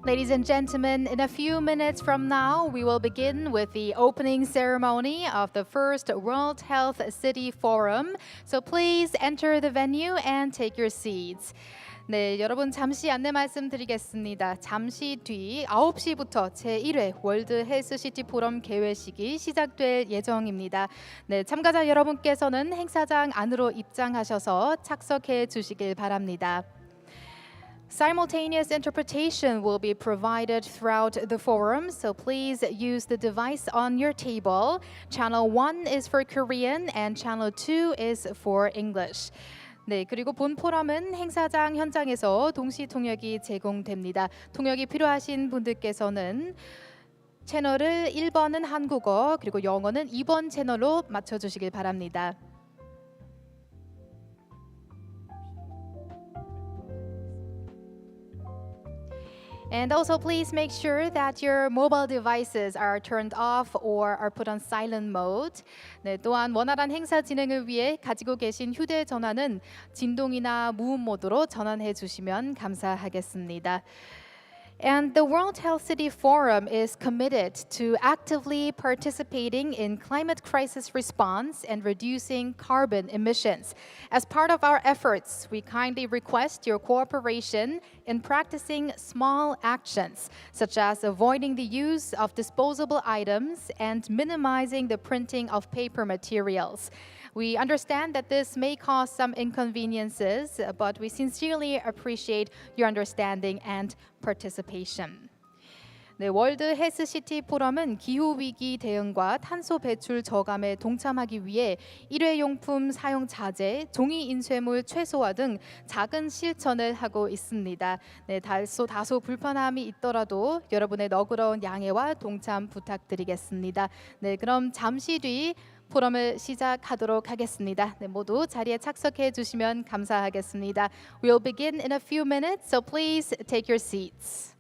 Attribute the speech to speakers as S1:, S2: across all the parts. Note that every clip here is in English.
S1: Ladies and gentlemen, in a few minutes from now, we will begin with the opening ceremony of the first World Health City Forum. So please enter the venue and take your seats. 네, 여러분 잠시 안내 말씀드리겠습니다. 잠시 뒤 9시부터 제1회 월드 헬스시티 포럼 개회식이 시작될 예정입니다. 네, 참가자 여러분께서는 행사장 안으로 입장하셔서 착석해 주시길 바랍니다. Simultaneous interpretation will be provided throughout the forum, so please use the device on your table. Channel 1 is for Korean and Channel 2 is for English. 네, 그리고 본 포럼은 행사장 현장에서 동시 통역이 제공됩니다. 통역이 필요하신 분들께서는 채널을 1번은 한국어, 그리고 영어는 2번 채널로 맞춰주시길 바랍니다. And also please make sure that your mobile devices are turned off or are put on silent mode. 네, 또한 원활한 행사 진행을 위해 가지고 계신 휴대전화는 진동이나 무음 모드로 전환해 주시면 감사하겠습니다. And the World Health City Forum is committed to actively participating in climate crisis response and reducing carbon emissions. As part of our efforts, we kindly request your cooperation in practicing small actions, such as avoiding the use of disposable items and minimizing the printing of paper materials. We understand that this may cause some inconveniences, but we sincerely appreciate your understanding and participation. 네, 월드 헬스시티 포럼은 기후위기 대응과 탄소 배출 저감에 동참하기 위해 일회용품 사용 자제, 종이 인쇄물 최소화 등 작은 실천을 하고 있습니다. 네, 다소 불편함이 있더라도 여러분의 너그러운 양해와 동참 부탁드리겠습니다. 네, 그럼 잠시 뒤 포럼을 시작하도록 하겠습니다. 네, 모두 자리에 착석해 주시면 감사하겠습니다. We'll begin in a few minutes, so please take your seats.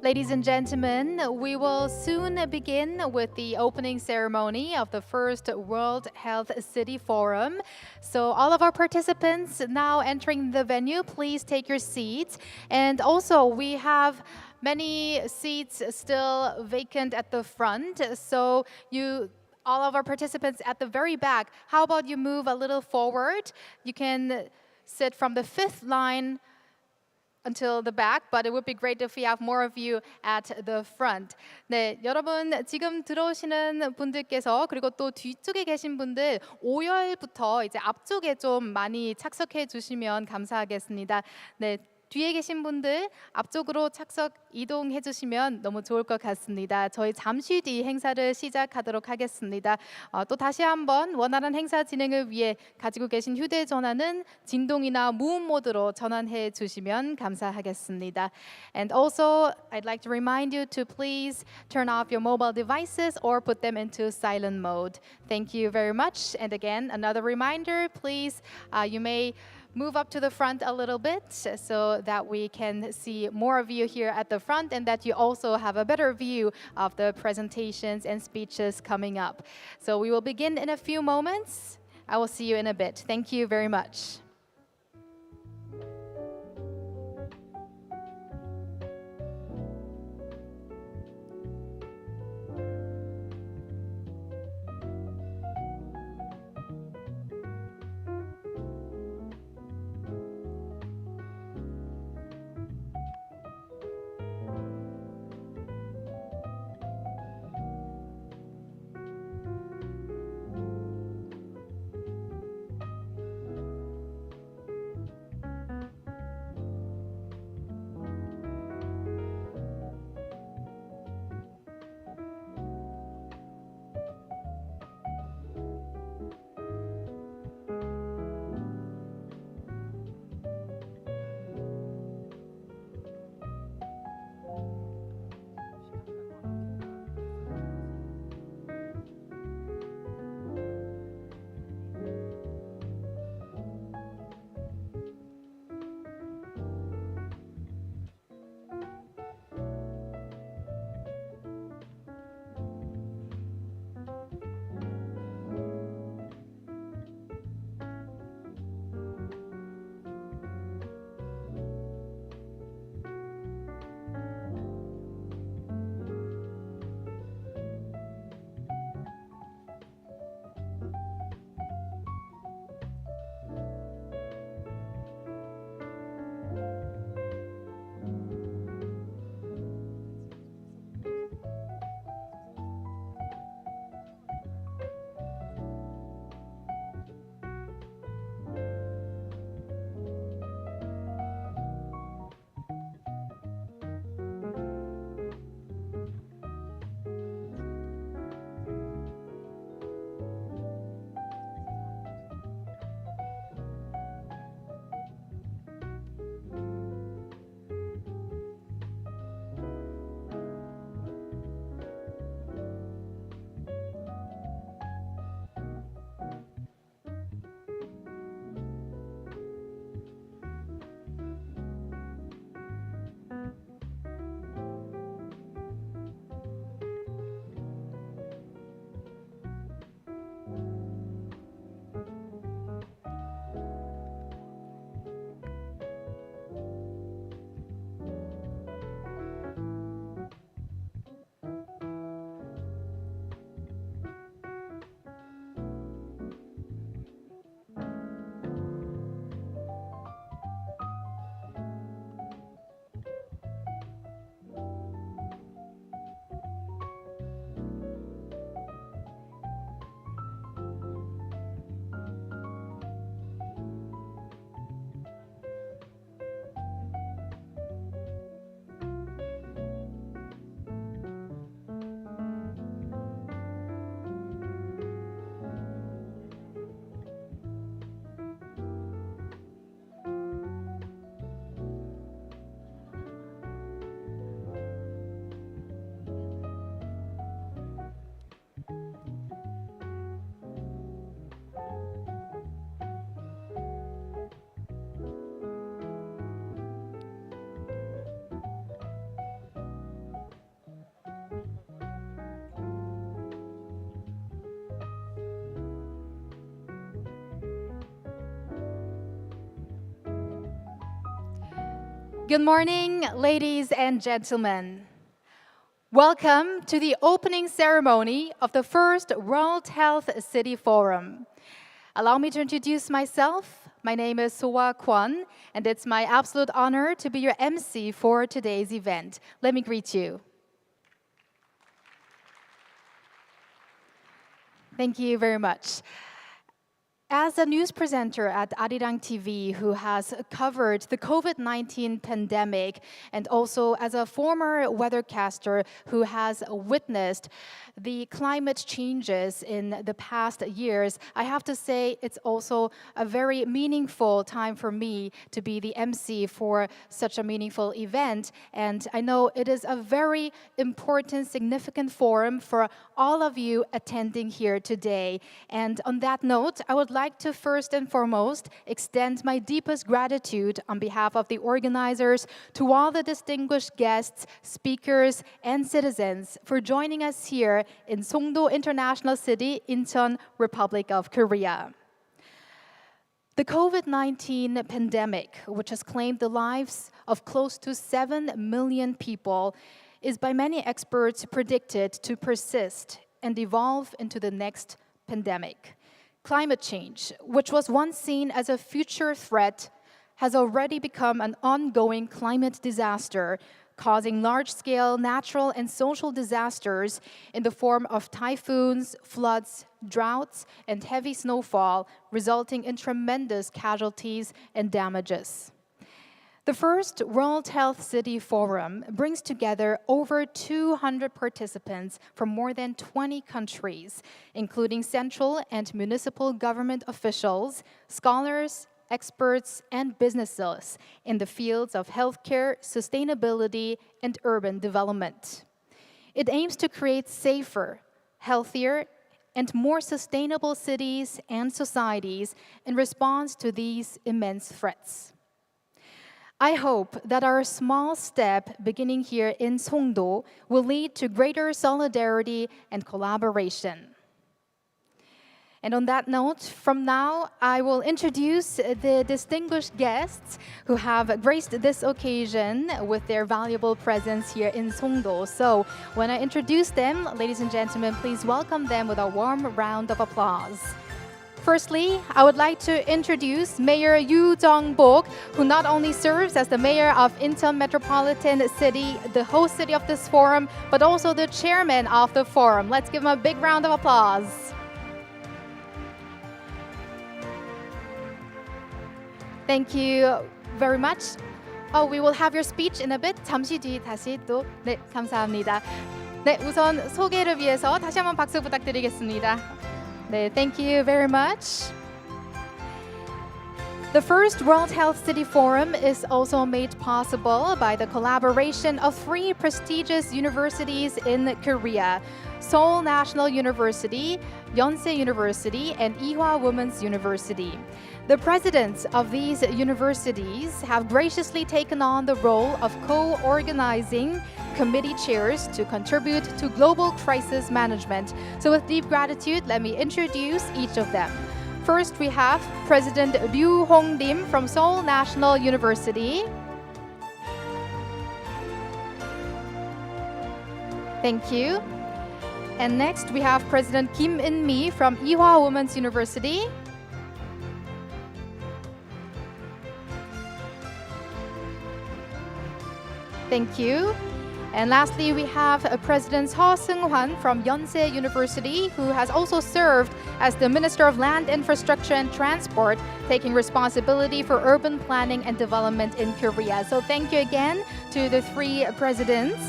S1: Ladies and gentlemen, we will soon begin with the opening ceremony of the first World Health City Forum. So all of our participants now entering the venue, please take your seats. And also we have many seats still vacant at the front. So all of our participants at the very back, how about you move a little forward? You can sit from the fifth line until the back, but it would be great if we have more of you at the front. 네, 여러분 지금 들어오시는 분들께서 그리고 또 뒤쪽에 계신 분들 5열부터 이제 앞쪽에 좀 많이 착석해 주시면 감사하겠습니다. 네. 뒤에 계신 분들 앞쪽으로 착석 이동해 주시면 너무 좋을 것 같습니다. 저희 잠시 뒤 행사를 시작하도록 하겠습니다. 또 다시 한번 원활한 행사 진행을 위해 가지고 계신 휴대전화는 진동이나 무음 모드로 전환해 주시면 감사하겠습니다. And also, I'd like to remind you to please turn off your mobile devices or put them into silent mode. Thank you very much. And again, another reminder, please, you may move up to the front a little bit so that we can see more of you here at the front and that you also have a better view of the presentations and speeches coming up. So we will begin in a few moments. I will see you in a bit. Thank you very much. Good morning, ladies and gentlemen. Welcome to the opening ceremony of the first World Health City Forum. Allow me to introduce myself. My name is Soa Kwon, and it's my absolute honor to be your MC for today's event. Let me greet you. Thank you very much. As a news presenter at Arirang TV who has covered the COVID-19 pandemic, and also as a former weathercaster who has witnessed the climate changes in the past years, I have to say it's also a very meaningful time for me to be the MC for such a meaningful event. And I know it is a very important, significant forum for all of you attending here today. And on that note, I would like to first and foremost extend my deepest gratitude on behalf of the organizers to all the distinguished guests, speakers, and citizens for joining us here in Songdo International City, Incheon, Republic of Korea. The COVID-19 pandemic, which has claimed the lives of close to 7 million people, is by many experts predicted to persist and evolve into the next pandemic. Climate change, which was once seen as a future threat, has already become an ongoing climate disaster, causing large-scale natural and social disasters in the form of typhoons, floods, droughts, and heavy snowfall, resulting in tremendous casualties and damages. The first World Health City Forum brings together over 200 participants from more than 20 countries, including central and municipal government officials, scholars, experts, and businesses in the fields of healthcare, sustainability, and urban development. It aims to create safer, healthier, and more sustainable cities and societies in response to these immense threats. I hope that our small step beginning here in Songdo will lead to greater solidarity and collaboration. And on that note, from now, I will introduce the distinguished guests who have graced this occasion with their valuable presence here in Songdo. So when I introduce them, ladies and gentlemen, please welcome them with a warm round of applause. Firstly, I would like to introduce Mayor Yoo Jung-bok, who not only serves as the mayor of Incheon Metropolitan City, the host city of this forum, but also the chairman of the forum. Let's give him a big round of applause. Thank you very much. Oh, we will have your speech in a bit. 잠시 뒤 다시 또 네, 감사합니다. 네, 우선 소개를 위해서 다시 한번 박수 부탁드리겠습니다. 네, thank you very much. The first World Health City Forum is also made possible by the collaboration of 3 prestigious universities in Korea: Seoul National University, Yonsei University, and Ewha Women's University. The presidents of these universities have graciously taken on the role of co-organizing committee chairs to contribute to global crisis management. So with deep gratitude, let me introduce each of them. First, we have President Ryu Hong-lim from Seoul National University. Thank you. And next, we have President Kim In-mi from Ewha Women's University. Thank you. And lastly, we have President Seo Seung-hwan from Yonsei University, who has also served as the Minister of Land, Infrastructure and Transport, taking responsibility for urban planning and development in Korea. So thank you again to the 3 presidents.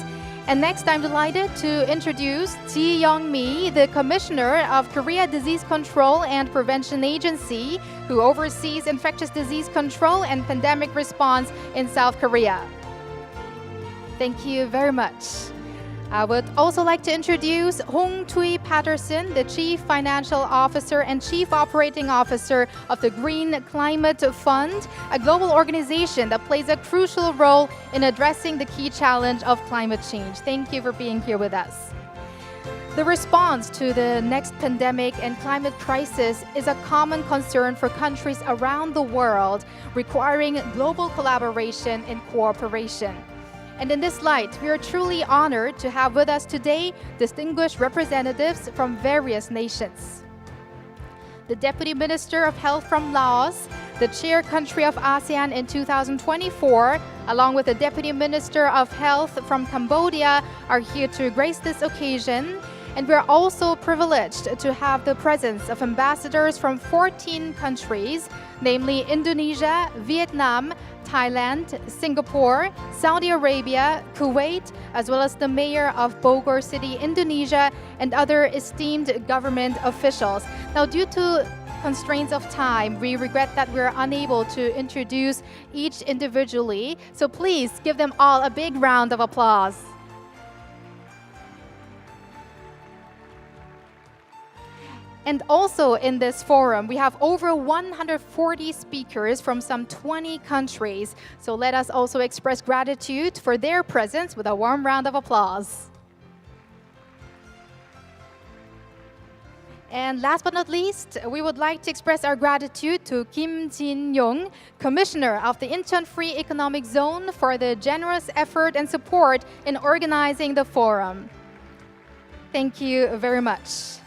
S1: And next, I'm delighted to introduce Ji Young-mi, the Commissioner of Korea Disease Control and Prevention Agency, who oversees infectious disease control and pandemic response in South Korea. Thank you very much. I would also like to introduce Hong Tui Patterson, the Chief Financial Officer and Chief Operating Officer of the Green Climate Fund, a global organization that plays a crucial role in addressing the key challenge of climate change. Thank you for being here with us. The response to the next pandemic and climate crisis is a common concern for countries around the world, requiring global collaboration and cooperation. And in this light, we are truly honored to have with us today distinguished representatives from various nations. The Deputy Minister of Health from Laos, the chair country of ASEAN in 2024, along with the Deputy Minister of Health from Cambodia, are here to grace this occasion. And we are also privileged to have the presence of ambassadors from 14 countries, namely Indonesia, Vietnam, Thailand, Singapore, Saudi Arabia, Kuwait, as well as the mayor of Bogor City, Indonesia, and other esteemed government officials. Now, due to constraints of time, we regret that we're unable to introduce each individually. So please give them all a big round of applause. And also in this forum, we have over 140 speakers from some 20 countries. So let us also express gratitude for their presence with a warm round of applause. And last but not least, we would like to express our gratitude to Kim Jin-yong, Commissioner of the Incheon Free Economic Zone, for the generous effort and support in organizing the forum. Thank you very much.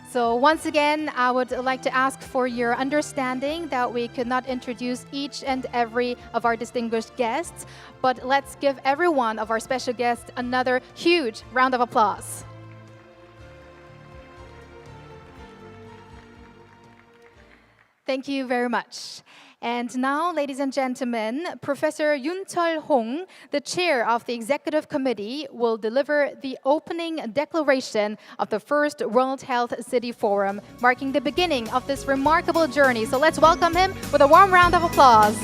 S1: So once again, I would like to ask for your understanding that we could not introduce each and every of our distinguished guests, but let's give every one of our special guests another huge round of applause. Thank you very much. And now, ladies and gentlemen, Professor Yoon Chul-hong, the chair of the Executive Committee, will deliver the opening declaration of the first World Health City Forum, marking the beginning of this remarkable journey. So let's welcome him with a warm round of applause.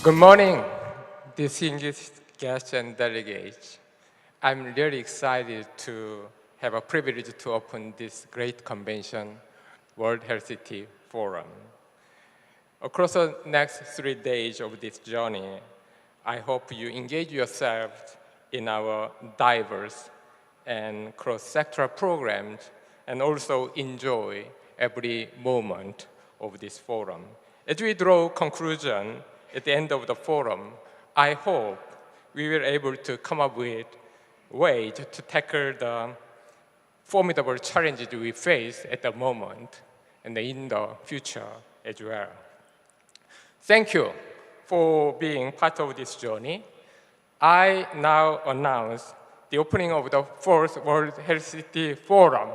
S2: Good morning, distinguished guests and delegates. I'm really excited to have a privilege to open this great convention, World Health City Forum. Across the next 3 days of this journey, I hope you engage yourselves in our diverse and cross-sectoral programs and also enjoy every moment of this forum. As we draw conclusion at the end of the forum, I hope we will be able to come up with ways to tackle the formidable challenges we face at the moment and in the future as well. Thank you for being part of this journey. I now announce the opening of the fourth World Health City Forum.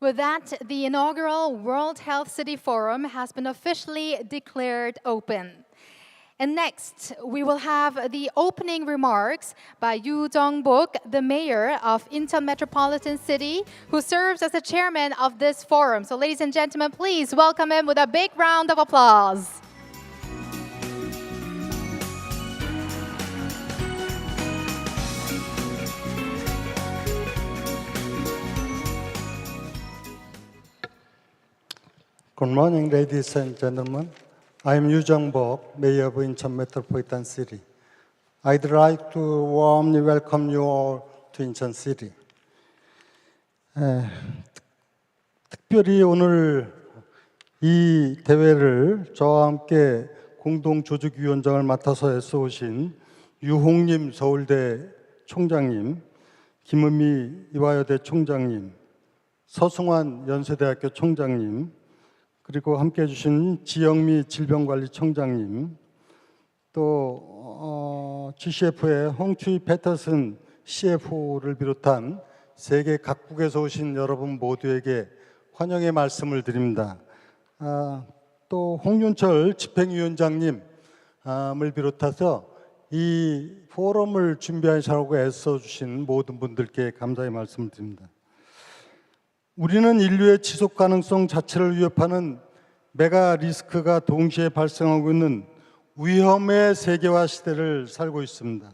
S1: With that, the inaugural World Health City Forum has been officially declared open. And next, we will have the opening remarks by Yoo Jung-bok, the mayor of Incheon Metropolitan City, who serves as the chairman of this forum. So ladies and gentlemen, please welcome him with a big round of applause.
S3: Good morning, ladies and gentlemen. I am Yoo Jung-bok, Mayor of Incheon Metropolitan City. I'd like to warmly welcome you all to Incheon City. 특별히 오늘 이 대회를 저와 함께 공동조직위원장을 맡아서 애써오신 유홍림 서울대 총장님, 김은미 이화여대 총장님, 서승환 연세대학교 총장님, 그리고 함께해 주신 지영미 질병관리청장님, 또 GCF의 홍추이 패터슨 CFO를 비롯한 세계 각국에서 오신 여러분 모두에게 환영의 말씀을 드립니다. 또 홍윤철 집행위원장님을 비롯해서 이 포럼을 준비하시라고 애써주신 모든 분들께 감사의 말씀을 드립니다. 우리는 인류의 지속 가능성 자체를 위협하는 메가 리스크가 동시에 발생하고 있는 위험의 세계화 시대를 살고 있습니다.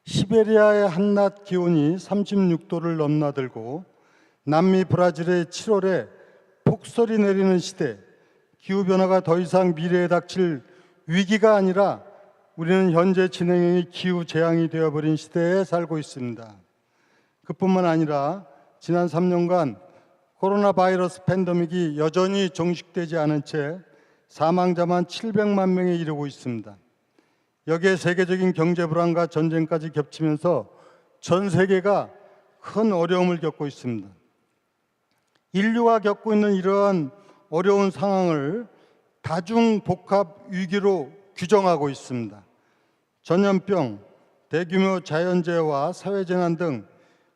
S3: 시베리아의 한낮 기온이 36도를 넘나들고 남미 브라질의 7월에 폭설이 내리는 시대, 기후변화가 더 이상 미래에 닥칠 위기가 아니라 우리는 현재 진행형의 기후재앙이 되어버린 시대에 살고 있습니다. 그뿐만 아니라 지난 3년간 코로나 바이러스 팬데믹이 여전히 종식되지 않은 채 사망자만 700만 명에 이르고 있습니다. 여기에 세계적인 경제 불안과 전쟁까지 겹치면서 전 세계가 큰 어려움을 겪고 있습니다. 인류가 겪고 있는 이러한 어려운 상황을 다중복합 위기로 규정하고 있습니다. 전염병, 대규모 자연재해와 사회재난 등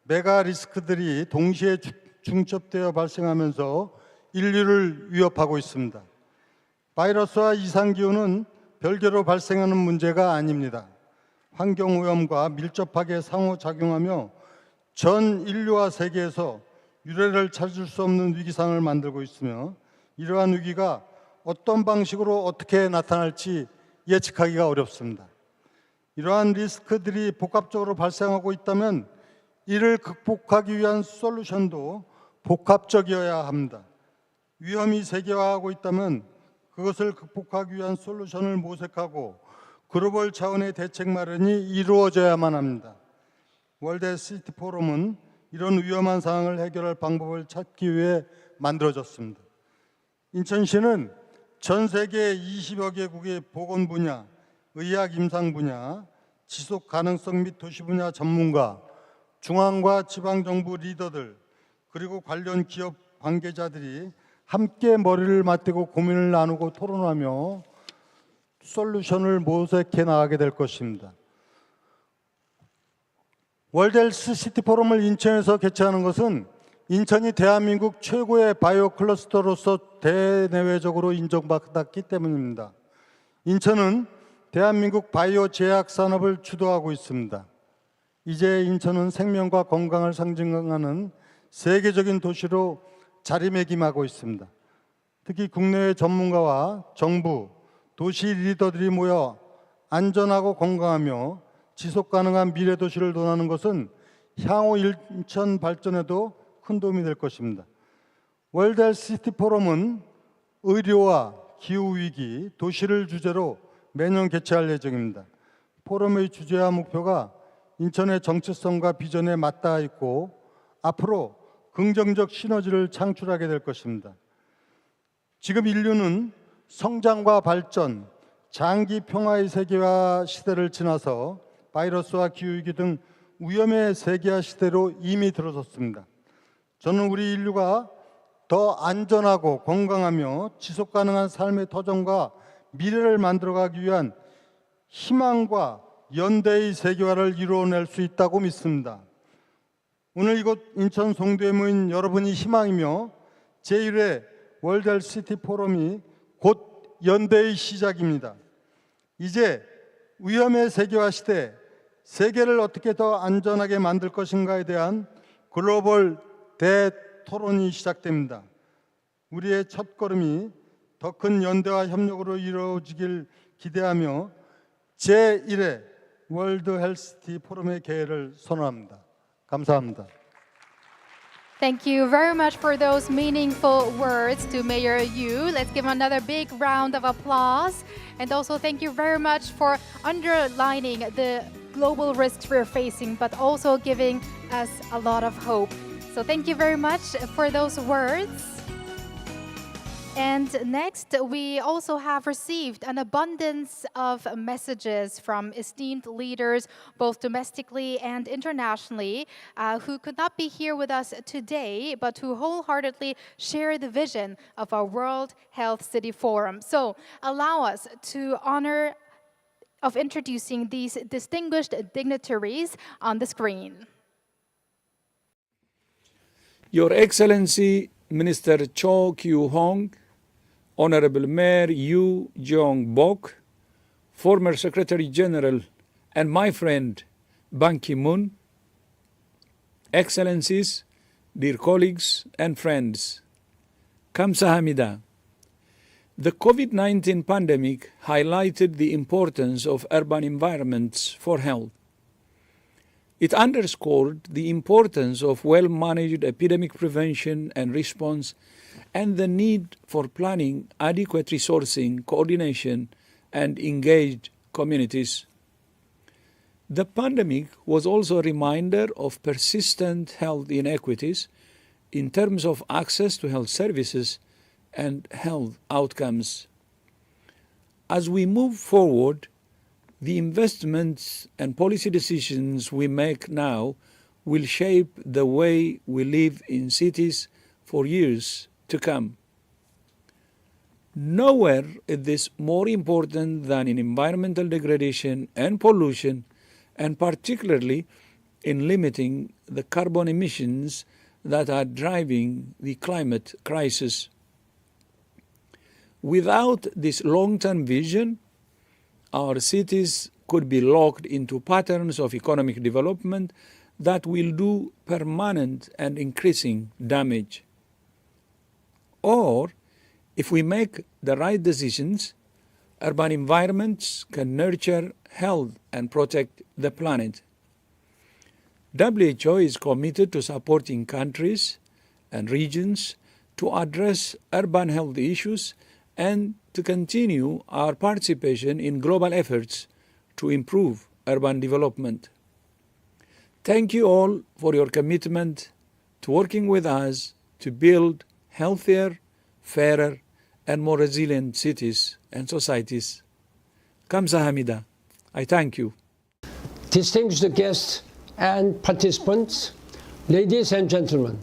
S3: 메가 리스크들이 동시에 중첩되어 발생하면서 인류를 위협하고 있습니다. 바이러스와 이상기후는 별개로 발생하는 문제가 아닙니다. 환경오염과 밀접하게 상호작용하며 전 인류와 세계에서 유례를 찾을 수 없는 위기상을 만들고 있으며 이러한 위기가 어떤 방식으로 어떻게 나타날지 예측하기가 어렵습니다. 이러한 리스크들이 복합적으로 발생하고 있다면 이를 극복하기 위한 솔루션도 복합적이어야 합니다. 위험이 세계화하고 있다면 그것을 극복하기 위한 솔루션을 모색하고 글로벌 차원의 대책 마련이 이루어져야만 합니다. 월드 시티 포럼은 이런 위험한 상황을 해결할 방법을 찾기 위해 만들어졌습니다. 인천시는 전 세계 20여 개국의 보건 분야, 의학 임상 분야, 지속 가능성 및 도시 분야 전문가, 중앙과 지방 정부 리더들, 그리고 관련 기업 관계자들이 함께 머리를 맞대고 고민을 나누고 토론하며 솔루션을 모색해 나가게 될 것입니다. 월드 헬스 시티 포럼을 인천에서 개최하는 것은 인천이 대한민국 최고의 바이오 클러스터로서 대내외적으로 인정받았기 때문입니다. 인천은 대한민국 바이오 제약 산업을 주도하고 있습니다. 이제 인천은 생명과 건강을 상징하는 세계적인 도시로 자리매김하고 있습니다. 특히 국내외 전문가와 정부, 도시 리더들이 모여 안전하고 건강하며 지속 가능한 미래 도시를 논하는 것은 향후 인천 발전에도 큰 도움이 될 것입니다. 월드 헬스 시티 포럼은 의료와 기후위기, 도시를 주제로 매년 개최할 예정입니다. 포럼의 주제와 목표가 인천의 정체성과 비전에 맞닿아 있고 앞으로 긍정적 시너지를 창출하게 될 것입니다. 지금 인류는 성장과 발전, 장기 평화의 세계화 시대를 지나서 바이러스와 기후위기 등 위험의 세계화 시대로 이미 들어섰습니다. 저는 우리 인류가 더 안전하고 건강하며 지속 가능한 삶의 터전과 미래를 만들어가기 위한 희망과 연대의 세계화를 이루어낼 수 있다고 믿습니다. 오늘 이곳 인천 송도에 모인 여러분이 희망이며 제1회 월드 헬스 시티 포럼이 곧 연대의 시작입니다. 이제 위험의 세계화 시대, 세계를 어떻게 더 안전하게 만들 것인가에 대한 글로벌 대토론이 시작됩니다. 우리의 첫걸음이 더 큰 연대와 협력으로 이루어지길 기대하며 제1회 월드 헬스시티 포럼의 개최를 선언합니다. 감사합니다.
S1: Thank you very much for those meaningful words to Mayor Yu. Let's give him another big round of applause. And also thank you very much for underlining the global risks we're facing, but also giving us a lot of hope. So thank you very much for those words. And next, we also have received an abundance of messages from esteemed leaders, both domestically and internationally, who could not be here with us today, but who wholeheartedly share the vision of our World Health City Forum. So allow us to honor of introducing these distinguished dignitaries on the screen.
S4: Your Excellency, Minister Cho Kyu-hong, Honorable Mayor Yu Jong-bok, former Secretary General and my friend Ban Ki-moon, Excellencies, dear colleagues and friends, 감사합니다. The COVID-19 pandemic highlighted the importance of urban environments for health. It underscored the importance of well-managed epidemic prevention and response and the need for planning, adequate resourcing, coordination, and engaged communities. The pandemic was also a reminder of persistent health inequities in terms of access to health services and health outcomes. As we move forward, the investments and policy decisions we make now will shape the way we live in cities for years to come. Nowhere is this more important than in environmental degradation and pollution, and particularly in limiting the carbon emissions that are driving the climate crisis. Without this long-term vision, our cities could be locked into patterns of economic development that will do permanent and increasing damage. Or, if we make the right decisions, urban environments can nurture health and protect the planet. WHO is committed to supporting countries and regions to address urban health issues and to continue our participation in global efforts to improve urban development. Thank you all for your commitment to working with us to build healthier, fairer, and more resilient cities and societies. 감사합니다. I thank you.
S5: Distinguished guests and participants, ladies and gentlemen,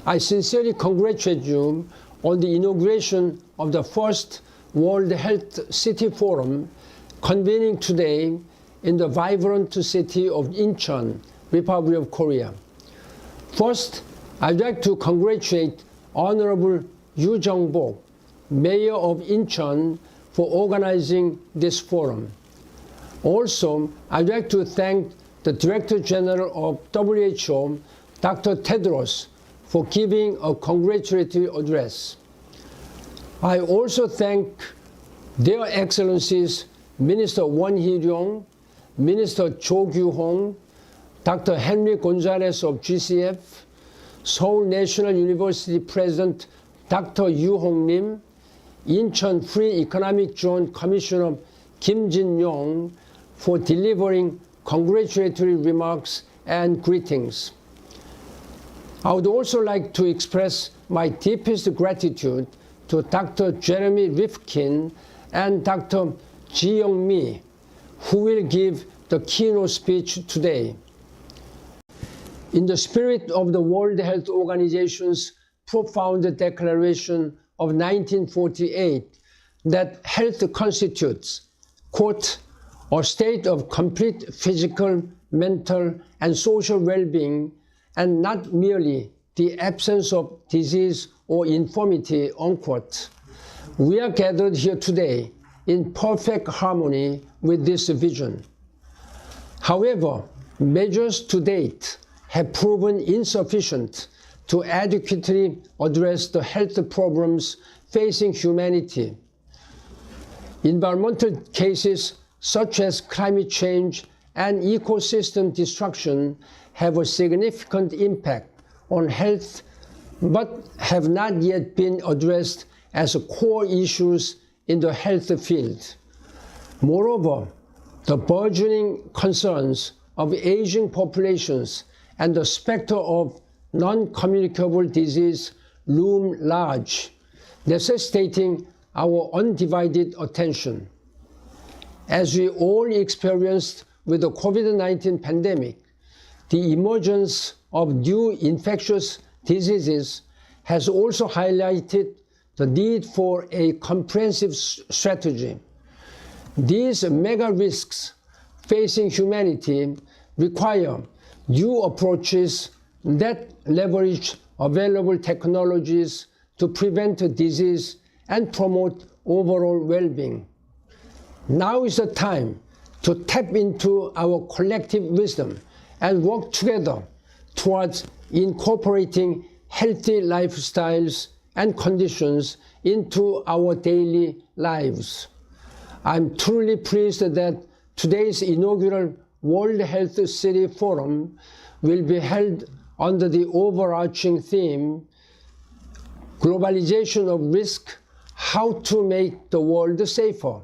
S5: I sincerely congratulate you on the inauguration of the first World Health City Forum convening today in the vibrant city of Incheon, Republic of Korea. First, I'd like to congratulate Honorable Yu Jung-bok, Mayor of Incheon, for organizing this forum. Also, I'd like to thank the Director General of WHO, Dr. Tedros, for giving a congratulatory address. I also thank their Excellencies Minister Won Hee-ryong, Minister Cho Kyu-hong, Dr. Henry Gonzalez of GCF, Seoul National University President Dr. Yu Hong-lim, Incheon Free Economic Zone Commissioner Kim Jin-yong for delivering congratulatory remarks and greetings. I would also like to express my deepest gratitude to Dr. Jeremy Rifkin and Dr. Ji Young-mi, who will give the keynote speech today. In the spirit of the World Health Organization's profound declaration of 1948 that health constitutes, quote, a state of complete physical, mental, and social well-being, and not merely the absence of disease or infirmity, unquote. We are gathered here today in perfect harmony with this vision. However, measures to date have proven insufficient to adequately address the health problems facing humanity. Environmental cases such as climate change and ecosystem destruction have a significant impact on health, but have not yet been addressed as core issues in the health field. Moreover, the burgeoning concerns of aging populations and the specter of non-communicable disease loom large, necessitating our undivided attention. As we all experienced with the COVID-19 pandemic, the emergence of new infectious diseases has also highlighted the need for a comprehensive strategy. These mega risks facing humanity require new approaches that leverage available technologies to prevent disease and promote overall well-being. Now is the time to tap into our collective wisdom and work together towards incorporating healthy lifestyles and conditions into our daily lives. I'm truly pleased that today's inaugural World Health City Forum will be held under the overarching theme, Globalization of Risk, How to Make the World Safer.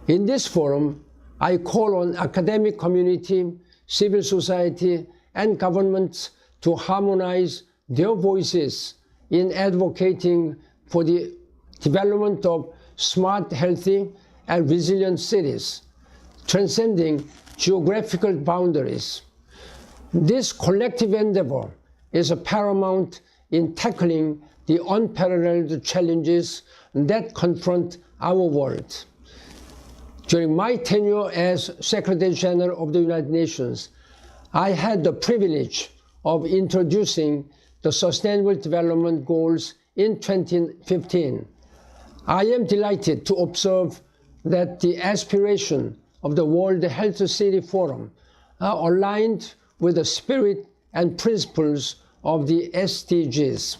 S5: In this forum, I call on academic community, civil society, and governments to harmonize their voices in advocating for the development of smart, healthy, and resilient cities, transcending geographical boundaries. This collective endeavor is paramount in tackling the unparalleled challenges that confront our world. During my tenure as Secretary General of the United Nations, I had the privilege of introducing the Sustainable Development Goals in 2015. I am delighted to observe that the aspiration of the World Health City Forum are aligned with the spirit and principles of the SDGs.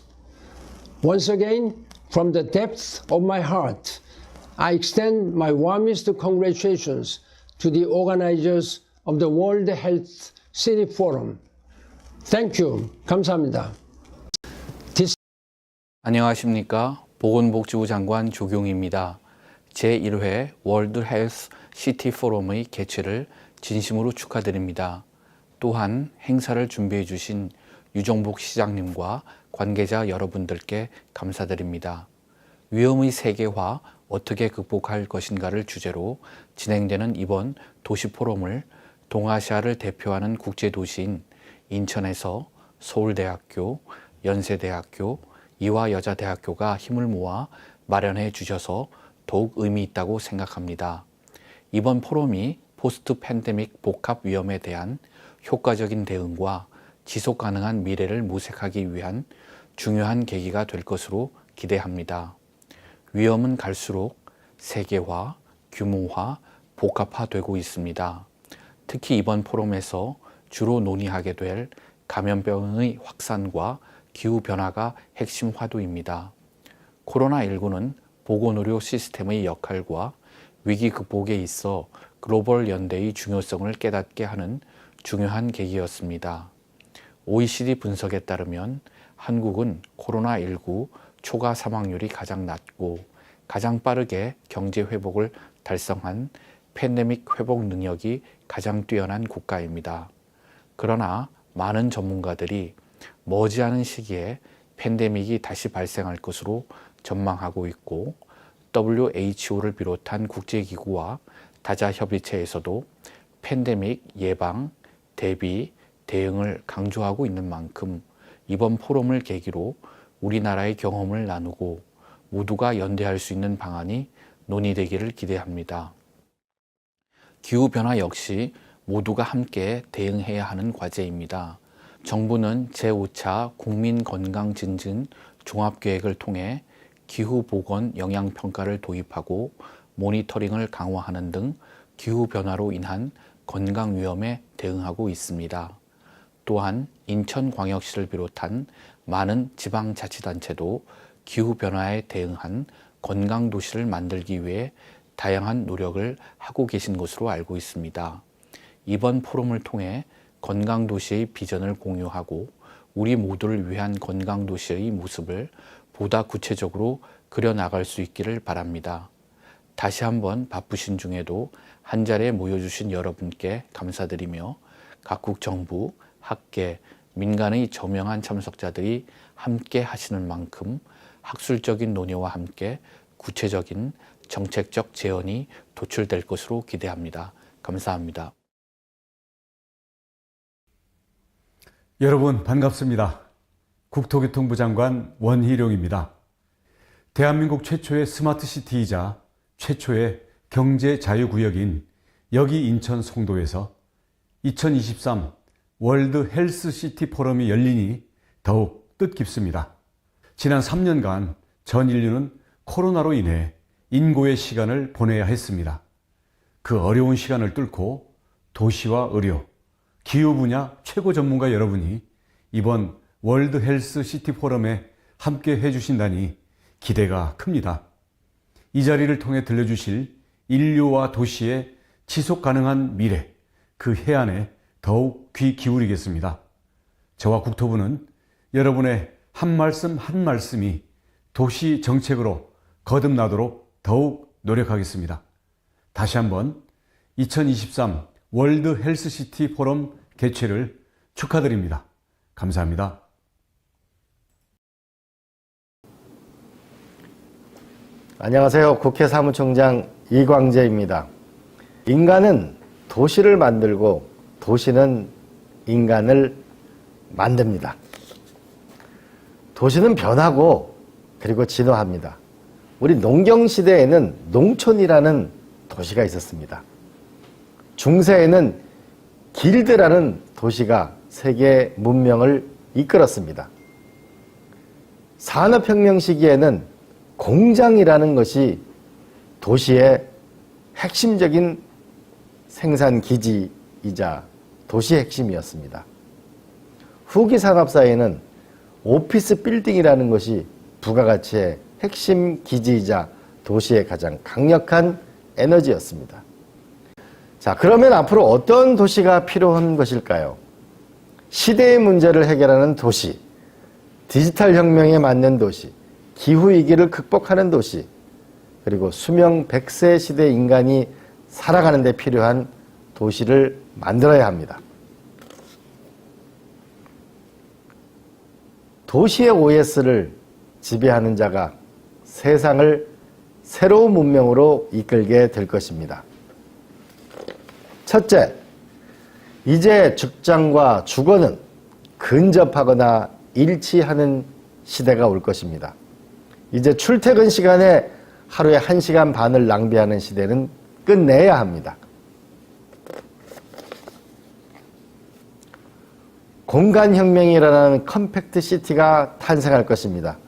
S5: Once again, from the depth of my heart, I extend my warmest congratulations to the organizers of the World Health City Forum. Thank you. 감사합니다.
S6: 안녕하십니까. 보건복지부 장관 조경희입니다. 제1회 월드 헬스 시티 포럼의 개최를 진심으로 축하드립니다. 또한 행사를 준비해 주신 유정복 시장님과 관계자 여러분들께 감사드립니다. 위험의 세계화 어떻게 극복할 것인가를 주제로 진행되는 이번 도시 포럼을 동아시아를 대표하는 국제도시인 인천에서 서울대학교, 연세대학교, 이화여자대학교가 힘을 모아 마련해 주셔서 더욱 의미 있다고 생각합니다. 이번 포럼이 포스트 팬데믹 복합 위험에 대한 효과적인 대응과 지속 가능한 미래를 모색하기 위한 중요한 계기가 될 것으로 기대합니다. 위험은 갈수록 세계화, 규모화, 복합화되고 있습니다. 특히 이번 포럼에서 주로 논의하게 될 감염병의 확산과 기후변화가 핵심 화두입니다. 코로나19는 보건의료 시스템의 역할과 위기 극복에 있어 글로벌 연대의 중요성을 깨닫게 하는 중요한 계기였습니다. OECD 분석에 따르면 한국은 코로나19 초과 사망률이 가장 낮고 가장 빠르게 경제 회복을 달성한 팬데믹 회복 능력이 가장 뛰어난 국가입니다. 그러나 많은 전문가들이 머지않은 시기에 팬데믹이 다시 발생할 것으로 전망하고 있고 WHO를 비롯한 국제기구와 다자협의체에서도 팬데믹 예방, 대비, 대응을 강조하고 있는 만큼 이번 포럼을 계기로 우리나라의 경험을 나누고 모두가 연대할 수 있는 방안이 논의되기를 기대합니다. 기후변화 역시 모두가 함께 대응해야 하는 과제입니다. 정부는 제5차 국민건강진진 종합계획을 통해 기후보건 영향평가를 도입하고 모니터링을 강화하는 등 기후변화로 인한 건강위험에 대응하고 있습니다. 또한 인천광역시를 비롯한 많은 지방자치단체도 기후변화에 대응한 건강도시를 만들기 위해 다양한 노력을 하고 계신 것으로 알고 있습니다. 이번 포럼을 통해 건강도시의 비전을 공유하고 우리 모두를 위한 건강도시의 모습을 보다 구체적으로 그려나갈 수 있기를 바랍니다. 다시 한번 바쁘신 중에도 한자리에 모여주신 여러분께 감사드리며 각국 정부, 학계, 민간의 저명한 참석자들이 함께 하시는 만큼 학술적인 논의와 함께 구체적인 정책적 제언이 도출될 것으로 기대합니다. 감사합니다.
S7: 여러분 반갑습니다. 국토교통부 장관 원희룡입니다. 대한민국 최초의 스마트시티이자 최초의 경제자유구역인 여기 인천 송도에서 2023 월드 헬스시티 포럼이 열리니 더욱 뜻깊습니다. 지난 3년간 전 인류는 코로나로 인해 인고의 시간을 보내야 했습니다. 그 어려운 시간을 뚫고 도시와 의료, 기후 분야 최고 전문가 여러분이 이번 월드 헬스 시티 포럼에 함께 해주신다니 기대가 큽니다. 이 자리를 통해 들려주실 인류와 도시의 지속 가능한 미래, 그 해안에 더욱 귀 기울이겠습니다. 저와 국토부는 여러분의 한 말씀 한 말씀이 도시 정책으로 거듭나도록 더욱 노력하겠습니다. 다시 한번 2023 월드 헬스시티 포럼 개최를 축하드립니다. 감사합니다.
S8: 안녕하세요. 국회 사무총장 이광재입니다. 인간은 도시를 만들고 도시는 인간을 만듭니다. 도시는 변하고 그리고 진화합니다. 우리 농경시대에는 농촌이라는 도시가 있었습니다. 중세에는 길드라는 도시가 세계 문명을 이끌었습니다. 산업혁명 시기에는 공장이라는 것이 도시의 핵심적인 생산 기지이자 도시의 핵심이었습니다. 후기 산업 사회는 오피스 빌딩이라는 것이 부가가치의 핵심 기지이자 도시의 가장 강력한 에너지였습니다. 자, 그러면 앞으로 어떤 도시가 필요한 것일까요? 시대의 문제를 해결하는 도시, 디지털 혁명에 맞는 도시, 기후위기를 극복하는 도시, 그리고 수명 100세 시대 인간이 살아가는 데 필요한 도시를 만들어야 합니다. 도시의 OS를 지배하는 자가 세상을 새로운 문명으로 이끌게 될 것입니다. 첫째, 이제 직장과 주거는 근접하거나 일치하는 시대가 올 것입니다. 이제 출퇴근 시간에 하루에 1시간 반을 낭비하는 시대는 끝내야 합니다. 공간혁명이라는 컴팩트 시티가 탄생할 것입니다.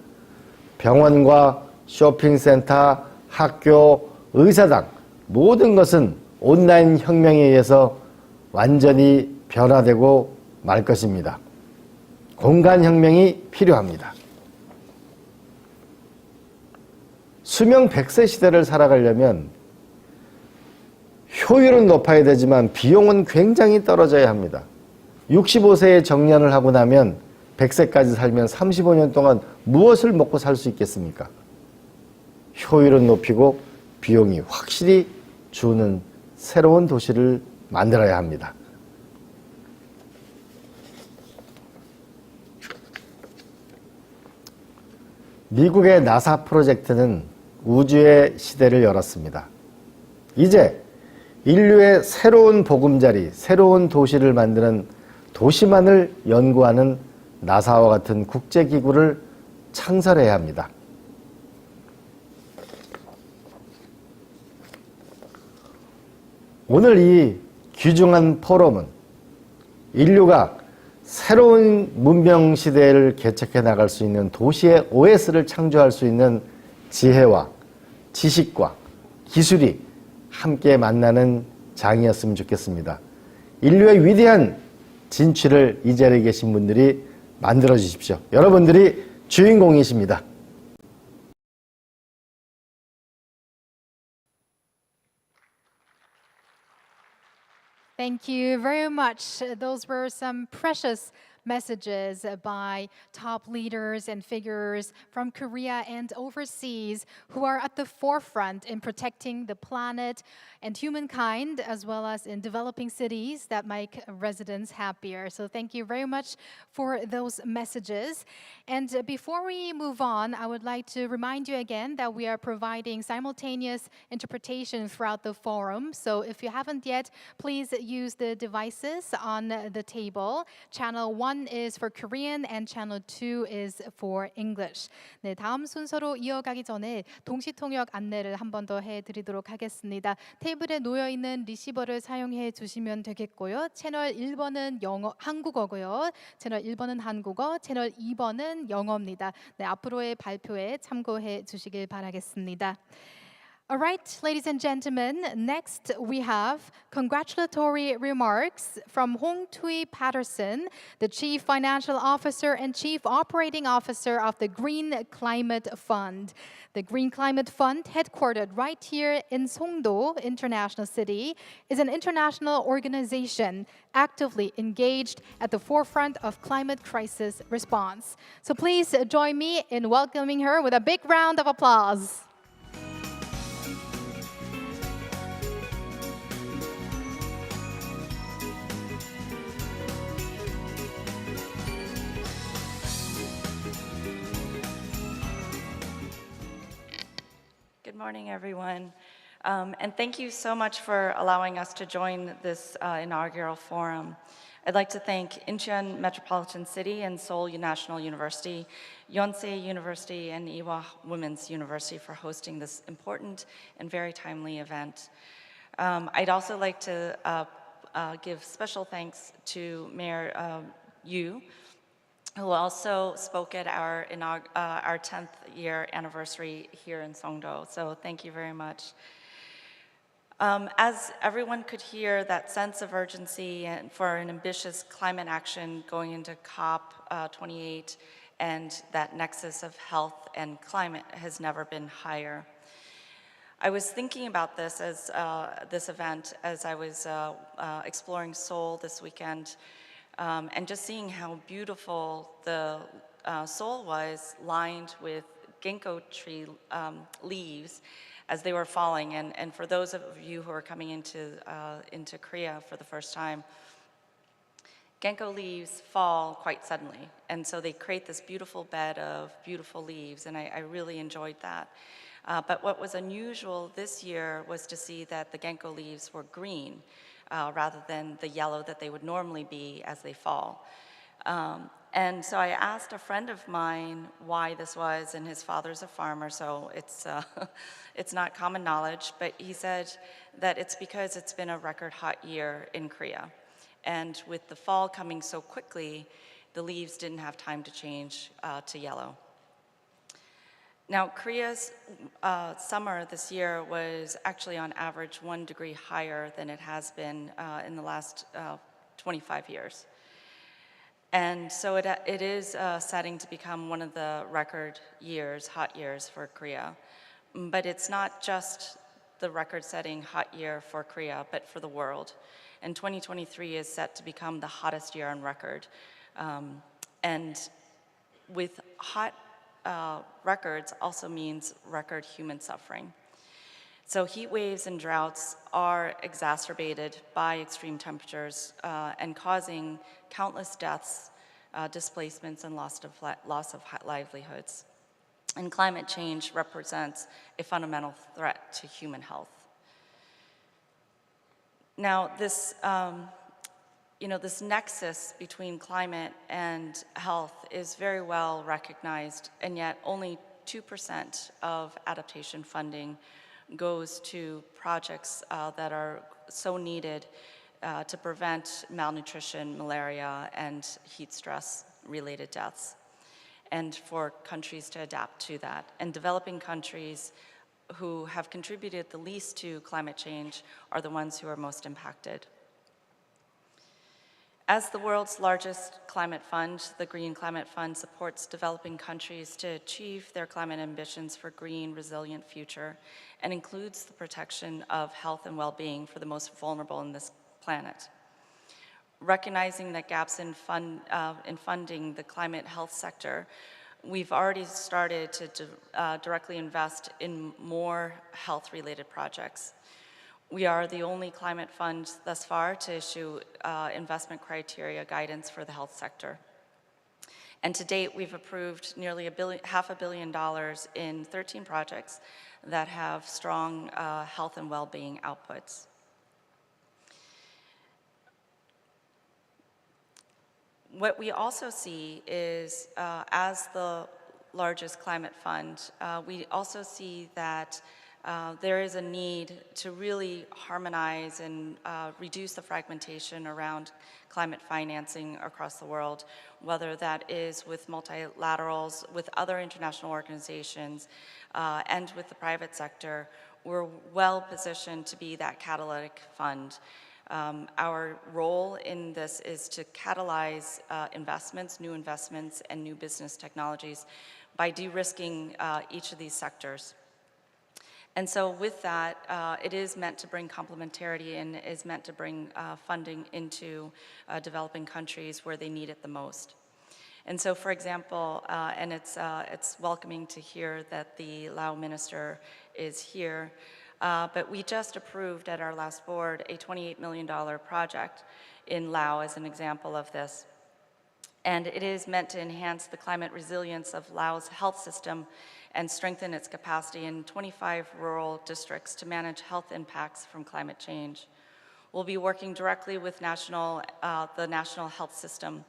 S8: 병원과 쇼핑센터, 학교, 의사당 모든 것은 온라인 혁명에 의해서 완전히 변화되고 말 것입니다. 공간혁명이 필요합니다. 수명 100세 시대를 살아가려면 효율은 높아야 되지만 비용은 굉장히 떨어져야 합니다. 65세에 정년을 하고 나면 100세까지 살면 35년 동안 무엇을 먹고 살 수 있겠습니까? 효율은 높이고 비용이 확실히 주는 새로운 도시를 만들어야 합니다. 미국의 나사 프로젝트는 우주의 시대를 열었습니다. 이제 인류의 새로운 보금자리, 새로운 도시를 만드는 도시만을 연구하는 나사와 같은 국제기구를 창설해야 합니다. 오늘 이 귀중한 포럼은 인류가 새로운 문명 시대를 개척해 나갈 수 있는 도시의 OS를 창조할 수 있는 지혜와 지식과 기술이 함께 만나는 장이었으면 좋겠습니다. 인류의 위대한 진취를 이 자리에 계신 분들이 만들어 주십시오. 여러분들이 주인공이십니다.
S1: Thank you very much. Those were some precious messages by top leaders and figures from Korea and overseas who are at the forefront in protecting the planet and humankind, as well as in developing cities that make residents happier. So thank you very much for those messages. And before we move on, I would like to remind you again that we are providing simultaneous interpretation throughout the forum. So if you haven't yet, please use the devices on the table. Channel 1 is for Korean and channel 2 is for English. 네, 다음 순서로 이어가기 전에 동시 통역 안내를 한 번 더 해드리도록 하겠습니다. 테이블에 놓여 있는 리시버를 사용해 주시면 되겠고요. 채널 1번은 한국어고요. 채널 1번은 한국어, 채널 2번은 영어입니다. 네, 앞으로의 발표에 참고해 주시길 바라겠습니다. All right, ladies and gentlemen, next we have congratulatory remarks from Hong Tui Patterson, the Chief Financial Officer and Chief Operating Officer of the Green Climate Fund. The Green Climate Fund, headquartered right here in Songdo International City, is an international organization actively engaged at the forefront of climate crisis response. So please join me in welcoming her with a big round of applause.
S9: Good morning, everyone. And thank you so much for allowing us to join this inaugural forum. I'd like to thank Incheon Metropolitan City and Seoul National University, Yonsei University, and Ewha Women's University for hosting this important and very timely event. I'd also like to give special thanks to Mayor Yu, who also spoke at our 10th year anniversary here in Songdo. So thank you very much. As everyone could hear, that sense of urgency and for an ambitious climate action going into COP28 and that nexus of health and climate has never been higher. I was thinking about this as this event as I was exploring Seoul this weekend. And just seeing how beautiful the Seoul was, lined with ginkgo tree leaves as they were falling. And for those of you who are coming into Korea for the first time, ginkgo leaves fall quite suddenly. And so they create this beautiful bed of beautiful leaves, and I really enjoyed that. But what was unusual this year was to see that the ginkgo leaves were green, rather than the yellow that they would normally be as they fall. And so I asked a friend of mine why this was, and his father's a farmer, so it's not common knowledge, but he said that it's because it's been a record hot year in Korea. And with the fall coming so quickly, the leaves didn't have time to change to yellow. Now, Korea's summer this year was actually on average 1 degree higher than it has been in the last 25 years. And so it is setting to become one of the record years, hot years for Korea. But it's not just the record-setting hot year for Korea, but for the world. And 2023 is set to become the hottest year on record. And with hot records also means record human suffering. So heat waves and droughts are exacerbated by extreme temperatures and causing countless deaths, displacements, and loss of livelihoods. And climate change represents a fundamental threat to human health. Now, this this nexus between climate and health is very well recognized, and yet only 2% of adaptation funding goes to projects that are so needed to prevent malnutrition, malaria, and heat stress-related deaths, and for countries to adapt to that. And developing countries who have contributed the least to climate change are the ones who are most impacted. As the world's largest climate fund, the Green Climate Fund supports developing countries to achieve their climate ambitions for green, resilient future, and includes the protection of health and well-being for the most vulnerable on this planet. Recognizing that gaps in funding the climate health sector, we've already started to directly invest in more health-related projects. We are the only climate fund thus far to issue investment criteria guidance for the health sector. And to date, we've approved nearly $500 million in 13 projects that have strong health and well-being outputs. What we also see is, as the largest climate fund, we also see that there is a need to really harmonize and reduce the fragmentation around climate financing across the world, whether that is with multilaterals, with other international organizations, and with the private sector, we're well positioned to be that catalytic fund. Our role in this is to catalyze investments, new investments, and new business technologies by de-risking each of these sectors. And so with that, it is meant to bring complementarity and is meant to bring funding into developing countries where they need it the most. And so, for example, and it's welcoming to hear that the Lao minister is here, but we just approved at our last board a $28 million project in Lao as an example of this. And it is meant to enhance the climate resilience of Laos health system and strengthen its capacity in 25 rural districts to manage health impacts from climate change. We'll be working directly with the national health system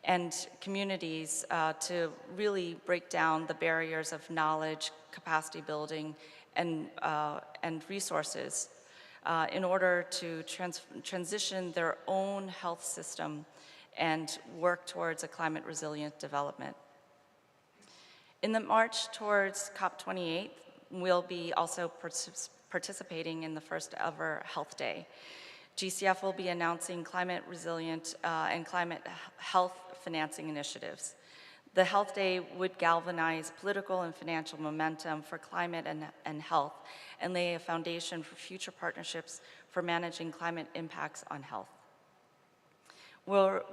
S9: and communities to really break down the barriers of knowledge, capacity building, and resources in order to transition their own health system and work towards a climate resilient development. In the march towards COP28, we'll be also participating in the first ever Health Day. GCF will be announcing climate resilient and climate health financing initiatives. The Health Day would galvanize political and financial momentum for climate and health and lay a foundation for future partnerships for managing climate impacts on health. We're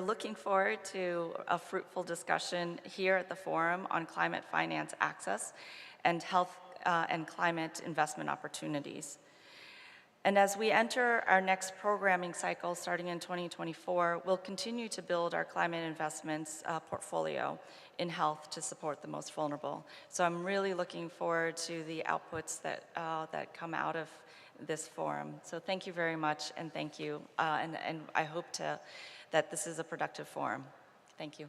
S9: looking forward to a fruitful discussion here at the forum on climate finance access and health and climate investment opportunities. And as we enter our next programming cycle starting in 2024, we'll continue to build our climate investments portfolio in health to support the most vulnerable. So I'm really looking forward to the outputs that come out of this forum. So thank you very much, and thank you. And I hope that this is a productive forum. Thank you.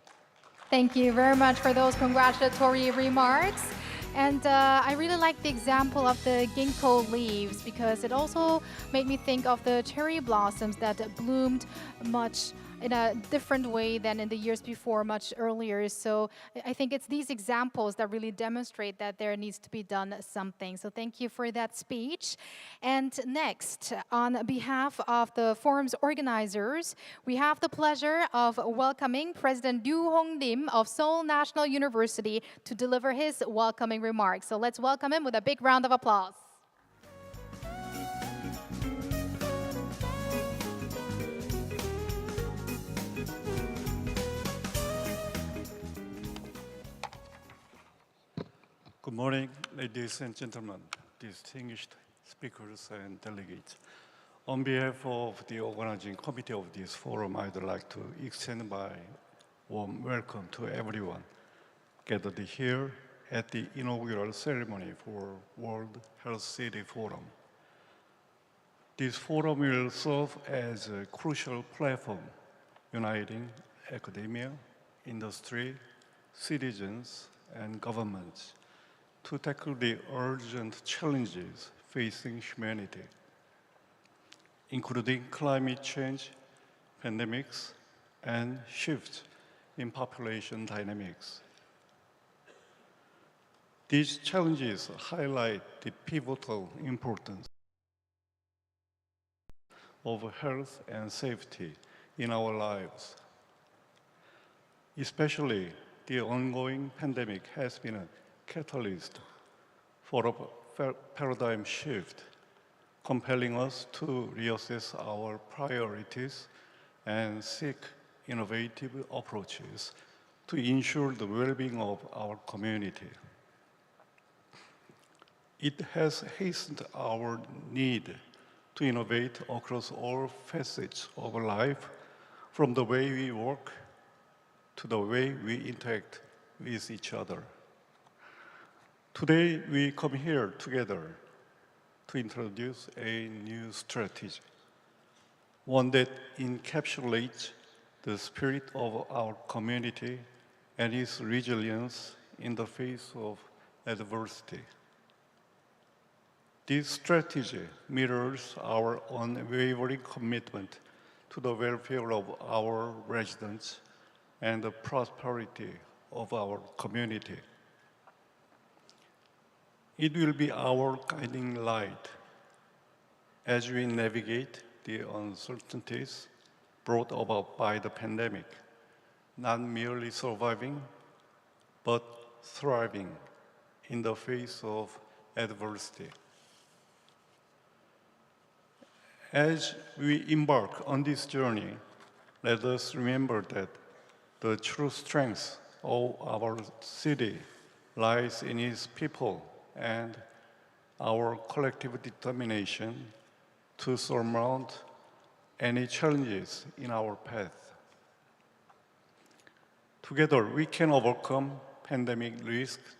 S1: Thank you very much for those congratulatory remarks. And I really like the example of the ginkgo leaves because it also made me think of the cherry blossoms that bloomed much in a different way than in the years before, much earlier. So I think it's these examples that really demonstrate that there needs to be done something. So thank you for that speech. And next, on behalf of the forum's organizers, we have the pleasure of welcoming President Ryu Hong Lim of Seoul National University to deliver his welcoming remarks. So let's welcome him with a big round of applause.
S3: Good morning, ladies and gentlemen, distinguished speakers and delegates. On behalf of the organizing committee of this forum, I'd like to extend my warm welcome to everyone gathered here at the inaugural ceremony for World Health City Forum. This forum will serve as a crucial platform uniting academia, industry, citizens, and governments to tackle the urgent challenges facing humanity, including climate change, pandemics, and shifts in population dynamics. These challenges highlight the pivotal importance of health and safety in our lives. Especially, the ongoing pandemic has been a catalyst for a paradigm shift, compelling us to reassess our priorities and seek innovative approaches to ensure the well-being of our community. It has hastened our need to innovate across all facets of life, from the way we work to the way we interact with each other. Today, we come here together to introduce a new strategy, one that encapsulates the spirit of our community and its resilience in the face of adversity. This strategy mirrors our unwavering commitment to the welfare of our residents and the prosperity of our community. It will be our guiding light as we navigate the uncertainties brought about by the pandemic, not merely surviving, but thriving in the face of adversity. As we embark on this journey, let us remember that the true strength of our city lies in its people and our collective determination to surmount any challenges in our path. Together, we can overcome pandemic risks,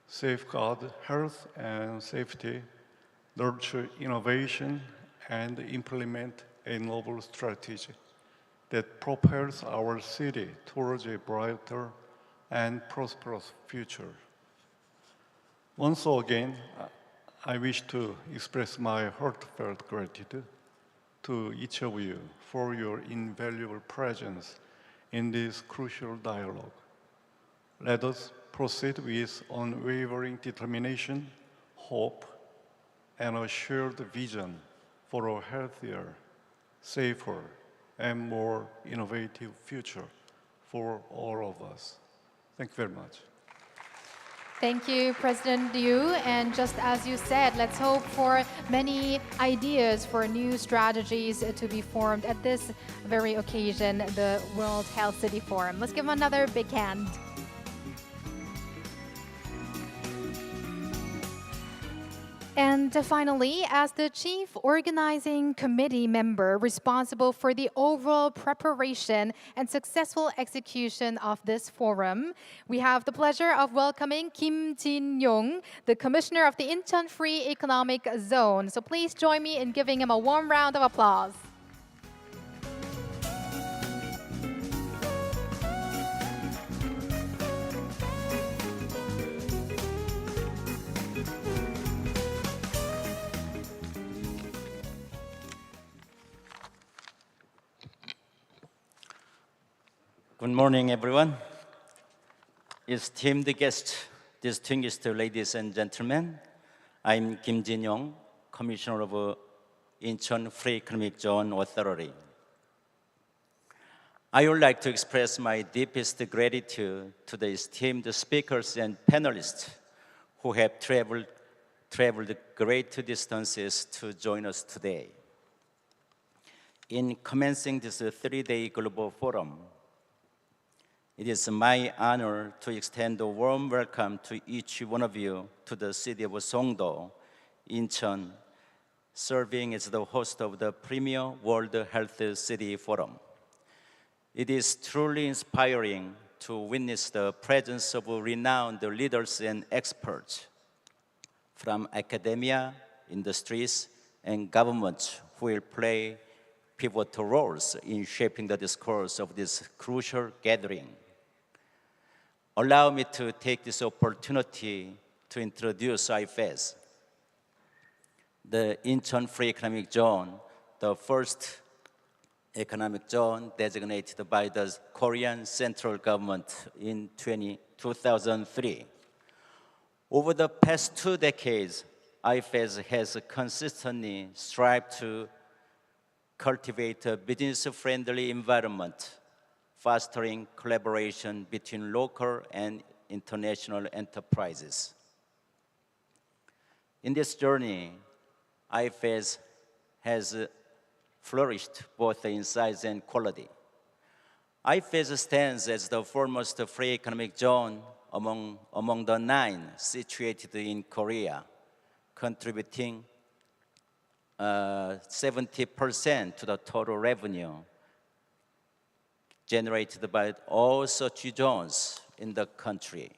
S3: safeguard health and safety, nurture innovation, and implement a novel strategy that propels our city towards a brighter and prosperous future. Once again, I wish to express my heartfelt gratitude to each of you for your invaluable presence in this crucial dialogue. Let us proceed with unwavering determination, hope, and a shared vision for a healthier, safer, and more innovative future for all of us. Thank you very much.
S1: Thank you, President Liu. And just as you said, let's hope for many ideas for new strategies to be formed at this very occasion, the World Health City Forum. Let's give them another big hand. And finally, as the Chief Organizing Committee member responsible for the overall preparation and successful execution of this forum, we have the pleasure of welcoming Kim Jin-yong, the Commissioner of the Incheon Free Economic Zone. So please join me in giving him a warm round of applause.
S10: Good morning, everyone. Esteemed guests, distinguished ladies and gentlemen, I'm Kim Jin-yong, Commissioner of Incheon Free Economic Zone Authority. I would like to express my deepest gratitude to the esteemed speakers and panelists who have traveled great distances to join us today. In commencing this three-day global forum, it is my honor to extend a warm welcome to each one of you to the city of Songdo, Incheon, serving as the host of the premier World Health City Forum. It is truly inspiring to witness the presence of renowned leaders and experts from academia, industries, and governments who will play pivotal roles in shaping the discourse of this crucial gathering. Allow me to take this opportunity to introduce IFEZ, the Incheon Free Economic Zone, the first economic zone designated by the Korean central government in 2003. Over the past 2 decades, IFEZ has consistently strived to cultivate a business-friendly environment, fostering collaboration between local and international enterprises. In this journey, IFEZ has flourished both in size and quality. IFEZ stands as the foremost free economic zone among the 9 situated in Korea, contributing 70% to the total revenue generated by all such zones in the country.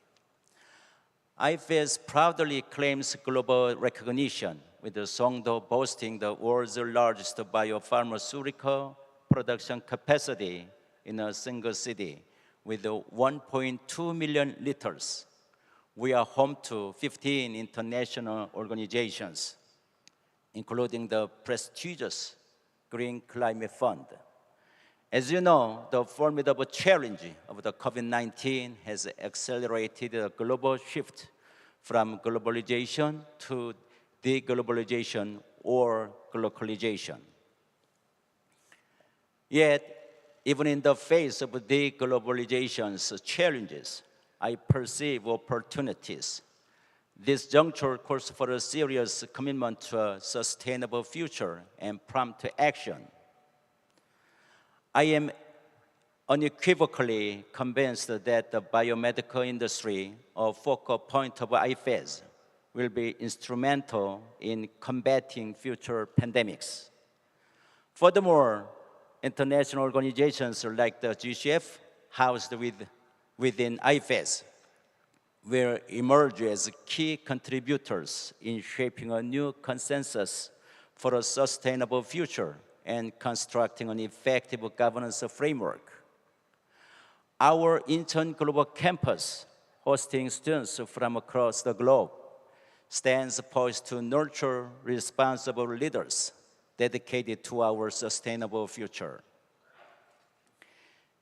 S10: IFEZ proudly claims global recognition, with Songdo boasting the world's largest biopharmaceutical production capacity in a single city with 1.2 million liters. We are home to 15 international organizations, including the prestigious Green Climate Fund. As you know, the formidable challenge of the COVID-19 has accelerated a global shift from globalization to deglobalization or globalization. Yet, even in the face of deglobalization's challenges, I perceive opportunities. This juncture calls for a serious commitment to a sustainable future and prompt action. I am unequivocally convinced that the biomedical industry, a focal point of IFES, will be instrumental in combating future pandemics. Furthermore, international organizations like the GCF, housed within IFES, will emerge as key contributors in shaping a new consensus for a sustainable future and constructing an effective governance framework. Our Incheon Global Campus, hosting students from across the globe, stands poised to nurture responsible leaders dedicated to our sustainable future.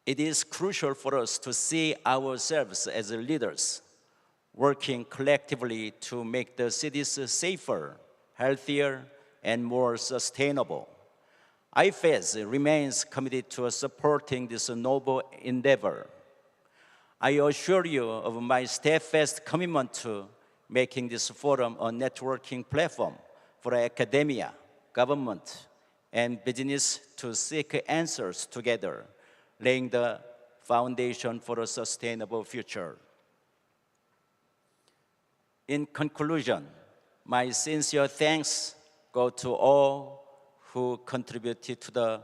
S10: It is crucial for us to see ourselves as leaders, working collectively to make the cities safer, healthier, and more sustainable. IFES remains committed to supporting this noble endeavor. I assure you of my steadfast commitment to making this forum a networking platform for academia, government, and business to seek answers together, laying the foundation for a sustainable future. In conclusion, my sincere thanks go to all who contributed to the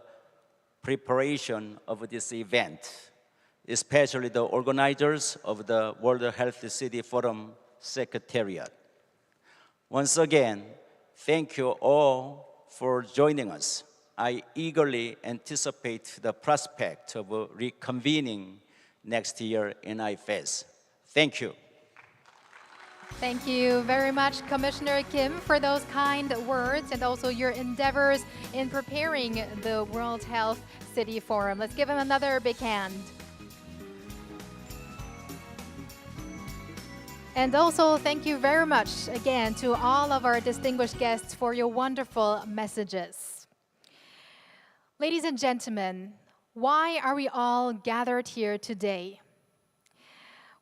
S10: preparation of this event, especially the organizers of the World Health City Forum Secretariat. Once again, thank you all for joining us. I eagerly anticipate the prospect of reconvening next year in IFES. Thank you.
S1: Thank you very much, Commissioner Kim, for those kind words and also your endeavors in preparing the World Health City Forum. Let's give him another big hand. And also, thank you very much again to all of our distinguished guests for your wonderful messages. Ladies and gentlemen, why are we all gathered here today?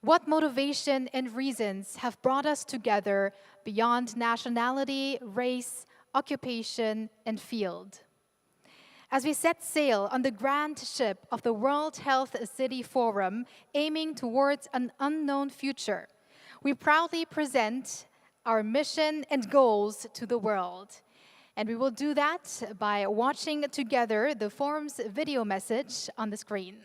S1: What motivation and reasons have brought us together beyond nationality, race, occupation, and field? As we set sail on the grand ship of the World Health City Forum, aiming towards an unknown future, we proudly present our mission and goals to the world. And we will do that by watching together the forum's video message on the screen.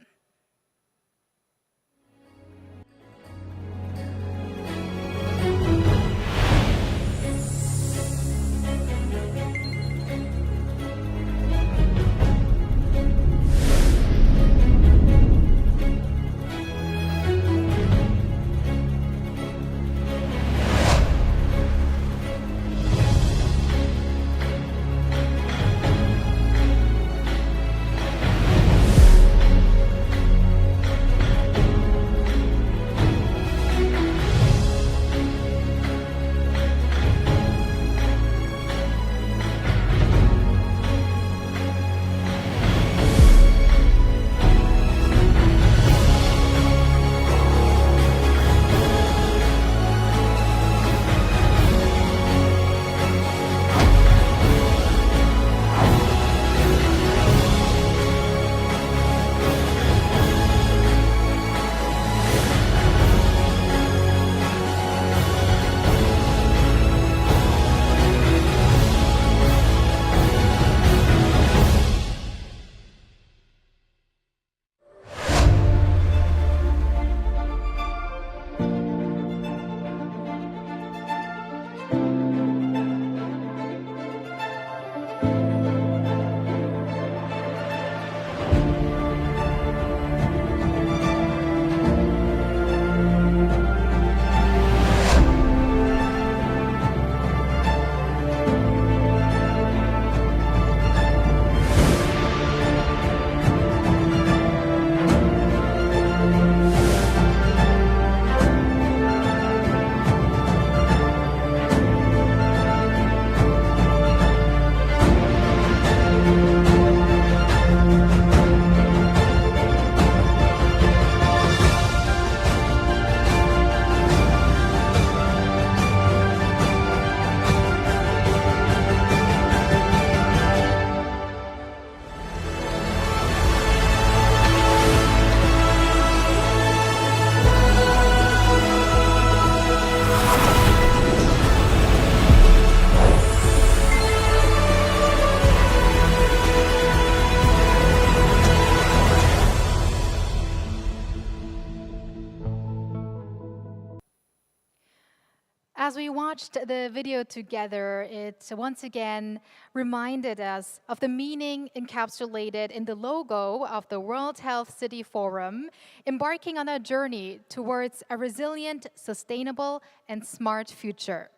S1: as we watched the video together, it once again reminded us of the meaning encapsulated in the logo of the World Health City Forum, embarking on a journey towards a resilient, sustainable, and smart future.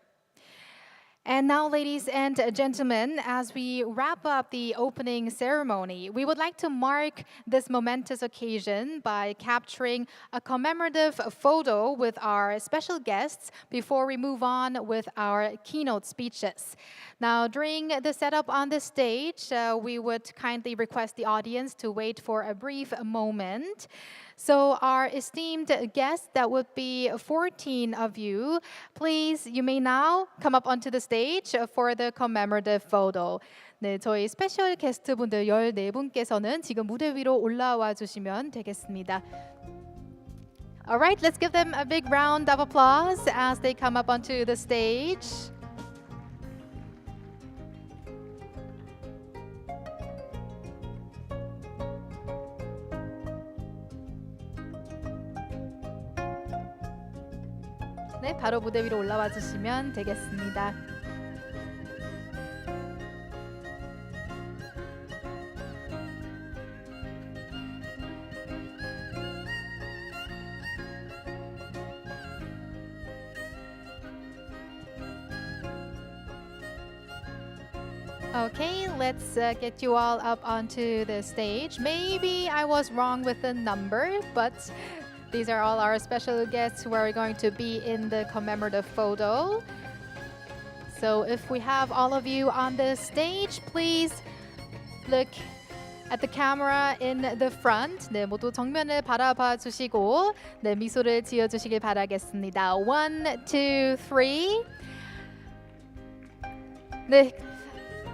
S1: And now, ladies and gentlemen, as we wrap up the opening ceremony, we would like to mark this momentous occasion by capturing a commemorative photo with our special guests before we move on with our keynote speeches. Now, during the setup on the stage, we would kindly request the audience to wait for a brief moment. So our esteemed guests, that would be 14 of you, please, you may now come up onto the stage for the commemorative photo. 네, 저희 스페셜 게스트분들 14분께서는 지금 무대 위로 올라와 주시면 되겠습니다. All right, let's give them a big round of applause as they come up onto the stage. 네, 바로 무대 위로 올라와 주시면 되겠습니다. Okay, let's get you all up onto the stage. Maybe I was wrong with the number, but these are all our special guests who are going to be in the commemorative photo. So if we have all of you on the stage, please look at the camera in the front. 네, 모두 정면을 바라봐 주시고 네, 미소를 지어 주시길 바라겠습니다. 1, 2, 3. 네,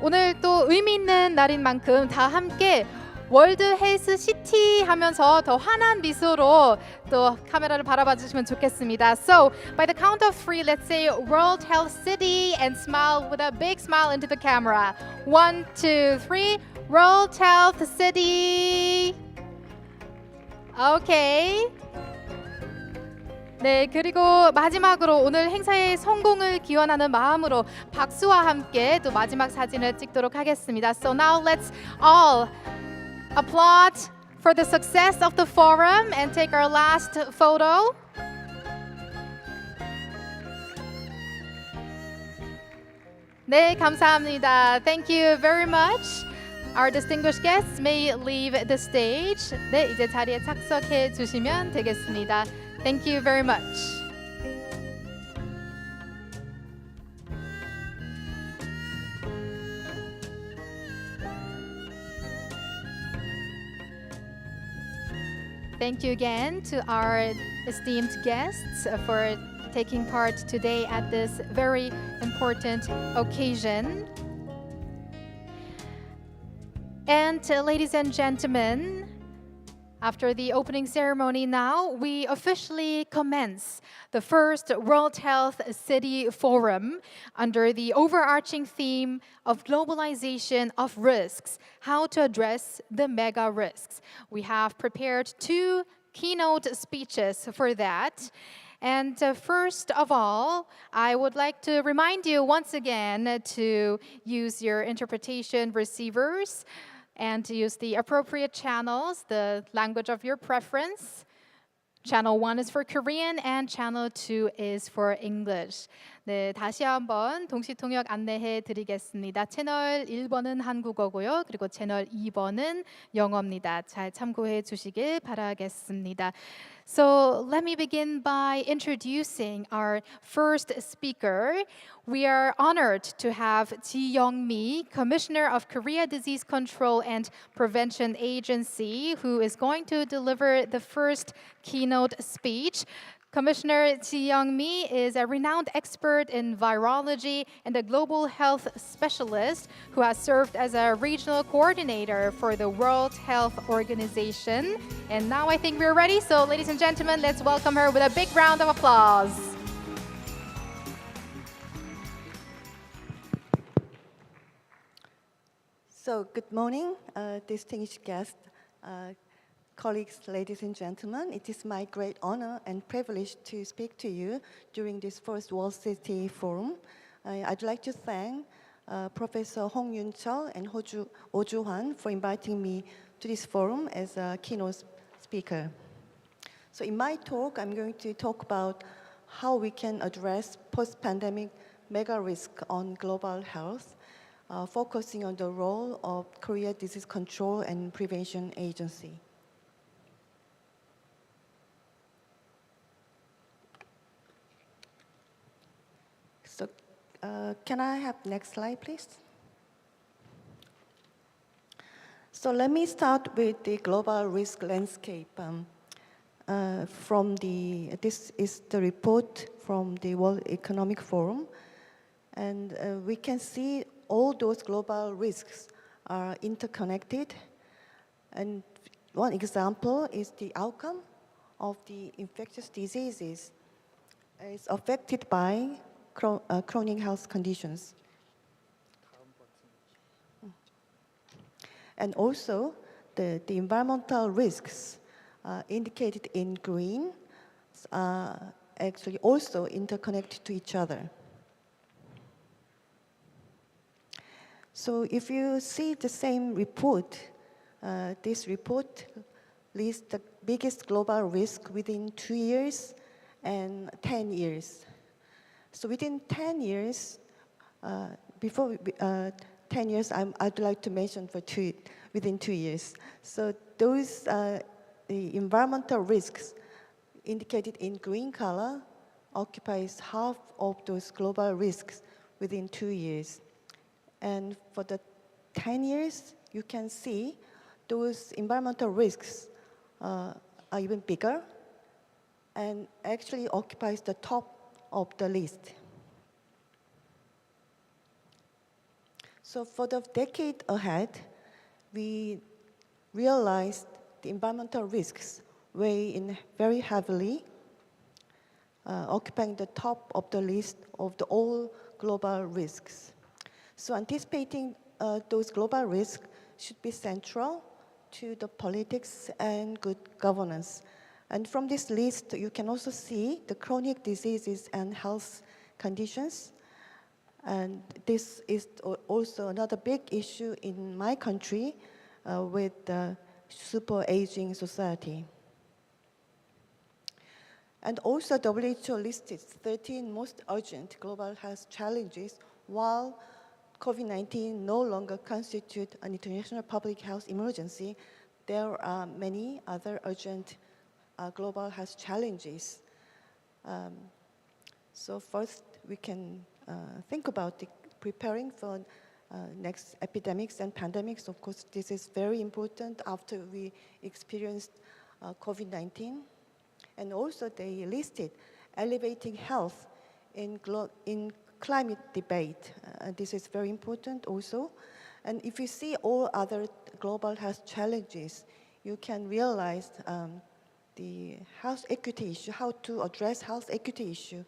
S1: 오늘 또 의미 있는 날인 만큼 다 함께 월드 헬스 시티 하면서 더 환한 미소로 또 카메라를 바라봐 주시면 좋겠습니다. So, by the count of 3, let's say World Health City and smile with a big smile into the camera. 1, 2, 3. World Health City. Okay. 네, 그리고 마지막으로 오늘 행사의 성공을 기원하는 마음으로 박수와 함께 또 마지막 사진을 찍도록 하겠습니다. So now let's all applaud for the success of the forum and take our last photo. 네, 감사합니다. Thank you very much. Our distinguished guests may leave the stage. 네, 이제 자리에 착석해 주시면 되겠습니다. Thank you very much. Thank you again to our esteemed guests for taking part today at this very important occasion. And ladies and gentlemen, after the opening ceremony now, we officially commence the first World Health City Forum under the overarching theme of globalization of risks, how to address the mega risks. We have prepared 2 keynote speeches for that. And first of all, I would like to remind you once again to use your interpretation receivers and to use the appropriate channels, the language of your preference. Channel 1 is for Korean and Channel 2 is for English. 네, 다시 한번 동시 통역 안내해 드리겠습니다. 채널 1번은 한국어고요. 그리고 채널 2번은 영어입니다. 잘 참고해 주시길 바라겠습니다. So let me begin by introducing our first speaker. We are honored to have Ji Young-mi, Commissioner of Korea Disease Control and Prevention Agency, who is going to deliver the first keynote speech. Commissioner Ji Young-mi is a renowned expert in virology and a global health specialist who has served as a regional coordinator for the World Health Organization. And now I think we're ready. So ladies and gentlemen, let's welcome her with a big round of applause.
S11: So good morning, distinguished guests. Colleagues, ladies and gentlemen, it is my great honor and privilege to speak to you during this first World City Forum. I'd like to thank Professor Hong Yun-chul and Oh Joo-hwan for inviting me to this forum as a keynote speaker. So in my talk, I'm going to talk about how we can address post-pandemic mega risk on global health, focusing on the role of Korea Disease Control and Prevention Agency. So can I have next slide, please? So let me start with the global risk landscape. This is the report from the World Economic Forum. And we can see all those global risks are interconnected. And one example is the outcome of the infectious diseases is affected by chronic health conditions. And also, the environmental risks indicated in green are actually also interconnected to each other. So if you see the same report, this report lists the biggest global risk within 2 years and 10 years. So within 10 years, 10 years, I'd like to mention within 2 years. So those, the environmental risks indicated in green color occupies half of those global risks within 2 years. And for the 10 years, you can see those environmental risks are even bigger and actually occupies the top of the list. So for the decade ahead, we realized the environmental risks weigh in very heavily, occupying the top of the list of all global risks. So anticipating those global risks should be central to the politics and good governance. And from this list, you can also see the chronic diseases and health conditions. And this is also another big issue in my country with the super aging society. And also WHO listed 13 most urgent global health challenges, while COVID-19 no longer constitutes an international public health emergency. There are many other urgent global health challenges. So first, we can think about preparing for next epidemics and pandemics. Of course, this is very important after we experienced COVID-19. And also, they listed elevating health in climate debate. This is very important also. And if you see all other global health challenges, you can realize the health equity issue, how to address health equity issue,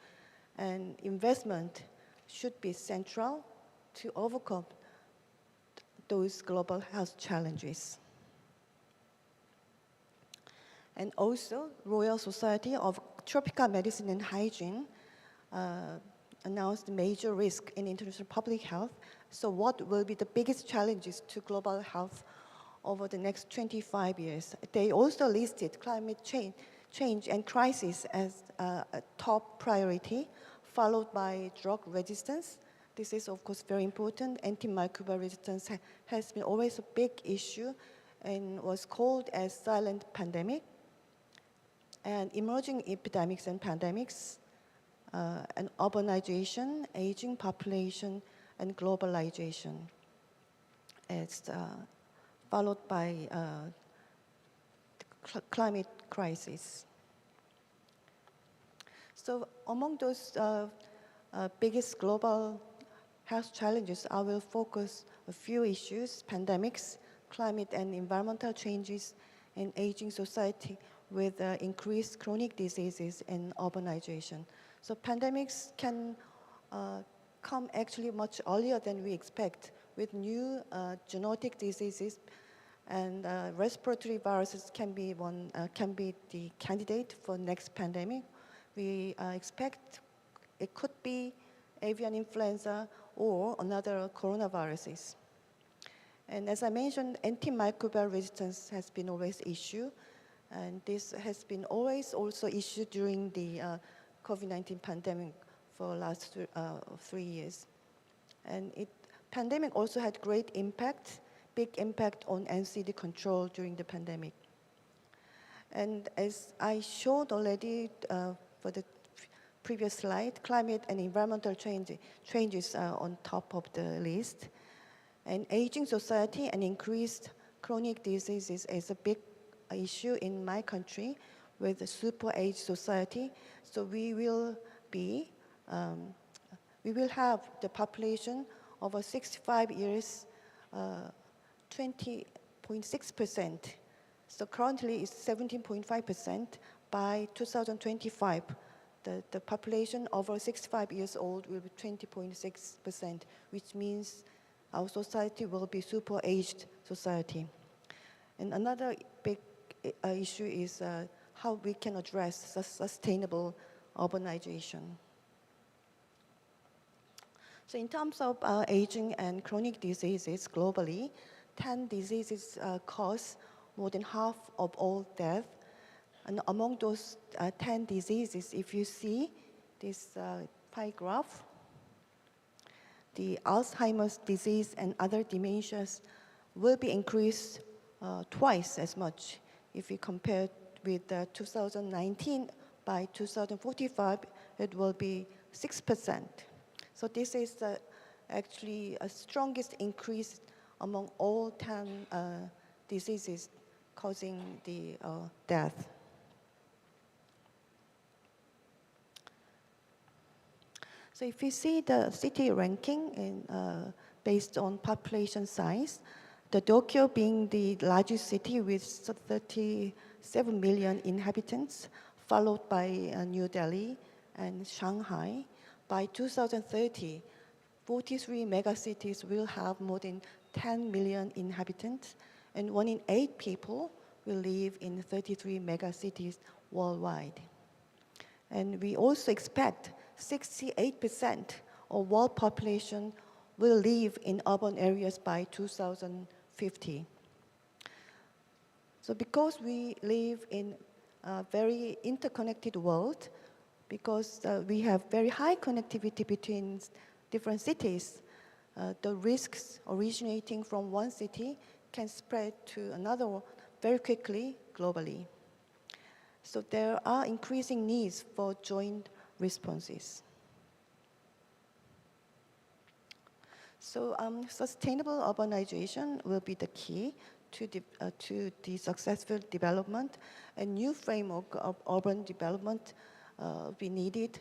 S11: and investment should be central to overcome those global health challenges. And also, Royal Society of Tropical Medicine and Hygiene announced major risk in international public health. So what will be the biggest challenges to global health over the next 25 years? They also listed climate change and crisis as a top priority, followed by drug resistance. This is, of course, very important. Antimicrobial resistance has been always a big issue and was called as silent pandemic. And emerging epidemics and pandemics, and urbanization, aging population, and globalization. It's followed by climate crisis. So among those biggest global health challenges, I will focus a few issues: pandemics, climate and environmental changes, and aging society with increased chronic diseases and urbanization. So pandemics can come actually much earlier than we expect with new zoonotic diseases And respiratory viruses can be the candidate for next pandemic. We expect it could be avian influenza or another coronaviruses. And as I mentioned, antimicrobial resistance has been always issue, and this has been always also issue during the COVID-19 pandemic for last 3 years. And pandemic also had great impact, big impact on NCD control during the pandemic. And as I showed already for the previous slide, climate and environmental changes are on top of the list. And aging society and increased chronic diseases is a big issue in my country with the super age society. So we will have the population over 65 years 20.6%. So currently it's 17.5%. By 2025, the population over 65 years old will be 20.6%, which means our society will be super aged society. And another big issue is how we can address sustainable urbanization. So in terms of aging and chronic diseases globally, 10 diseases cause more than half of all deaths. And among those 10 diseases, if you see this pie graph, the Alzheimer's disease and other dementias will be increased twice as much. If we compare with 2019, by 2045, it will be 6%. So this is actually a strongest increase among all 10 diseases causing the death. So if you see the city ranking based on population size, the Tokyo being the largest city with 37 million inhabitants, followed by New Delhi and Shanghai. By 2030, 43 megacities will have more than 10 million inhabitants, and 1 in 8 people will live in 33 megacities worldwide. And we also expect 68% of world population will live in urban areas by 2050. So because we live in a very interconnected world, because we have very high connectivity between different cities, the risks originating from one city can spread to another very quickly globally. So there are increasing needs for joint responses. So sustainable urbanization will be the key to the successful development. A new framework of urban development will be needed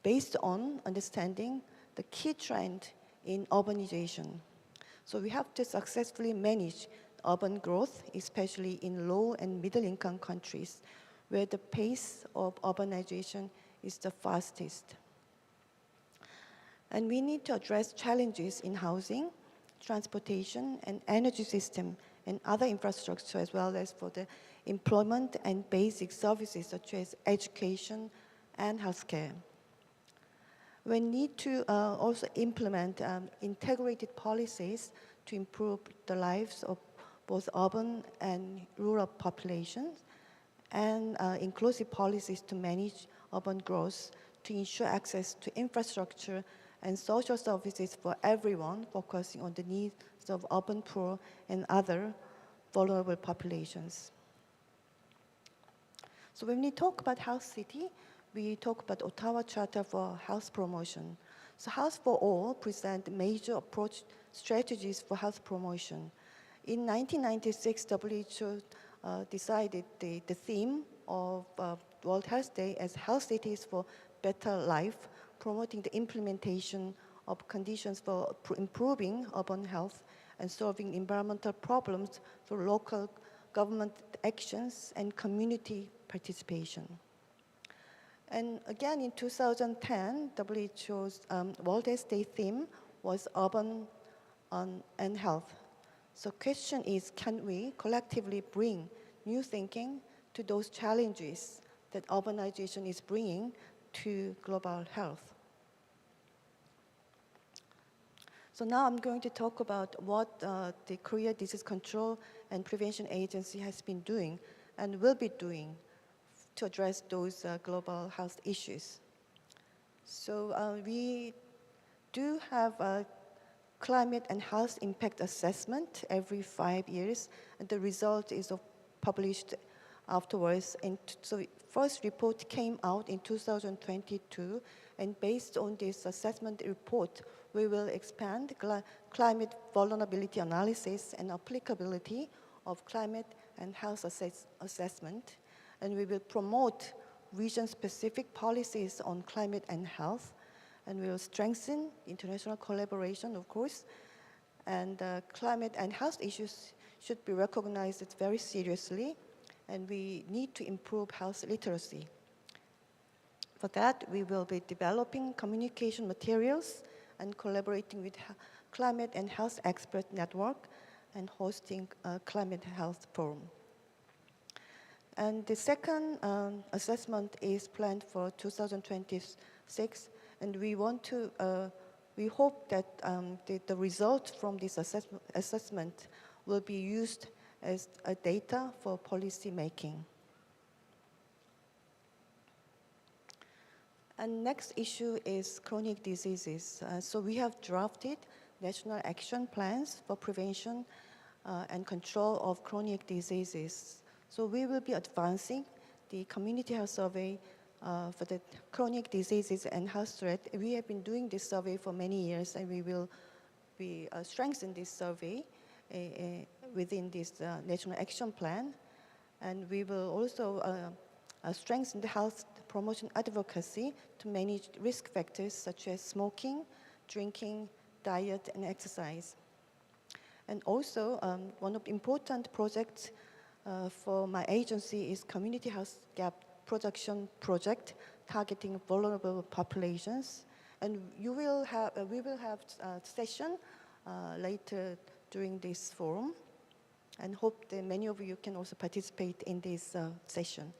S11: based on understanding the key trend in urbanization. So we have to successfully manage urban growth, especially in low and middle income countries, where the pace of urbanization is the fastest. And we need to address challenges in housing, transportation, and energy system, and other infrastructure, as well as for the employment and basic services such as education and healthcare. We need to also implement integrated policies to improve the lives of both urban and rural populations, and inclusive policies to manage urban growth to ensure access to infrastructure and social services for everyone, focusing on the needs of urban poor and other vulnerable populations. So when we talk about health city, we talk about Ottawa Charter for Health Promotion. So Health for All present major approach strategies for health promotion. In 1996, WHO decided the theme of World Health Day as Health Cities for Better Life, promoting the implementation of conditions for improving urban health and solving environmental problems through local government actions and community participation. And again, in 2010, WHO's World Health Day theme was urban and health. So question is, can we collectively bring new thinking to those challenges that urbanization is bringing to global health? So now I'm going to talk about what the Korea Disease Control and Prevention Agency has been doing and will be doing to address those global health issues. So we do have a climate and health impact assessment every 5 years, and the result is published afterwards. And so first report came out in 2022, and based on this assessment report, we will expand climate vulnerability analysis and applicability of climate and health assessment, and we will promote region-specific policies on climate and health, and we will strengthen international collaboration, of course, and climate and health issues should be recognized very seriously, and we need to improve health literacy. For that, we will be developing communication materials and collaborating with climate and health expert network and hosting a climate health forum. And the second assessment is planned for 2026, and we hope that the results from this assessment will be used as a data for policy making. And next issue is chronic diseases. So we have drafted national action plans for prevention and control of chronic diseases. So we will be advancing the community health survey for the chronic diseases and health threat. We have been doing this survey for many years, and we will be strengthen this survey within this national action plan. And we will also strengthen the health promotion advocacy to manage risk factors such as smoking, drinking, diet, and exercise. And also, one of the important projects for my agency is Community Health Gap Production Project, targeting vulnerable populations. And we will have a session later during this forum, and hope that many of you can also participate in this session.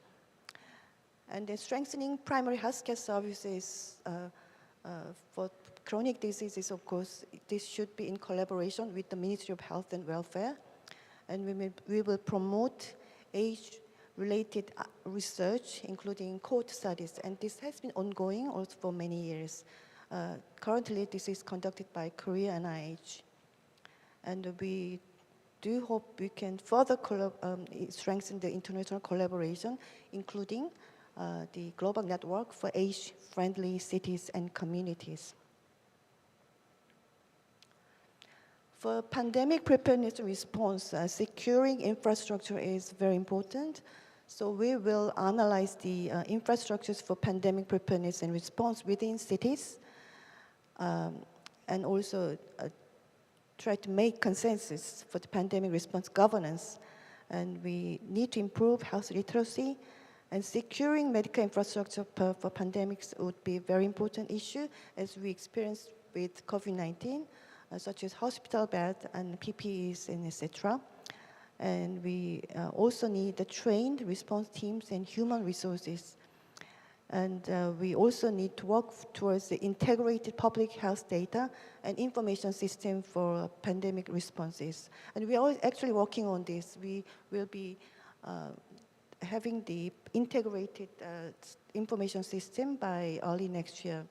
S11: And then strengthening primary healthcare services for chronic diseases, of course, this should be in collaboration with the Ministry of Health and Welfare. And we will promote age-related research, including cohort studies. And this has been ongoing also for many years. Currently, this is conducted by Korea NIH. And we do hope we can further strengthen the international collaboration, including the global network for age-friendly cities and communities. For pandemic preparedness and response, securing infrastructure is very important. So we will analyze the infrastructures for pandemic preparedness and response within cities, and also try to make consensus for the pandemic response governance. And we need to improve health literacy, and securing medical infrastructure for pandemics would be a very important issue, as we experienced with COVID-19, such as hospital beds and PPEs and etc. And we also need the trained response teams and human resources. And we also need to work towards the integrated public health data and information system for pandemic responses. And we are actually working on this. We will be having the integrated information system by early next year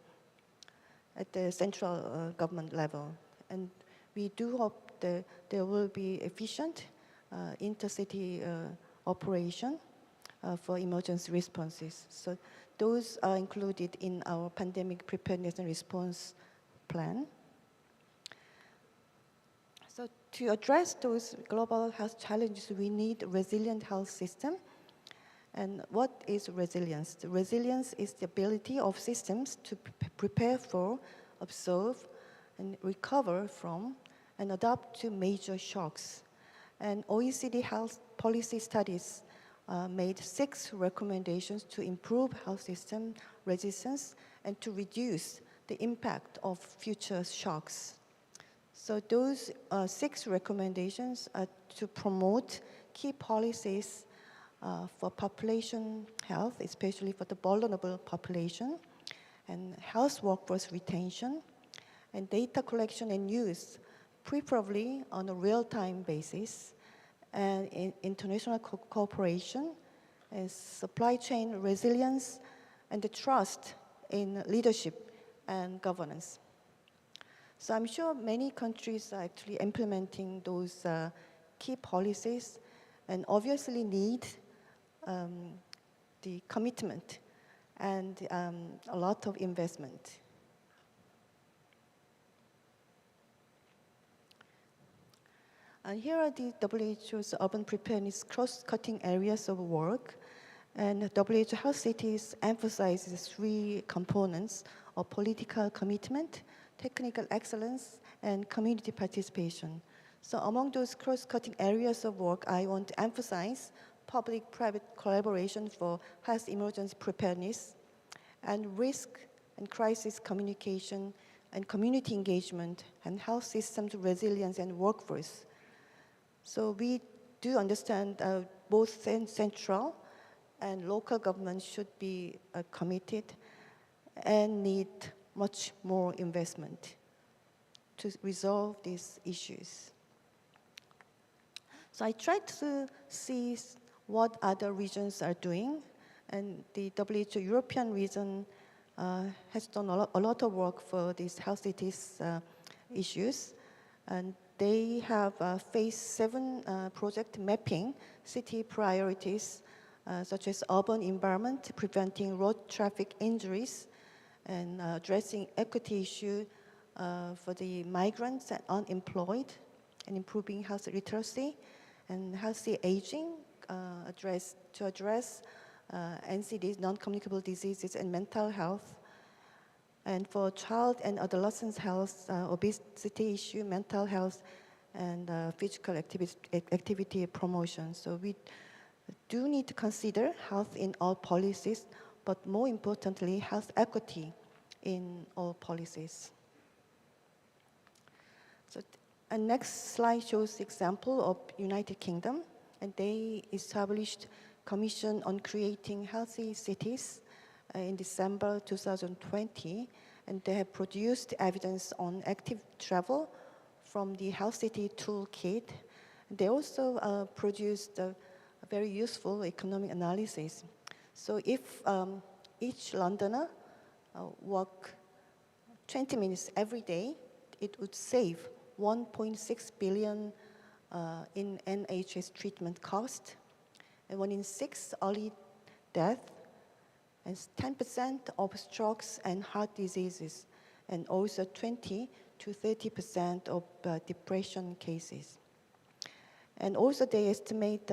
S11: at the central government level. And we do hope that there will be efficient intercity operation for emergency responses. So those are included in our pandemic preparedness and response plan. So to address those global health challenges, we need a resilient health system. And what is resilience? The resilience is the ability of systems to prepare for, observe, and recover from, and adapt to major shocks. And OECD health policy studies made 6 recommendations to improve health system resistance and to reduce the impact of future shocks. So those 6 recommendations are to promote key policies for population health, especially for the vulnerable population, and health workforce retention, and data collection and use, preferably on a real-time basis, and international cooperation, and supply chain resilience, and the trust in leadership and governance. So I'm sure many countries are actually implementing those key policies and obviously need the commitment and a lot of investment. And here are the WHO's urban preparedness cross-cutting areas of work. And WHO Health Cities emphasizes 3 components of political commitment, technical excellence, and community participation. So among those cross-cutting areas of work, I want to emphasize public-private collaboration for health emergency preparedness, and risk and crisis communication, and community engagement, and health systems resilience and workforce. So we do understand both central and local governments should be committed and need much more investment to resolve these issues. So I tried to see what other regions are doing, and the WHO European region has done a lot of work for these health cities issues, and they have phase 7 project mapping city priorities such as urban environment, preventing road traffic injuries, and addressing equity issue for the migrants and unemployed, and improving health literacy and healthy aging, to address NCDs, non-communicable diseases, and mental health. And for child and adolescent health, obesity issue, mental health, and physical activity promotion. So we do need to consider health in all policies, but more importantly, health equity in all policies. So, and next slide shows the example of United Kingdom, and they established Commission on Creating Healthy Cities in December 2020, and they have produced evidence on active travel from the Health City Toolkit. They also produced a very useful economic analysis. So if each Londoner walk 20 minutes every day, it would save 1.6 billion in NHS treatment cost, and 1 in 6 early death, and 10% of strokes and heart diseases, and also 20 to 30% of depression cases. And also they estimate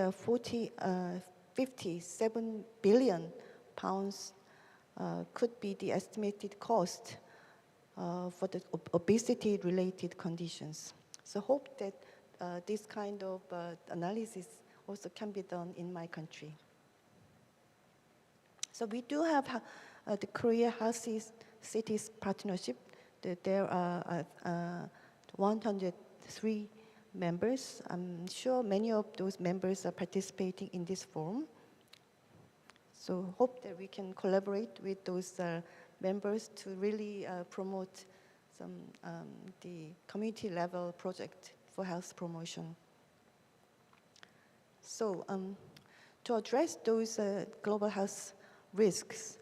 S11: 57 billion pounds could be the estimated cost for the obesity-related conditions. So hope that this kind of analysis also can be done in my country. So we do have the Korea Healthy Cities Partnership. There are 103 members. I'm sure many of those members are participating in this forum. So hope that we can collaborate with those members to really promote the community level project for health promotion. So to address those global health risks,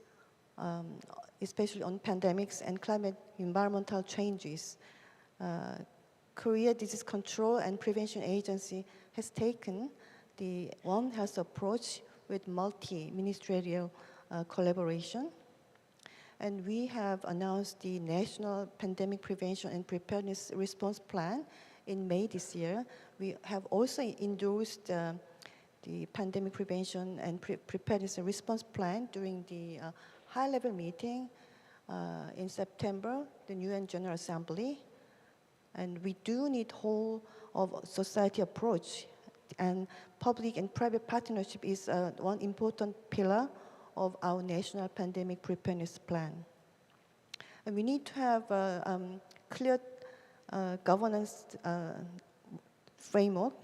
S11: especially on pandemics and climate environmental changes, Korea Disease Control and Prevention Agency has taken the One Health approach with multi-ministerial collaboration. And we have announced the National Pandemic Prevention and Preparedness Response Plan in May this year. We have also endorsed the Pandemic Prevention and Preparedness and Response Plan during the high-level meeting in September, the UN General Assembly. And we do need whole of society approach, and public and private partnership is one important pillar of our national pandemic preparedness plan. And we need to have clear governance framework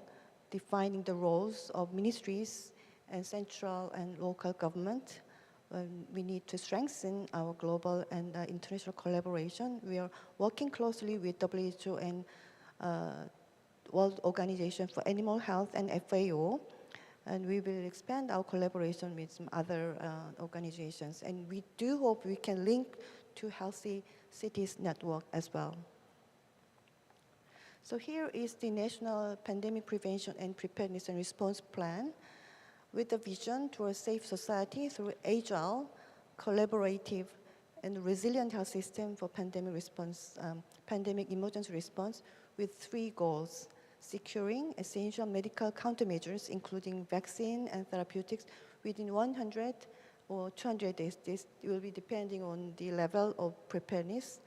S11: defining the roles of ministries and central and local government. We need to strengthen our global and international collaboration. We are working closely with WHO and World Organization for Animal Health and FAO, and we will expand our collaboration with some other organizations. And we do hope we can link to Healthy Cities Network as well. So here is the National Pandemic Prevention and Preparedness and Response Plan with a vision to a safe society through agile, collaborative, and resilient health system for pandemic response, pandemic emergency response with 3 goals: securing essential medical countermeasures, including vaccine and therapeutics, within 100 or 200 days. This will be depending on the level of preparedness.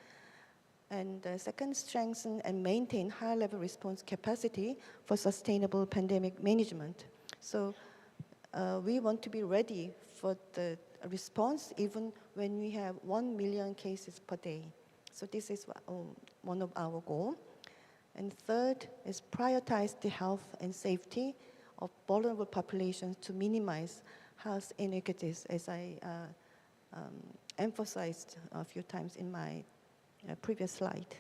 S11: And second, strengthen and maintain high-level response capacity for sustainable pandemic management. So we want to be ready for the response even when we have 1 million cases per day. So this is one of our goals. And third is prioritize the health and safety of vulnerable populations to minimize health inequities, as I emphasized a few times in my previous slide.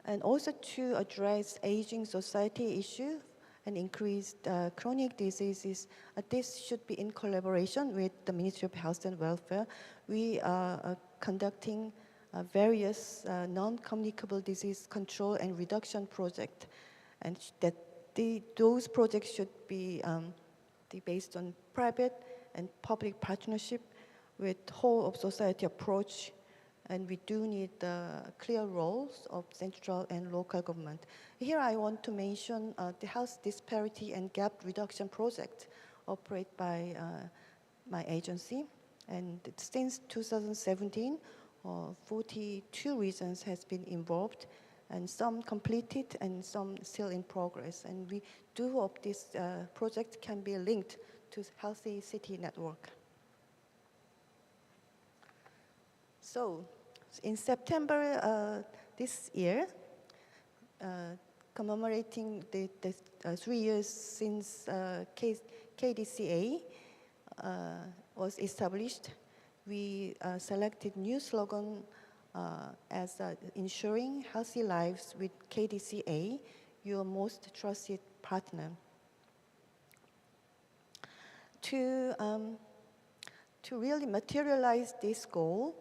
S11: And also to address aging society issue and increased chronic diseases, this should be in collaboration with the Ministry of Health and Welfare. We are conducting various non-communicable disease control and reduction projects, and that those projects should be based on private and public partnership with whole of society approach, and we do need clear roles of central and local government. Here I want to mention the health disparity and gap reduction project operated by my agency, and since 2017, 42 regions has been involved, and some completed and some still in progress. And we do hope this project can be linked to Healthy City Network. So, in September this year, commemorating the 3 years since KDCA was established, we selected new slogan as ensuring healthy lives with KDCA, your most trusted partner. To really materialize this goal,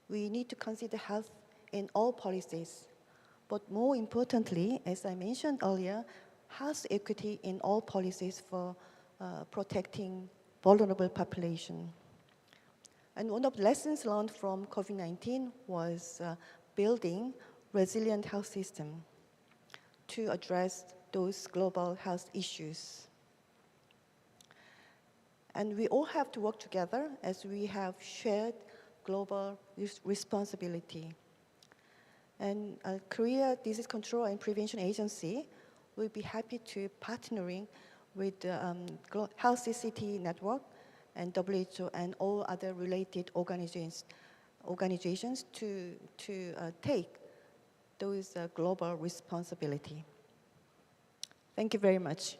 S11: we need to consider health in all policies, but more importantly, as I mentioned earlier, health equity in all policies for protecting vulnerable population. And one of the lessons learned from COVID-19 was building resilient health system to address those global health issues. And we all have to work together as we have shared global responsibility. And Korea Disease Control and Prevention Agency will be happy to partnering with the Healthy City Network and WHO and all other related organizations to take those global responsibility. Thank you very much.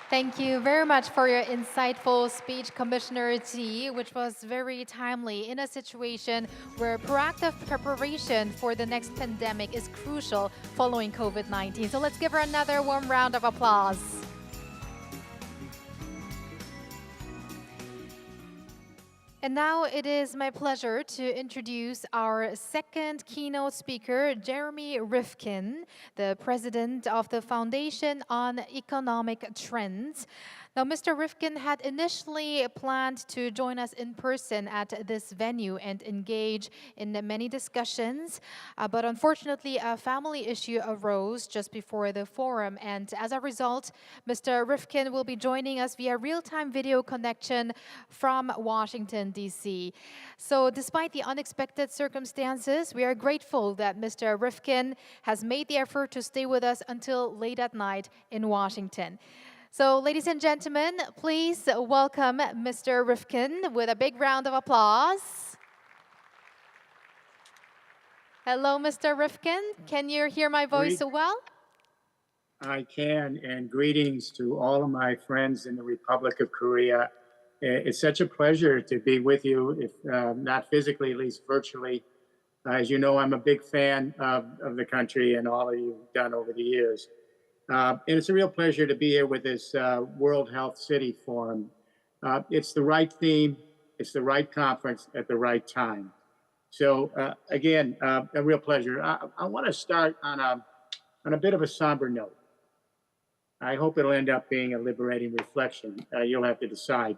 S1: Thank you very much for your insightful speech, Commissioner Ji, which was very timely in a situation where proactive preparation for the next pandemic is crucial following COVID-19. So let's give her another warm round of applause. And now it is my pleasure to introduce our second keynote speaker, Jeremy Rifkin, the president of the Foundation on Economic Trends. Now, Mr. Rifkin had initially planned to join us in person at this venue and engage in many discussions, but unfortunately, a family issue arose just before the forum, and as a result, Mr. Rifkin will be joining us via real-time video connection from Washington, D.C. So, despite the unexpected circumstances, we are grateful that Mr. Rifkin has made the effort to stay with us until late at night in Washington. So, ladies and gentlemen, please welcome Mr. Rifkin with a big round of applause. Hello, Mr. Rifkin. Can you hear my voice well?
S12: I can, and greetings to all of my friends in the Republic of Korea. It's such a pleasure to be with you, if not physically, at least virtually. As you know, I'm a big fan of the country and all that you've done over the years. And it's a real pleasure to be here with this World Health City Forum. It's the right theme, it's the right conference at the right time. So again, a real pleasure. I want to start on a bit of a somber note. I hope it'll end up being a liberating reflection. You'll have to decide.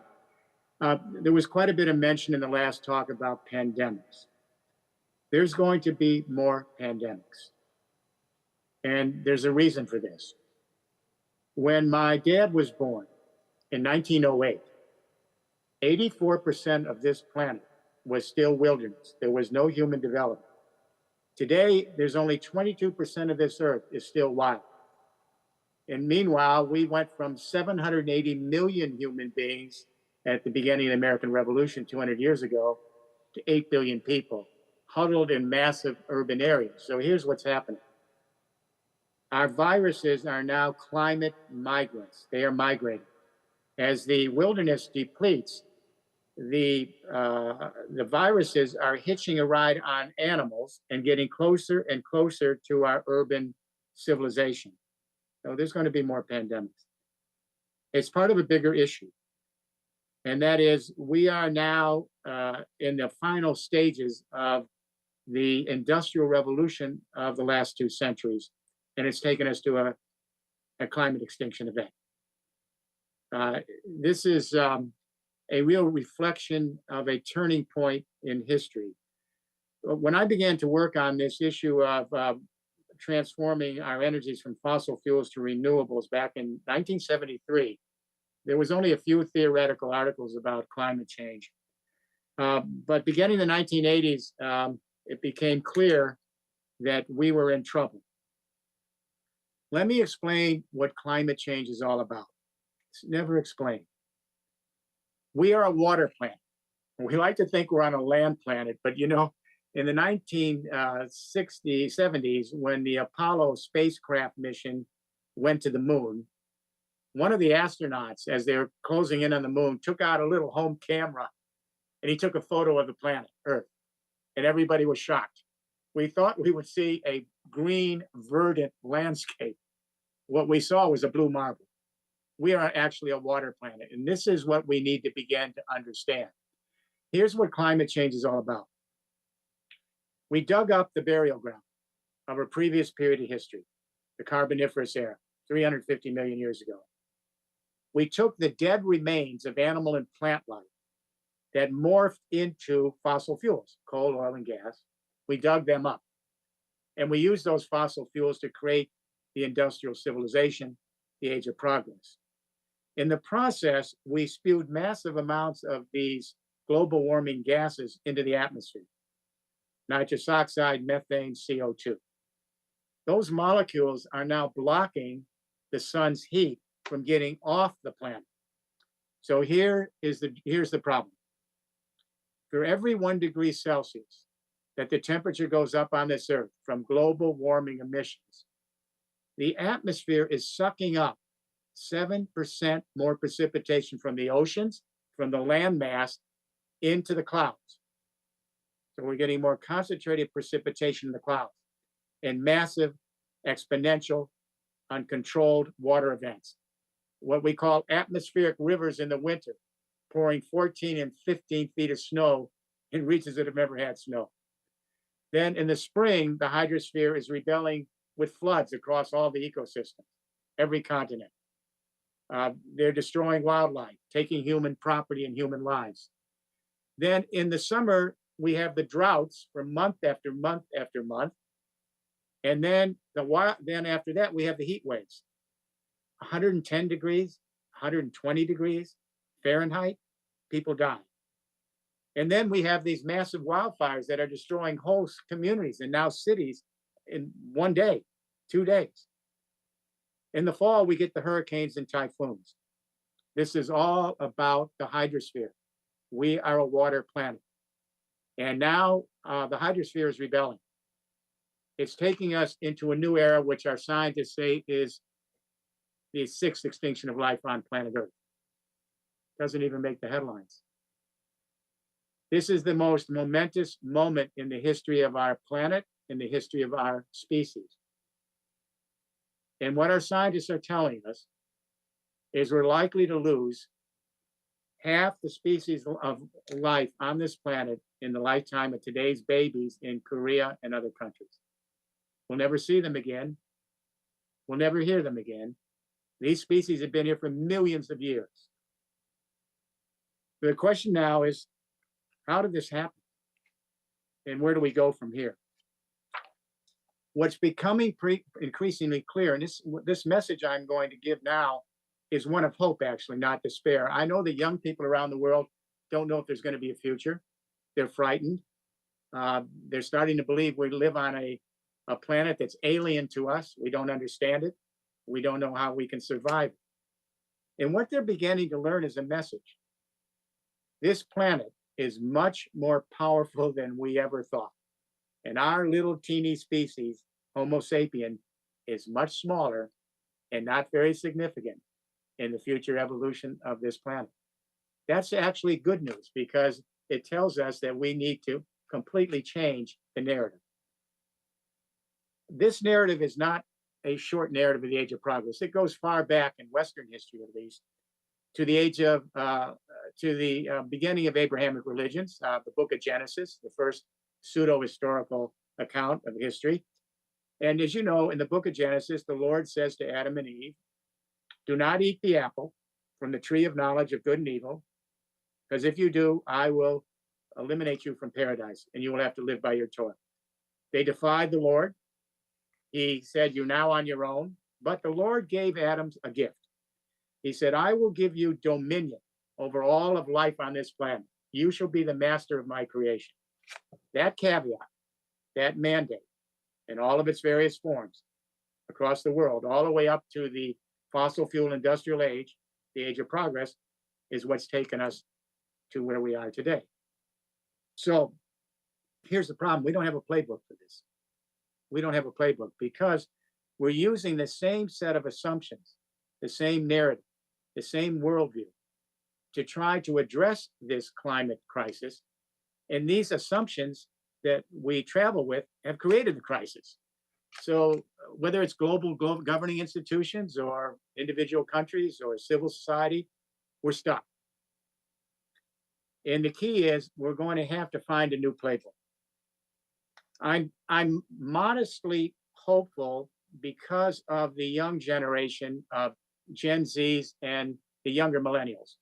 S12: There was quite a bit of mention in the last talk about pandemics. There's going to be more pandemics. And there's a reason for this. When my dad was born in 1908, 84% of this planet was still wilderness. There was no human development. Today, there's only 22% of this earth is still wild. And meanwhile, we went from 780 million human beings at the beginning of the American Revolution 200 years ago to 8 billion people huddled in massive urban areas. So here's what's happening. Our viruses are now climate migrants. They are migrating. As the wilderness depletes, the viruses are hitching a ride on animals and getting closer and closer to our urban civilization. So there's going to be more pandemics. It's part of a bigger issue. And that is, we are now in the final stages of the industrial revolution of the last 2 centuries. And it's taken us to a climate extinction event. This is a real reflection of a turning point in history. When I began to work on this issue of transforming our energies from fossil fuels to renewables back in 1973, there was only a few theoretical articles about climate change. But beginning in the 1980s, it became clear that we were in trouble. Let me explain what climate change is all about. It's never explained. We are a water planet. We like to think we're on a land planet, but you know, in the 1960s, 70s, when the Apollo spacecraft mission went to the moon, one of the astronauts, as they were closing in on the moon, took out a little home camera and he took a photo of the planet, Earth, and everybody was shocked. We thought we would see a green, verdant landscape. What we saw was a blue marble. We are actually a water planet, and this is what we need to begin to understand. Here's what climate change is all about. We dug up the burial ground of a previous period of history, the Carboniferous era, 350 million years ago. We took the dead remains of animal and plant life that morphed into fossil fuels, coal, oil, and gas. We dug them up. And we used those fossil fuels to create the industrial civilization, the age of progress. In the process, we spewed massive amounts of these global warming gases into the atmosphere. Nitrous oxide, methane, CO2. Those molecules are now blocking the sun's heat from getting off the planet. So here's the problem. For every 1 degree Celsius that the temperature goes up on this earth from global warming emissions, the atmosphere is sucking up 7% more precipitation from the oceans, from the land mass, into the clouds. So we're getting more concentrated precipitation in the clouds and massive, exponential, uncontrolled water events. What we call atmospheric rivers in the winter, pouring 14 and 15 feet of snow in regions that have never had snow. Then in the spring, the hydrosphere is rebelling with floods across all the ecosystems, every continent. They're destroying wildlife, taking human property and human lives. Then in the summer, we have the droughts for month after month after month. And then after that, we have the heat waves. 110 degrees, 120 degrees Fahrenheit, people die. And then we have these massive wildfires that are destroying whole communities and now cities in 1 day, 2 days. In the fall, we get the hurricanes and typhoons. This is all about the hydrosphere. We are a water planet. And now the hydrosphere is rebelling. It's taking us into a new era, which our scientists say is the sixth extinction of life on planet Earth. Doesn't even make the headlines. This is the most momentous moment in the history of our planet, in the history of our species. And what our scientists are telling us is we're likely to lose half the species of life on this planet in the lifetime of today's babies in Korea and other countries. We'll never see them again. We'll never hear them again. These species have been here for millions of years. The question now is, how did this happen? And where do we go from here? What's becoming increasingly clear, and this message I'm going to give now is one of hope, actually, not despair. I know that young people around the world don't know if there's going to be a future. They're frightened. They're starting to believe we live on a planet that's alien to us. We don't understand it. We don't know how we can survive it. And what they're beginning to learn is a message. This planet is much more powerful than we ever thought. And our little teeny species, Homo sapien, is much smaller and not very significant in the future evolution of this planet. That's actually good news because it tells us that we need to completely change the narrative. This narrative is not a short narrative of the age of progress. It goes far back in Western history, at least, to the age of beginning of Abrahamic religions, the book of Genesis, the first pseudo-historical account of history. And as you know, in the book of Genesis, the Lord says to Adam and Eve, do not eat the apple from the tree of knowledge of good and evil, because if you do, I will eliminate you from paradise and you will have to live by your toil. They defied the Lord. He said, you're now on your own. But the Lord gave Adam a gift. He said, I will give you dominion over all of life on this planet. You shall be the master of my creation. That caveat, that mandate, in all of its various forms across the world, all the way up to the fossil fuel industrial age, the age of progress, is what's taken us to where we are today. So here's the problem. We don't have a playbook for this. We don't have a playbook because we're using the same set of assumptions, the same narrative, the same worldview to try to address this climate crisis. And these assumptions that we travel with have created the crisis. So whether it's global governing institutions or individual countries or civil society, we're stuck. And the key is we're going to have to find a new playbook. I'm modestly hopeful because of the young generation of Gen Zs and the younger millennials.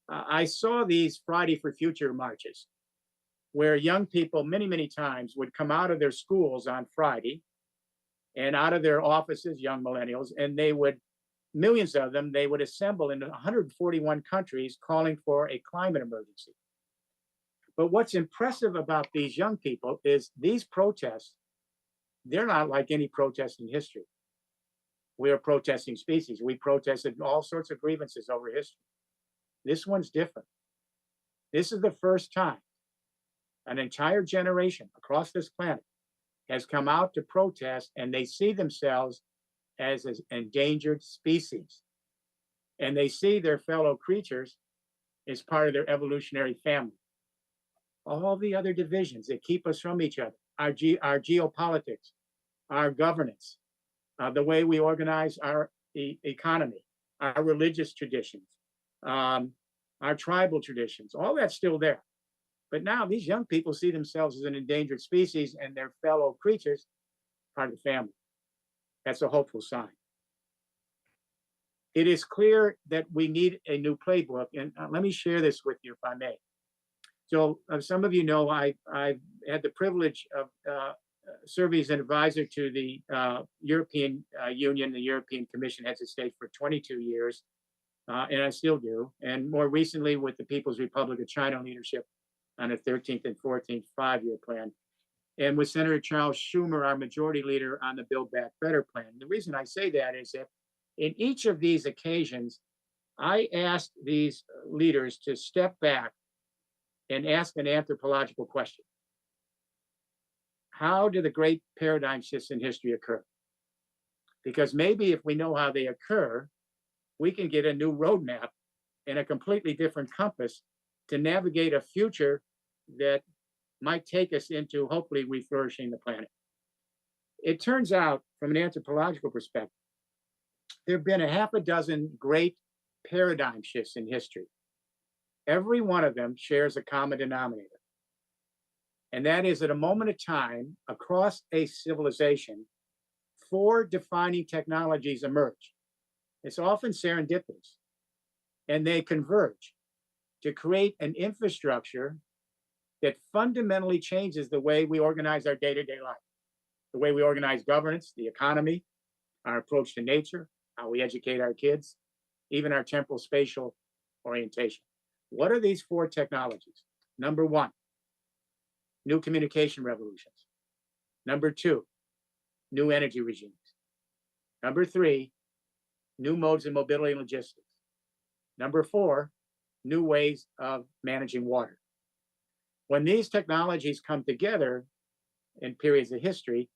S12: I saw these Friday for Future marches where young people many, many times would come out of their schools on Friday and out of their offices, young millennials, and they would, millions of them, they would assemble in 141 countries calling for a climate emergency. But what's impressive about these young people is these protests, they're not like any protest in history. We are protesting species. We protested all sorts of grievances over history. This one's different. This is the first time an entire generation across this planet has come out to protest, and they see themselves as an endangered species. And they see their fellow creatures as part of their evolutionary family. All the other divisions that keep us from each other, our geopolitics, our governance, the way we organize our economy, our religious traditions, our tribal traditions, all that's still there. But now these young people see themselves as an endangered species and their fellow creatures part of the family. That's a hopeful sign. It is clear that we need a new playbook, and let me share this with you if I may. So some of you know I've had the privilege of serving as an advisor to the European Union, the European Commission heads of state for 22 years, and I still do. And more recently with the People's Republic of China leadership on a 13th and 14th five-year plan. And with Senator Charles Schumer, our majority leader on the Build Back Better plan. The reason I say that is that in each of these occasions, I asked these leaders to step back and ask an anthropological question. how do the great paradigm shifts in history occur? Because maybe if we know how they occur, we can get a new roadmap and a completely different compass to navigate a future that might take us into hopefully reflourishing the planet. It turns out, from an anthropological perspective, there have been a half a dozen great paradigm shifts in history. Every one of them shares a common denominator. And that is at a moment of time across a civilization, four defining technologies emerge. It's often serendipitous, and they converge to create an infrastructure that fundamentally changes the way we organize our day-to-day life, the way we organize governance, the economy, our approach to nature, how we educate our kids, even our temporal spatial orientation. What are these four technologies? Number one, new communication revolutions. Number two, new energy regimes. Number three, new modes of mobility and logistics. Number four, new ways of managing water. When these technologies come together in periods of history,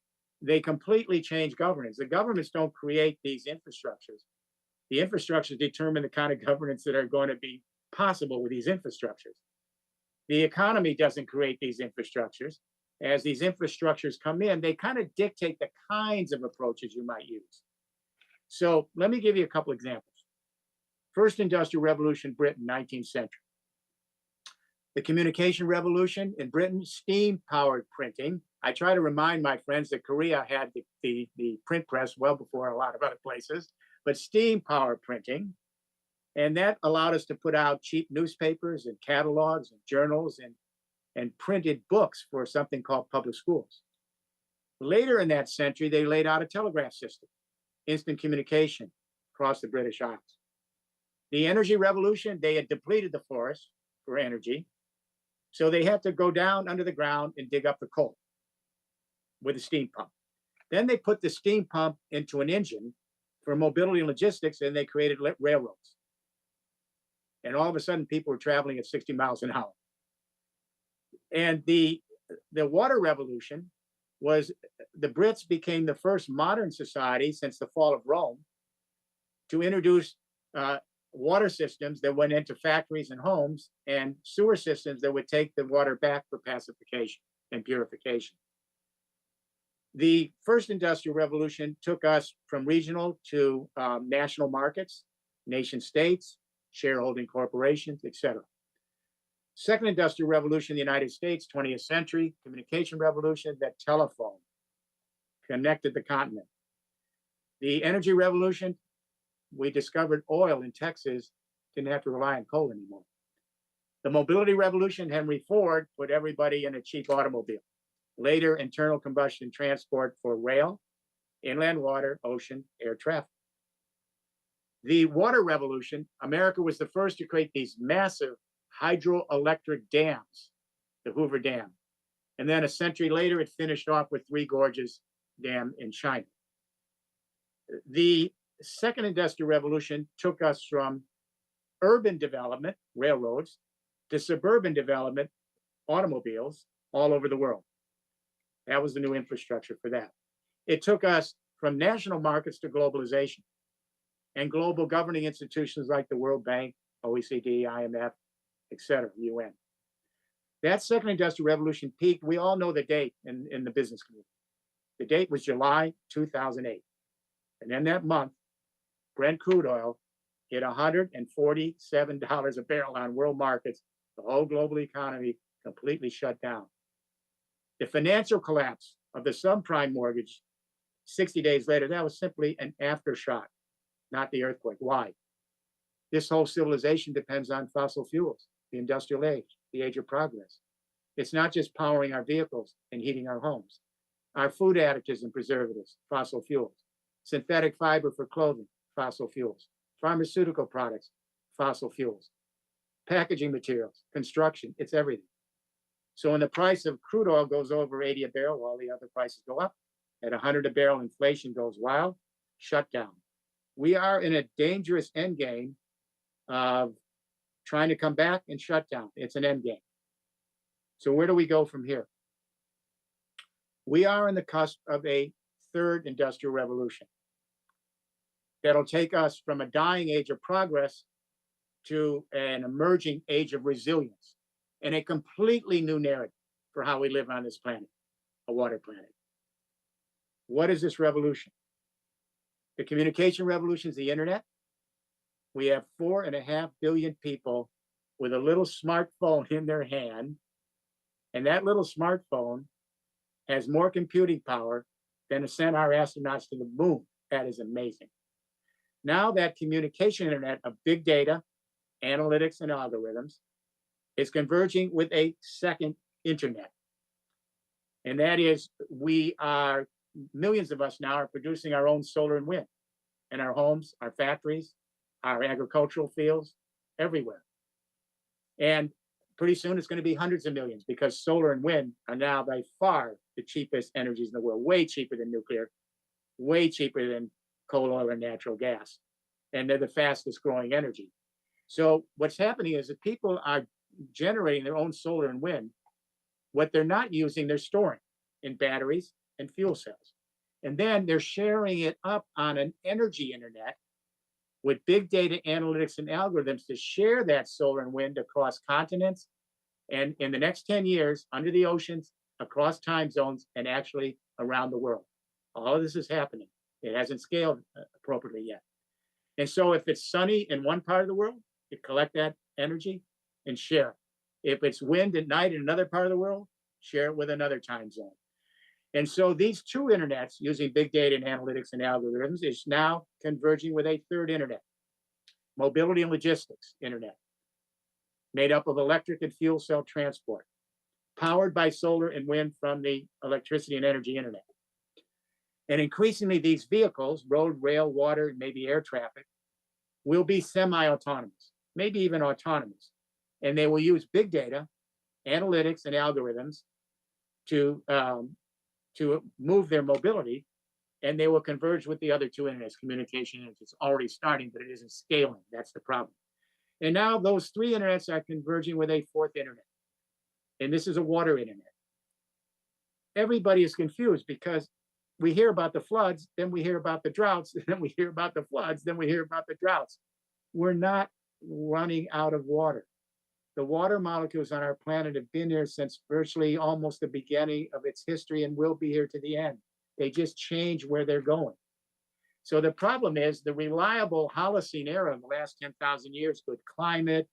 S12: they completely change governance. The governments don't create these infrastructures. The infrastructures determine the kind of governance that are going to be possible with these infrastructures. The economy doesn't create these infrastructures. As these infrastructures come in, they kind of dictate the kinds of approaches you might use. So let me give you a couple examples. First Industrial Revolution, Britain, 19th century. The communication revolution in Britain, steam-powered printing. I try to remind my friends that Korea had the print press well before a lot of other places, but steam-powered printing. And that allowed us to put out cheap newspapers and catalogs and journals and printed books for something called public schools. Later in that century, they laid out a telegraph system, instant communication across the British Isles. The energy revolution, they had depleted the forest for energy. So they had to go down under the ground and dig up the coal with a steam pump. Then they put the steam pump into an engine for mobility and logistics, and they created railroads. And all of a sudden, people were traveling at 60 miles an hour. And the water revolution was the Brits became the first modern society since the fall of Rome to introduce water systems that went into factories and homes and sewer systems that would take the water back for pacification and purification. The first industrial revolution took us from regional to national markets, nation states, shareholding corporations, etc. Second industrial revolution in the United States, 20th century, communication revolution, that telephone connected the continent. The energy revolution, we discovered oil in Texas, didn't have to rely on coal anymore. The mobility revolution, Henry Ford put everybody in a cheap automobile. Later, internal combustion transport for rail, inland water, ocean, air traffic. The water revolution, America was the first to create these massive hydroelectric dams, the Hoover Dam. And then a century later, it finished off with Three Gorges Dam in China. The second industrial revolution took us from urban development, railroads, to suburban development, automobiles, all over the world. That was the new infrastructure for that. It took us from national markets to globalization and global governing institutions like the World Bank, OECD, IMF, et cetera, UN. That second industrial revolution peaked. We all know the date in the business community. The date was July 2008. And in that month, Brent crude oil hit $147 a barrel on world markets. The whole global economy completely shut down. The financial collapse of the subprime mortgage 60 days later, that was simply an aftershock, not the earthquake. Why? This whole civilization depends on fossil fuels, the industrial age, the age of progress. It's not just powering our vehicles and heating our homes. Our food additives and preservatives, fossil fuels. Synthetic fiber for clothing, fossil fuels. Pharmaceutical products, fossil fuels. Packaging materials, construction, it's everything. So when the price of crude oil goes over 80 a barrel, all the other prices go up. At 100 a barrel, inflation goes wild, shut down. We are in a dangerous end game of trying to come back and shut down. It's an end game. So where do we go from here? We are on the cusp of a third industrial revolution that'll take us from a dying age of progress to an emerging age of resilience and a completely new narrative for how we live on this planet, a water planet. What is this revolution? The communication revolution is the internet. We have 4.5 billion people with a little smartphone in their hand, and that little smartphone has more computing power than to send our astronauts to the moon. That is amazing. Now that communication internet of big data, analytics, and algorithms is converging with a second internet. And that is, millions of us now are producing our own solar and wind in our homes, our factories, our agricultural fields, everywhere. And pretty soon it's going to be hundreds of millions, because solar and wind are now by far the cheapest energies in the world, way cheaper than nuclear, way cheaper than coal, oil, and natural gas. And they're the fastest growing energy. So what's happening is that people are generating their own solar and wind. What they're not using, they're storing in batteries and fuel cells. And then they're sharing it up on an energy internet with big data analytics and algorithms to share that solar and wind across continents, and in the next 10 years, under the oceans, across time zones, and actually around the world. All of this is happening. It hasn't scaled appropriately yet. And so if it's sunny in one part of the world, you collect that energy and share it. If it's wind at night in another part of the world, share it with another time zone. And so these two internets, using big data and analytics and algorithms, is now converging with a third internet, mobility and logistics internet, made up of electric and fuel cell transport, powered by solar and wind from the electricity and energy internet. And increasingly, these vehicles, road, rail, water, and maybe air traffic, will be semi-autonomous, maybe even autonomous. And they will use big data, analytics, and algorithms to move their mobility, and they will converge with the other two internets, communication. It's already starting, but it isn't scaling. That's the problem. And now those three internets are converging with a fourth internet. And this is a water internet. Everybody is confused because we hear about the floods, then we hear about the droughts, then we hear about the floods, then we hear about the droughts. We're not running out of water. The water molecules on our planet have been here since virtually almost the beginning of its history and will be here to the end. They just change where they're going. So the problem is the reliable Holocene era of the last 10,000 years, good climate.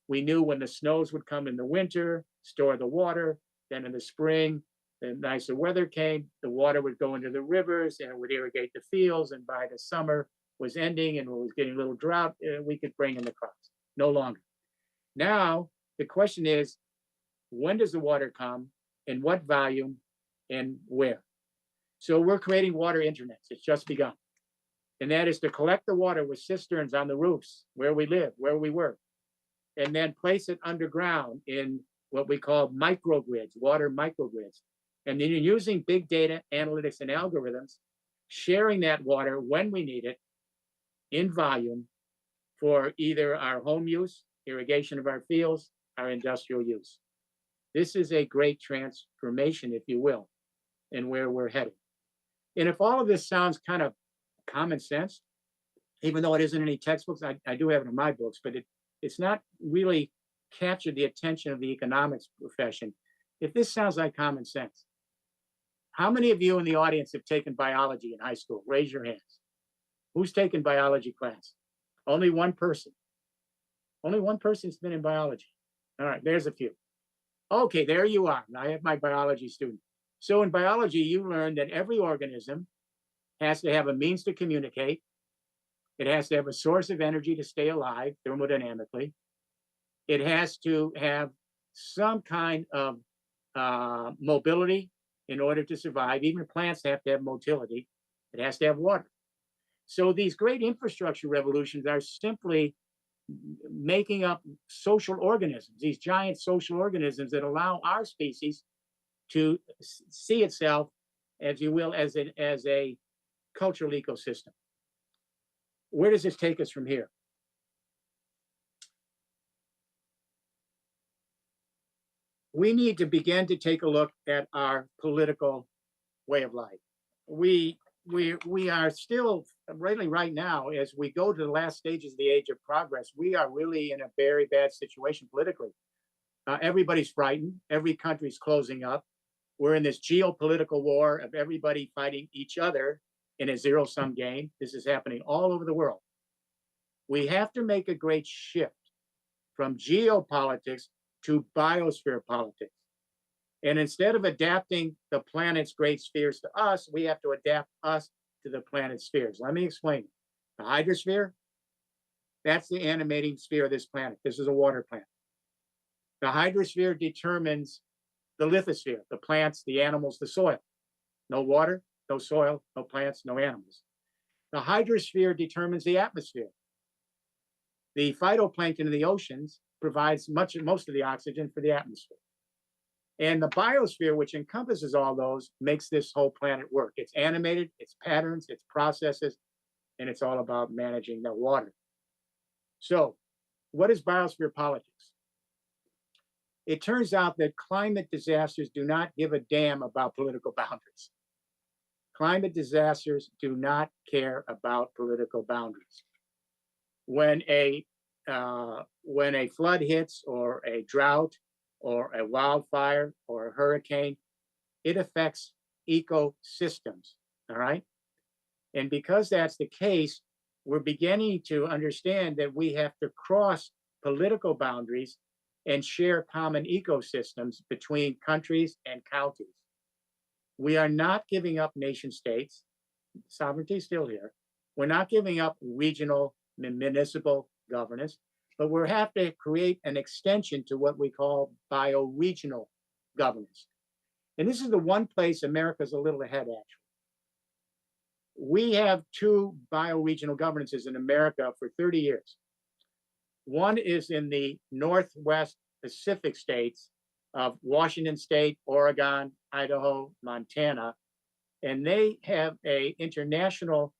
S12: We knew when the snows would come in the winter, store the water. Then in the spring, the nicer weather came, the water would go into the rivers and it would irrigate the fields. And by the summer was ending and it was getting a little drought, we could bring in the crops. No longer. Now, the question is, when does the water come, in what volume, and where? So we're creating water internets. It's just begun. And that is to collect the water with cisterns on the roofs where we live, where we work, and then place it underground in what we call microgrids, water microgrids. And then you're using big data, analytics, and algorithms, sharing that water when we need it in volume for either our home use, irrigation of our fields, our industrial use. This is a great transformation, if you will, in where we're headed. And if all of this sounds kind of common sense, even though it isn't in any textbooks, I do have it in my books, but it's not really captured the attention of the economics profession. If this sounds like common sense, how many of you in the audience have taken biology in high school? Raise your hands. Who's taken biology class? Only one person. Only one person's been in biology. All right, there's a few. Okay, there you are. I have my biology student. So in biology, you learn that every organism has to have a means to communicate. It has to have a source of energy to stay alive thermodynamically. It has to have some kind of mobility in order to survive. Even plants have to have motility. It has to have water. So these great infrastructure revolutions are simply making up social organisms, these giant social organisms that allow our species to see itself, as you will, as a cultural ecosystem. Where does this take us from here? We need to begin to take a look at our political way of life. We are still really right now, as we go to the last stages of the age of progress, we are really in a very bad situation politically. Everybody's frightened. Every country's closing up. We're in this geopolitical war of everybody fighting each other in a zero-sum game. This is happening all over the world. We have to make a great shift from geopolitics to biosphere politics. And instead of adapting the planet's great spheres to us, we have to adapt us to the planet's spheres. Let me explain. The hydrosphere, that's the animating sphere of this planet. This is a water planet. The hydrosphere determines the lithosphere, the plants, the animals, the soil. No water, no soil, no plants, no animals. The hydrosphere determines the atmosphere. The phytoplankton in the oceans provides most of the oxygen for the atmosphere. And the biosphere, which encompasses all those, makes this whole planet work. It's animated, it's patterns, it's processes, and it's all about managing the water. So, what is biosphere politics? It turns out that climate disasters do not give a damn about political boundaries. Climate disasters do not care about political boundaries. When a flood hits, or a drought, or a wildfire, or a hurricane, it affects ecosystems, all right? And because that's the case, we're beginning to understand that we have to cross political boundaries and share common ecosystems between countries and counties. We are not giving up nation states. Sovereignty is still here. We're not giving up regional and municipal governance, but we have to create an extension to what we call bioregional governance. And this is the one place America's a little ahead, actually. We have two bioregional governances in America for 30 years. One is in the Northwest Pacific states of Washington State, Oregon, Idaho, Montana, and they have an international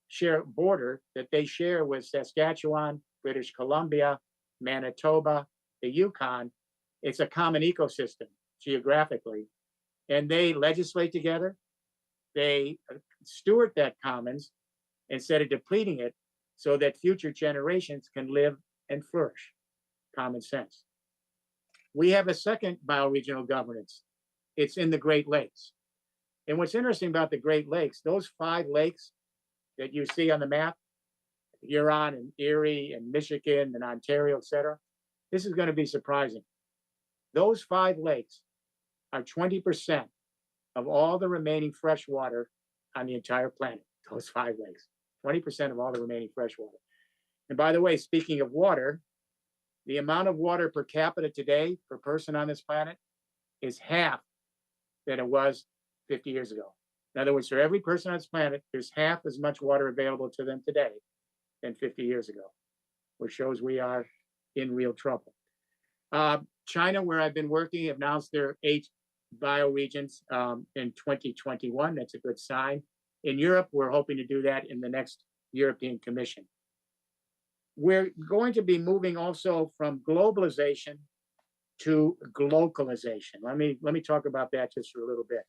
S12: share border that they share with Saskatchewan, British Columbia, Manitoba, the Yukon. It's a common ecosystem geographically, and they legislate together. They steward that commons instead of depleting it, so that future generations can live and flourish. Common sense. We have a second bioregional governance. It's in the Great Lakes. And what's interesting about the Great Lakes, those 5 lakes that you see on the map, Huron and Erie and Michigan and Ontario, et cetera, this is going to be surprising. Those 5 lakes are 20% of all the remaining fresh water on the entire planet. Those 5 lakes, 20% of all the remaining fresh water. And by the way, speaking of water, the amount of water per capita today per person on this planet is half than it was 50 years ago. In other words, for every person on this planet, there's half as much water available to them today than 50 years ago, which shows we are in real trouble. China, where I've been working, announced their 8 bioregions in 2021. That's a good sign. In Europe, we're hoping to do that in the next European Commission. We're going to be moving also from globalization to glocalization. Let me talk about that just for a little bit.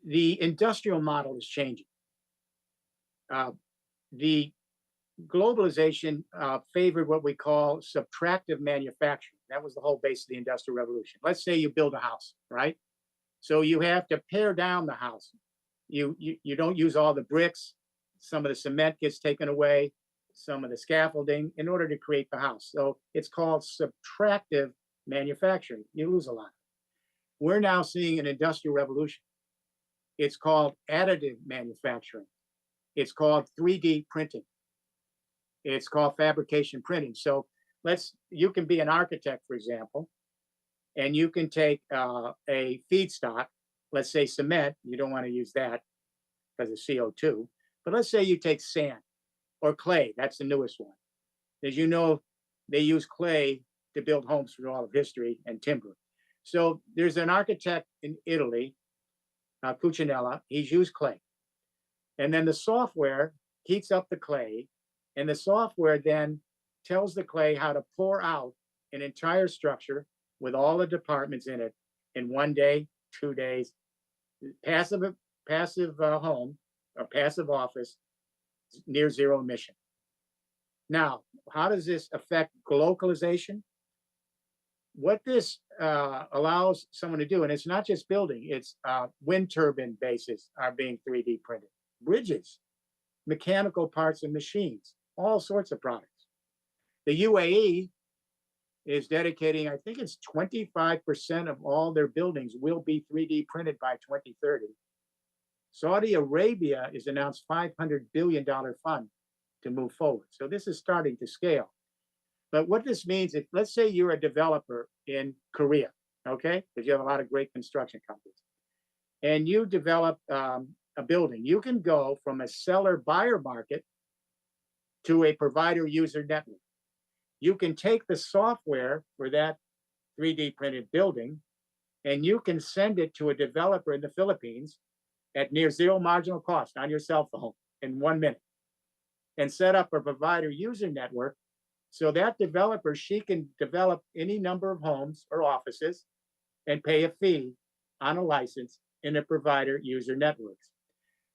S12: The industrial model is changing. The globalization favored what we call subtractive manufacturing. That was the whole base of the Industrial Revolution. Let's say you build a house, right? So you have to pare down the house. You don't use all the bricks. Some of the cement gets taken away, some of the scaffolding, in order to create the house. So it's called subtractive manufacturing. You lose a lot. We're now seeing an industrial revolution. It's called additive manufacturing. It's called 3D printing. It's called fabrication printing. So you can be an architect, for example, and you can take a feedstock, let's say cement. You don't want to use that because of CO2, but let's say you take sand or clay. That's the newest one. As you know, they use clay to build homes through all of history, and timber. So there's an architect in Italy, Cucinella. He's used clay. And then the software heats up the clay, and the software then tells the clay how to pour out an entire structure with all the departments in it in 1 day, 2 days. Passive, passive home or passive office, near zero emission. Now, how does this affect localization? What this allows someone to do, and it's not just building, it's wind turbine bases are being 3D printed, bridges, mechanical parts and machines, all sorts of products. The UAE is dedicating, I think it's 25% of all their buildings will be 3D printed by 2030. Saudi Arabia has announced $500 billion fund to move forward. So this is starting to scale. But what this means, if let's say you're a developer in Korea, okay, because you have a lot of great construction companies, and you develop a building, you can go from a seller-buyer market to a provider-user network. You can take the software for that 3D printed building, and you can send it to a developer in the Philippines at near zero marginal cost on your cell phone in 1 minute, and set up a provider-user network. So that developer, she can develop any number of homes or offices and pay a fee on a license in the provider user networks.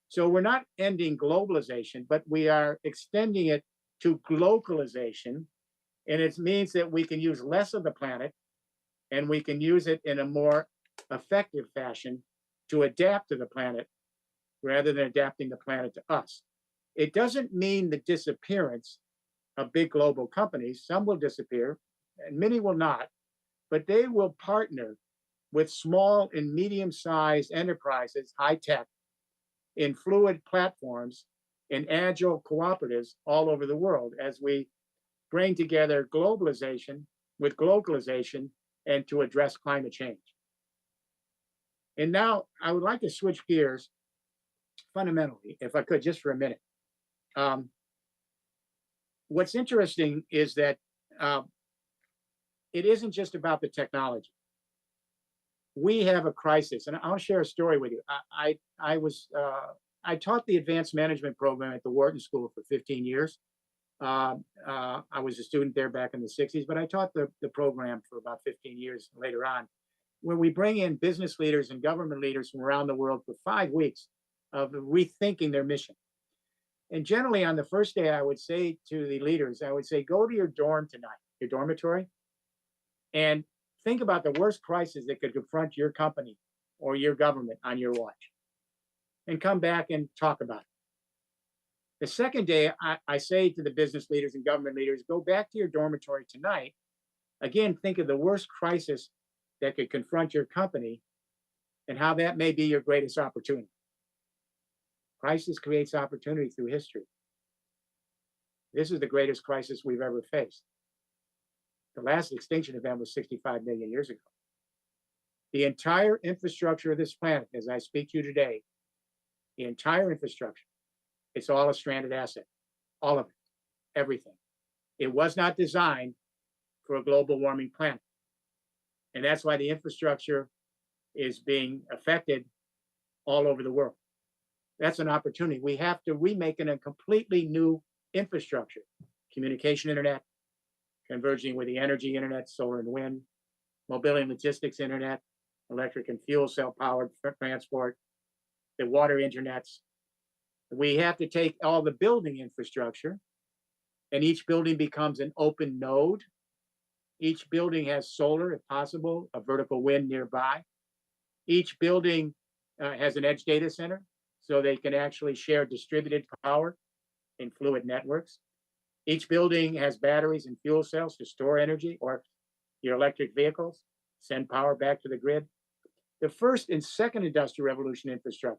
S12: So we're not ending globalization, but we are extending it to glocalization. And it means that we can use less of the planet and we can use it in a more effective fashion to adapt to the planet rather than adapting the planet to us. It doesn't mean the disappearance of big global companies. Some will disappear and many will not, but they will partner with small and medium-sized enterprises, high tech, in fluid platforms, in agile cooperatives all over the world as we bring together globalization with localization and to address climate change. And now I would like to switch gears fundamentally, if I could, just for a minute. What's interesting is that it isn't just about the technology. We have a crisis, and I'll share a story with you. I taught the advanced management program at the Wharton School for 15 years. I was a student there back in the 60s, but I taught the program for about 15 years later on, where we bring in business leaders and government leaders from around the world for 5 weeks of rethinking their mission. And generally on the first day, I would say to the leaders, I would say, go to your dorm tonight, your dormitory, and think about the worst crisis that could confront your company or your government on your watch, and come back and talk about it. The second day, I say to the business leaders and government leaders, go back to your dormitory tonight. Again, think of the worst crisis that could confront your company and how that may be your greatest opportunity. Crisis creates opportunity through history. This is the greatest crisis we've ever faced. The last extinction event was 65 million years ago. The entire infrastructure of this planet, as I speak to you today, the entire infrastructure, it's all a stranded asset, all of it, everything. It was not designed for a global warming planet. And that's why the infrastructure is being affected all over the world. That's an opportunity. We have to remake a completely new infrastructure, communication internet, converging with the energy internet, solar and wind, mobility and logistics internet, electric and fuel cell powered transport, the water internets. We have to take all the building infrastructure, and each building becomes an open node. Each building has solar, if possible, a vertical wind nearby. Each building has an edge data center, so they can actually share distributed power in fluid networks. Each building has batteries and fuel cells to store energy, or your electric vehicles, send power back to the grid. The first and second industrial revolution infrastructures,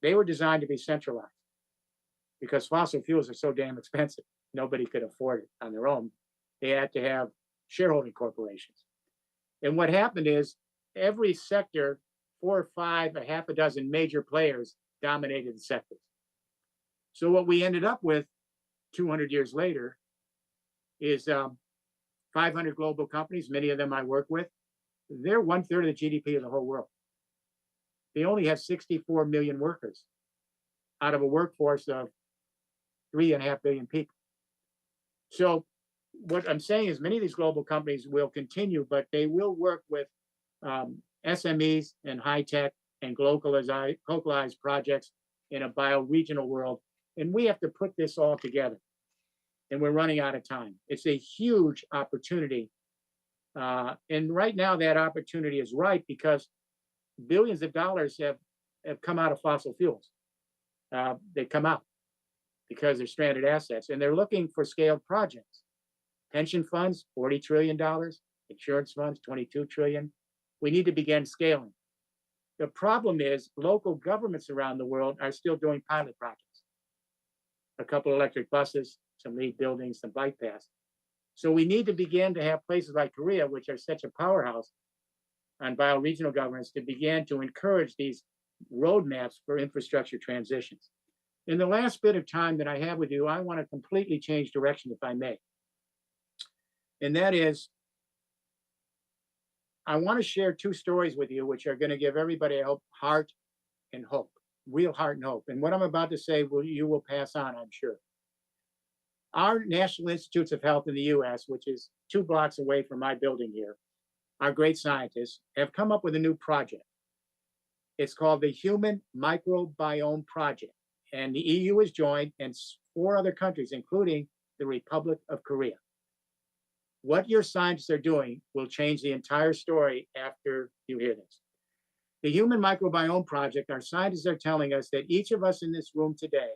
S12: they were designed to be centralized because fossil fuels are so damn expensive. Nobody could afford it on their own. They had to have shareholding corporations. And what happened is every sector, 4 or 5, a half a dozen major players dominated the sectors. So what we ended up with 200 years later is 500 global companies, many of them I work with. They're 1/3 of the GDP of the whole world. They only have 64 million workers out of a workforce of 3.5 billion people. So what I'm saying is many of these global companies will continue, but they will work with SMEs and high tech and localized projects in a bioregional world. And we have to put this all together. And we're running out of time. It's a huge opportunity. And right now, that opportunity is ripe because billions of dollars have come out of fossil fuels. They come out because they're stranded assets, and they're looking for scaled projects. Pension funds, $40 trillion. Insurance funds, $22 trillion. We need to begin scaling. The problem is local governments around the world are still doing pilot projects. A couple electric buses, some LEED buildings, some bike paths. So we need to begin to have places like Korea, which are such a powerhouse on bioregional governance, to begin to encourage these roadmaps for infrastructure transitions. In the last bit of time that I have with you, I want to completely change direction, if I may. And that is, I want to share two stories with you, which are going to give everybody heart and hope, real heart and hope. And what I'm about to say, you will pass on, I'm sure. Our National Institutes of Health in the US, which is 2 blocks away from my building here, our great scientists have come up with a new project. It's called the Human Microbiome Project. And the EU has joined, and 4 other countries, including the Republic of Korea. What your scientists are doing will change the entire story after you hear this. The Human Microbiome Project, our scientists are telling us that each of us in this room today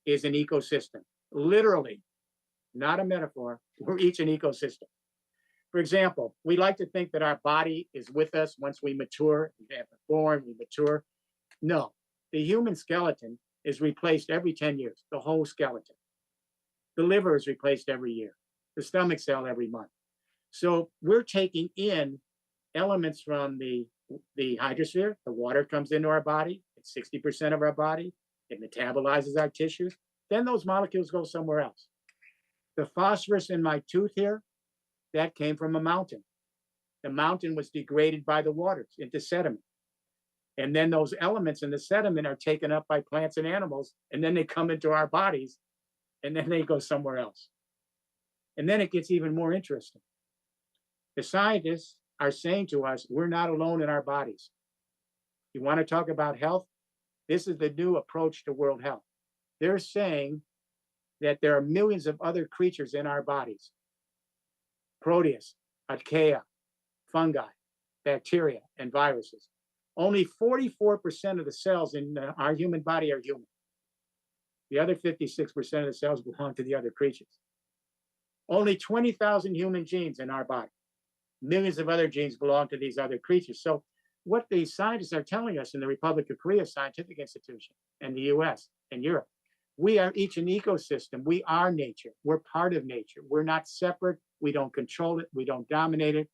S12: is an ecosystem. Literally, not a metaphor, we're each an ecosystem. For example, we like to think that our body is with us once we mature, we have born, we mature. No, the human skeleton is replaced every 10 years, the whole skeleton. The liver is replaced every year, the stomach cell every month. So we're taking in elements from the hydrosphere. The water comes into our body, it's 60% of our body, it metabolizes our tissues. Then those molecules go somewhere else. The phosphorus in my tooth here, that came from a mountain. The mountain was degraded by the waters into sediment. And then those elements in the sediment are taken up by plants and animals, and then they come into our bodies, and then they go somewhere else. And then it gets even more interesting. The scientists are saying to us, we're not alone in our bodies. You want to talk about health? This is the new approach to world health. They're saying that there are millions of other creatures in our bodies. Proteus, archaea, fungi, bacteria, and viruses. Only 44% of the cells in our human body are human. The other 56% of the cells belong to the other creatures. Only 20,000 human genes in our body. Millions of other genes belong to these other creatures. So what the scientists are telling us in the Republic of Korea Scientific Institution and the US and Europe, we are each an ecosystem. We are nature. We're part of nature. We're not separate. We don't control it. We don't dominate it.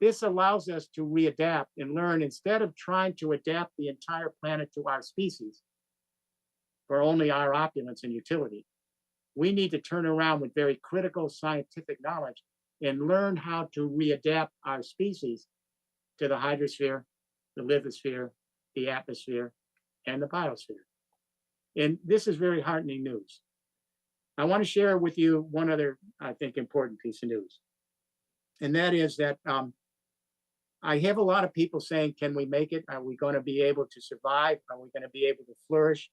S12: This allows us to readapt and learn instead of trying to adapt the entire planet to our species for only our opulence and utility. We need to turn around with very critical scientific knowledge and learn how to readapt our species to the hydrosphere, the lithosphere, the atmosphere, and the biosphere. And this is very heartening news. I want to share with you one other, I think, important piece of news. And that is that I have a lot of people saying, can we make it? Are we going to be able to survive? Are we going to be able to flourish?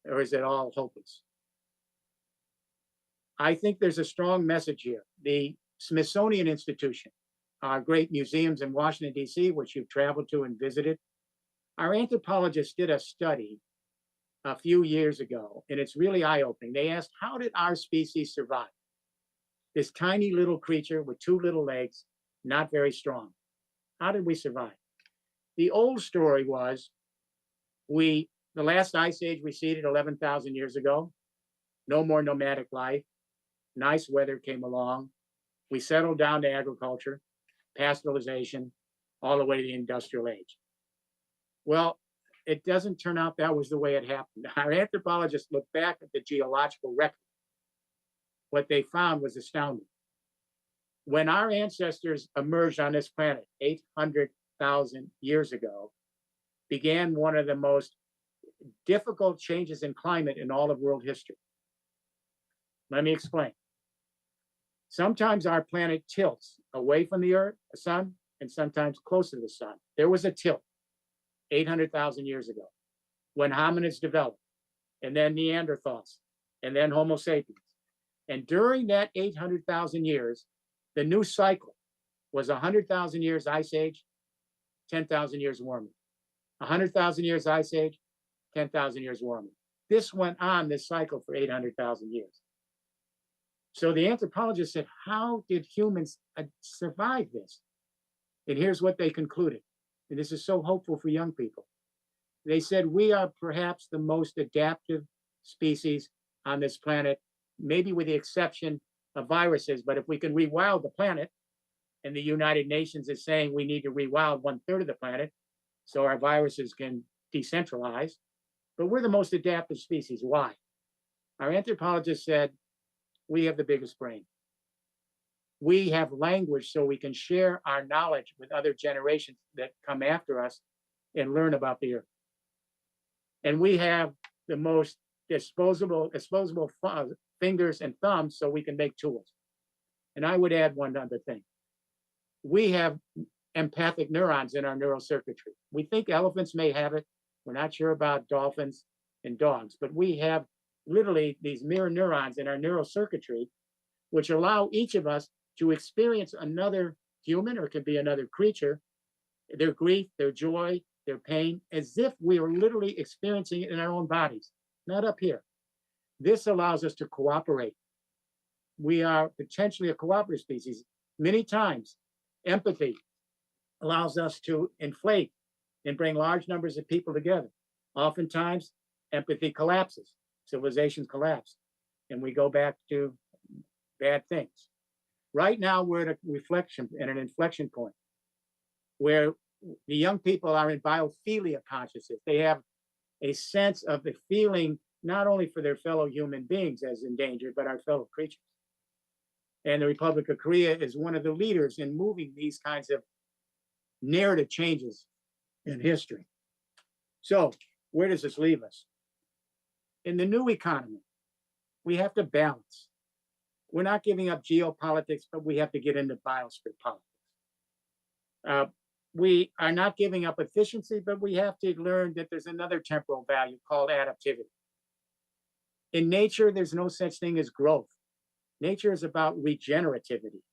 S12: Or is it all hopeless? I think there's a strong message here. The Smithsonian Institution, our great museums in Washington, D.C., which you've traveled to and visited, our anthropologists did a study a few years ago, and it's really eye-opening. They asked, how did our species survive? This tiny little creature with 2 little legs, not very strong. How did we survive? The old story was, the last ice age receded 11,000 years ago. No more nomadic life. Nice weather came along. We settled down to agriculture, pastoralization, all the way to the industrial age. Well, it doesn't turn out that was the way it happened. Our anthropologists looked back at the geological record. What they found was astounding. When our ancestors emerged on this planet 800,000 years ago, began one of the most difficult changes in climate in all of world history. Let me explain. Sometimes our planet tilts away from the Earth, the sun, and sometimes close to the sun. There was a tilt 800,000 years ago when hominids developed, and then Neanderthals, and then Homo sapiens. And during that 800,000 years, the new cycle was 100,000 years ice age, 10,000 years warming. 100,000 years ice age, 10,000 years warming. This went on, this cycle, for 800,000 years. So the anthropologists said, how did humans survive this? And here's what they concluded. And this is so hopeful for young people. They said, we are perhaps the most adaptive species on this planet, maybe with the exception of viruses. But if we can rewild the planet, and the United Nations is saying we need to rewild 1/3 of the planet so our viruses can decentralize, but we're the most adaptive species. Why? Our anthropologists said, we have the biggest brain. We have language so we can share our knowledge with other generations that come after us and learn about the Earth. And we have the most disposable fingers and thumbs so we can make tools. And I would add one other thing. We have empathic neurons in our neural circuitry. We think elephants may have it. We're not sure about dolphins and dogs, but we have literally these mirror neurons in our neural circuitry, which allow each of us to experience another human, or it could be another creature, their grief, their joy, their pain, as if we are literally experiencing it in our own bodies, not up here. This allows us to cooperate. We are potentially a cooperative species. Many times, empathy allows us to inflate and bring large numbers of people together. Oftentimes, empathy collapses, civilizations collapse, and we go back to bad things. Right now, we're at an inflection point where the young people are in biophilia consciousness. They have a sense of the feeling not only for their fellow human beings as endangered, but our fellow creatures. And the Republic of Korea is one of the leaders in moving these kinds of narrative changes in history. So where does this leave us? In the new economy, we have to balance. We're not giving up geopolitics, but we have to get into biosphere politics. We are not giving up efficiency, but we have to learn that there's another temporal value called adaptivity. In nature, there's no such thing as growth. Nature is about regenerativity.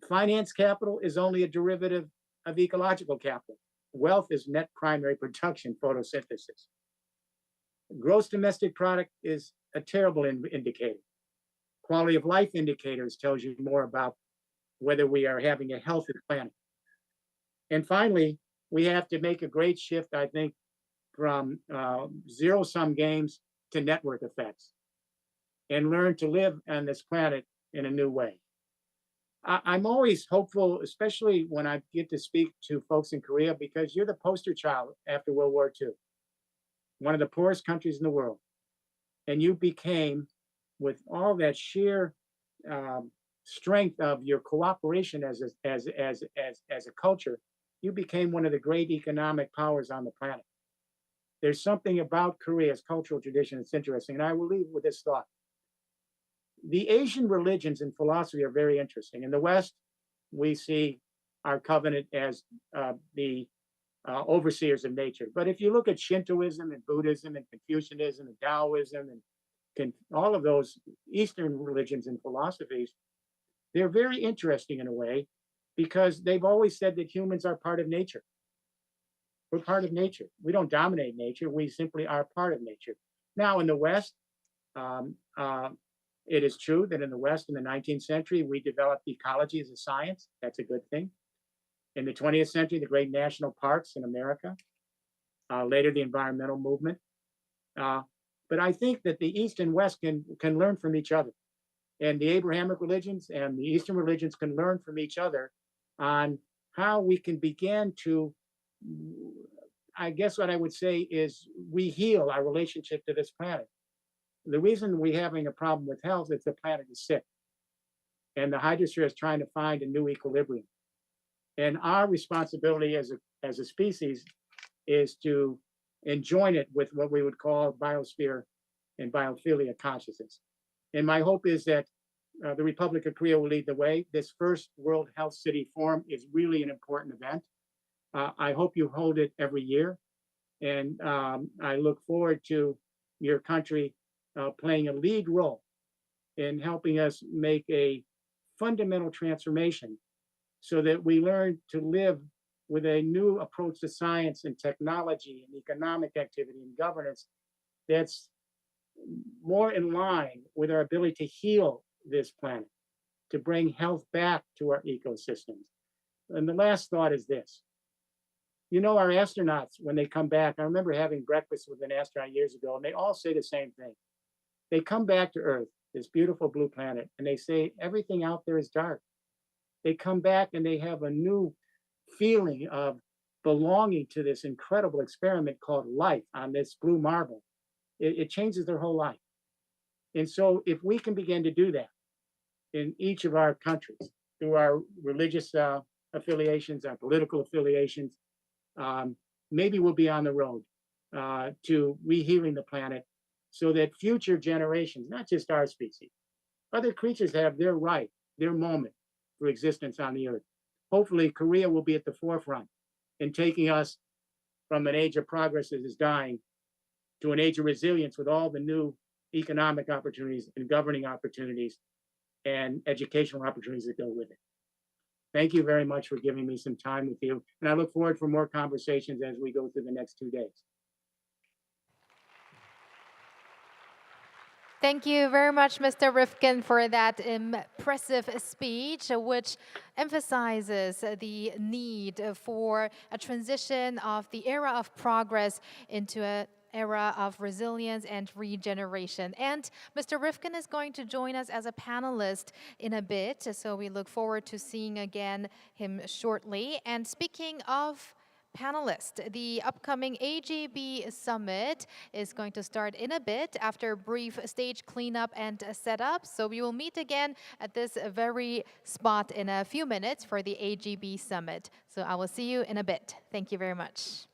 S12: Finance capital is only a derivative of ecological capital. Wealth is net primary production, photosynthesis. Gross domestic product is a terrible indicator. Quality of life indicators tells you more about whether we are having a healthy planet. And finally, we have to make a great shift, I think, from zero-sum games to network effects, and learn to live on this planet in a new way. I'm always hopeful, especially when I get to speak to folks in Korea, because you're the poster child after World War II, one of the poorest countries in the world. And you became, with all that sheer strength of your cooperation as a culture, you became one of the great economic powers on the planet. There's something about Korea's cultural tradition that's interesting, and I will leave with this thought. The Asian religions and philosophy are very interesting. In the West, we see our covenant as the overseers of nature. But if you look at Shintoism and Buddhism and Confucianism and Taoism and all of those Eastern religions and philosophies, they're very interesting in a way, because they've always said that humans are part of nature. We're part of nature. We don't dominate nature. We simply are part of nature. Now, in the West, it is true that in the West, in the 19th century, we developed ecology as a science. That's a good thing. In the 20th century, the great national parks in America, later the environmental movement. But I think that the East and West can learn from each other. And the Abrahamic religions and the Eastern religions can learn from each other on how we can begin to, I guess what I would say is, we heal our relationship to this planet. The reason we're having a problem with health is the planet is sick. And the hydrosphere is trying to find a new equilibrium. And our responsibility as a species is to join it with what we would call biosphere and biophilia consciousness. And my hope is that the Republic of Korea will lead the way. This first World Health City Forum is really an important event. I hope you hold it every year. And I look forward to your country playing a lead role in helping us make a fundamental transformation so that we learn to live with a new approach to science and technology and economic activity and governance that's more in line with our ability to heal this planet, to bring health back to our ecosystems. And the last thought is this. You know, our astronauts, when they come back, I remember having breakfast with an astronaut years ago, and they all say the same thing. They come back to Earth, this beautiful blue planet, and they say everything out there is dark. They come back and they have a new feeling of belonging to this incredible experiment called life on this blue marble. It changes their whole life. And so if we can begin to do that in each of our countries through our religious affiliations, our political affiliations, maybe we'll be on the road to rehealing the planet so that future generations, not just our species, other creatures have their right, their moment for existence on the earth. Hopefully, Korea will be at the forefront in taking us from an age of progress that is dying to an age of resilience with all the new economic opportunities and governing opportunities and educational opportunities that go with it. Thank you very much for giving me some time with you. And I look forward for more conversations as we go through the next 2 days.
S1: Thank you very much, Mr. Rifkin, for that impressive speech, which emphasizes the need for a transition of the era of progress into an era of resilience and regeneration. And Mr. Rifkin is going to join us as a panelist in a bit, so we look forward to seeing again him shortly. And speaking of panelists, the upcoming AGB Summit is going to start in a bit after a brief stage cleanup and setup. So we will meet again at this very spot in a few minutes for the AGB Summit. So I will see you in a bit. Thank you very much.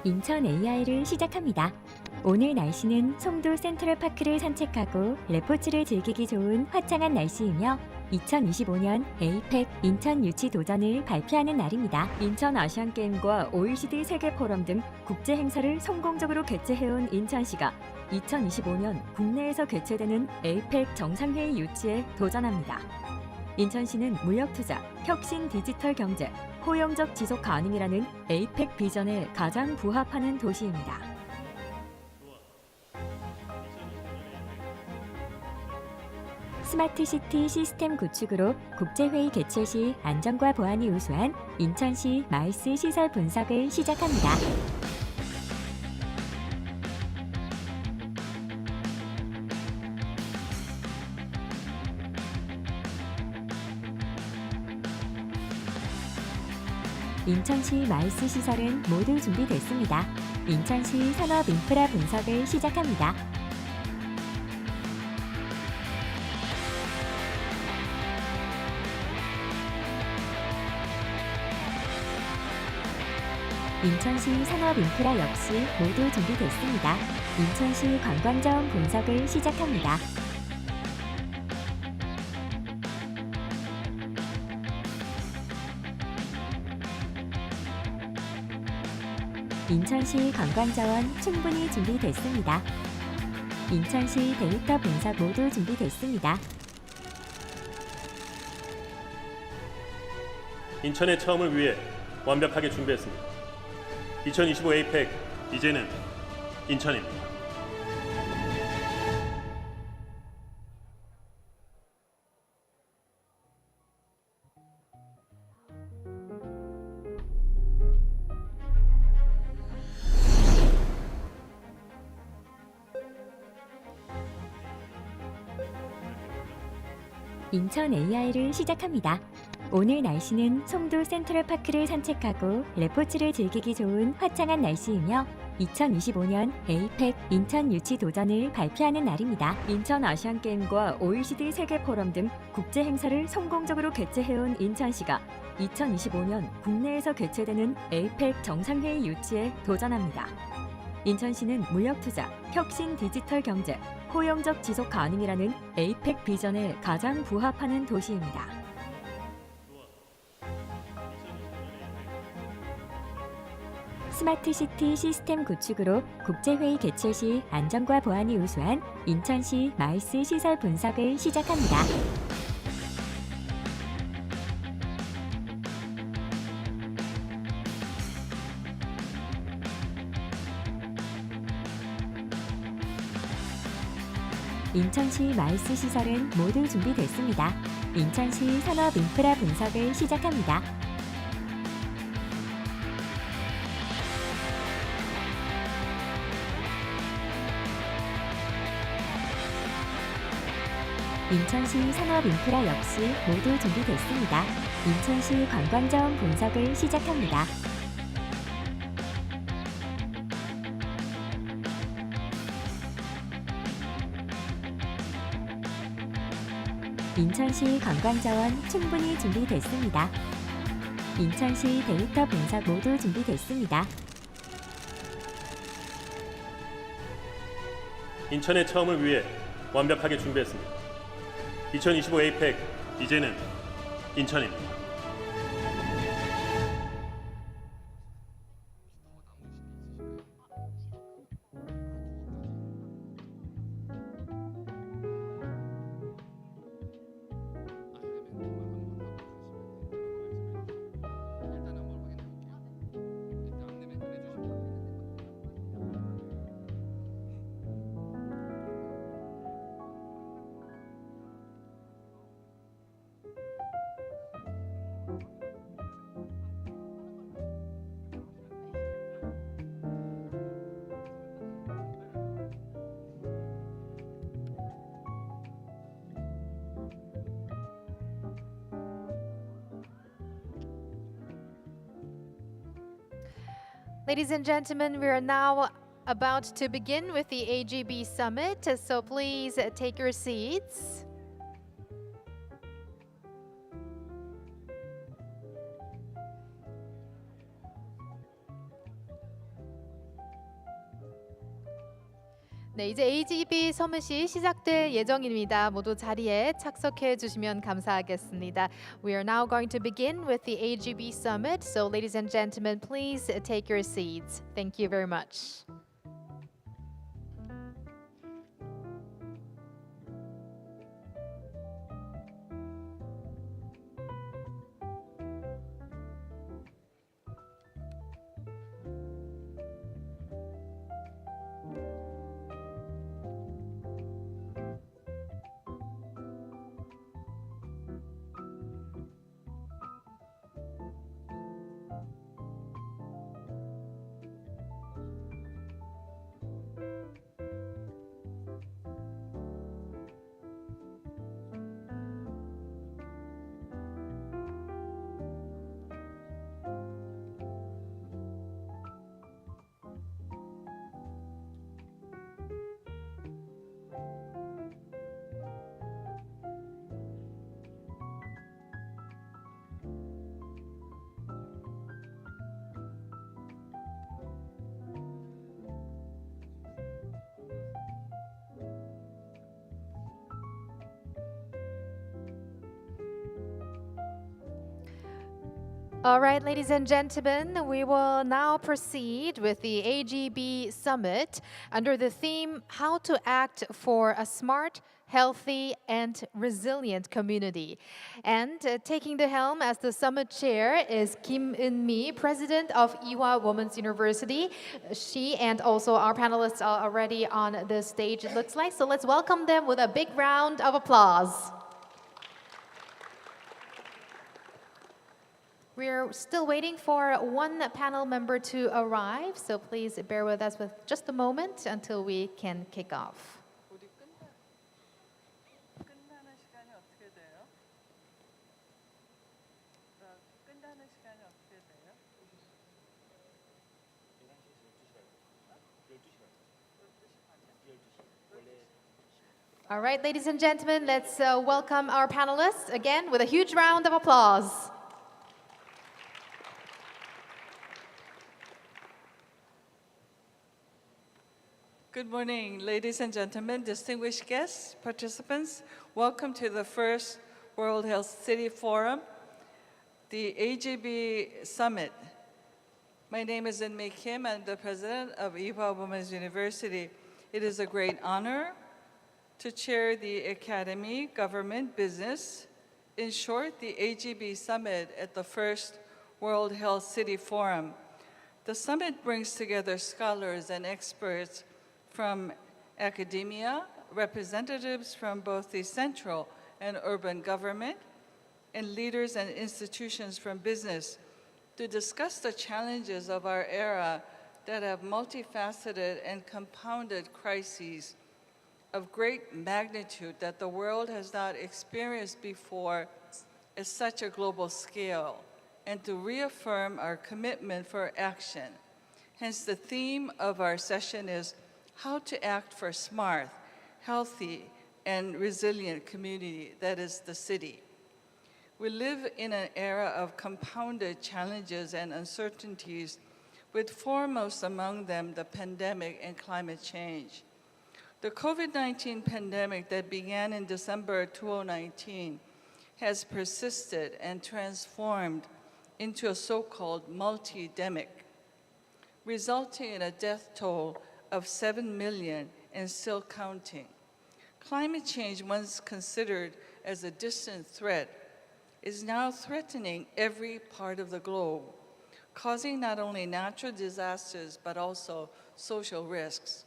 S13: 인천 AI를 시작합니다. 오늘 날씨는 송도 센트럴파크를 산책하고 레포츠를 즐기기 좋은 화창한 날씨이며 2025년 에이펙 인천 유치 도전을 발표하는 날입니다. 인천 아시안게임과 OECD 세계포럼 등 국제 행사를 성공적으로 개최해온 인천시가 2025년 국내에서 개최되는 에이펙 정상회의 유치에 도전합니다. 인천시는 무역투자, 혁신 디지털 경제, 포용적 지속 가능이라는 에이펙 비전에 가장 부합하는 도시입니다. 스마트시티 시스템 구축으로 국제회의 개최 시 안전과 보안이 우수한 인천시 마이스 시설 분석을 시작합니다. 인천시 마이스 시설은 모두 준비됐습니다. 인천시 산업 인프라 분석을 시작합니다. 인천시 산업 인프라 역시 모두 준비됐습니다. 인천시 관광자원 분석을 시작합니다. 인천시 관광자원 충분히 준비됐습니다. 인천시 데이터 분석 모두 준비됐습니다.
S14: 인천의 처음을 위해 완벽하게 준비했습니다. 2025 에이펙 이제는 인천입니다.
S13: 인천 AI를 시작합니다. 오늘 날씨는 송도 센트럴파크를 산책하고 레포츠를 즐기기 좋은 화창한 날씨이며 2025년 에이펙 인천 유치 도전을 발표하는 날입니다. 인천 아시안게임과 OECD 세계포럼 등 국제 행사를 성공적으로 개최해온 인천시가 2025년 국내에서 개최되는 에이펙 정상회의 유치에 도전합니다. 인천시는 무역투자, 혁신 디지털 경제, 포용적 지속 가능이라는 에이펙 비전에 가장 부합하는 도시입니다. 스마트시티 시스템 구축으로 국제회의 개최 시 안전과 보안이 우수한 인천시 마이스 시설 분석을 시작합니다. 인천시 마이스 시설은 모두 준비됐습니다. 인천시 산업 인프라 분석을 시작합니다. 인천시 산업 인프라 역시 모두 준비됐습니다. 인천시 관광자원 분석을 시작합니다. 인천시 관광자원 충분히 준비됐습니다. 인천시 데이터 분석 모두 준비됐습니다.
S14: 인천의 처음을 위해 완벽하게 준비했습니다. 2025 에이펙 이제는 인천입니다.
S1: Ladies and gentlemen, we are now about to begin with the AGB Summit, so please take your seats. 네, 이제 AGB 서밋이 시작될 예정입니다. 모두 자리에 착석해 주시면 감사하겠습니다. We are now going to begin with the AGB Summit. So ladies and gentlemen, please take your seats. Thank you very much. All right, ladies and gentlemen, we will now proceed with the AGB Summit under the theme, How to Act for a Smart, Healthy, and Resilient Community. And taking the helm as the summit chair is Kim Eun-mi, President of Ewha Women's University. She and also our panelists are already on the stage, it looks like. So let's welcome them with a big round of applause. We're still waiting for one panel member to arrive, so please bear with us with just a moment until we can kick off. All right, ladies and gentlemen, let's welcome our panelists again with a huge round of applause.
S15: Good morning, ladies and gentlemen, distinguished guests, participants. Welcome to the first World Health City Forum, the AGB Summit. My name is In-Mei Kim. I'm the president of Ewha Women's University. It is a great honor to chair the academy, government, business, in short, the AGB Summit at the first World Health City Forum. The summit brings together scholars and experts from academia, representatives from both the central and urban government, and leaders and institutions from business to discuss the challenges of our era that have multifaceted and compounded crises of great magnitude that the world has not experienced before at such a global scale, and to reaffirm our commitment for action. Hence, the theme of our session is how to act for smart, healthy, and resilient community, that is the city. We live in an era of compounded challenges and uncertainties, with foremost among them the pandemic and climate change. The COVID-19 pandemic that began in December 2019 has persisted and transformed into a so-called multi-demic, resulting in a death toll of 7 million and still counting. Climate change, once considered as a distant threat, is now threatening every part of the globe, causing not only natural disasters but also social risks.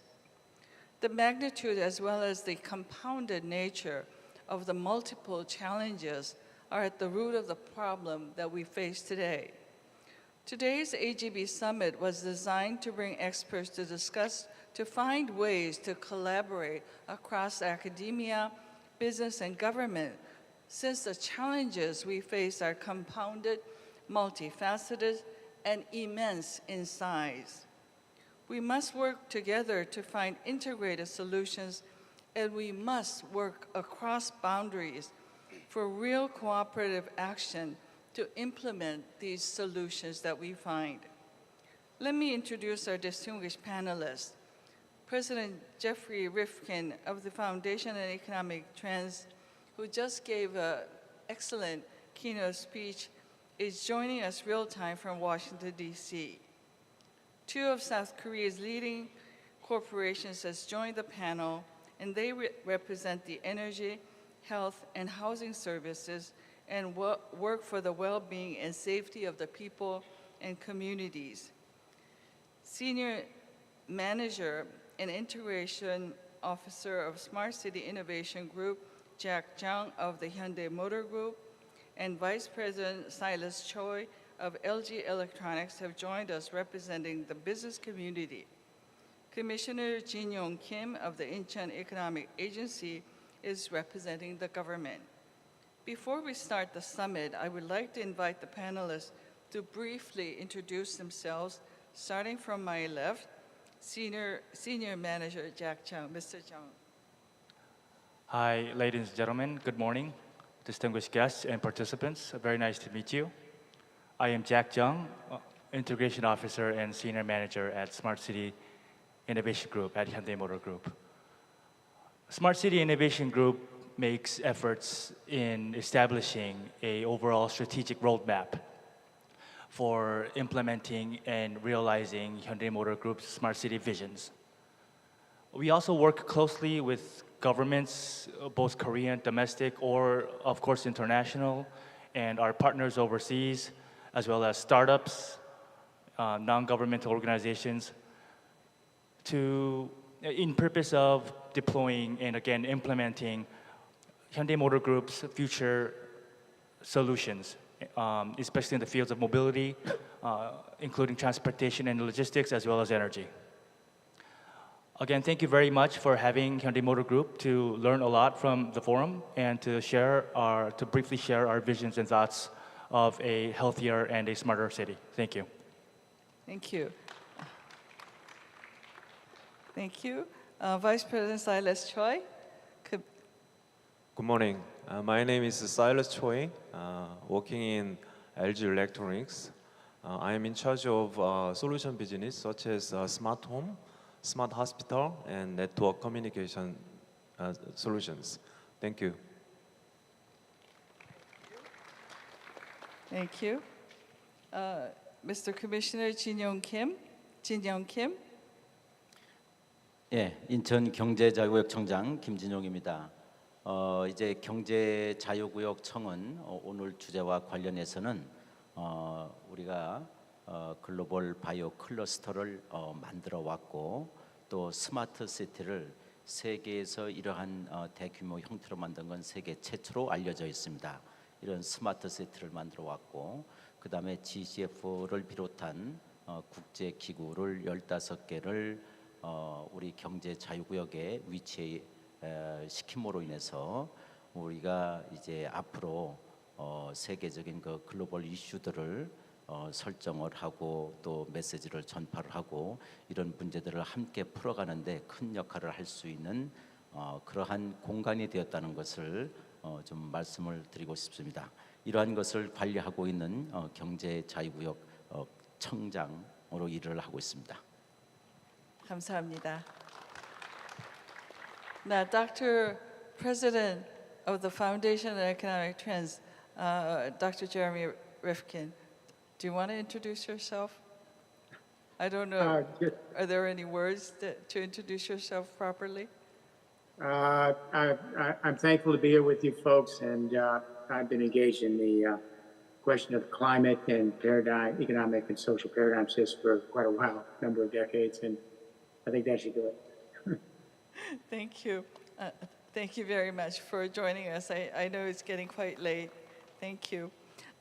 S15: The magnitude as well as the compounded nature of the multiple challenges are at the root of the problem that we face today. Today's AGB Summit was designed to bring experts to discuss, to find ways to collaborate across academia, business, and government, since the challenges we face are compounded, multifaceted, and immense in size. We must work together to find integrated solutions, and we must work across boundaries for real cooperative action to implement these solutions that we find. Let me introduce our distinguished panelists. President Jeffrey Rifkin of the Foundation on Economic Trends, who just gave an excellent keynote speech, is joining us real-time from Washington, D.C. Two of South Korea's leading corporations has joined the panel, and they represent the energy, health, and housing services and work for the well-being and safety of the people and communities. Senior Manager and Integration Officer of Smart City Innovation Group, Jack Jung of the Hyundai Motor Group, and Vice President Silas Choi of LG Electronics have joined us representing the business community. Commissioner Jin Yong Kim of the Incheon Economic Agency is representing the government. Before we start the summit, I would like to invite the panelists to briefly introduce themselves, starting from my left, Senior Manager Jack Jung. Mr. Jung.
S16: Hi, ladies and gentlemen. Good morning, distinguished guests and participants. Very nice to meet you. I am Jack Jung, Integration Officer and Senior Manager at Smart City Innovation Group at Hyundai Motor Group. Smart City Innovation Group makes efforts in establishing an overall strategic roadmap for implementing and realizing Hyundai Motor Group's smart city visions. We also work closely with governments, both Korean, domestic, or of course international, and our partners overseas, as well as startups, non-governmental organizations, in purpose of deploying and again implementing Hyundai Motor Group's future solutions, especially in the fields of mobility, including transportation and logistics, as well as energy. Again, thank you very much for having Hyundai Motor Group to learn a lot from the forum and to briefly share our visions and thoughts of a healthier and a smarter city. Thank you.
S15: Thank you. Thank you. Vice President Silas Choi,
S17: Good morning. My name is Silas Choi, working in LG Electronics. I am in charge of solution business such as smart home, smart hospital, and network communication solutions. Thank you.
S15: Thank you. Mr. Commissioner Jin-Yong Kim.
S10: 예, 인천 경제자유구역청장 김진용입니다. 이제 경제자유구역청은 오늘 주제와 관련해서는 우리가 글로벌 바이오 클러스터를 만들어 왔고 또 스마트 시티를 세계에서 이러한 대규모 형태로 만든 건 세계 최초로 알려져 있습니다. 이런 스마트 시티를 만들어 왔고 그 다음에 GCF를 비롯한 국제 기구를 15개를 우리 경제 자유구역에 위치시킴으로 인해서 우리가 이제 앞으로 세계적인 그 글로벌 이슈들을 설정을 하고 또 메시지를 전파를 하고 이런 문제들을 함께 풀어가는데 큰 역할을 할 수 있는 그러한 공간이 되었다는 것을 좀 말씀을 드리고 싶습니다. 이러한 것을 관리하고 있는 경제 자유구역 청장으로 일을 하고 있습니다.
S15: 감사합니다. Now, Dr. President of the Foundation on Economic Trends, Dr. Jeremy Rifkin, do you want to introduce yourself? I don't know. Are there any words to introduce yourself properly?
S12: I'm thankful to be here with you folks, and I've been engaged in the question of climate and economic and social paradigm shifts for quite a while, number of decades, and I think that should do it.
S15: Thank you. Thank you very much for joining us. I know it's getting quite late. Thank you.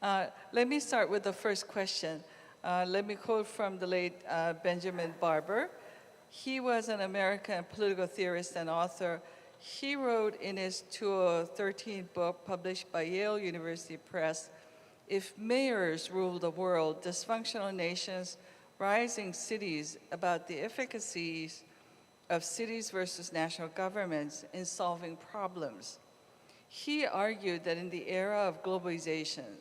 S15: Let me start with the first question. Let me quote from the late Benjamin Barber. He was an American political theorist and author. He wrote in his 2013 book published by Yale University Press, "If mayors rule the world, dysfunctional nations, rising cities," about the efficacies of cities versus national governments in solving problems. He argued that in the era of globalization,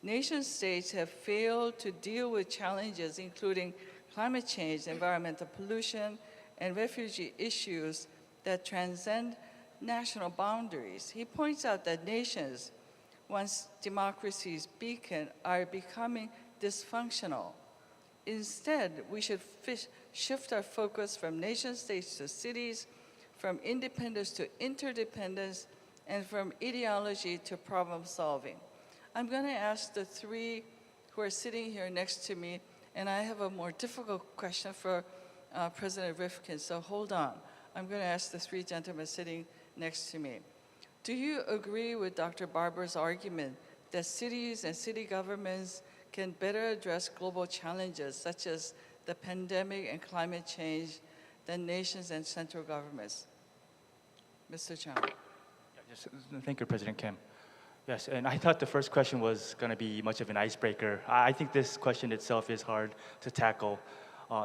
S15: nation states have failed to deal with challenges including climate change, environmental pollution, and refugee issues that transcend national boundaries. He points out that nations, once democracies beacon, are becoming dysfunctional. Instead, we should shift our focus from nation states to cities, from independence to interdependence, and from ideology to problem solving. I'm going to ask the three who are sitting here next to me, and I have a more difficult question for President Rifkin, so hold on. I'm going to ask the three gentlemen sitting next to me. Do you agree with Dr. Barber's argument that cities and city governments can better address global challenges such as the pandemic and climate change than nations and central governments? Mr. Chung.
S16: Yes, thank you, President Kim. Yes, and I thought the first question was going to be much of an icebreaker. I think this question itself is hard to tackle,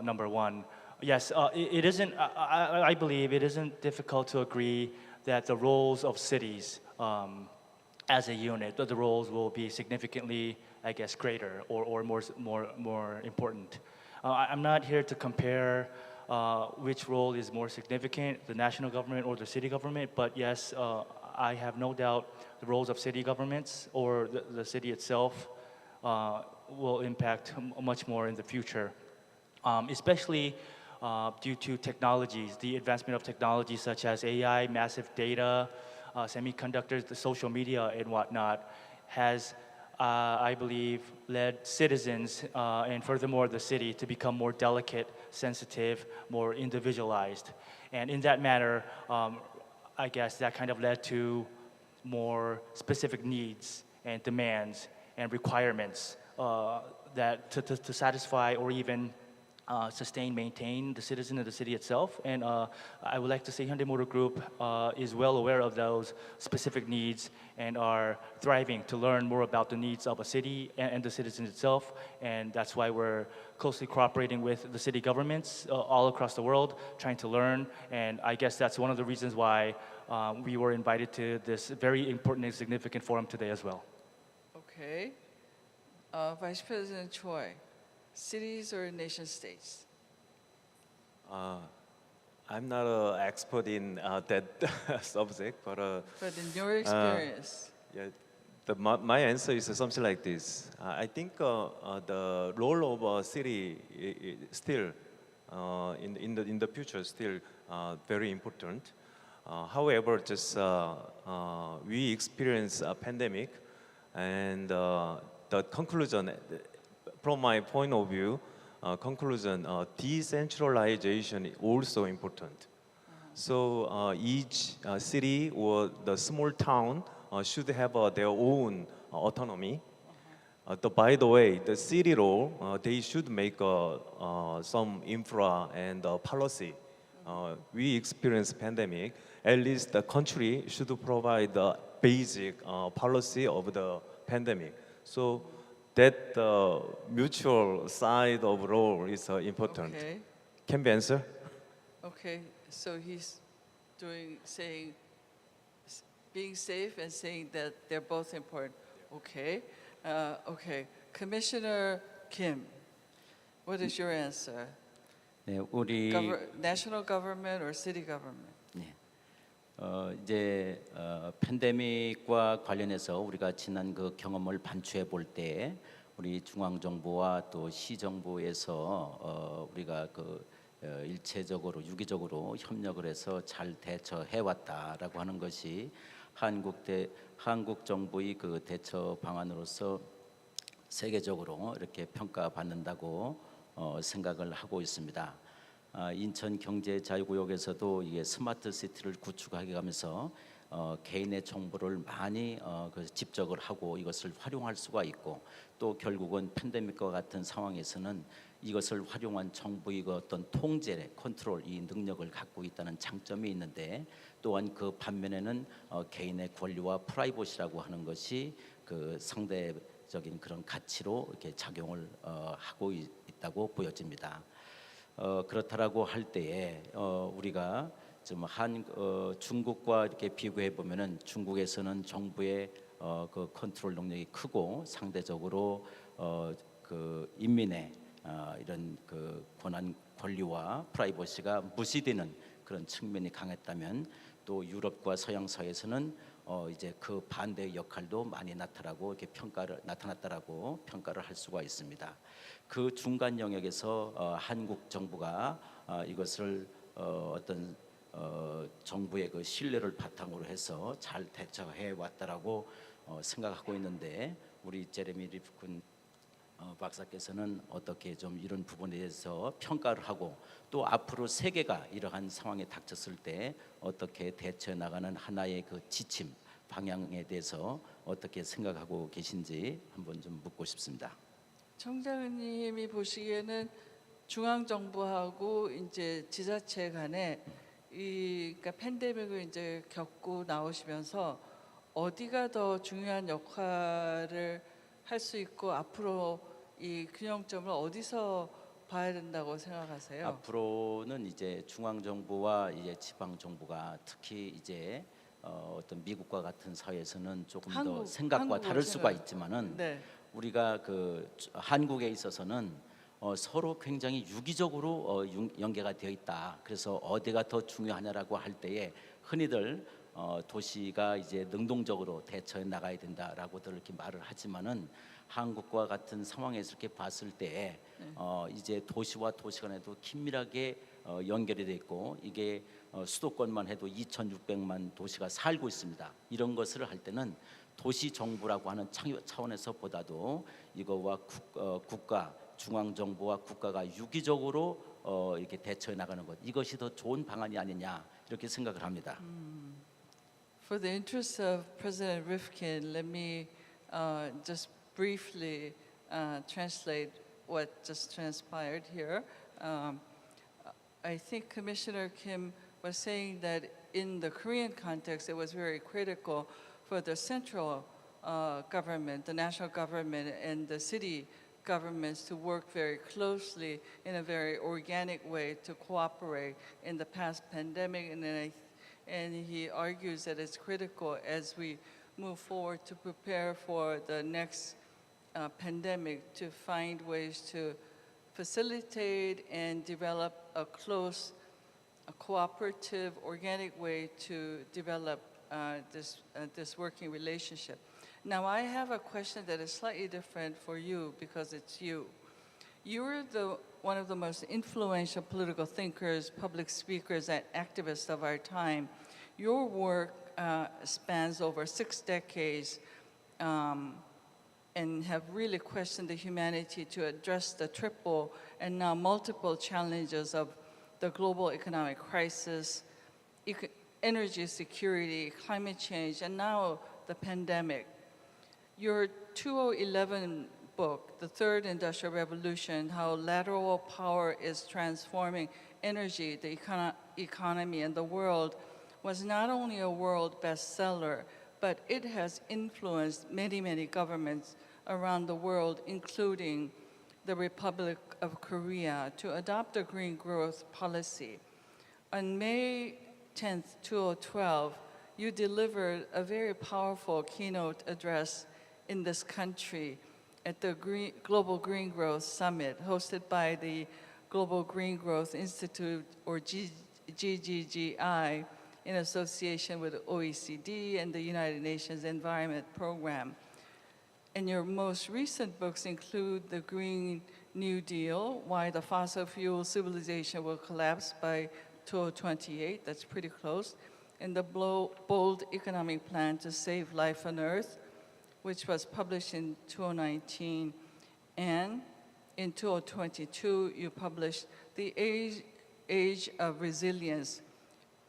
S16: number one. Yes, it isn't, I believe it isn't difficult to agree that the roles of cities as a unit, the roles will be significantly, I guess, greater or more important. I'm not here to compare which role is more significant, the national government or the city government, but yes, I have no doubt the roles of city governments or the city itself will impact much more in the future, especially due to technologies, the advancement of technologies such as AI, massive data, semiconductors, the social media and whatnot has, I believe, led citizens and furthermore the city to become more delicate, sensitive, more individualized. And in that manner, I guess that kind of led to more specific needs and demands and requirements that to satisfy or even sustain, maintain the citizen of the city itself. And I would like to say Hyundai Motor Group is well aware of those specific needs and are thriving to learn more about the needs of a city and the citizen itself. And that's why we're closely cooperating with the city governments all across the world, trying to learn. And I guess that's one of the reasons why we were invited to this very important and significant forum today as well.
S15: Okay. Vice President Choi, cities or nation states?
S17: I'm not an expert in that subject, but
S15: But in your experience,
S17: yeah, my answer is something like this. I think the role of a city still in the future still very important. However, just we experience a pandemic, and the conclusion, from my point of view, conclusion, decentralization is also important. So each city or the small town should have their own autonomy. By the way, the city law, they should make some infra and policy. We experience pandemic. At least the country should provide the basic policy of the pandemic. So that mutual side of role is important.
S15: Okay.
S17: Can be answer?
S15: Okay, so he's being safe and saying that they're both important. Okay. Okay. Commissioner Kim, what is your answer?
S18: 네, 우리
S15: National government or city government?
S18: 이제 팬데믹과 관련해서 우리가 지난 그 경험을 반추해 볼 때 우리 중앙 정부와 또 시 정부에서 우리가 그 일체적으로 유기적으로 협력을 해서 잘 대처해 왔다라고 하는 것이 한국 정부의 그 대처 방안으로서 세계적으로 이렇게 평가받는다고 생각을 하고 있습니다. 인천 경제 자유구역에서도 이게 스마트 시티를 구축하게 가면서 개인의 정보를 많이 집적을 하고 이것을 활용할 수가 있고 또 결국은 팬데믹과 같은 상황에서는 이것을 활용한 정부의 그 어떤 통제, 컨트롤 이 능력을 갖고 있다는 장점이 있는데 또한 그 반면에는 개인의 권리와 프라이버시라고 하는 것이 그 상대적인 그런 가치로 이렇게 작용을 하고 있다고 보여집니다. 그렇다라고 할 때에 우리가 좀 중국과 이렇게 비교해 보면은 중국에서는 정부의 그 컨트롤 능력이 크고 상대적으로 그 인민의 이런 그 권리와 프라이버시가 무시되는 그런 측면이 강했다면 또 유럽과 서양 사회에서는 이제 그 반대의 역할도 많이 나타났다라고 평가를 할 수가 있습니다. 그 중간 영역에서 한국 정부가 이것을 어떤 정부의 그 신뢰를 바탕으로 해서 잘 대처해 왔다라고 생각하고 있는데 우리 제레미 리프군 박사께서는 어떻게 좀 이런 부분에 대해서 평가를 하고 또 앞으로 세계가 이러한 상황에 닥쳤을 때 어떻게 대처해 나가는 하나의 그 지침 방향에 대해서 어떻게 생각하고 계신지 한번 좀 묻고 싶습니다.
S15: 청장님이 보시기에는 중앙 정부하고 이제 지자체 간에 그러니까 팬데믹을 이제 겪고 나오시면서 어디가 더 중요한 역할을 할 수 있고 앞으로 이 균형점을 어디서 봐야 된다고 생각하세요?
S18: 앞으로는 이제 중앙 정부와 이제 지방 정부가 특히 이제 어떤 미국과 같은 사회에서는 조금 더 생각과 다를 수가 있지만은 우리가 그 한국에 있어서는 서로 굉장히 유기적으로 연계가 되어 있다. 그래서 어디가 더 중요하냐라고 할 때에 흔히들 도시가 이제 능동적으로 대처해 나가야 된다라고들 이렇게 말을 하지만은 한국과 같은 상황에서 이렇게 봤을 때 이제 도시와 도시 간에도 긴밀하게 연결이 돼 있고 이게 수도권만 해도 2,600만 도시가 살고 있습니다. 이런 것을 할 때는 도시 정부라고 하는 차원에서 보다도 이거와 국가 중앙 정부와 국가가 유기적으로 이렇게 대처해 나가는 것 이것이 더 좋은 방안이 아니냐 이렇게 생각을 합니다.
S15: For the interest of President Rifkin, let me just briefly translate what just transpired here. I think Commissioner Kim was saying that in the Korean context, it was very critical for the central government, the national government, and the city governments to work very closely in a very organic way to cooperate in the past pandemic. And then and he argues that it's critical as we move forward to prepare for the next pandemic to find ways to facilitate and develop a close, a cooperative, organic way to develop this working relationship. Now, I have a question that is slightly different for you because it's you. You're one of the most influential political thinkers, public speakers, and activists of our time. Your work spans over 6 decades and have really questioned the humanity to address the triple and now multiple challenges of the global economic crisis, energy security, climate change, and now the pandemic. Your 2011 book, The Third Industrial Revolution, How Lateral Power is Transforming Energy, the Economy, and the World, was not only a world bestseller, but it has influenced many, many governments around the world, including the Republic of Korea, to adopt a green growth policy. On May 10th, 2012, you delivered a very powerful keynote address in this country at the Global Green Growth Summit hosted by the Global Green Growth Institute, or GGGI, in association with OECD and the United Nations Environment Program. And your most recent books include The Green New Deal, Why the Fossil Fuel Civilization Will Collapse by 2028, that's pretty close, and The Bold Economic Plan to Save Life on Earth, which was published in 2019. And in 2022, you published The Age of Resilience,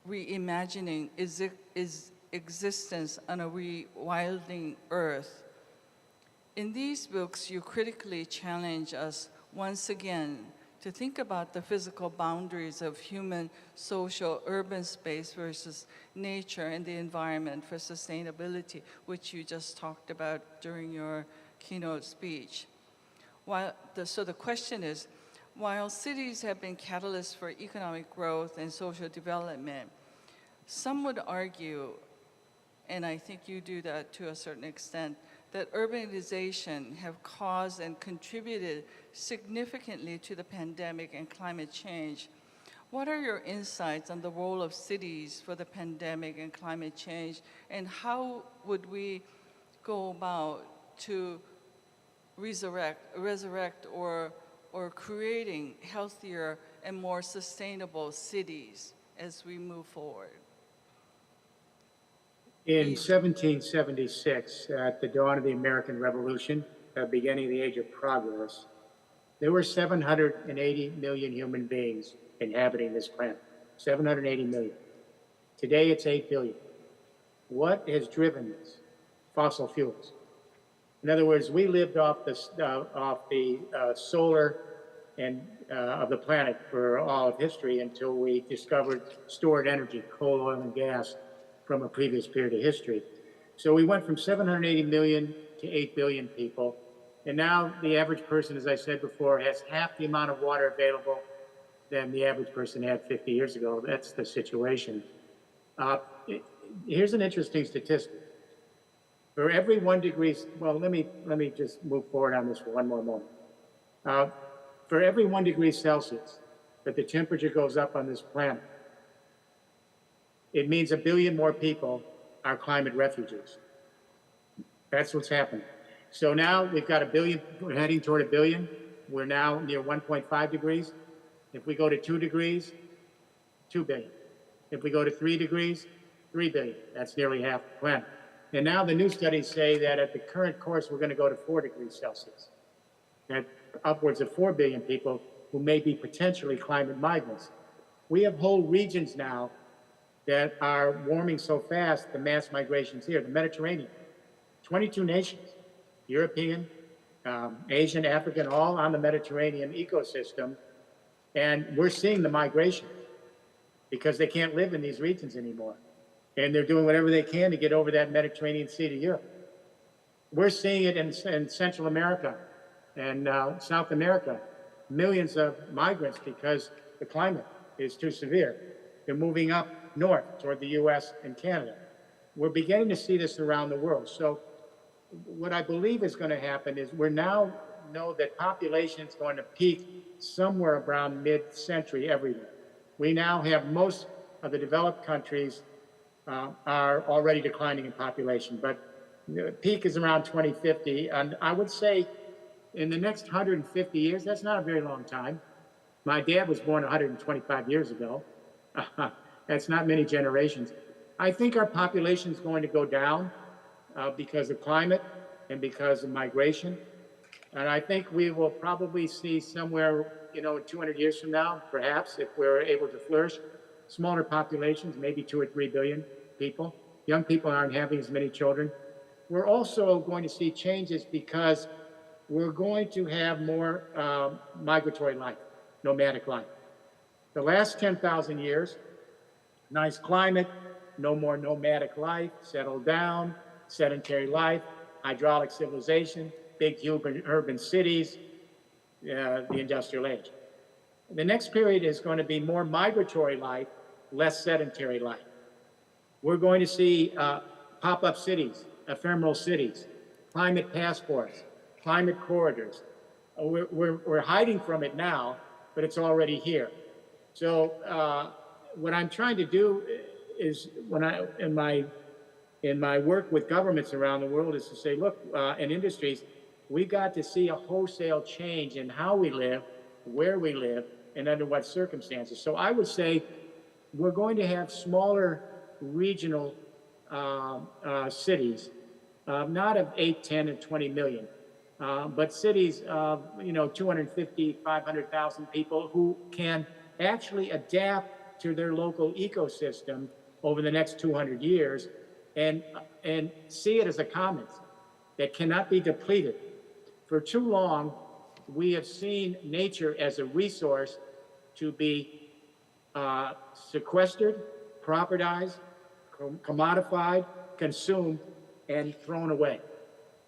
S15: Reimagining Existence on a Rewilding Earth. In these books, you critically challenge us once again to think about the physical boundaries of human, social, urban space versus nature and the environment for sustainability, which you just talked about during your keynote speech. So the question is, while cities have been catalysts for economic growth and social development, some would argue, and I think you do that to a certain extent, that urbanization have caused and contributed significantly to the pandemic and climate change. What are your insights on the role of cities for the pandemic and climate change, and how would we go about to resurrect or creating healthier and more sustainable cities as we move forward?
S12: In 1776, at the dawn of the American Revolution, beginning of the Age of Progress, there were 780 million human beings inhabiting this planet. 780 million. Today, it's 8 billion. What has driven this? Fossil fuels. In other words, we lived off the solar and of the planet for all of history until we discovered stored energy, coal, oil, and gas, from a previous period of history. So we went from 780 million to 8 billion people. And now the average person, as I said before, has half the amount of water available than the average person had 50 years ago. That's the situation. Here's an interesting statistic. For every 1 degree, well, let me just move forward on this for one more moment. For every 1 degree Celsius that the temperature goes up on this planet, it means 1 billion more people are climate refugees. That's what's happening. So now we've got 1 billion, we're heading toward 1 billion. We're now near 1.5 degrees. If we go to 2 degrees, 2 billion. If we go to 3 degrees, 3 billion. That's nearly half the planet. And now the new studies say that at the current course, we're going to go to 4 degrees Celsius. And upwards of 4 billion people who may be potentially climate migrants. We have whole regions now that are warming so fast, the mass migrations here, the Mediterranean, 22 nations, European, Asian, African, all on the Mediterranean ecosystem. And we're seeing the migration because they can't live in these regions anymore. And they're doing whatever they can to get over that Mediterranean Sea to Europe. We're seeing it in Central America and South America, millions of migrants because the climate is too severe. They're moving up north toward the US and Canada. We're beginning to see this around the world. So what I believe is going to happen is we now know that population is going to peak somewhere around mid-century everywhere. We now have most of the developed countries are already declining in population, but the peak is around 2050. And I would say in the next 150 years, that's not a very long time. My dad was born 125 years ago. That's not many generations. I think our population is going to go down because of climate and because of migration. And I think we will probably see somewhere, 200 years from now, perhaps, if we're able to flourish, smaller populations, maybe 2 or 3 billion people. Young people aren't having as many children. We're also going to see changes because we're going to have more migratory life, nomadic life. The last 10,000 years, nice climate, no more nomadic life, settle down, sedentary life, hydraulic civilization, big urban cities, the industrial age. The next period is going to be more migratory life, less sedentary life. We're going to see pop-up cities, ephemeral cities, climate passports, climate corridors. We're hiding from it now, but it's already here. So what I'm trying to do is, in my work with governments around the world, is to say, look, in industries, we got to see a wholesale change in how we live, where we live, and under what circumstances. So I would say we're going to have smaller regional cities, not of 8, 10, and 20 million, but cities of 250, 500,000 people who can actually adapt to their local ecosystem over the next 200 years and see it as a commons that cannot be depleted. For too long, we have seen nature as a resource to be sequestered, propertized, commodified, consumed, and thrown away.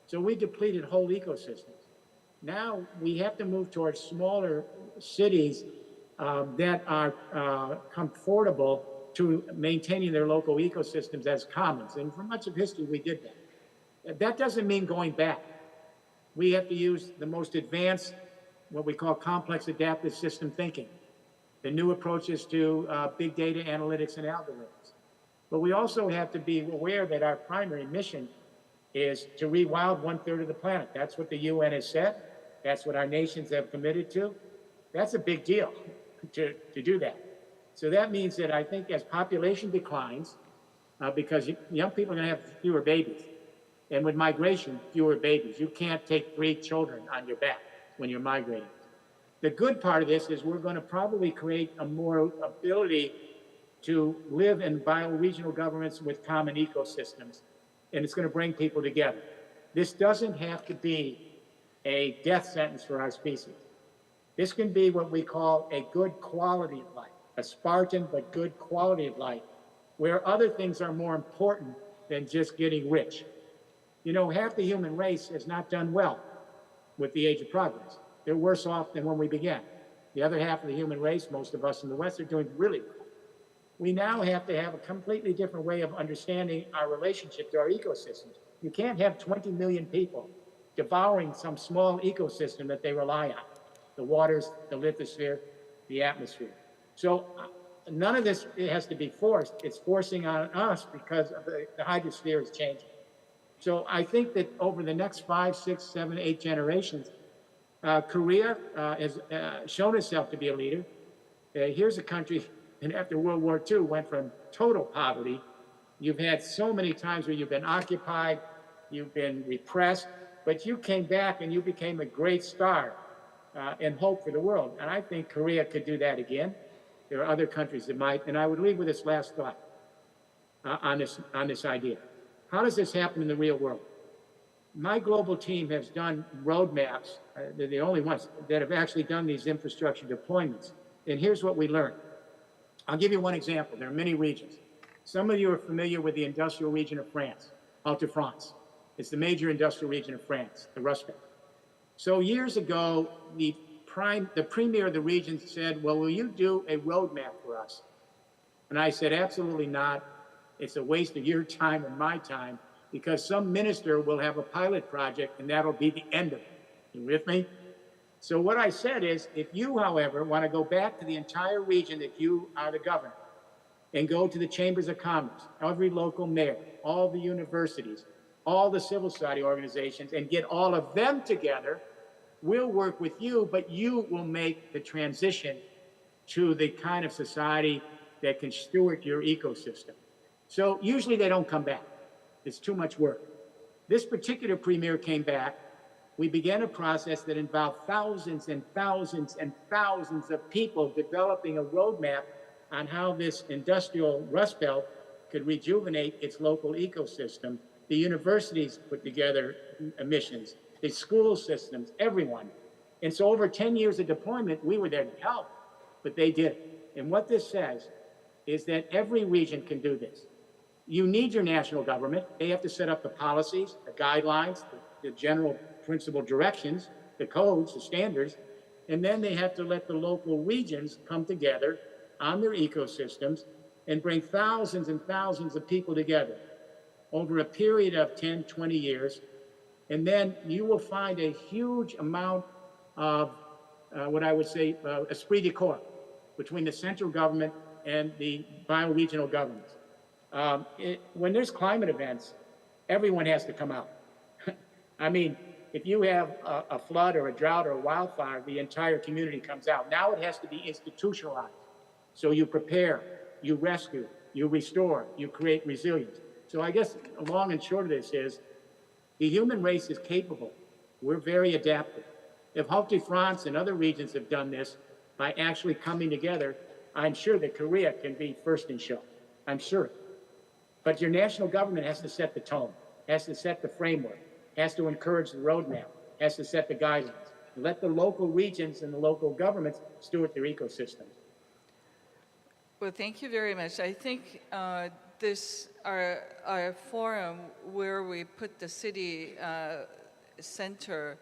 S12: So we depleted whole ecosystems. Now we have to move towards smaller cities that are comfortable to maintaining their local ecosystems as commons. And for much of history, we did that. That doesn't mean going back. We have to use the most advanced, what we call complex adaptive system thinking, the new approaches to big data analytics and algorithms. But we also have to be aware that our primary mission is to rewild 1/3 of the planet. That's what the UN has said. That's what our nations have committed to. That's a big deal to do that. So that means that I think as population declines, because young people are going to have fewer babies, and with migration, fewer babies. You can't take 3 children on your back when you're migrating. The good part of this is we're going to probably create a more ability to live in bioregional governments with common ecosystems, and it's going to bring people together. This doesn't have to be a death sentence for our species. This can be what we call a good quality of life, a Spartan but good quality of life, where other things are more important than just getting rich. Half the human race has not done well with the age of progress. They're worse off than when we began. The other half of the human race, most of us in the West, are doing really well. We now have to have a completely different way of understanding our relationship to our ecosystems. You can't have 20 million people devouring some small ecosystem that they rely on, the waters, the lithosphere, the atmosphere. So none of this has to be forced. It's forcing on us because of the hydrosphere is changing. So I think that over the next 5, 6, 7, 8 generations, Korea has shown itself to be a leader. Here's a country, and after World War II, went from total poverty. You've had so many times where you've been occupied, you've been repressed, but you came back and you became a great star and hope for the world. And I think Korea could do that again. There are other countries that might. And I would leave with this last thought on this idea. How does this happen in the real world? My global team has done roadmaps. They're the only ones that have actually done these infrastructure deployments. And here's what we learned. I'll give you one example. There are many regions. Some of you are familiar with the industrial region of France, Alta-France. It's the major industrial region of France, the Rust Belt. So years ago, the premier of the region said, well, will you do a roadmap for us And I said, absolutely not. It's a waste of your time and my time because some minister will have a pilot project and that'll be the end of it. You with me? So what I said is, if you, however, want to go back to the entire region that you are the governor and go to the chambers of commerce, every local mayor, all the universities, all the civil society organizations, and get all of them together, we'll work with you, but you will make the transition to the kind of society that can steward your ecosystem. So usually they don't come back. It's too much work. This particular premier came back. We began a process that involved thousands and thousands and thousands of people developing a roadmap on how this industrial rust belt could rejuvenate its local ecosystem. The universities put together missions, the school systems, everyone. And so over 10 years of deployment, we were there to help, but they did it. And what this says is that every region can do this. You need your national government. They have to set up the policies, the guidelines, the general principle directions, the codes, the standards, and then they have to let the local regions come together on their ecosystems and bring thousands and thousands of people together over a period of 10, 20 years. And then you will find a huge amount of what I would say esprit de corps between the central government and the bioregional governments. When there's climate events, everyone has to come out. I mean, if you have a flood or a drought or a wildfire, the entire community comes out. Now it has to be institutionalized. So you prepare, you rescue, you restore, you create resilience. So I guess the long and short of this is the human race is capable. We're very adaptive. If Haute-France and other regions have done this by actually coming together, I'm sure that Korea can be first in show. I'm sure. But your national government has to set the tone, has to set the framework, has to encourage the roadmap, has to set the guidelines. Let the local regions and the local governments steward their ecosystems.
S15: Well, thank you very much. I think our forum where we put the city center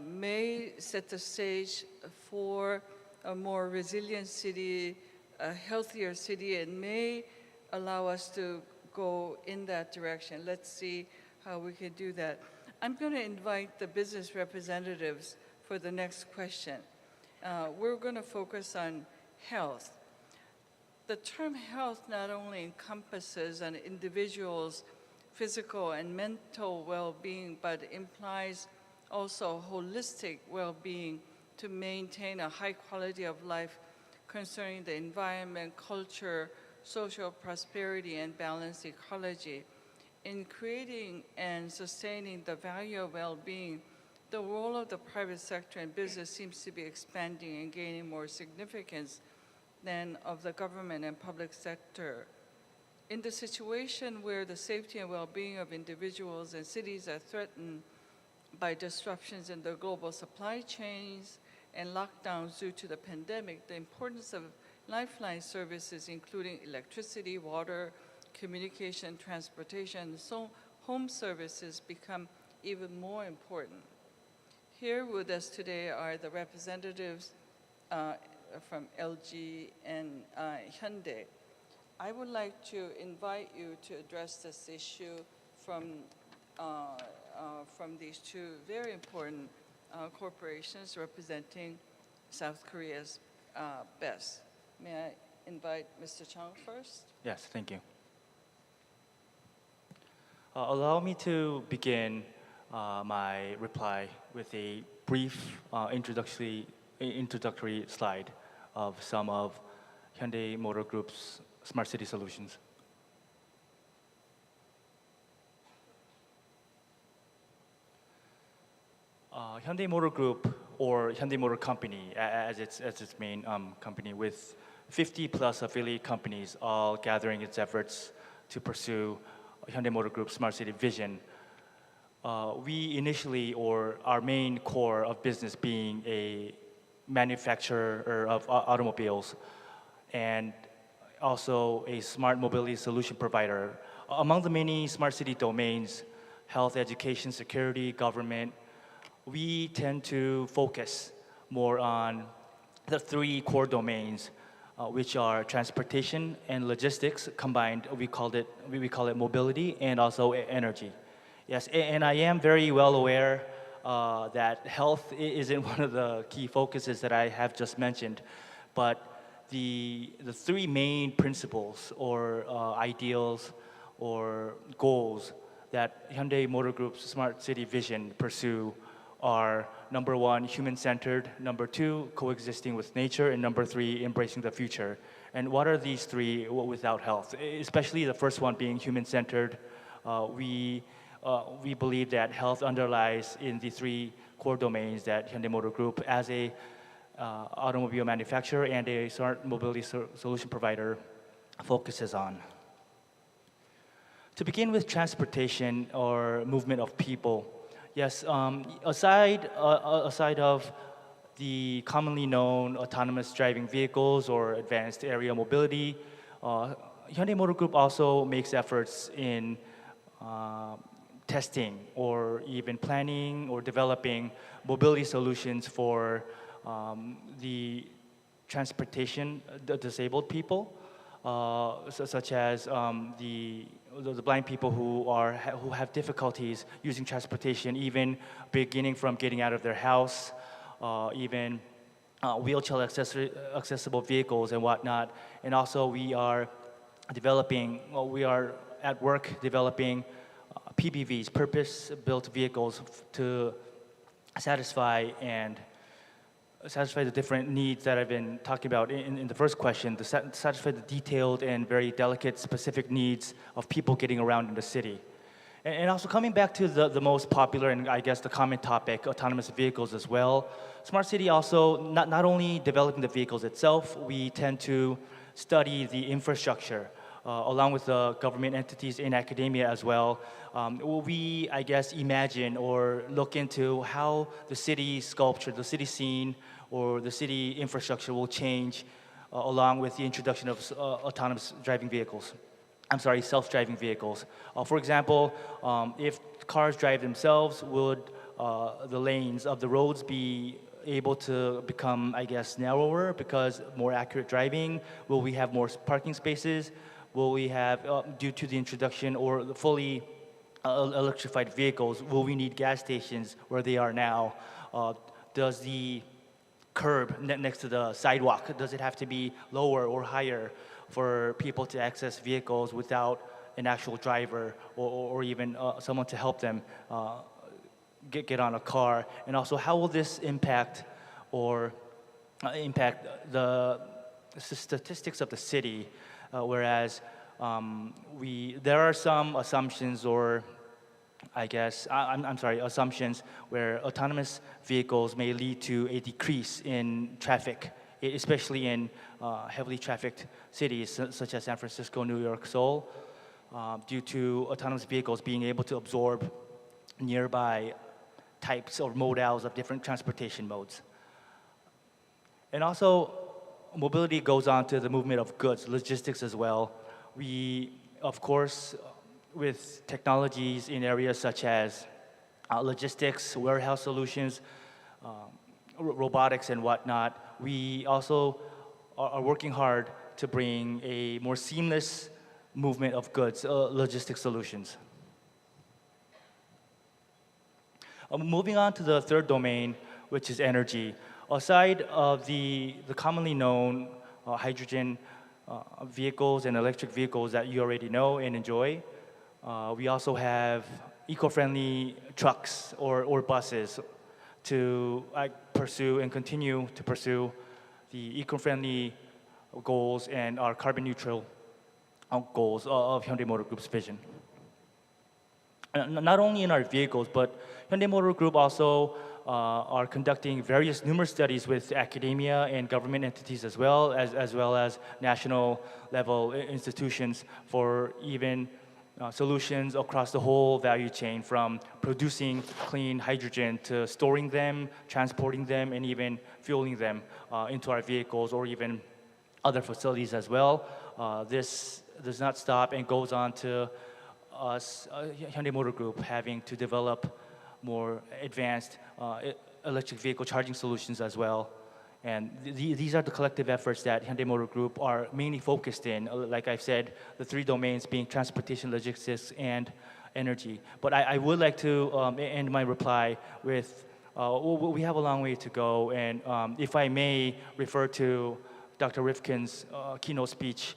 S15: may set the stage for a more resilient city, a healthier city, and may allow us to go in that direction. Let's see how we can do that. I'm going to invite the business representatives for the next question. We're going to focus on health. The term health not only encompasses an individual's physical and mental well-being, but implies also holistic well-being to maintain a high quality of life concerning the environment, culture, social prosperity, and balanced ecology. In creating and sustaining the value of well-being, the role of the private sector and business seems to be expanding and gaining more significance than of the government and public sector. In the situation where the safety and well-being of individuals and cities are threatened by disruptions in the global supply chains and lockdowns due to the pandemic, the importance of lifeline services, including electricity, water, communication, transportation, so home services become even more important. Here with us today are the representatives from LG and Hyundai. I would like to invite you to address this issue from these two very important corporations representing South Korea's best. May I invite Mr. Chung first?
S16: Yes, thank you. Allow me to begin my reply with a brief introductory slide of some of Hyundai Motor Group's smart city solutions. Hyundai Motor Group, or Hyundai Motor Company, as its main company, with 50 plus affiliate companies, all gathering its efforts to pursue Hyundai Motor Group's smart city vision. We initially, or our main core of business being a manufacturer of automobiles and also a smart mobility solution provider. Among the many smart city domains, health, education, security, government, we tend to focus more on the three core domains which are transportation and logistics combined. We call it mobility and also energy. Yes, and I am very well aware that health isn't one of the key focuses that I have just mentioned, but the three main principles or ideals or goals that Hyundai Motor Group's Smart City Vision pursue are number one, human-centered, number two, coexisting with nature, and number three, embracing the future. And what are these three without health? Especially the first one being human-centered. We believe that health underlies in the three core domains that Hyundai Motor Group, as a automobile manufacturer and a smart mobility solution provider, focuses on. To begin with transportation or movement of people, yes, aside of the commonly known autonomous driving vehicles or advanced area mobility, Hyundai Motor Group also makes efforts in testing or even planning or developing mobility solutions for the transportation, the disabled people, such as the blind people who have difficulties using transportation, even beginning from getting out of their house, even wheelchair accessible vehicles and whatnot. And also we are at work developing PBVs, purpose-built vehicles, to satisfy the different needs that I've been talking about in the first question, to satisfy the detailed and very delicate specific needs of people getting around in the city. And also coming back to the most popular and I guess the common topic, autonomous vehicles as well. Smart City also, not only developing the vehicles itself, we tend to study the infrastructure along with the government entities in academia as well. We, I guess, imagine or look into how the city sculpture, the city scene, or the city infrastructure will change along with the introduction of autonomous driving vehicles. I'm sorry, self-driving vehicles. For example, if cars drive themselves, would the lanes of the roads be able to become, I guess, narrower because more accurate driving? Will we have more parking spaces? Will we have, due to the introduction or the fully electrified vehicles, will we need gas stations where they are now? Does the curb next to the sidewalk, does it have to be lower or higher for people to access vehicles without an actual driver or even someone to help them get on a car? And also, how will this impact the statistics of the city? Whereas there are some assumptions, or I guess, assumptions where autonomous vehicles may lead to a decrease in traffic, especially in heavily trafficked cities such as San Francisco, New York, Seoul, due to autonomous vehicles being able to absorb nearby types or modals of different transportation modes. And also, mobility goes on to the movement of goods, logistics as well. We, of course, with technologies in areas such as logistics, warehouse solutions, robotics and whatnot, we also are working hard to bring a more seamless movement of goods, logistics solutions. Moving on to the third domain, which is energy. Aside of the commonly known hydrogen vehicles and electric vehicles that you already know and enjoy, we also have eco-friendly trucks or buses to pursue and continue to pursue the eco-friendly goals and our carbon neutral goals of Hyundai Motor Group's vision. Not only in our vehicles, but Hyundai Motor Group also are conducting numerous studies with academia and government entities as well as national level institutions for even solutions across the whole value chain, from producing clean hydrogen to storing them, transporting them, and even fueling them into our vehicles or even other facilities as well. This does not stop and goes on to us, Hyundai Motor Group, having to develop more advanced electric vehicle charging solutions as well. And these are the collective efforts that Hyundai Motor Group are mainly focused in. Like I've said, the three domains being transportation, logistics, and energy. But I would like to end my reply with, we have a long way to go. And if I may refer to Dr. Rifkin's keynote speech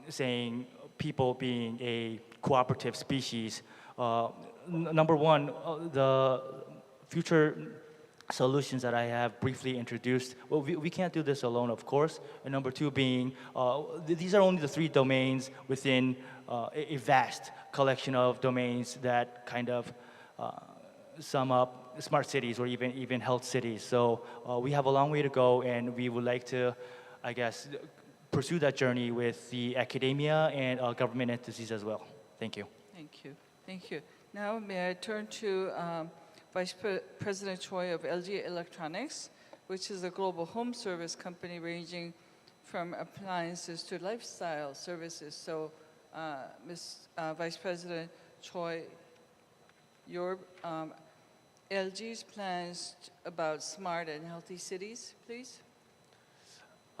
S16: saying people being a cooperative species, number one, the future solutions that I have briefly introduced, well, we can't do this alone, of course. And number two being, these are only the three domains within a vast collection of domains that kind of sum up smart cities or even health cities. So we have a long way to go, and we would like to, I guess, pursue that journey with the academia and government entities as well. Thank you.
S15: Thank you. Thank you. Now may I turn to Vice President Choi of LG Electronics, which is a global home service company ranging from appliances to lifestyle services. So, Vice President Choi, your LG's plans about smart and healthy cities, please.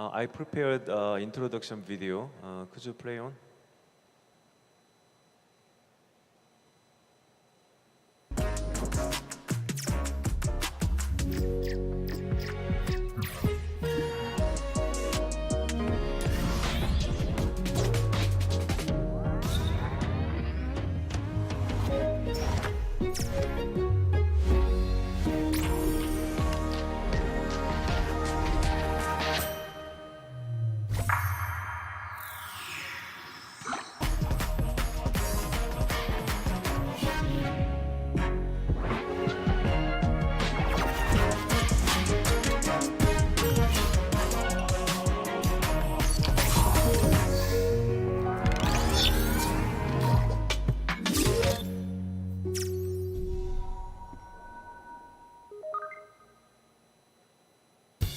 S17: I prepared an introduction video. Could you play on?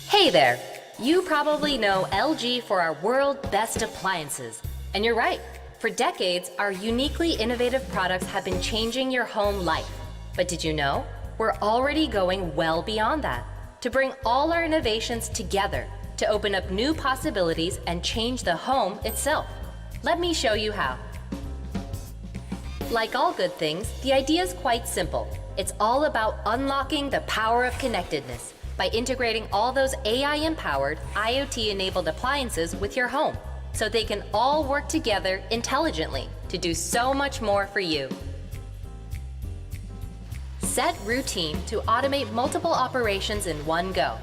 S19: Hey there! You probably know LG for our world best appliances. And you're right. For decades, our uniquely innovative products have been changing your home life. But did you know? We're already going well beyond that to bring all our innovations together to open up new possibilities and change the home itself. Let me show you how. Like all good things, the idea is quite simple. It's all about unlocking the power of connectedness by integrating all those AI-empowered, IoT-enabled appliances with your home, so they can all work together intelligently to do so much more for you. Set routine to automate multiple operations in one go.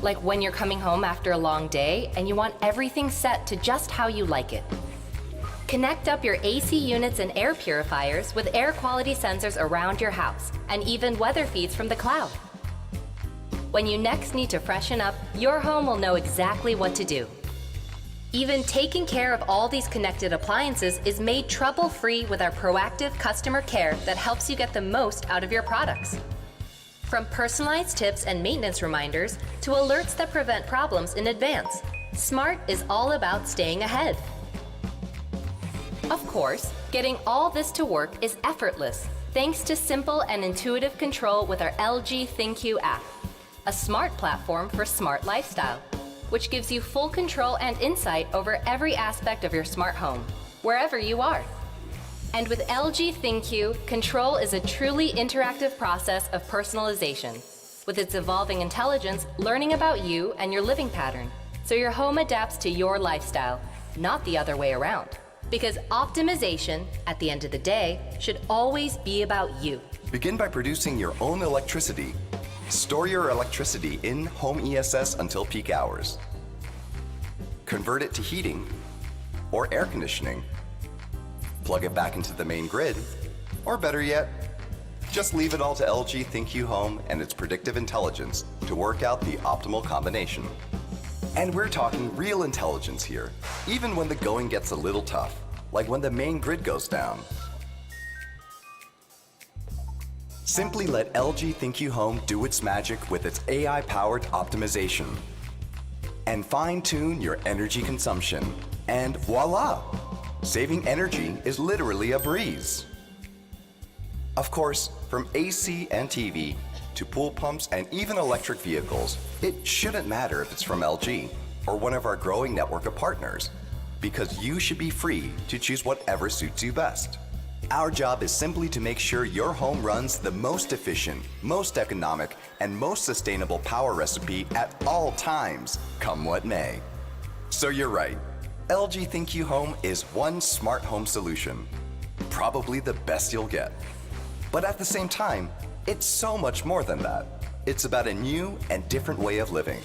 S19: Like when you're coming home after a long day and you want everything set to just how you like it. Connect up your AC units and air purifiers with air quality sensors around your house and even weather feeds from the cloud. When you next need to freshen up, your home will know exactly what to do. Even taking care of all these connected appliances is made trouble-free with our proactive customer care that helps you get the most out of your products. From personalized tips and maintenance reminders to alerts that prevent problems in advance, Smart is all about staying ahead. Of course, getting all this to work is effortless thanks to simple and intuitive control with our LG ThinQ app, a smart platform for smart lifestyle, which gives you full control and insight over every aspect of your smart home, wherever you are. And with LG ThinQ, control is a truly interactive process of personalization, with its evolving intelligence learning about you and your living pattern, so your home adapts to your lifestyle, not the other way around. Because optimization, at the end of the day, should always be about you.
S20: Begin by producing your own electricity. Store your electricity in home ESS until peak hours. Convert it to heating or air conditioning. Plug it back into the main grid, or better yet, just leave it all to LG ThinQ Home and its predictive intelligence to work out the optimal combination. And we're talking real intelligence here, even when the going gets a little tough, like when the main grid goes down. Simply let LG ThinQ Home do its magic with its AI-powered optimization. And fine-tune your energy consumption. And voila! Saving energy is literally a breeze. Of course, from AC and TV to pool pumps and even electric vehicles, it shouldn't matter if it's from LG or one of our growing network of partners, because you should be free to choose whatever suits you best. Our job is simply to make sure your home runs the most efficient, most economic, and most sustainable power recipe at all times, come what may. So you're right. LG ThinQ Home is one smart home solution, probably the best you'll get. But at the same time, it's so much more than that. It's about a new and different way of living,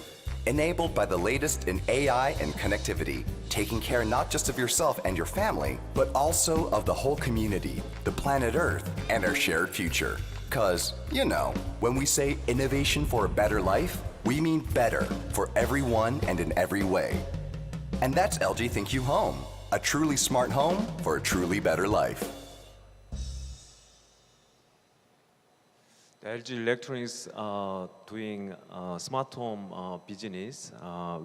S20: enabled by the latest in AI and connectivity, taking care not just of yourself and your family, but also of the whole community, the planet Earth, and our shared future. 'Cause, you know, when we say innovation for a better life, we mean better for everyone and in every way. And that's LG ThinQ Home, a truly smart home for a truly better life.
S17: LG Electronics doing smart home business.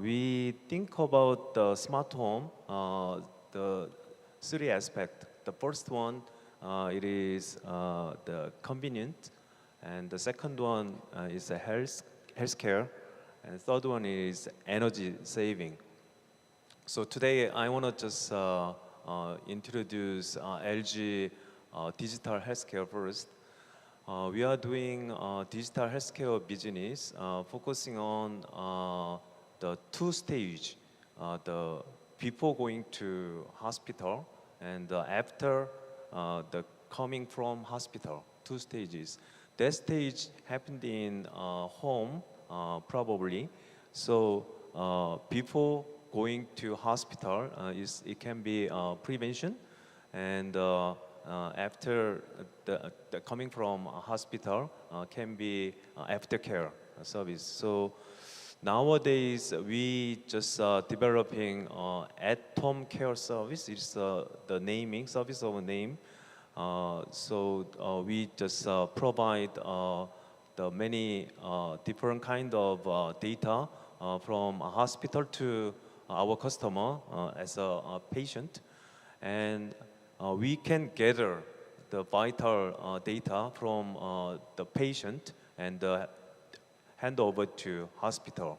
S17: We think about the smart home, the three aspects. The first one, it is the convenient, and the second one is the healthcare, and the third one is energy saving. So today I want to just introduce LG digital healthcare first. We are doing digital healthcare business, focusing on the two stage, the before going to hospital and after the coming from hospital, two stages. That stage happened in home, probably. So before going to hospital, it can be prevention, and after the coming from a hospital can be aftercare service. So nowadays we just developing at-home care service. It's the naming service of a name. So we just provide the many different kind of data from a hospital to our customer as a patient, and we can gather the vital data from the patient and hand over to hospital.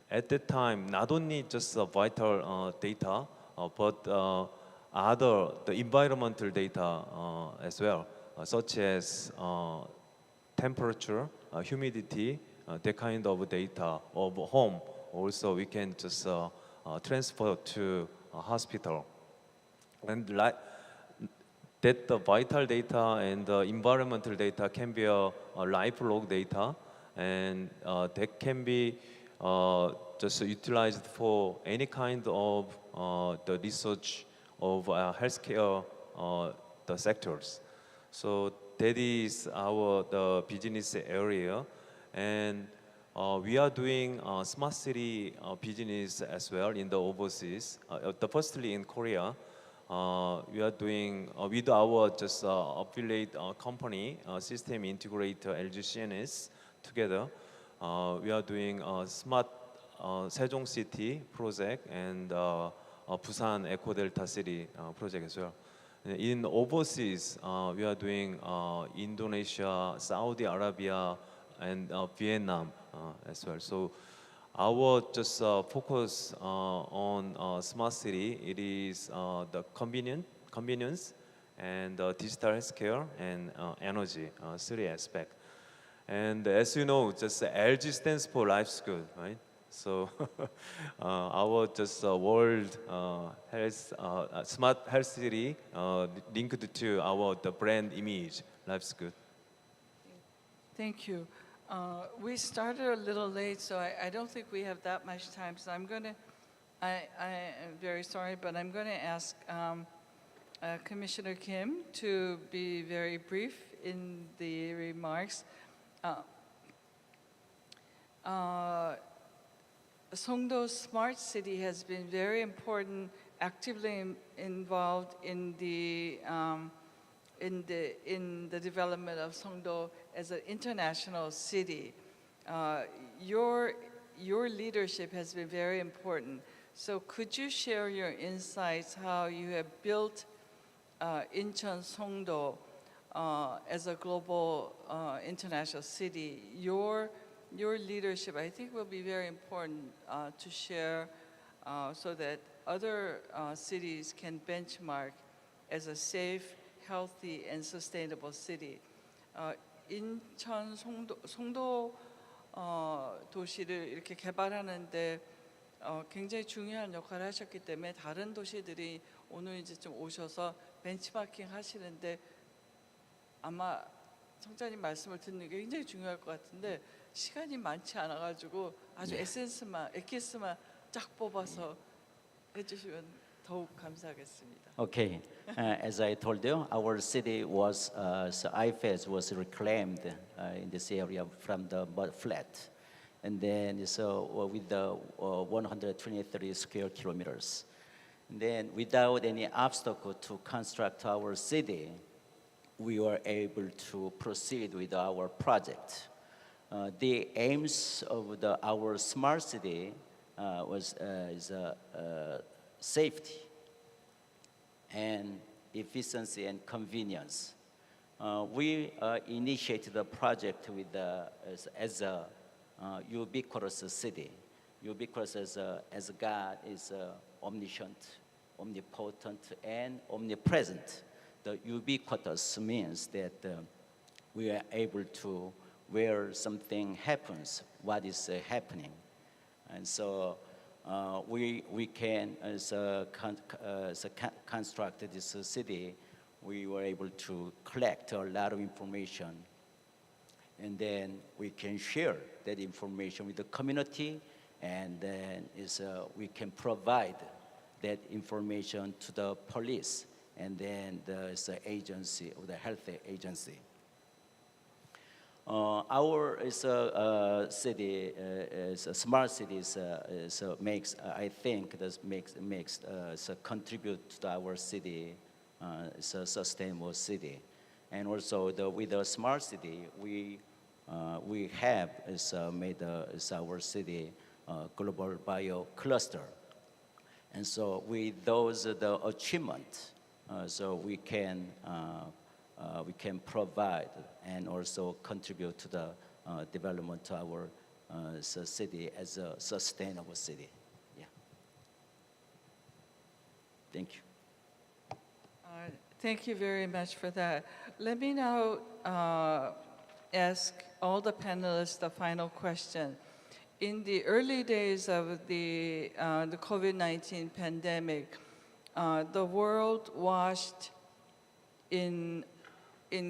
S17: At that time, not only just vital data, but the environmental data as well, such as temperature, humidity, that kind of data of home. Also, we can just transfer to a hospital. And that the vital data and the environmental data can be a lifelog data, and that can be just utilized for any kind of the research of healthcare the sectors. So that is the business area, and we are doing smart city business as well in the overseas. Firstly in Korea, we are doing with our just affiliate company, system integrator LG CNS together. We are doing smart Sejong City project and Busan Eco Delta City project as well. In overseas, we are doing Indonesia, Saudi Arabia, and Vietnam as well. So our just focus on smart city, it is the convenience and digital healthcare and energy, three aspect. And as you know, just LG stands for Life's Good, right? So our just world health, smart health city linked to the brand image, Life's Good.
S15: Thank you. We started a little late, so I don't think we have that much time. So I'm am very sorry, but I'm going to ask Commissioner Kim to be very brief in the remarks. Songdo Smart City has been very important, actively involved in the development of Songdo as an international city. Your leadership has been very important. So could you share your insights how you have built Incheon Songdo as a global international city, your leadership, I think, will be very important to share so that other cities can benchmark as a safe, healthy, and sustainable city. 인천 송도 도시를 이렇게 개발하는데 굉장히 중요한 역할을 하셨기 때문에 다른 도시들이 오늘 이제 좀 오셔서 벤치마킹 하시는데 아마 성자님 말씀을 듣는 게 굉장히 중요할 것 같은데 시간이 많지 않아가지고 아주 에센스만, 엑기스만 쫙 뽑아서 해주시면 더욱 감사하겠습니다.
S18: Okay, as I told you, our city was, so IFES was reclaimed in this area from the mud flat. And then so with the 123 square kilometers. And then without any obstacle to construct our city, we were able to proceed with our project. The aims of our smart city is safety and efficiency and convenience. We initiated the project with as a ubiquitous city. Ubiquitous as God is omniscient, omnipotent, and omnipresent. The ubiquitous means that we are able to, where something happens, what is happening. And so we can, construct this city, we were able to collect a lot of information. And then we can share that information with the community, and then we can provide that information to the police, and then the agency, or the health agency. Our city, smart cities, makes I think this makes contribute to our city, it's a sustainable city, and also with the smart city we have made our city global bio cluster, and so with those the achievement, so we can provide and also contribute to the development of our city as a sustainable city. Yeah. Thank you.
S15: Thank you very much for that. Let me now ask all the panelists the final question. In the early days of the COVID-19 pandemic, the world washed in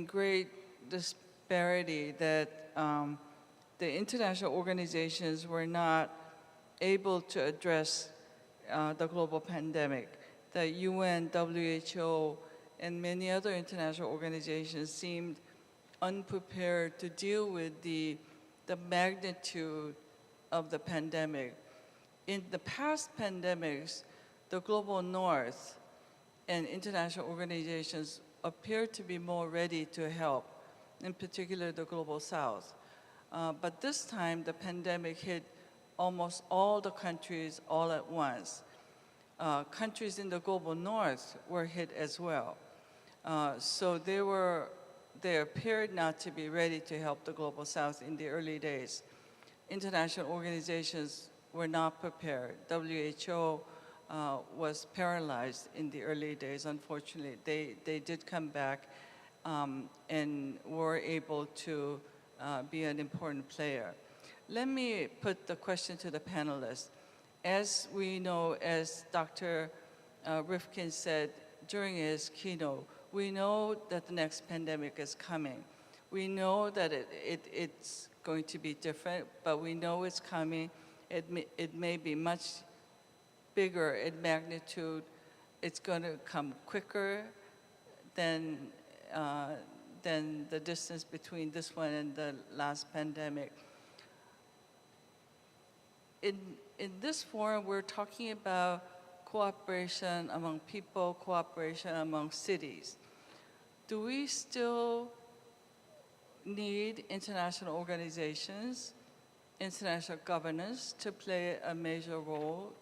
S15: great disparity that the international organizations were not able to address the global pandemic. The UN, WHO, and many other international organizations seemed unprepared to deal with the magnitude of the pandemic. In the past pandemics, the global north and international organizations appear to be more ready to help, in particular the global south. But this time, the pandemic hit almost all the countries all at once. Countries in the global north were hit as well. So they appeared not to be ready to help the global south in the early days. International organizations were not prepared. WHO was paralyzed in the early days, unfortunately. They did come back and were able to be an important player. Let me put the question to the panelists. As we know, as Dr. Rifkin said during his keynote, we know that the next pandemic is coming. We know that it's going to be different, but we know it's coming. It may be much bigger in magnitude. It's going to come quicker than the distance between this one and the last pandemic. In this forum, we're talking about cooperation among people, cooperation among cities. Do we still need international organizations, international governance to play a major role?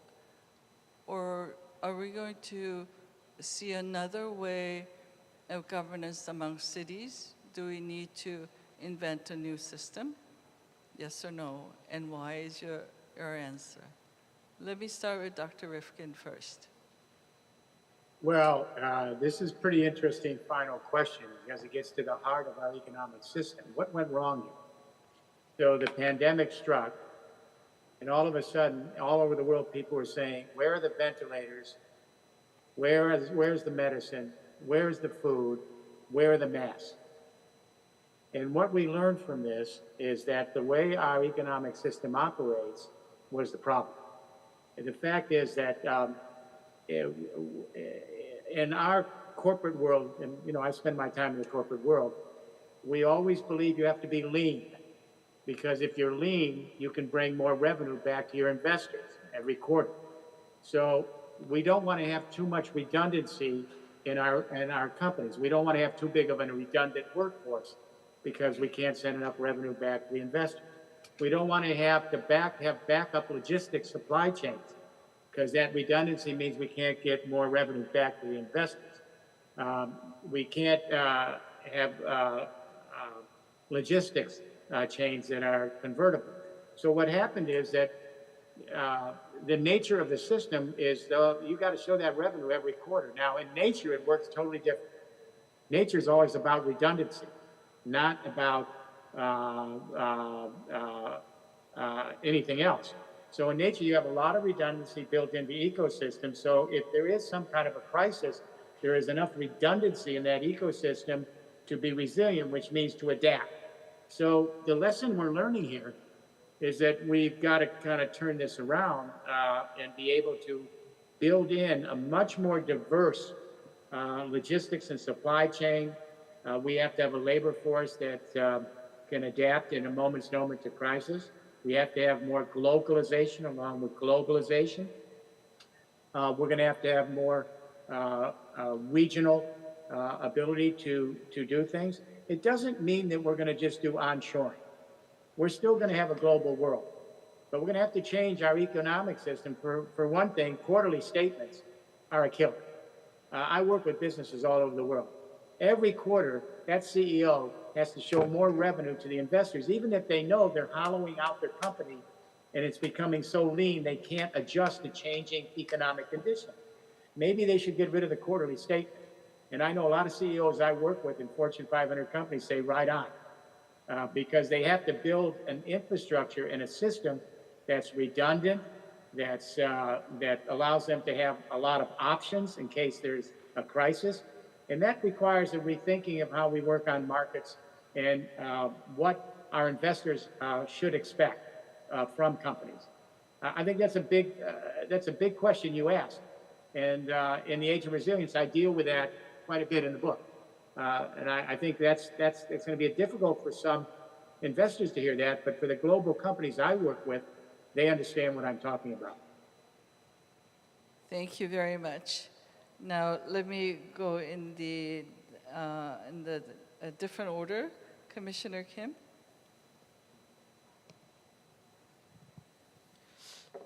S15: Or are we going to see another way of governance among cities? Do we need to invent a new system? Yes or no? And why is your answer? Let me start with Dr. Rifkin first.
S12: Well, this is pretty interesting final question because it gets to the heart of our economic system. What went wrong here? So the pandemic struck, and all of a sudden, all over the world, people were saying, where are the ventilators? Where's the medicine? Where's the food? Where are the masks? And what we learned from this is that the way our economic system operates was the problem. And the fact is that in our corporate world, and I spend my time in the corporate world, we always believe you have to be lean, because if you're lean, you can bring more revenue back to your investors every quarter. So we don't want to have too much redundancy in our companies. We don't want to have too big of a redundant workforce because we can't send enough revenue back to the investors. We don't want to have backup logistics supply chains, because that redundancy means we can't get more revenue back to the investors. We can't have logistics chains that are convertible. So what happened is that the nature of the system is, though, you got to show that revenue every quarter. Now, in nature, it works totally different. Nature is always about redundancy, not about anything else. So in nature, you have a lot of redundancy built into the ecosystem. So if there is some kind of a crisis, there is enough redundancy in that ecosystem to be resilient, which means to adapt. So the lesson we're learning here is that we've got to kind of turn this around and be able to build in a much more diverse logistics and supply chain. We have to have a labor force that can adapt in a moment's notice to crisis. We have to have more localization along with globalization. We're going to have more regional ability to do things. It doesn't mean that we're going to just do onshoring. We're still going to have a global world, but we're going to have to change our economic system. For one thing, quarterly statements are a killer. I work with businesses all over the world. Every quarter, that CEO has to show more revenue to the investors, even if they know they're hollowing out their company and it's becoming so lean they can't adjust to changing economic conditions. Maybe they should get rid of the quarterly statement. And I know a lot of CEOs I work with in Fortune 500 companies say right on, because they have to build an infrastructure and a system that's redundant, that allows them to have a lot of options in case there's a crisis. And that requires a rethinking of how we work on markets and what our investors should expect from companies. I think that's a big question you asked. And in the Age of Resilience, I deal with that quite a bit in the book. And I think it's going to be difficult for some investors to hear that, but for the global companies I work with, they understand what I'm talking about.
S15: Thank you very much. Now let me go in the different order. Commissioner Kim.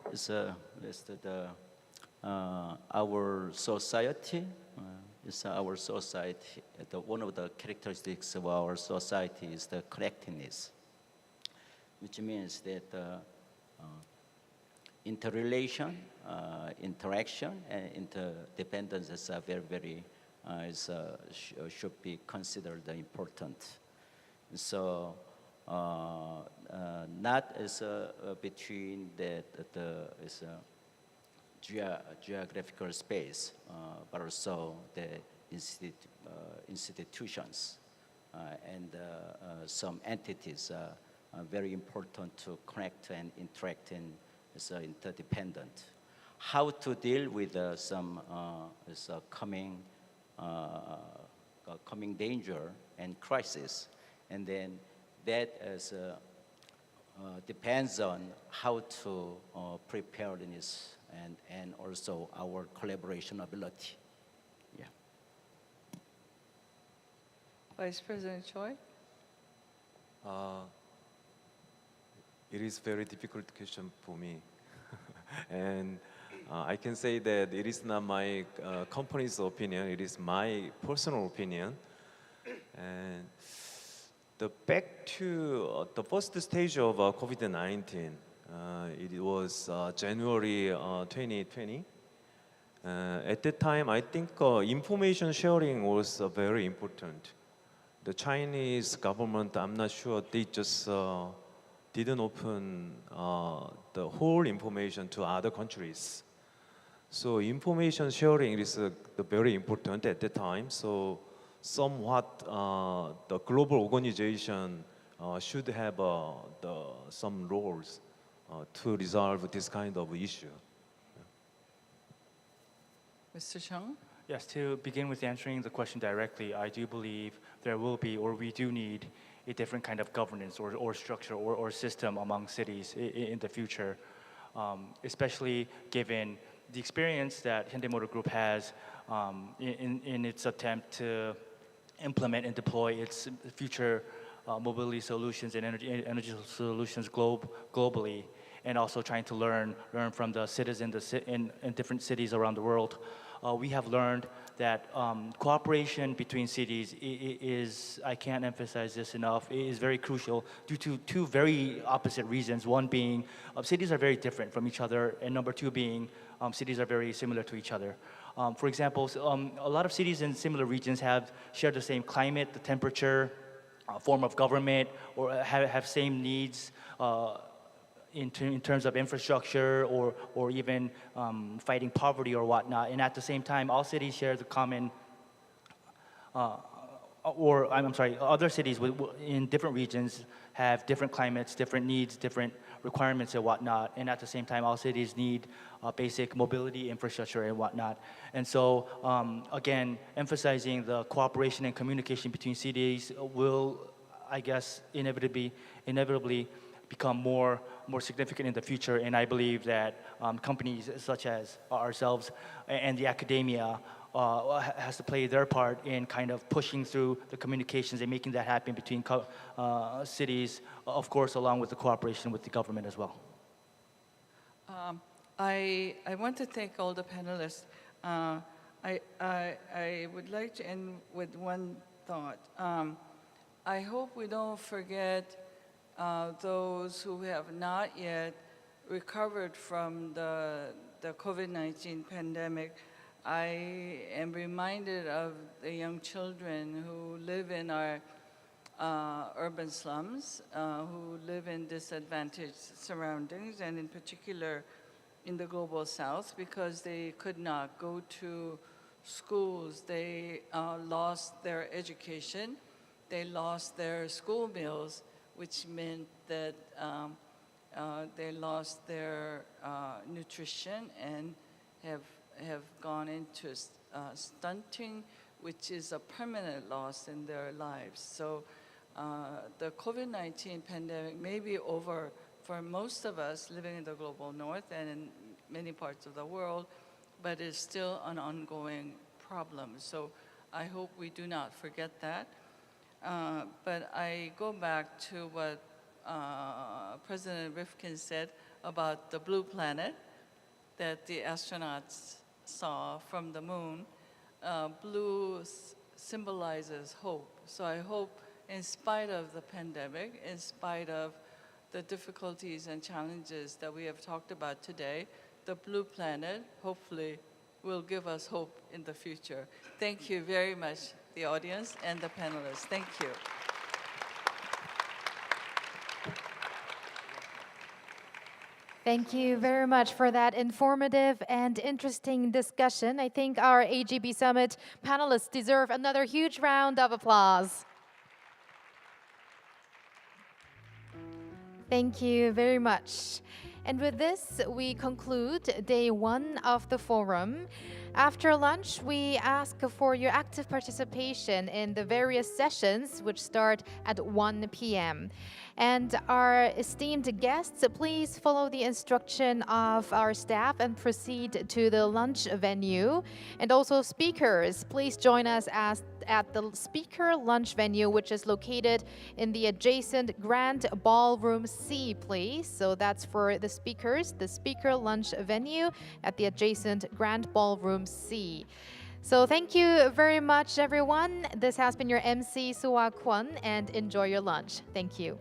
S18: Our society one of the characteristics of our society is the connectedness, which means that interrelation, interaction, and interdependence are very should be considered important. So not as between the geographical space, but also the institutions and some entities are very important to connect and interact and is interdependent. How to deal with some coming danger and crisis, and then that depends on how to preparedness and also our collaboration ability. Yeah.
S15: Vice President Choi.
S17: It is very difficult question for me, and I can say that it is not my company's opinion, it is my personal opinion. And back to the first stage of COVID-19, it was January 2020. At that time, I think information sharing was very important. The Chinese government, I'm not sure, they just didn't open the whole information to other countries. So information sharing is very important at the time. So somewhat the global organization should have some roles to resolve this kind of issue.
S15: Mr. Chung?
S16: Yes, to begin with answering the question directly, I do believe there will be, or we do need, a different kind of governance or structure or system among cities in the future, especially given the experience that Hyundai Motor Group has in its attempt to implement and deploy its future mobility solutions and energy solutions globally, and also trying to learn from the citizens in different cities around the world. We have learned that cooperation between cities is, I can't emphasize this enough, is very crucial due to two very opposite reasons. One being cities are very different from each other, and number two being cities are very similar to each other. For example, a lot of cities in similar regions share the same climate, the temperature, form of government, or have same needs in terms of infrastructure or even fighting poverty or whatnot. And at the same time, all cities share the common, other cities in different regions have different climates, different needs, different requirements and whatnot. And at the same time, all cities need basic mobility infrastructure and whatnot. And so, again, emphasizing the cooperation and communication between cities will, I guess, inevitably become more significant in the future. And I believe that companies such as ourselves and the academia has to play their part in kind of pushing through the communications and making that happen between cities, of course, along with the cooperation with the government as well.
S15: I want to thank all the panelists. I would like to end with one thought. I hope we don't forget those who have not yet recovered from the COVID-19 pandemic. I am reminded of the young children who live in our urban slums, who live in disadvantaged surroundings, and in particular in the global south, because they could not go to schools. They lost their education, they lost their school meals, which meant that they lost their nutrition and have gone into stunting, which is a permanent loss in their lives. So the COVID-19 pandemic may be over for most of us living in the global north and in many parts of the world, but it's still an ongoing problem. So I hope we do not forget that. But I go back to what President Rifkin said about the blue planet that the astronauts saw from the moon. Blue symbolizes hope. So I hope, in spite of the pandemic, in spite of the difficulties and challenges that we have talked about today, the blue planet hopefully will give us hope in the future. Thank you very much, the audience and the panelists. Thank you.
S1: Thank you very much for that informative and interesting discussion. I think our AGB Summit panelists deserve another huge round of applause. Thank you very much. And with this, we conclude day one of the forum. After lunch, we ask for your active participation in the various sessions which start at 1 p.m. And our esteemed guests, please follow the instruction of our staff and proceed to the lunch venue. And also speakers, please join us at the speaker lunch venue, which is located in the adjacent Grand Ballroom C, please. So that's for the speakers, the speaker lunch venue at the adjacent Grand Ballroom C. So thank you very much, everyone. This has been your MC Suwa Kwon, and enjoy your lunch. Thank you.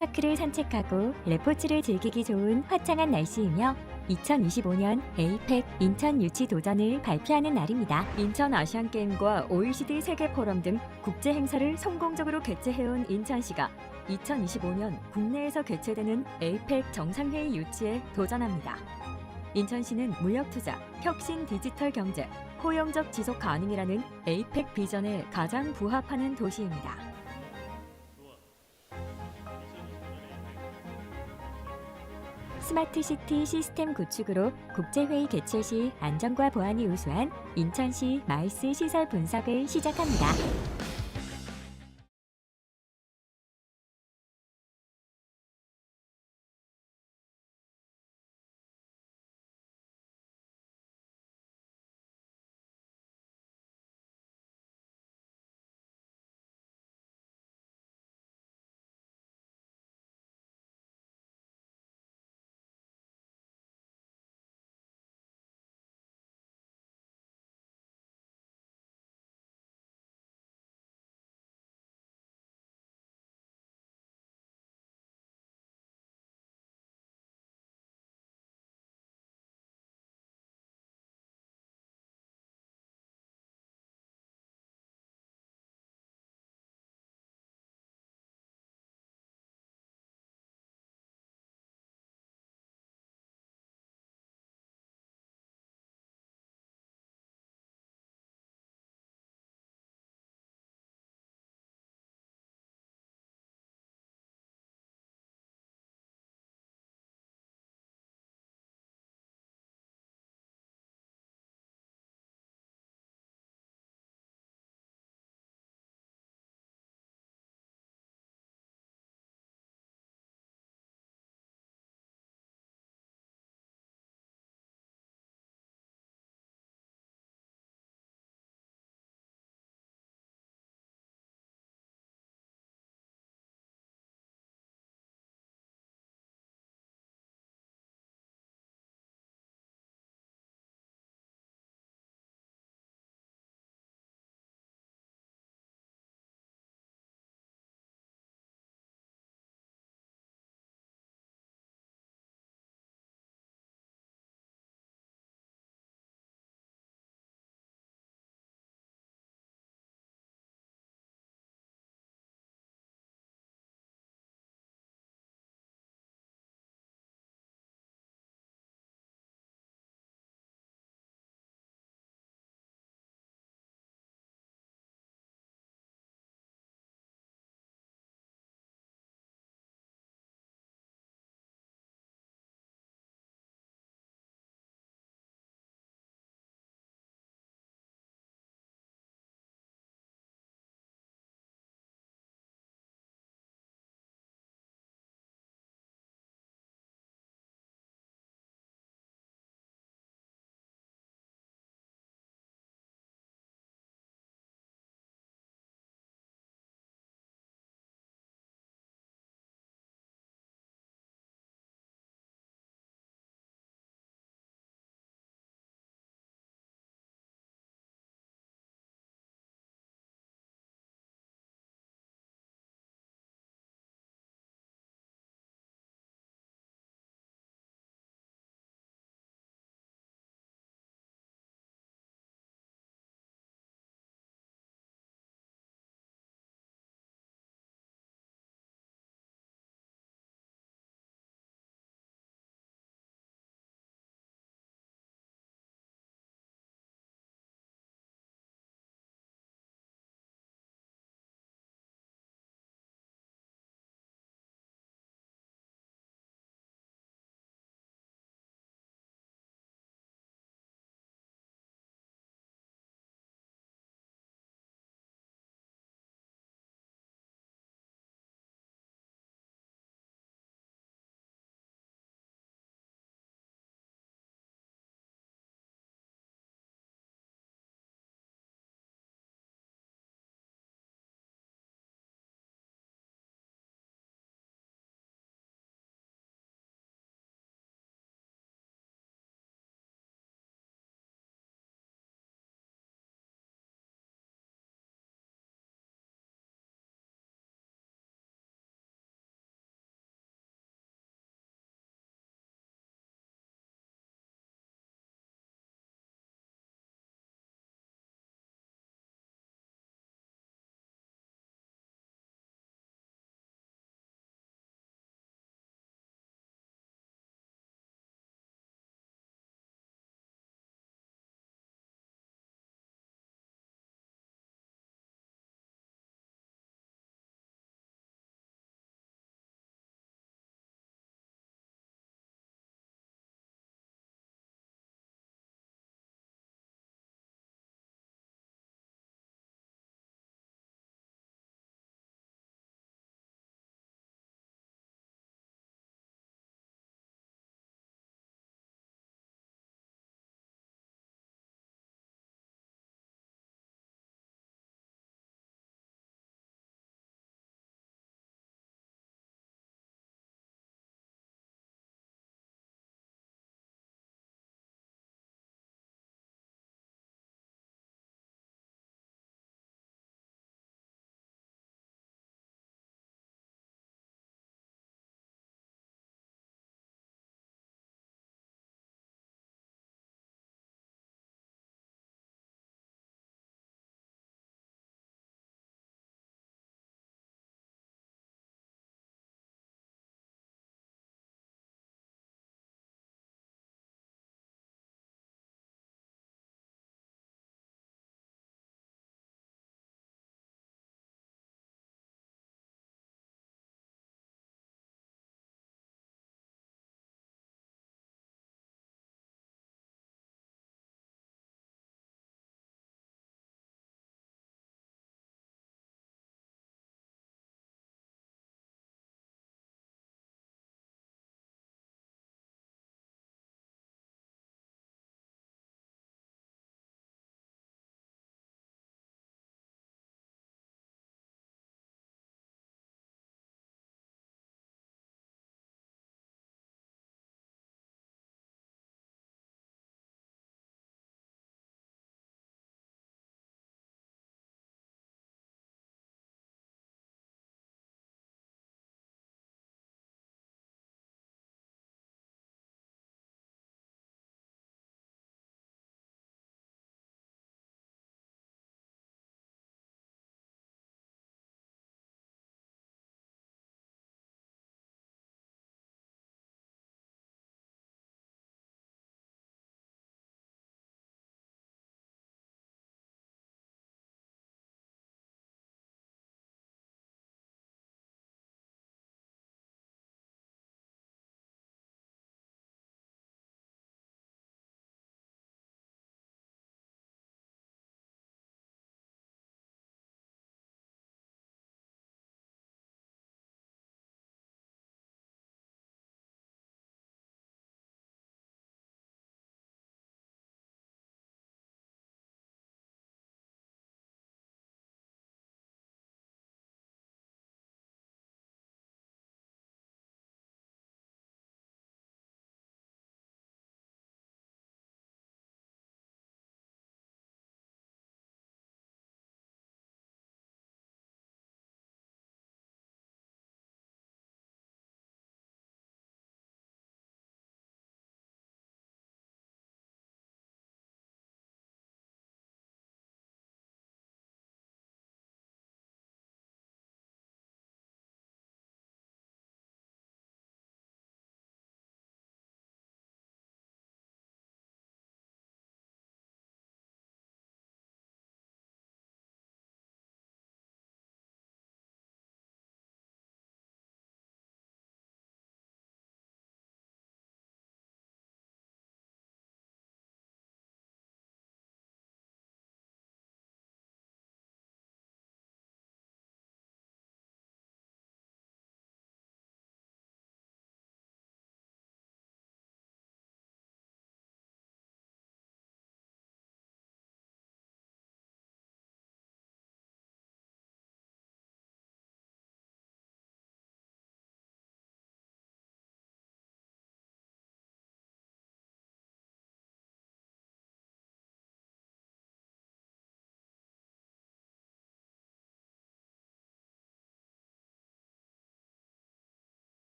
S13: 파크를 산책하고 레포츠를 즐기기 좋은 화창한 날씨이며 2025년 에이펙 인천 유치 도전을 발표하는 날입니다. 인천 아시안게임과 OECD 세계포럼 등 국제 행사를 성공적으로 개최해온 인천시가 2025년 국내에서 개최되는 에이펙 정상회의 유치에 도전합니다. 인천시는 물력투자, 혁신 디지털 경제, 포용적 지속 가능이라는 에이펙 비전에 가장 부합하는 도시입니다. 스마트시티 시스템 구축으로 국제회의 개최 시 안전과 보안이 우수한 인천시 마이스 시설 분석을 시작합니다.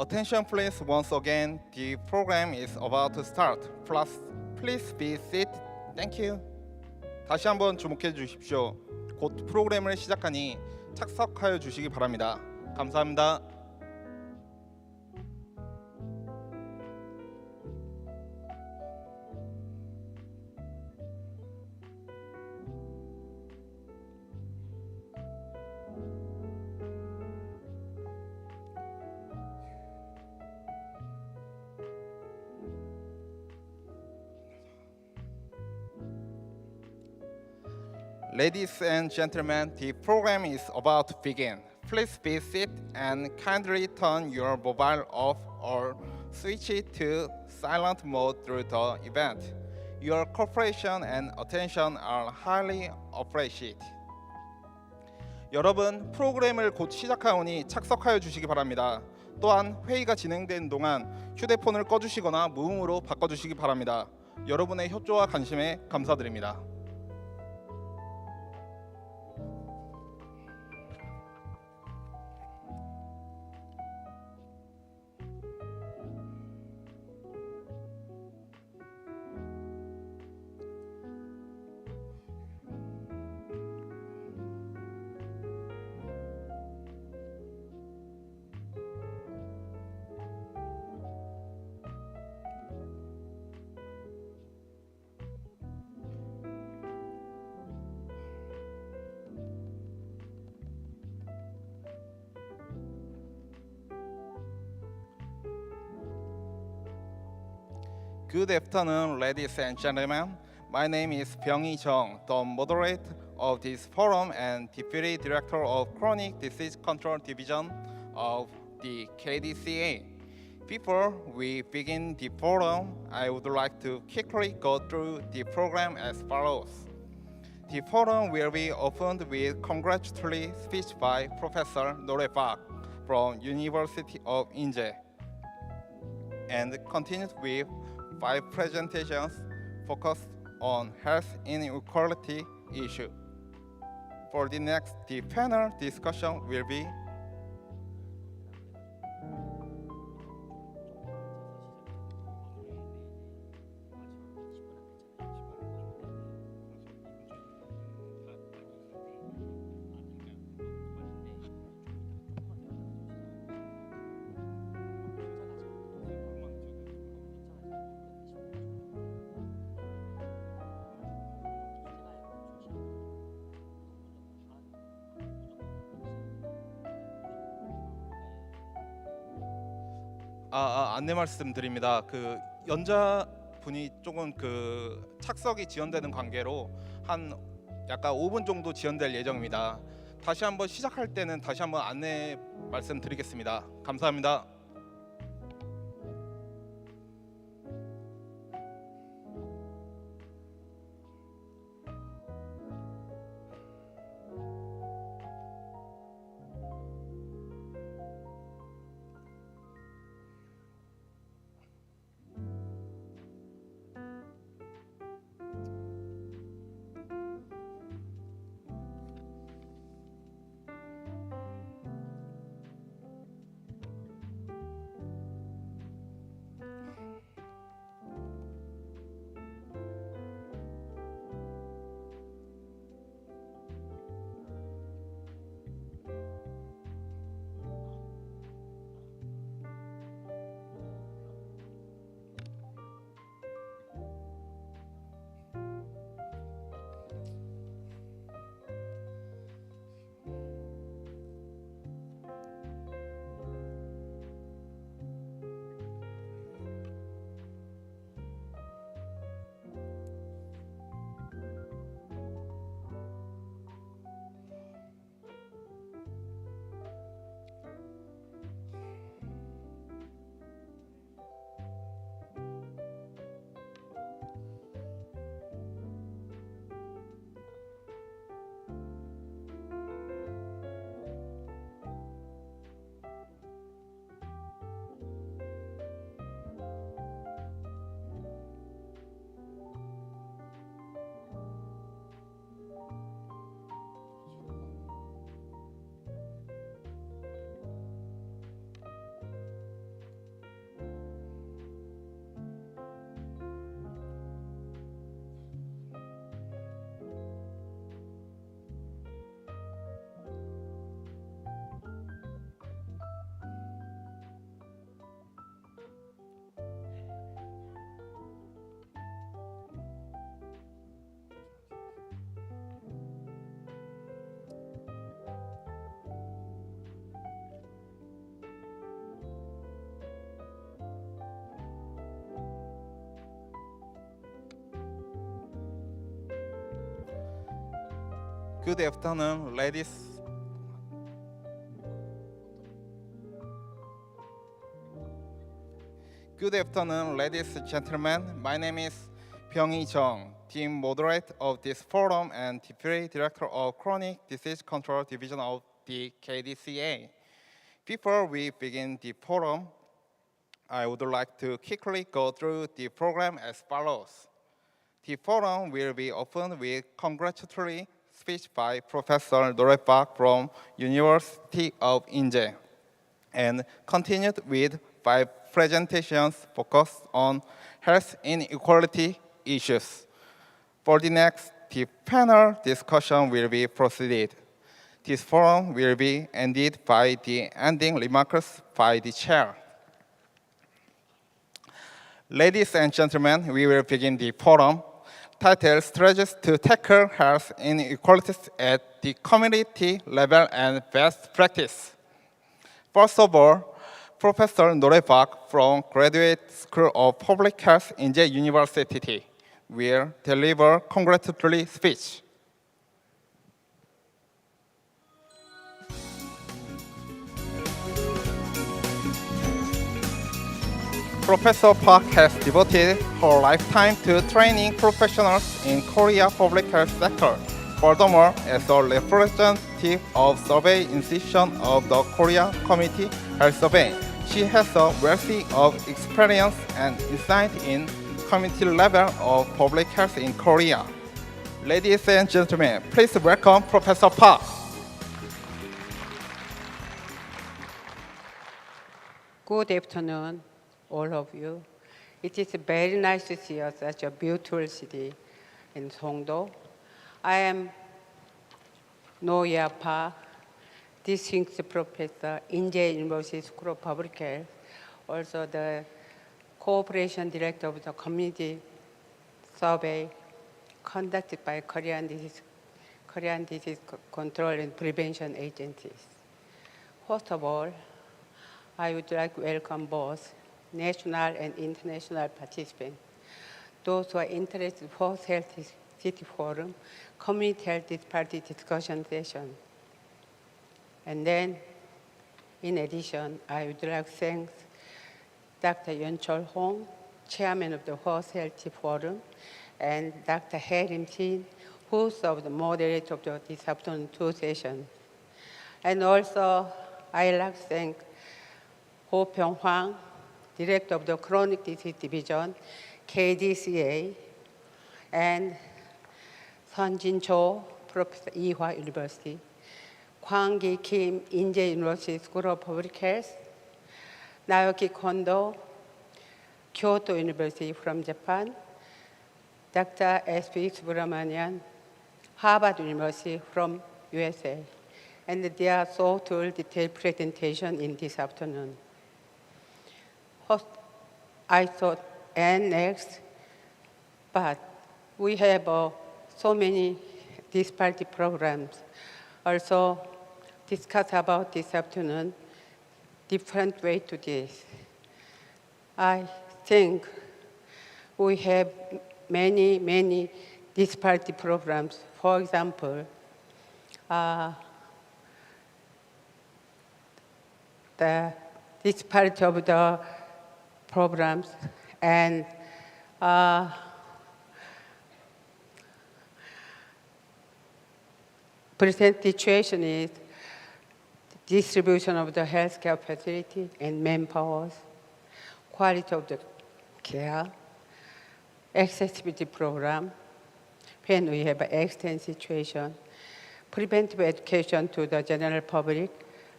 S21: Attention please, once again, the program is about to start. Please be seated. Thank you. 다시 한번 주목해 주십시오. 곧 프로그램을 시작하니 착석하여 주시기 바랍니다. 감사합니다. Ladies and gentlemen, the program is about to begin. Please be seated and kindly turn your mobile off or switch it to silent mode through the event. Your cooperation and attention are highly appreciated. 여러분, 프로그램을 곧 시작하오니 착석하여 주시기 바랍니다. 또한 회의가 진행되는 동안 휴대폰을 꺼주시거나 무음으로 바꿔주시기 바랍니다. 여러분의 협조와 관심에 감사드립니다. Good afternoon, ladies and gentlemen. My name is Byung-hee Jung, the moderator of this forum and Deputy Director of Chronic Disease Control Division of the KDCA. Before we begin the forum, I would like to quickly go through the program as follows. The forum will be opened with congratulatory speech by Professor Nore Park from University of Inje, and continued with 5 presentations focused on health inequality issue. For the next, the panel discussion will be 안내 말씀드립니다. 그 연자분이 조금 그 착석이 지연되는 관계로 한 약간 5분 정도 지연될 예정입니다. 다시 한번 시작할 때는 다시 한번 안내 말씀드리겠습니다. 감사합니다. Good afternoon, ladies. Good afternoon, ladies and gentlemen. My name is Byung-hee Jung, team moderator of this forum and deputy director of Chronic Disease Control Division of the KDCA. Before we begin the forum, I would like to quickly go through the program as follows. The forum will be opened with congratulatory speech by Professor Norae Park from University of Inje, and continued with 5 presentations focused on health inequality issues. For the next, the panel discussion will be proceeded. This forum will be ended by the ending remarks by the chair. Ladies and gentlemen, we will begin the forum titled Strategies to Tackle Health Inequalities at the Community Level and Best Practice. First of all, Professor Norae Park from Graduate School of Public Health Inje University will deliver congratulatory speech. Professor Park has devoted her lifetime to training professionals in Korea public health sector. Furthermore, as a representative of survey institution of the Korea Community Health Survey, she has a wealth of experience and insight in community level of public health in Korea. Ladies and gentlemen, please welcome Professor Park.
S2: Good afternoon, all of you. It is very nice to see such a beautiful city in Songdo. I am Norae Park, distinguished professor in Inje University School of Public Health, also the cooperation director of the community survey conducted by Korean Disease Control and Prevention agencies. First of all, I would like to welcome both national and international participants, those who are interested in First Health City Forum, Community Health Party discussion session. And then, in addition, I would like to thank Dr. Yeon-chol Hong, chairman of the First Health Forum, and Dr. Hae-rim Shin, who served the moderator of this afternoon 2 sessions. And also, I'd like to thank Ho Byung-hwang, director of the Chronic Disease Division, KDCA, and Sun-jin Cho, professor Ewha University, Kwang-gi Kim, Inje University School of Public Health, Naoki Kondo, Kyoto University from Japan, Dr. S.P. Subramanian, Harvard University from USA. And they are so to detailed presentation in this afternoon. I thought, and next, but we have so many disparity programs. Also, discuss about this afternoon, different way to this. I think we have many disparity programs. For example, the disparity of the programs and present situation is distribution of the healthcare facility and manpower, quality of the care, accessibility program, when we have an extent situation, preventive education to the general public,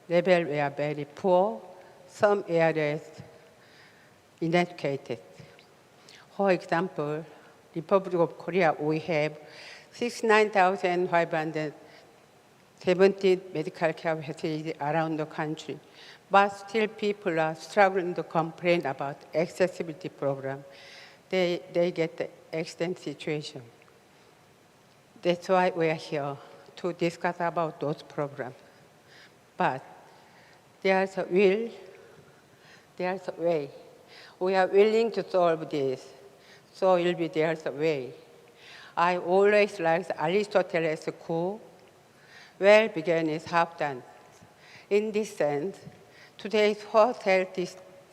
S2: level we are very poor, some areas inadequate. For example, Republic of Korea, we have 69,570 medical care facilities around the country, but still people are struggling to complain about accessibility program. They get the extent situation. That's why we are here to discuss about those programs. But there's a will, there's a way. We are willing to solve this, so there's a way. I always like Aristotle's quote, well begun is half done. In this sense, today's Fourth Health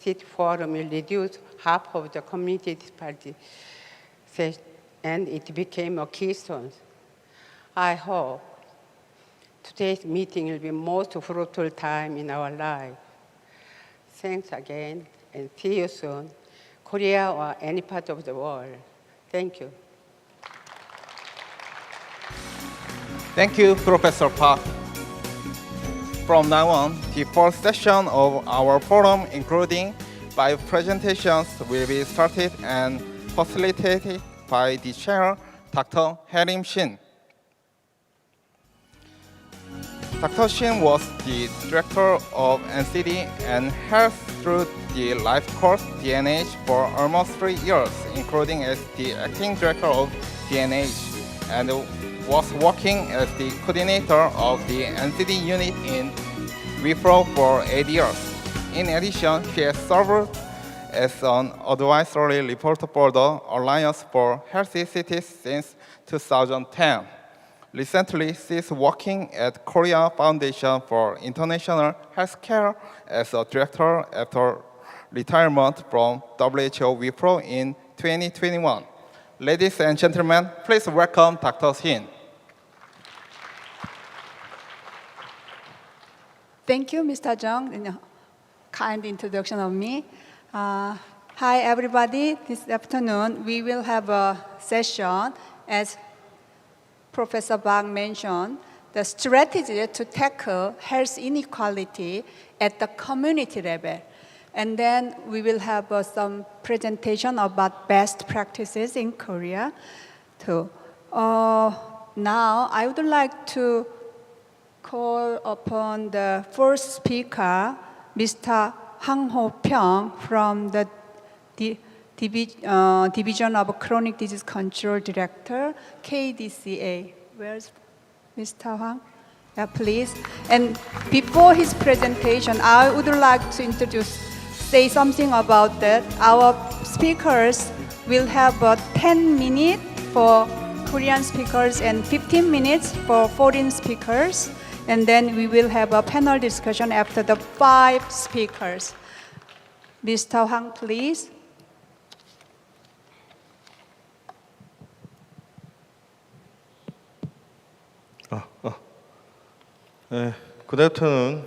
S2: City Forum will reduce half of the community party, and it became a keystone. I hope today's meeting will be most fruitful time in our life. Thanks again, and see you soon, Korea or any part of the world. Thank you.
S21: Thank you, Professor Park. From now on, the first session of our forum, including 5 presentations, will be started and facilitated by the chair, Dr. Harim Shin. Dr. Shin was the director of NCD and health through the life course DNH for almost 3 years, including as the acting director of DNH, and was working as the coordinator of the NCD unit in WIPRO for 8 years. In addition, she has served as an advisory reporter for the Alliance for Healthy Cities since 2010. Recently, she is working at Korea Foundation for International Healthcare as a director after retirement from WHO WIPRO in 2021. Ladies and gentlemen, please welcome Dr. Shin.
S4: Thank you, Mr. Jung, for a kind introduction of me. Hi, everybody. This afternoon, we will have a session, as Professor Bach mentioned, the strategy to tackle health inequality at the community level. And then we will have some presentation about best practices in Korea, too. Now, I would like to call upon the first speaker, Mr. Hang Ho-pyong from the Division of Chronic Disease Control Director, KDCA. Where's Mr. Hwang? Yeah, please. And before his presentation, I would like to say something about that. Our speakers will have 10 minutes for Korean speakers and 15 minutes for foreign speakers. And then we will have a panel discussion after the 5 speakers. Mr. Hwang, please.
S22: Good afternoon.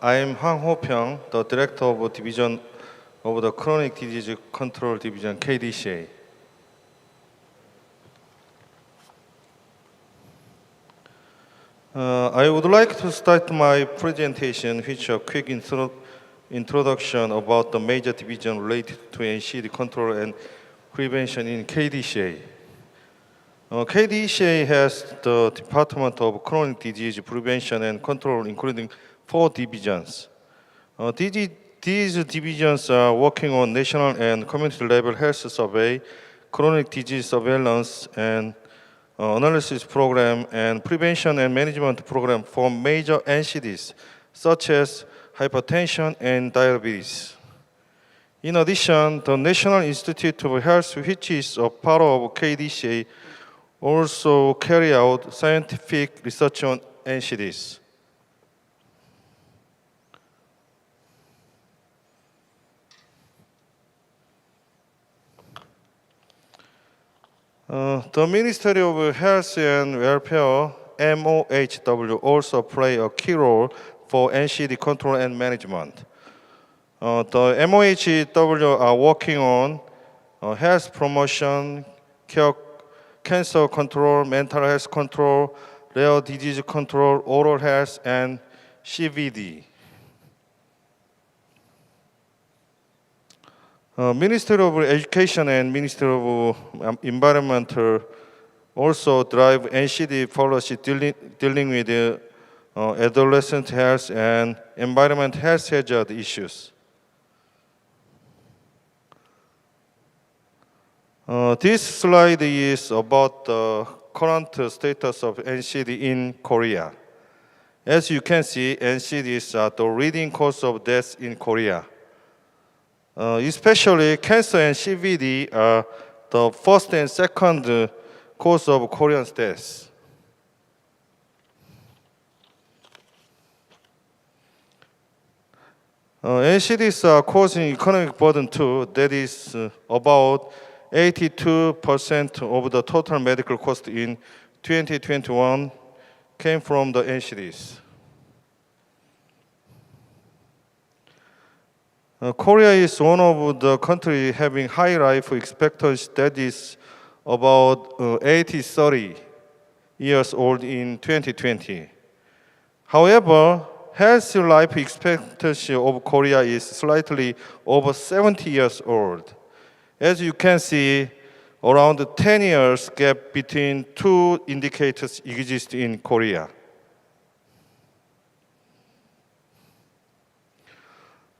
S22: I am Hang Ho-pyong, the Director of Division of the Chronic Disease Control Division, KDCA. I would like to start my presentation with a quick introduction about the major division related to NCD control and prevention in KDCA. KDCA has the Department of Chronic Disease Prevention and Control, including 4 divisions. These divisions are working on national and community level health survey, chronic disease surveillance and analysis program, and prevention and management program for major NCDs, such as hypertension and diabetes. In addition, the National Institute of Health, which is a part of KDCA, also carry out scientific research on NCDs. The Ministry of Health and Welfare, MOHW, also play a key role for NCD control and management. The MOHW are working on health promotion, cancer control, mental health control, rare disease control, oral health, and CVD. Ministry of Education and Ministry of Environment also drive NCD policy dealing with adolescent health and environment health hazard issues. This slide is about the current status of NCD in Korea. As you can see, NCDs are the leading cause of death in Korea. Especially cancer and CVD are the first and second cause of Korean deaths. NCDs are causing economic burden too. That is about 82% of the total medical cost in 2021 came from the NCDs. Korea is one of the countries having high life expectancy, that is about 30 years old in 2020. However, healthy life expectancy of Korea is slightly over 70 years old. As you can see, around 10 years gap between two indicators exist in Korea.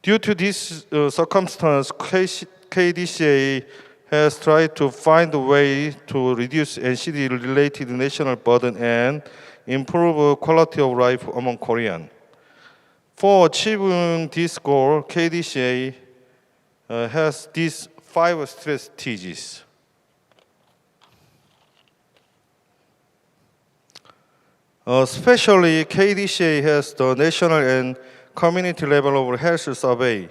S22: Due to this circumstance, KDCA has tried to find a way to reduce NCD-related national burden and improve quality of life among Koreans. For achieving this goal, KDCA has these 5 strategies. Especially, KDCA has the national and community level of health survey,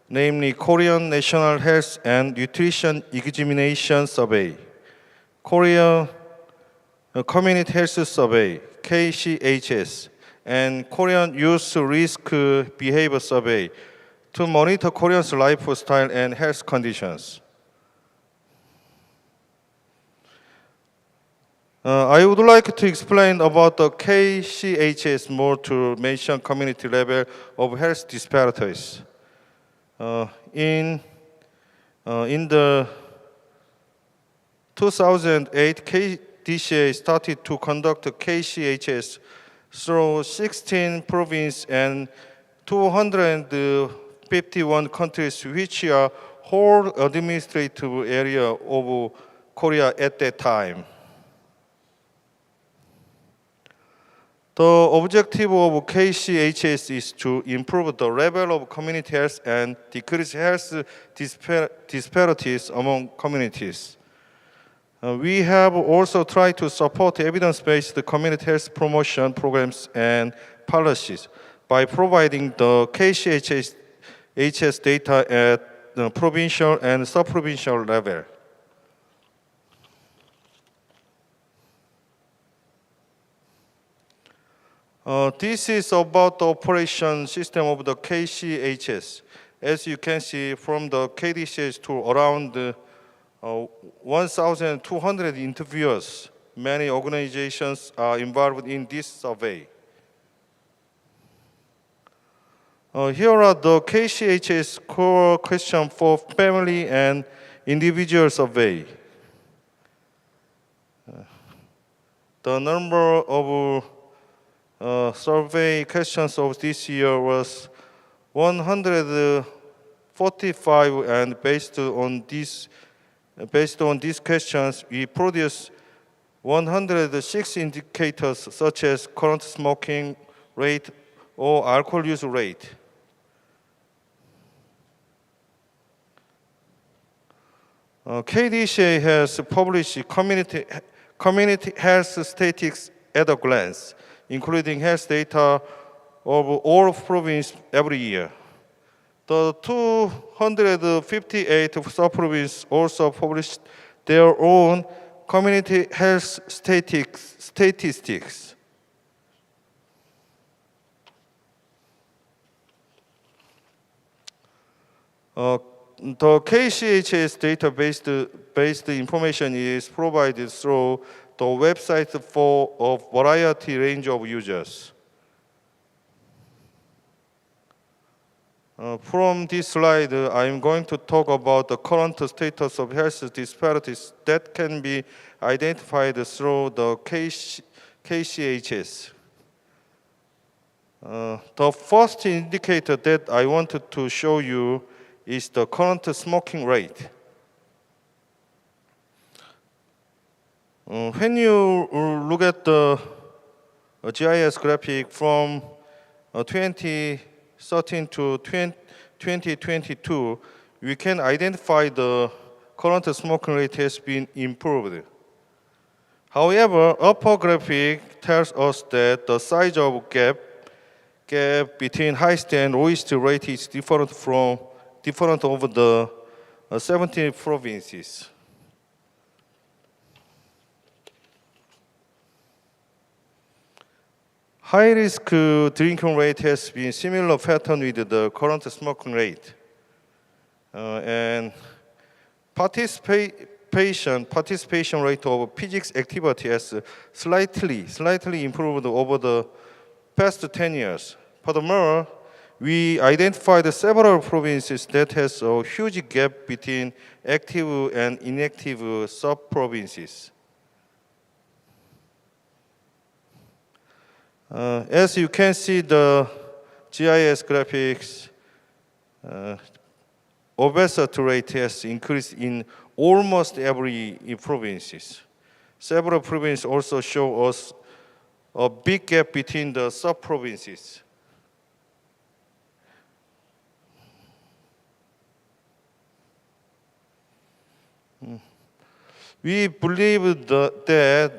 S22: namely Korean National Health and Nutrition Examination Survey, Korea Community Health Survey, KCHS, and Korean Youth Risk Behavior Survey to monitor Koreans' lifestyle and health conditions. I would like to explain about the KCHS more to mention community level of health disparities. In the 2008, KDCA started to conduct KCHS through 16 provinces and 251 countries, which are whole administrative area of Korea at that time. The objective of KCHS is to improve the level of community health and decrease health disparities among communities. We have also tried to support evidence-based community health promotion programs and policies by providing the KCHS data at the provincial and sub-provincial level. This is about the operation system of the KCHS. As you can see from the KDCS to around 1,200 interviewers, many organizations are involved in this survey. Here are the KCHS core questions for family and individual survey. The number of survey questions of this year was 145, and based on these questions, we produced 106 indicators such as current smoking rate or alcohol use rate. KDCA has published community health statistics at a glance, including health data of all provinces every year. The 258 sub-provinces also published their own community health statistics. The KCHS database-based information is provided through the website for a variety range of users. From this slide, I'm going to talk about the current status of health disparities that can be identified through the KCHS. The first indicator that I wanted to show you is the current smoking rate. When you look at the GIS graphic from 2013 to 2022, we can identify the current smoking rate has been improved. However, upper graphic tells us that the size of gap gap between highest and lowest rate is different over the 17 provinces. High-risk drinking rate has been similar pattern with the current smoking rate. And participation rate of physics activity has slightly improved over the past 10 years. Furthermore, we identified several provinces that has a huge gap between active and inactive sub-provinces. As you can see the GIS graphics, obesity rate has increased in almost every provinces. Several provinces also show us a big gap between the sub-provinces. We believe that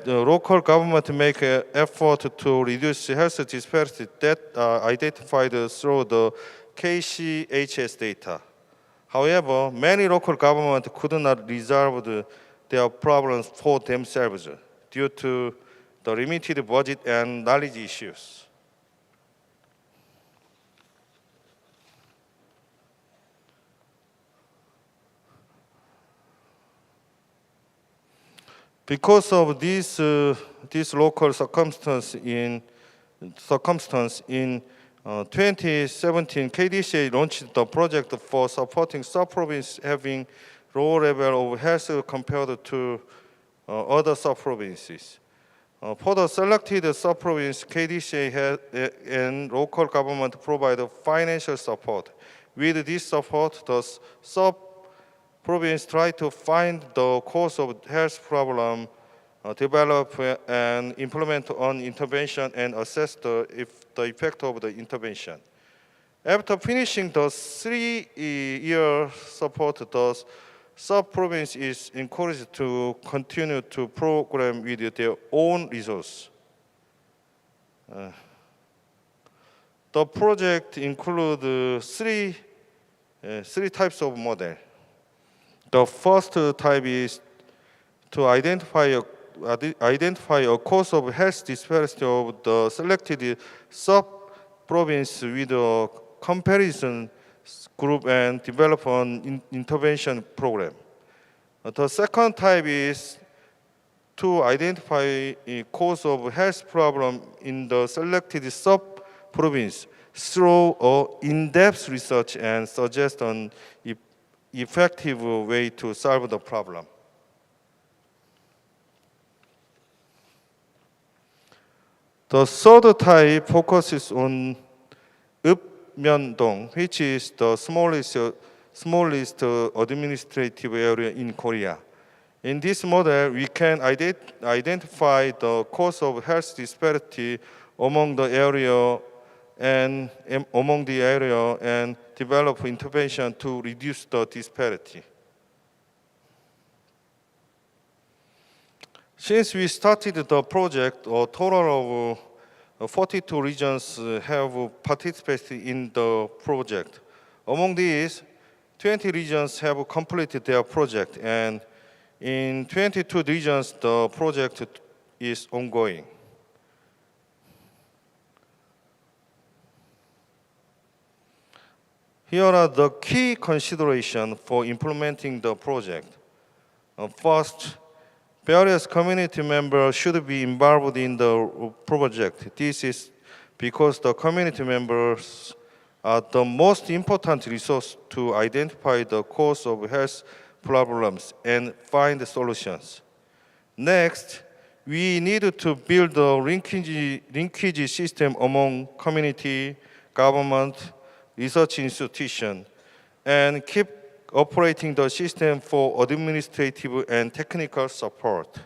S22: the local government make an effort to reduce health disparities that are identified through the KCHS data. However, many local governments could not resolve their problems for themselves due to the limited budget and knowledge issues. Because of this local circumstance in 2017, KDCA launched the project for supporting sub-provinces having low level of health compared to other sub-provinces. For the selected sub-province, KDCA and local government provide financial support. With this support, the sub-province try to find the cause of health problem, develop and implement on intervention, and assess the effect of the intervention. After finishing the 3-year support, the sub-province is encouraged to continue to program with their own resource. The project includes three types of model. The first type is to identify a cause of health disparity of the selected sub-province with a comparison group and develop an intervention program. The second type is to identify a cause of health problem in the selected sub-province through in-depth research and suggest an effective way to solve the problem. The third type focuses on Upmyeondong, which is the smallest administrative area in Korea. In this model, we can identify the cause of health disparity among the area and develop intervention to reduce the disparity. Since we started the project, a total of 42 regions have participated in the project. Among these, 20 regions have completed their project, and in 22 regions, the project is ongoing. Here are the key considerations for implementing the project. First, various community members should be involved in the project. This is because the community members are the most important resource to identify the cause of health problems and find solutions. Next, we need to build a linkage system among community, government, research institution, and keep operating the system for administrative and technical support.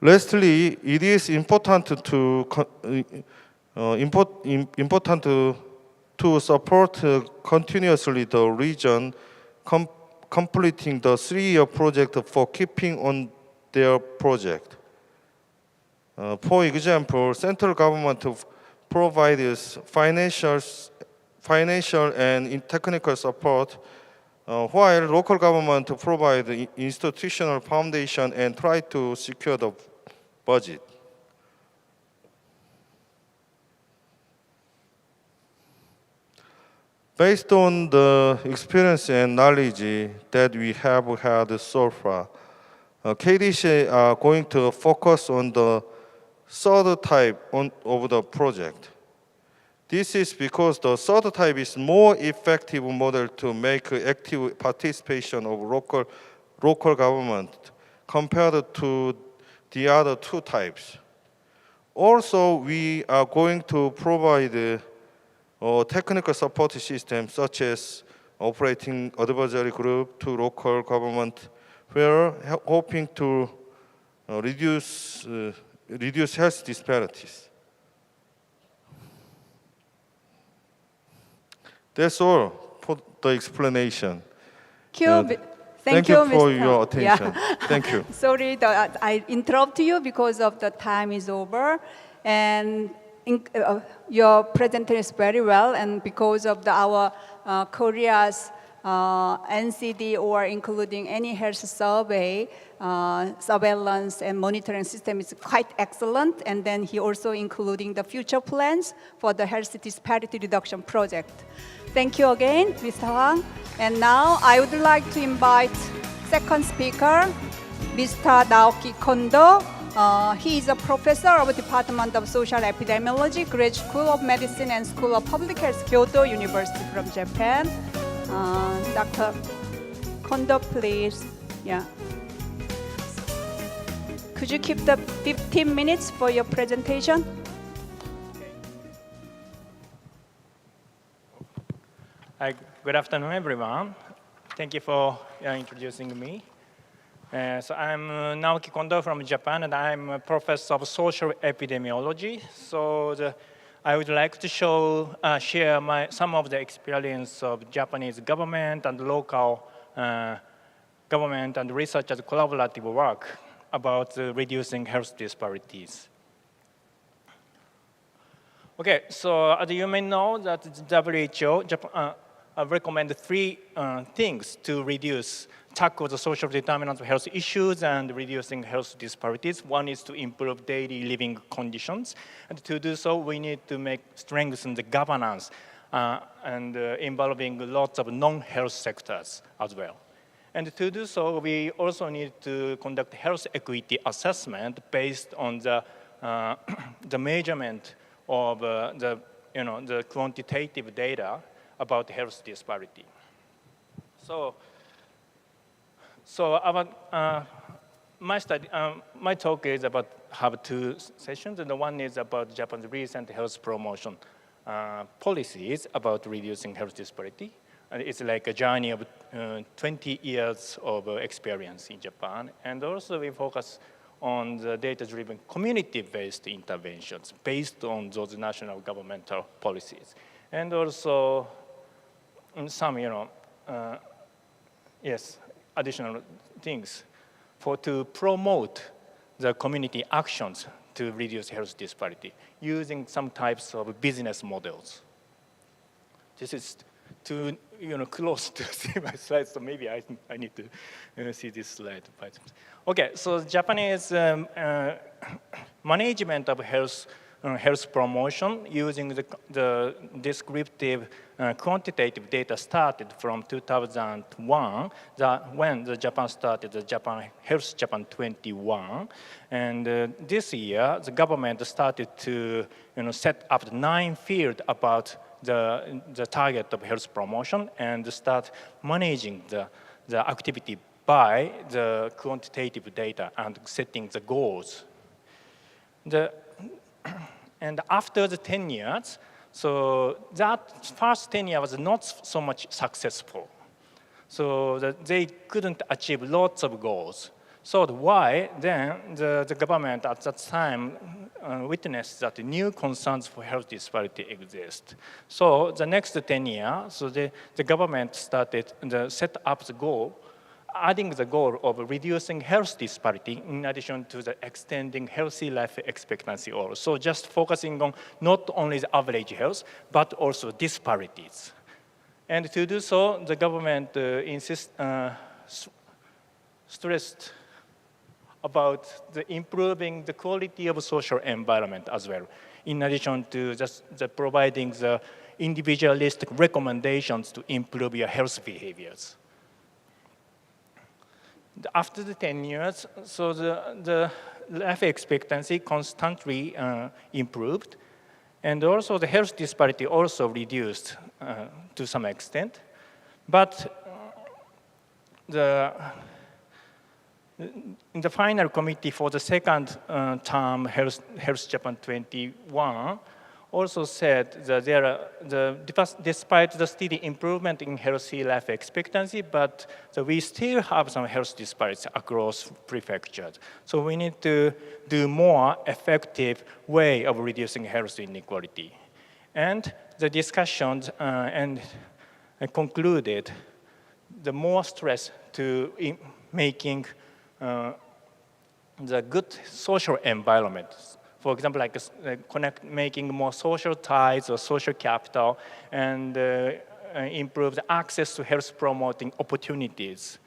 S22: Lastly, it is important to support continuously the region completing the 3-year project for keeping on their project. For example, central government provides financial and technical support, while local government provide institutional foundation and try to secure the budget. Based on the experience and knowledge that we have had so far, KDC are going to focus on the third type of the project. This is because the third type is more effective model to make active participation of local government compared to the other 2 types. Also, we are going to provide a technical support system such as operating advisory group to local government, where hoping to reduce health disparities. That's all for the explanation.
S4: Thank
S22: you
S4: you,
S22: for
S4: Mr.
S22: your attention.
S4: Yeah.
S22: Thank you.
S4: Sorry that I interrupt you because of the time is over. And your presentation is very well, and because of our Korea's NCD or including any health survey, surveillance and monitoring system is quite excellent. And then he also including the future plans for the health disparity reduction project. Thank you again, Mr. Hwang. And now I would like to invite second speaker, Mr. Naoki Kondo. He is a professor of Department of Social Epidemiology, Graduate School of Medicine and School of Public Health, Kyoto University from Japan. Dr. Kondo, please. Yeah. Could you keep the 15 minutes for your presentation?
S5: Hi, good afternoon, everyone. Thank you for introducing me. So I'm Naoki Kondo from Japan, and I'm a professor of social epidemiology. So I would like to share some of the experience of Japanese government and local government and researchers' collaborative work about reducing health disparities. Okay, so as you may know, that the WHO recommend 3 things to tackle the social determinants of health issues and reducing health disparities. One is to improve daily living conditions. And to do so, we need to strengthen the governance and involving lots of non-health sectors as well. And to do so, we also need to conduct health equity assessment based on the measurement of the quantitative data about health disparity. My talk is have 2 sessions, and one is about Japan's recent health promotion policies about reducing health disparity. And it's like a journey of 20 years of experience in Japan. And also we focus on the data-driven community-based interventions based on those national governmental policies. And also some, additional things to promote the community actions to reduce health disparity using some types of business models. This is too close to see my slides, so maybe I need to see this slide. Okay, so Japanese management of health promotion using the descriptive quantitative data started from 2001, when Japan started the Health Japan 21. And this year, the government started to set up 9 fields about the target of health promotion and start managing the activity by the quantitative data and setting the goals. And after the 10 years, so that first 10 years was not so much successful. So they couldn't achieve lots of goals. So why then the government at that time witnessed that new concerns for health disparity exist. So the next 10 years, so the government started set up the goal, adding the goal of reducing health disparity in addition to the extending healthy life expectancy also. So just focusing on not only the average health, but also disparities. And to do so, the government stressed about improving the quality of social environment as well, in addition to just providing the individualistic recommendations to improve your health behaviors. After the 10 years, so the life expectancy constantly improved, and also the health disparity also reduced to some extent. But in the final committee for the second term, Health Japan 21, also said that despite the steady improvement in healthy life expectancy, but we still have some health disparities across prefectures. So we need to do more effective way of reducing health inequality. And the discussions concluded the more stress to making the good social environment. For example, like making more social ties or social capital, and improve the access to health promoting opportunities.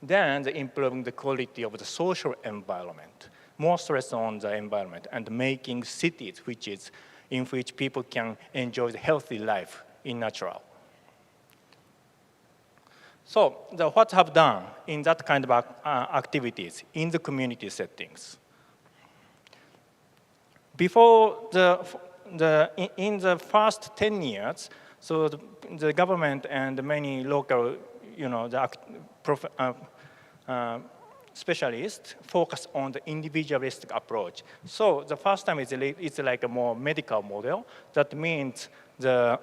S5: Then improving the quality of the social environment, more stress on the environment, and making cities in which people can enjoy the healthy life in natural. So what have done in that kind of activities in the community settings? Before in the first 10 years, so the government and many local, specialists focus on the individualistic approach. So the first time it's like a more medical model. That means the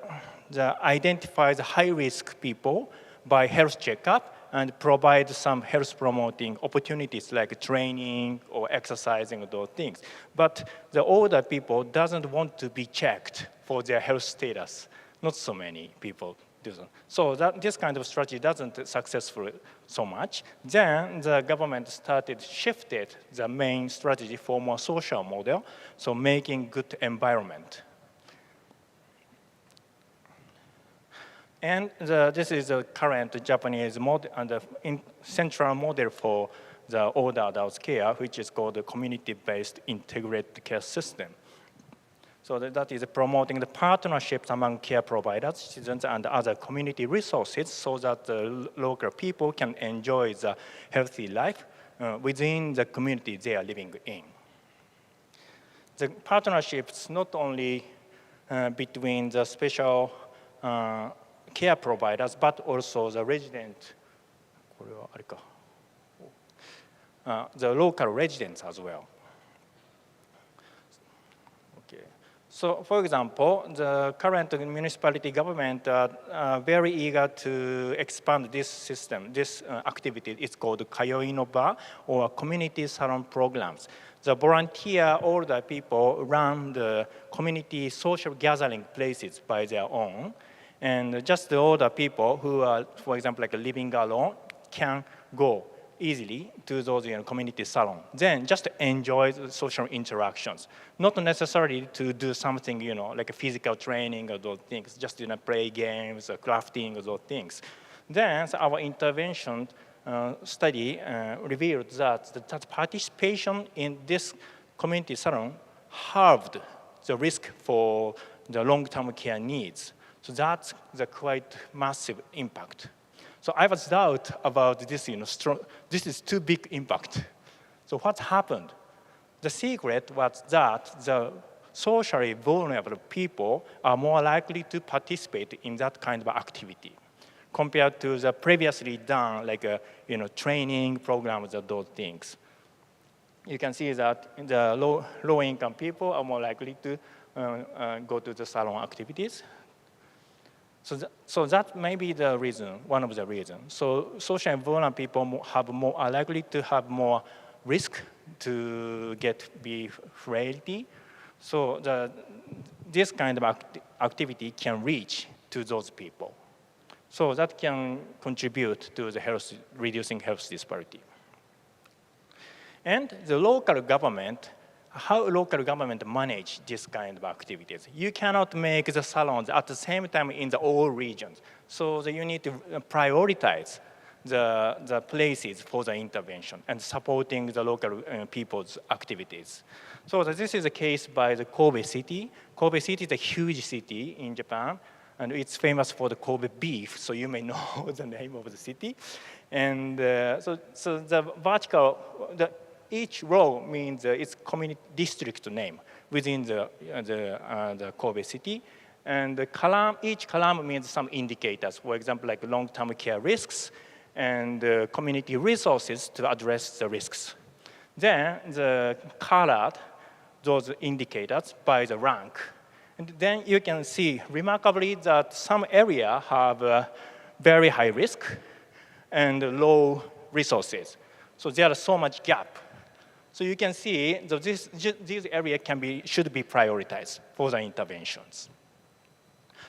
S5: identify the high-risk people by health checkup and provide some health promoting opportunities like training or exercising, those things. But the older people doesn't want to be checked for their health status. Not so many people do so. So this kind of strategy doesn't successful so much. Then the government shifted the main strategy for more social model, so making good environment. And this is the current Japanese model and the central model for the older adult care, which is called the community-based integrated care system. So that is promoting the partnerships among care providers, citizens, and other community resources so that the local people can enjoy the healthy life within the community they are living in. The partnerships not only between the special care providers, but also the the local residents as well. Okay. So, for example, the current municipality government are very eager to expand this system. This activity is called Kayoi no Ba, or community salon programs. The volunteer older people run the community social gathering places by their own. And just the older people who are, for example, like living alone, can go easily to those community salons. Then just enjoy the social interactions. Not necessarily to do something, like a physical training or those things, just play games or crafting or those things. Then our intervention study revealed that participation in this community salon halved the risk for the long-term care needs. So that's the quite massive impact. So I was doubt about this, this is too big impact. So what happened? The secret was that the socially vulnerable people are more likely to participate in that kind of activity compared to the previously done, like training programs or those things. You can see that the low-income people are more likely to go to the salon activities. So that may be the reason, one of the reasons. So social and vulnerable people are likely to have more risk to be frailty. So this kind of activity can reach to those people. So that can contribute to the reducing health disparity. And the local government, how local government manage this kind of activities. You cannot make the salons at the same time in all regions. So you need to prioritize the places for the intervention and supporting the local people's activities. So this is a case by the Kobe city. Kobe city is a huge city in Japan, and it's famous for the Kobe beef, so you may know the name of the city. And so the vertical, each row means its community district name within the Kobe city. And each column means some indicators, for example, like long-term care risks and community resources to address the risks. Then the colored those indicators by the rank. And then you can see remarkably that some areas have very high risk and low resources. So there is so much gap. So you can see that this area should be prioritized for the interventions.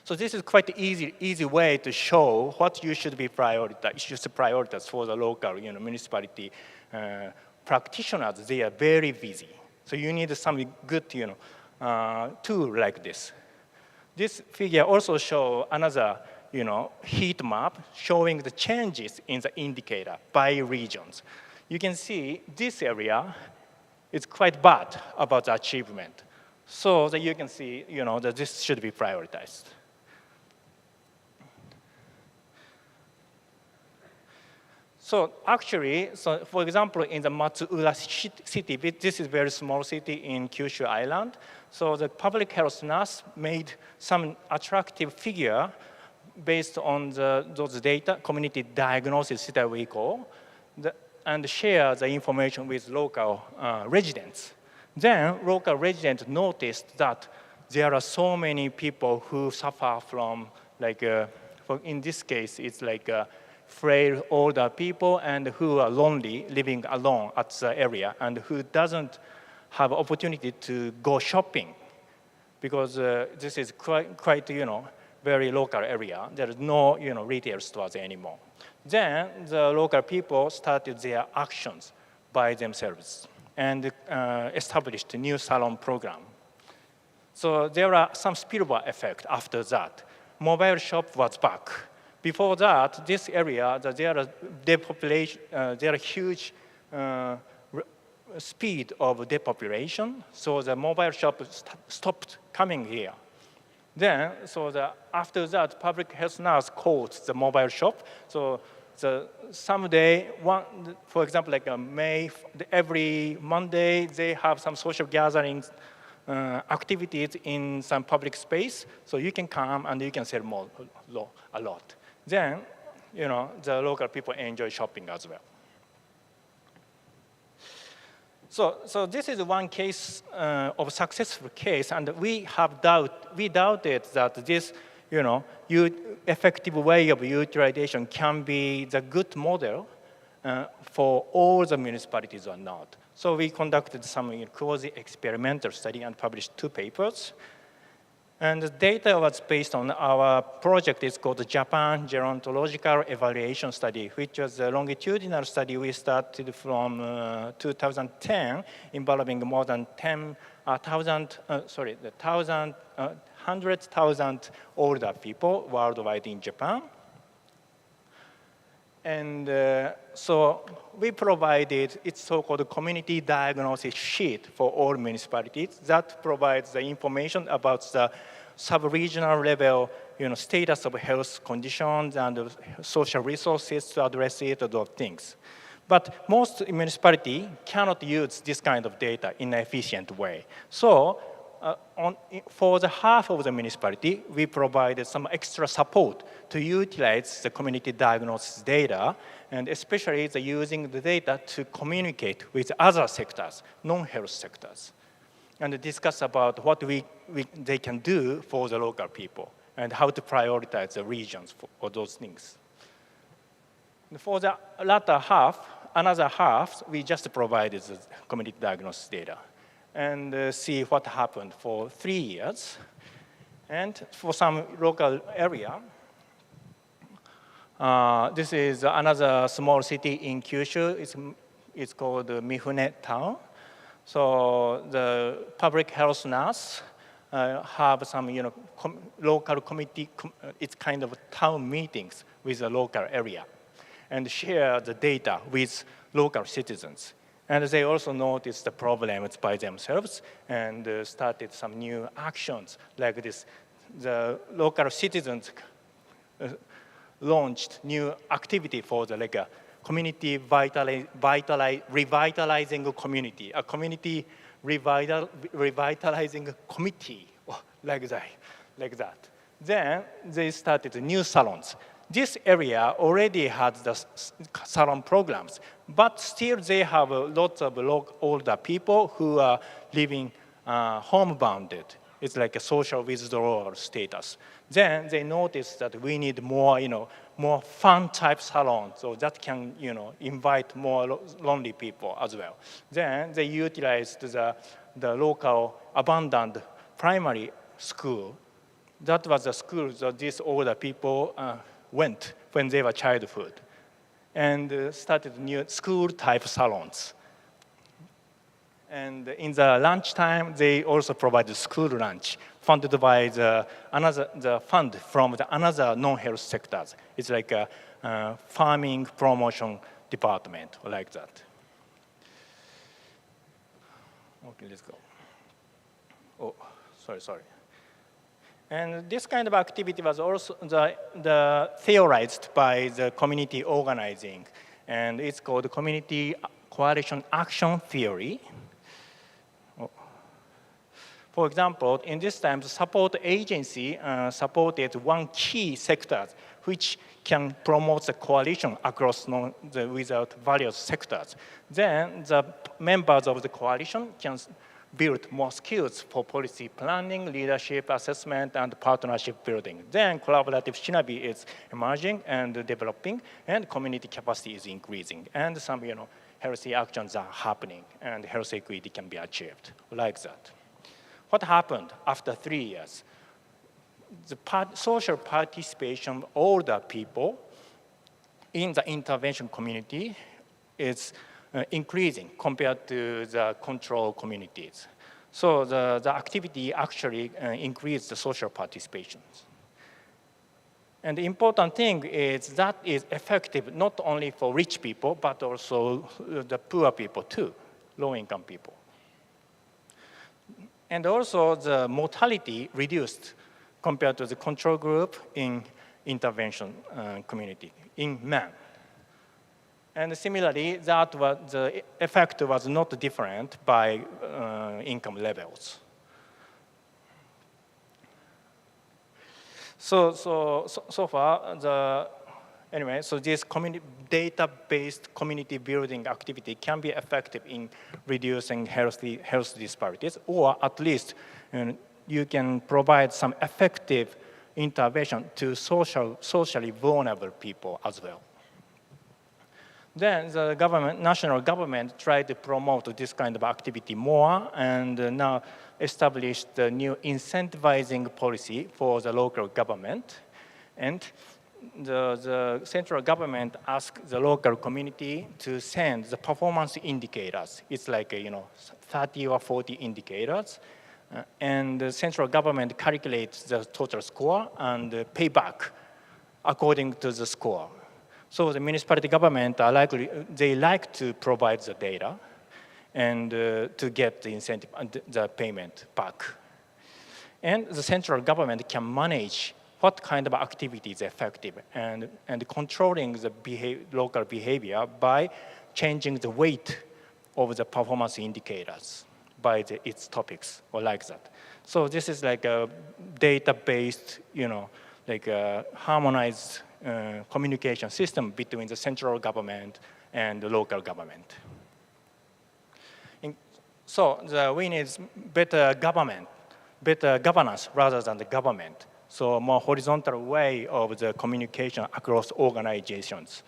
S5: So this is quite an easy way to show what you should be prioritize for the local municipality practitioners. They are very busy. So you need some good tool like this. This figure also shows another heat map showing the changes in the indicator by regions. You can see this area is quite bad about the achievement. So that you can see that this should be prioritized. So actually, for example, in the Matsuura city, this is a very small city in Kyushu Island. So the public health nurse made some attractive figure based on those data, community diagnosis that we call, and share the information with local residents. Then local residents noticed that there are so many people who suffer from, in this case, it's like frail older people and who are lonely, living alone at the area, and who doesn't have opportunity to go shopping because this is quite very local area. There is no retail stores anymore. Then the local people started their actions by themselves and established a new salon program. So there are some spillover effect after that. Mobile shop was back. Before that, this area, there are huge speed of depopulation, so the mobile shop stopped coming here. Then, after that, public health nurse called the mobile shop. So someday, for example, like every Monday, they have some social gatherings, activities in some public space. So you can come and you can sell a lot. Then, the local people enjoy shopping as well. So this is one case of successful case, and we doubted that this, effective way of utilization can be the good model for all the municipalities or not. So we conducted some quasi-experimental study and published 2 papers. And the data was based on our project. It's called the Japan Gerontological Evaluation Study, which was a longitudinal study we started from 2010, involving more than 100,000 older people worldwide in Japan. And so we provided its so-called community diagnosis sheet for all municipalities that provides the information about the sub-regional level, status of health conditions and social resources to address it, those things. But most municipalities cannot use this kind of data in an efficient way. So for the half of the municipality, we provided some extra support to utilize the community diagnosis data, and especially using the data to communicate with other sectors, non-health sectors, and discuss about what they can do for the local people and how to prioritize the regions for those things. For the latter half, another half, we just provided the community diagnosis data and see what happened for 3 years. And for some local area, this is another small city in Kyushu. It's called Mifune Town. So the public health nurse have some, local committee. It's kind of town meetings with the local area, and share the data with local citizens. And they also noticed the problems by themselves and started some new actions like this. The local citizens launched new activity for the community revitalizing community, a community revitalizing committee, like that. Then they started new salons. This area already had the salon programs, but still they have lots of older people who are living homebounded. It's like a social withdrawal status. Then they noticed that we need more, more fun type salons, so that can, invite more lonely people as well. Then they utilized the local abandoned primary school. That was the school that these older people went when they were childhood, and started new school type salons. And in the lunchtime, they also provided school lunch, funded by the fund from another non-health sectors. It's like a farming promotion department, like that. Okay, let's go. Oh, sorry. And this kind of activity was also theorized by the community organizing, and it's called Community Coalition Action Theory. For example, in this time, the support agency supported one key sector which can promote the coalition across without various sectors. Then the members of the coalition can build more skills for policy planning, leadership assessment, and partnership building. Then collaborative synergy is emerging and developing, and community capacity is increasing, and some healthy actions are happening, and health equity can be achieved, like that. What happened after 3 years? The social participation of older people in the intervention community is increasing compared to the control communities. So the activity actually increased the social participation. And the important thing is that is effective not only for rich people, but also the poor people too, low-income people. And also the mortality reduced compared to the control group in intervention community in men. And similarly, the effect was not different by income levels. So far, so this data-based community building activity can be effective in reducing health disparities, or at least you can provide some effective intervention to socially vulnerable people as well. Then the national government tried to promote this kind of activity more, and now established the new incentivizing policy for the local government. And the central government asked the local community to send the performance indicators. It's like 30 or 40 indicators. And the central government calculates the total score and pay back according to the score. So the municipality government they like to provide the data and to get the incentive and the payment back. And the central government can manage what kind of activity is effective and controlling the local behavior by changing the weight of the performance indicators by its topics, or like that. So this is like a data-based, like a harmonized communication system between the central government and the local government. So we need better governance rather than the government. So a more horizontal way of the communication across organizations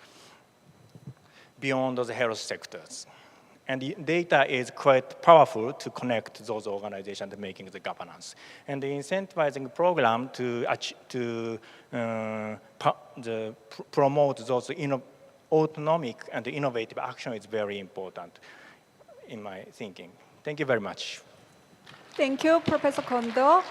S5: beyond the health sectors. And the data is quite powerful to connect those organizations and making the governance. And the incentivizing program to promote those autonomic and innovative action is very important in my thinking. Thank you very much.
S4: Thank you, Professor Kondo.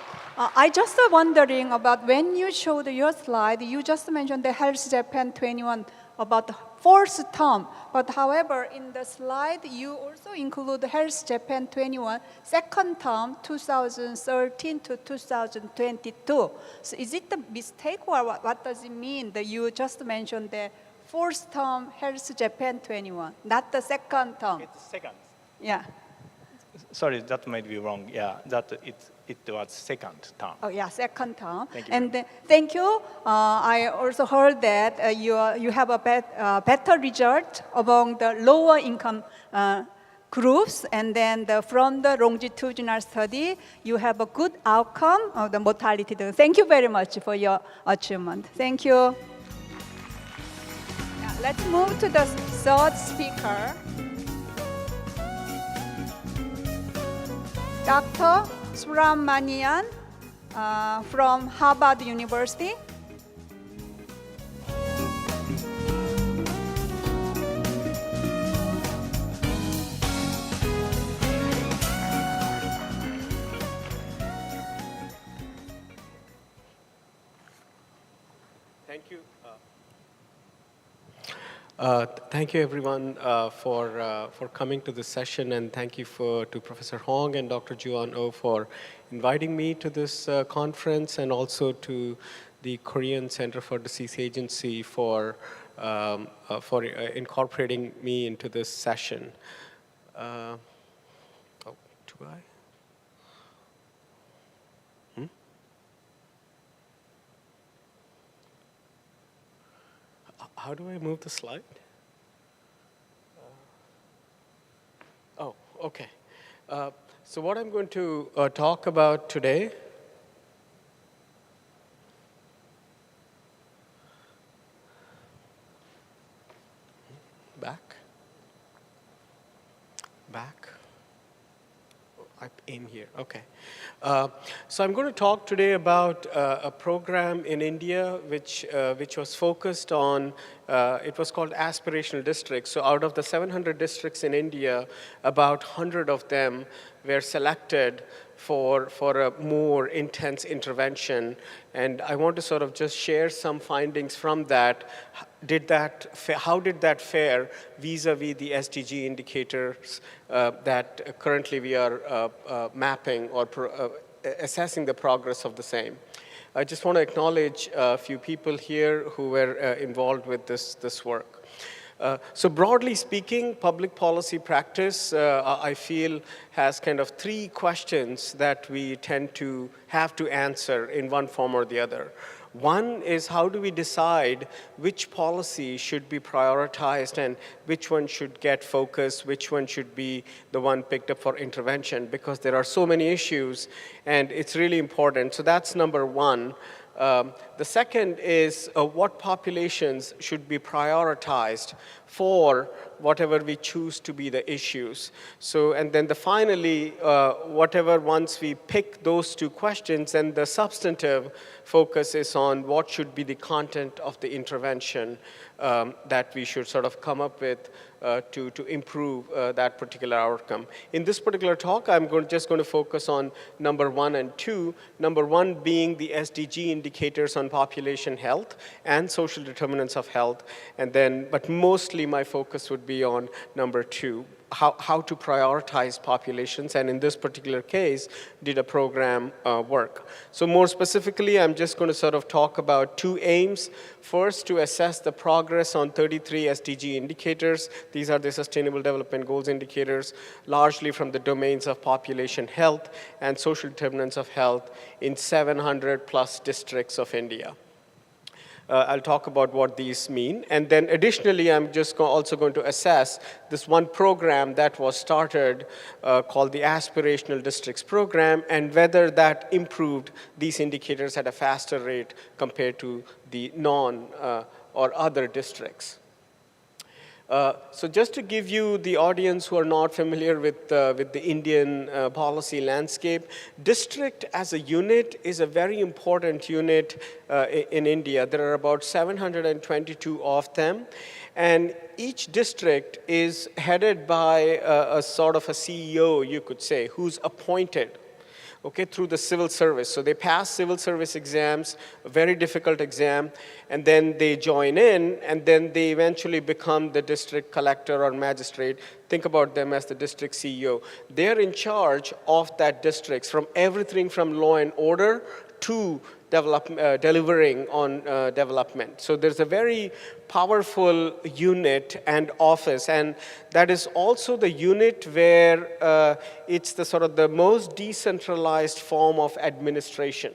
S4: I just wondering about when you showed your slide, you just mentioned the Health Japan 21 about the fourth term. But however, in the slide, you also include Health Japan 21 second term, 2013 to 2022. So is it a mistake or what does it mean that you just mentioned the fourth term Health Japan 21, not the second term?
S5: It's second.
S4: Yeah.
S5: Sorry, that might be wrong. Yeah, that it was second term.
S4: Oh yeah, second term.
S5: Thank you.
S4: And thank you. I also heard that you have a better result among the lower income groups, and then from the longitudinal study, you have a good outcome of the mortality. Thank you very much for your achievement. Thank you. Yeah, let's move to the third speaker. Dr. Subramanian from Harvard University.
S6: Thank you. Thank you, everyone, for coming to this session, and thank you to Professor Hong and Dr. Juan Oh for inviting me to this conference, and also to the Korean Center for Disease Agency for incorporating me into this session. Oh, do I? How do I move the slide? Oh, okay. So what I'm going to talk about today back. I aim here, okay. So I'm going to talk today about a program in India which was focused on, it was called aspirational districts. So out of the 700 districts in India, about 100 of them were selected for a more intense intervention. And I want to sort of just share some findings from that. How did that fare vis-a-vis the SDG indicators that currently we are mapping or assessing the progress of the same? I just want to acknowledge a few people here who were involved with this work. So broadly speaking, public policy practice, I feel, has kind of three questions that we tend to have to answer in one form or the other. One is, how do we decide which policy should be prioritized and which one should get focus, which one should be the one picked up for intervention, because there are so many issues and it's really important. So that's number one. The second is what populations should be prioritized for whatever we choose to be the issues. So, and then finally, whatever once we pick those two questions, and the substantive focus is on what should be the content of the intervention that we should sort of come up with to improve that particular outcome. In this particular talk, I'm just going to focus on number 1 and 2. Number 1 being the SDG indicators on population health and social determinants of health, and then, but mostly my focus would be on number 2. How to prioritize populations, and in this particular case, did a program work? So more specifically, I'm just going to sort of talk about two aims. First, to assess the progress on 33 SDG indicators. These are the Sustainable Development Goals indicators, largely from the domains of population health and social determinants of health in 700 plus districts of India. I'll talk about what these mean. And then additionally, I'm just also going to assess this one program that was started called the Aspirational Districts Program, and whether that improved these indicators at a faster rate compared to the non or other districts. So just to give you the audience who are not familiar with the Indian policy landscape, district as a unit is a very important unit in India. There are about 722 of them. And each district is headed by a sort of a CEO, you could say, who's appointed, okay, through the civil service. So they pass civil service exams, a very difficult exam, and then they join in, and then they eventually become the district collector or magistrate. Think about them as the district CEO. They're in charge of that district, from everything from law and order to delivering on development. So there's a very powerful unit and office, and that is also the unit where it's the sort of the most decentralized form of administration.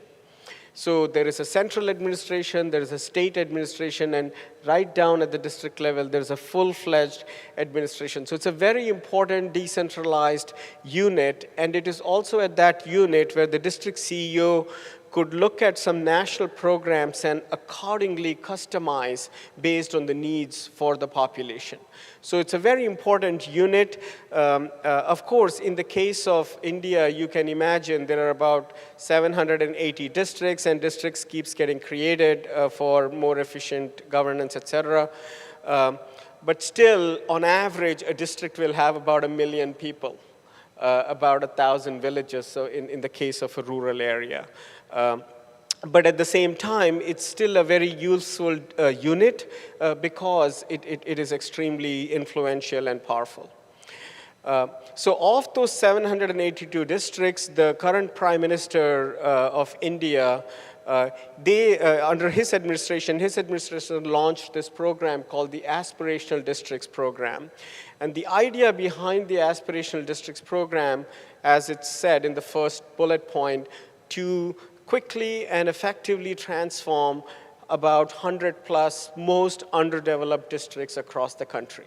S6: So there is a central administration, there is a state administration, and right down at the district level, there's a full-fledged administration. So it's a very important decentralized unit, and it is also at that unit where the district CEO could look at some national programs and accordingly customize based on the needs for the population. So it's a very important unit. Of course, in the case of India, you can imagine there are about 780 districts, and districts keeps getting created for more efficient governance, etc. But still, on average, a district will have about 1 million people, about 1,000 villages, so in the case of a rural area. But at the same time, it's still a very useful unit because it is extremely influential and powerful. So of those 782 districts, the current Prime Minister of India, under his administration launched this program called the Aspirational Districts Program. And the idea behind the Aspirational Districts Program, as it's said in the first bullet point, to quickly and effectively transform about 100 plus most underdeveloped districts across the country.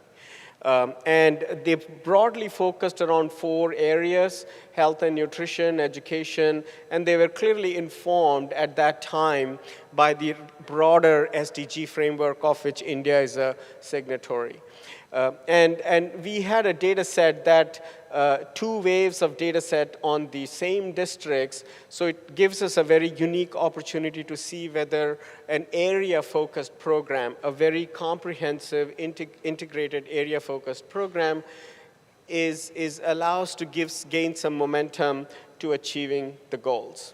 S6: And they broadly focused around 4 areas: health and nutrition, education, and they were clearly informed at that time by the broader SDG framework of which India is a signatory. And we had a data set that 2 waves of data set on the same districts, so it gives us a very unique opportunity to see whether an area-focused program, a very comprehensive, integrated area-focused program allows to gain some momentum to achieving the goals.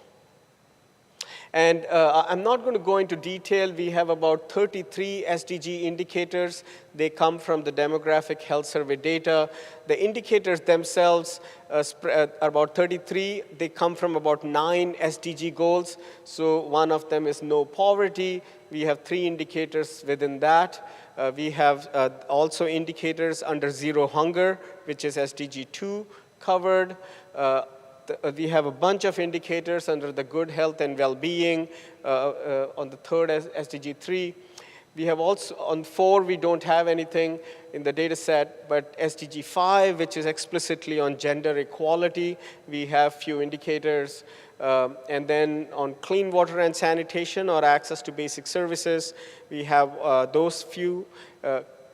S6: And I'm not going to go into detail. We have about 33 SDG indicators. They come from the Demographic Health Survey data. The indicators themselves are about 33. They come from about 9 SDG goals. So one of them is no poverty. We have 3 indicators within that. We have also indicators under zero hunger, which is SDG 2 covered. We have a bunch of indicators under the good health and well-being on the third SDG 3. We have also, on 4, we don't have anything in the data set, but SDG 5, which is explicitly on gender equality, we have few indicators. And then on clean water and sanitation or access to basic services, we have those few.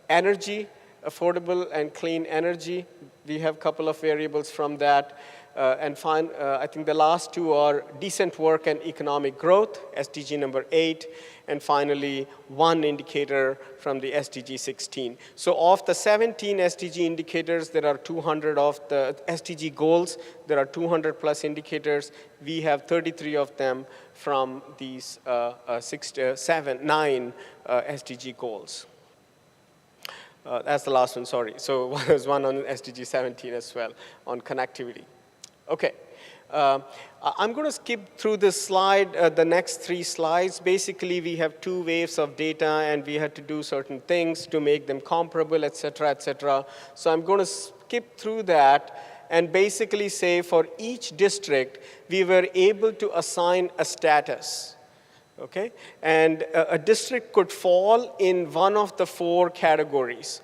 S6: Energy, affordable and clean energy, we have a couple of variables from that. I think the last 2 are decent work and economic growth, SDG number 8, and finally 1 indicator from the SDG 16. So of the 17 SDG indicators, there are 200 of the SDG goals. There are 200 plus indicators. We have 33 of them from these 9 SDG goals. That's the last one, sorry. So there's one on SDG 17 as well, on connectivity. Okay, I'm going to skip through this slide, the next 3 slides. Basically, we have 2 waves of data, and we had to do certain things to make them comparable, et cetera, et cetera. So I'm going to skip through that and basically say for each district, we were able to assign a status. Okay, and a district could fall in one of the 4 categories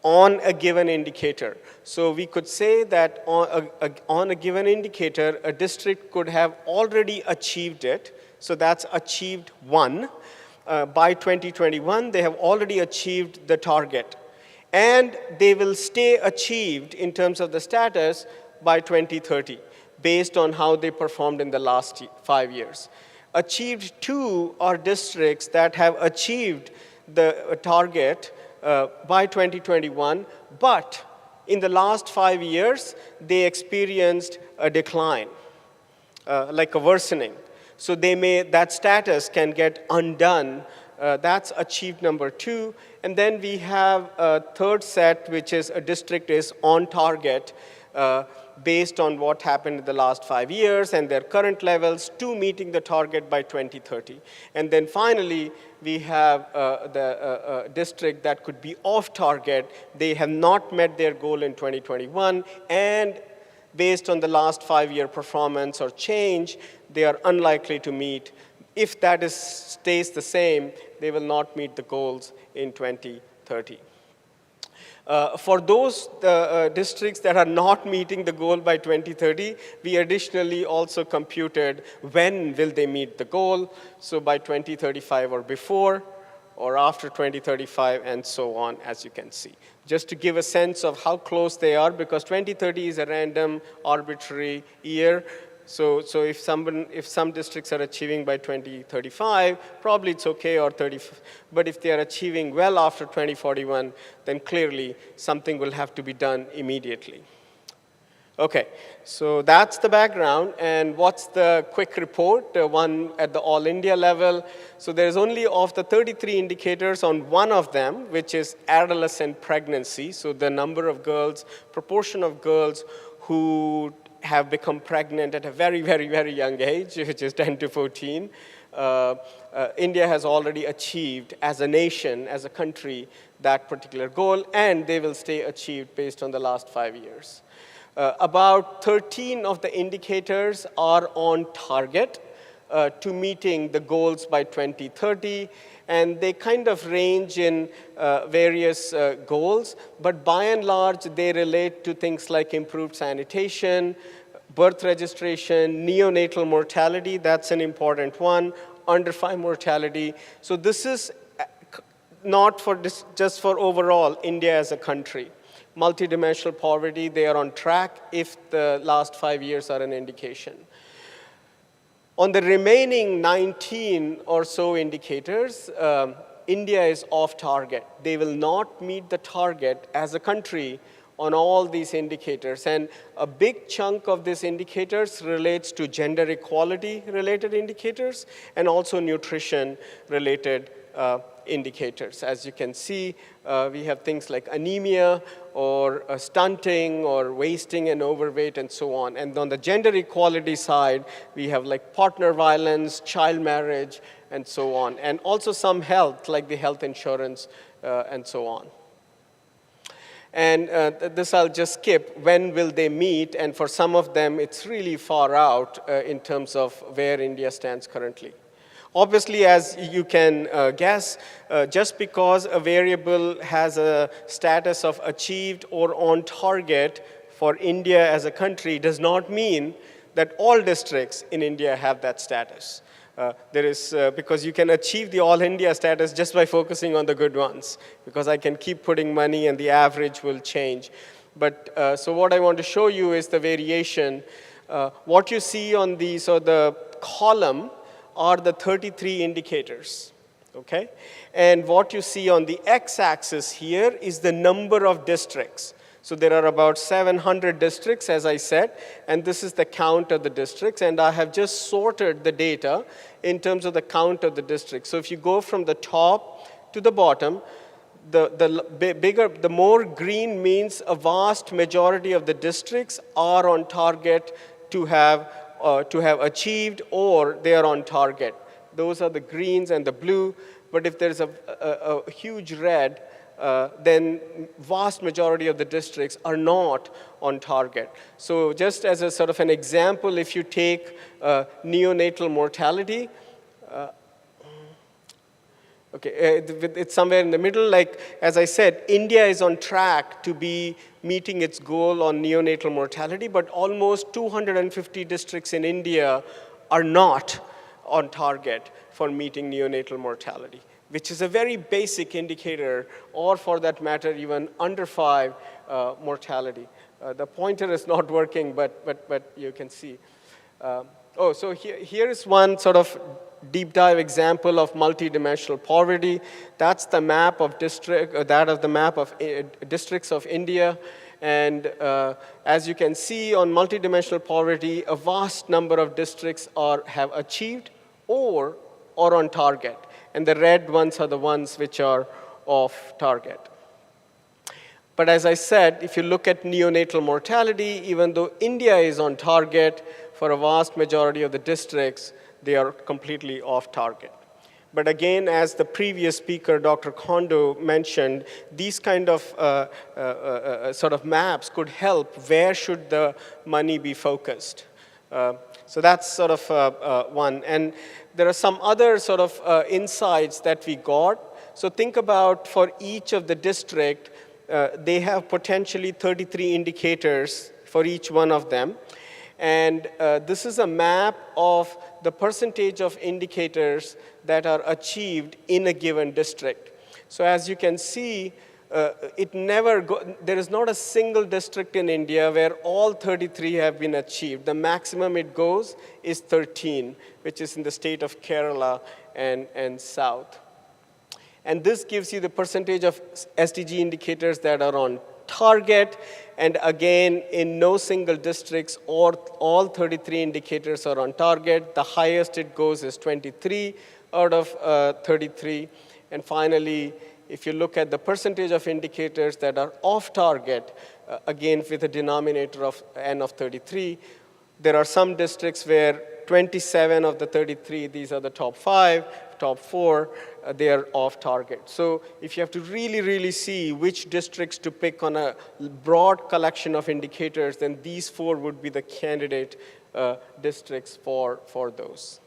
S6: on a given indicator. So we could say that on a given indicator, a district could have already achieved it. So that's achieved 1. By 2021, they have already achieved the target. And they will stay achieved in terms of the status by 2030, based on how they performed in the last 5 years. Achieved 2 are districts that have achieved the target by 2021, but in the last 5 years, they experienced a decline, like a worsening. So that status can get undone. That's achieved number 2. And then we have a third set, which is a district is on target based on what happened in the last 5 years and their current levels to meeting the target by 2030. And then finally, we have the district that could be off target. They have not met their goal in 2021, and based on the last 5-year performance or change, they are unlikely to meet. If that stays the same, they will not meet the goals in 2030. For those districts that are not meeting the goal by 2030, we additionally also computed when will they meet the goal, so by 2035 or before, or after 2035, and so on, as you can see. Just to give a sense of how close they are, because 2030 is a random, arbitrary year. So if some districts are achieving by 2035, probably it's okay, or 30. But if they are achieving well after 2041, then clearly something will have to be done immediately. Okay, so that's the background, and what's the quick report, one at the all India level. So there's only of the 33 indicators on one of them, which is adolescent pregnancy. So the number of girls, proportion of girls who have become pregnant at a very, very, very young age, which is 10 to 14. India has already achieved as a nation, as a country, that particular goal, and they will stay achieved based on the last 5 years. About 13 of the indicators are on target to meeting the goals by 2030, and they kind of range in various goals, but by and large, they relate to things like improved sanitation, birth registration, neonatal mortality, that's an important one, under 5 mortality. So this is not for just for overall India as a country. Multidimensional poverty, they are on track if the last 5 years are an indication. On the remaining 19 or so indicators, India is off target. They will not meet the target as a country on all these indicators. And a big chunk of these indicators relates to gender equality related indicators and also nutrition related indicators. As you can see, we have things like anemia or stunting or wasting and overweight and so on. And on the gender equality side, we have like partner violence, child marriage, and so on. And also some health, like the health insurance and so on. And this I'll just skip. When will they meet? And for some of them, it's really far out in terms of where India stands currently. Obviously, as you can guess, just because a variable has a status of achieved or on target for India as a country does not mean that all districts in India have that status. Because you can achieve the all India status just by focusing on the good ones, because I can keep putting money and the average will change. But so what I want to show you is the variation. What you see on the column are the 33 indicators, okay? And what you see on the x-axis here is the number of districts. So there are about 700 districts, as I said, and this is the count of the districts, and I have just sorted the data in terms of the count of the districts. So if you go from the top to the bottom, the more green means a vast majority of the districts are on target to have achieved, or they are on target. Those are the greens and the blue, but if there's a huge red, then vast majority of the districts are not on target. So just as a sort of an example, if you take neonatal mortality, it's somewhere in the middle. Like, as I said, India is on track to be meeting its goal on neonatal mortality, but almost 250 districts in India are not on target for meeting neonatal mortality. which is a very basic indicator, or for that matter, even under 5 mortality. The pointer is not working, but you can see. So here is one sort of deep dive example of multidimensional poverty. That's the map of districts of India. And as you can see on multidimensional poverty, a vast number of districts have achieved or on target. And the red ones are the ones which are off target. But as I said, if you look at neonatal mortality, even though India is on target for a vast majority of the districts, they are completely off target. But again, as the previous speaker, Dr. Kondo, mentioned, these kind of sort of maps could help. Where should the money be focused? So that's sort of one. And there are some other sort of insights that we got. So think about for each of the district, they have potentially 33 indicators for each one of them. And this is a map of the percentage of indicators that are achieved in a given district. So as you can see, there is not a single district in India where all 33 have been achieved. The maximum it goes is 13, which is in the state of Kerala and South. And this gives you the percentage of SDG indicators that are on target. And again, in no single districts, all 33 indicators are on target. The highest it goes is 23 out of 33. And finally, if you look at the percentage of indicators that are off target, again with a denominator of n of 33, there are some districts where 27 of the 33, these are the top 5, top 4, they are off target. So if you have to really, really see which districts to pick on a broad collection of indicators, then these 4 would be the candidate districts for those.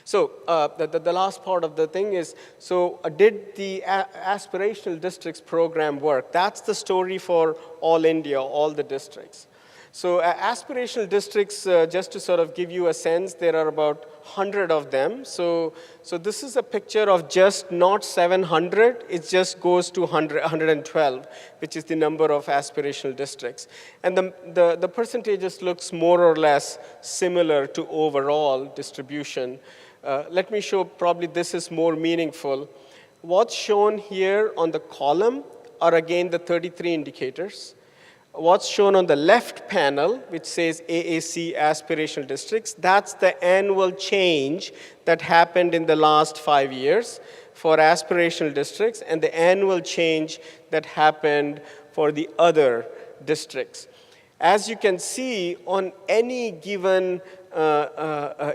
S6: So the last part of the thing is, so did the aspirational districts program work? That's the story for all India, all the districts. So aspirational districts, just to sort of give you a sense, there are about 100 of them. So this is a picture of just not 700, it just goes to 112, which is the number of aspirational districts. And the percentages looks more or less similar to overall distribution. Let me show, probably this is more meaningful. What's shown here on the column are again the 33 indicators. What's shown on the left panel, which says AAC aspirational districts, that's the annual change that happened in the last 5 years for aspirational districts and the annual change that happened for the other districts. As you can see, on any given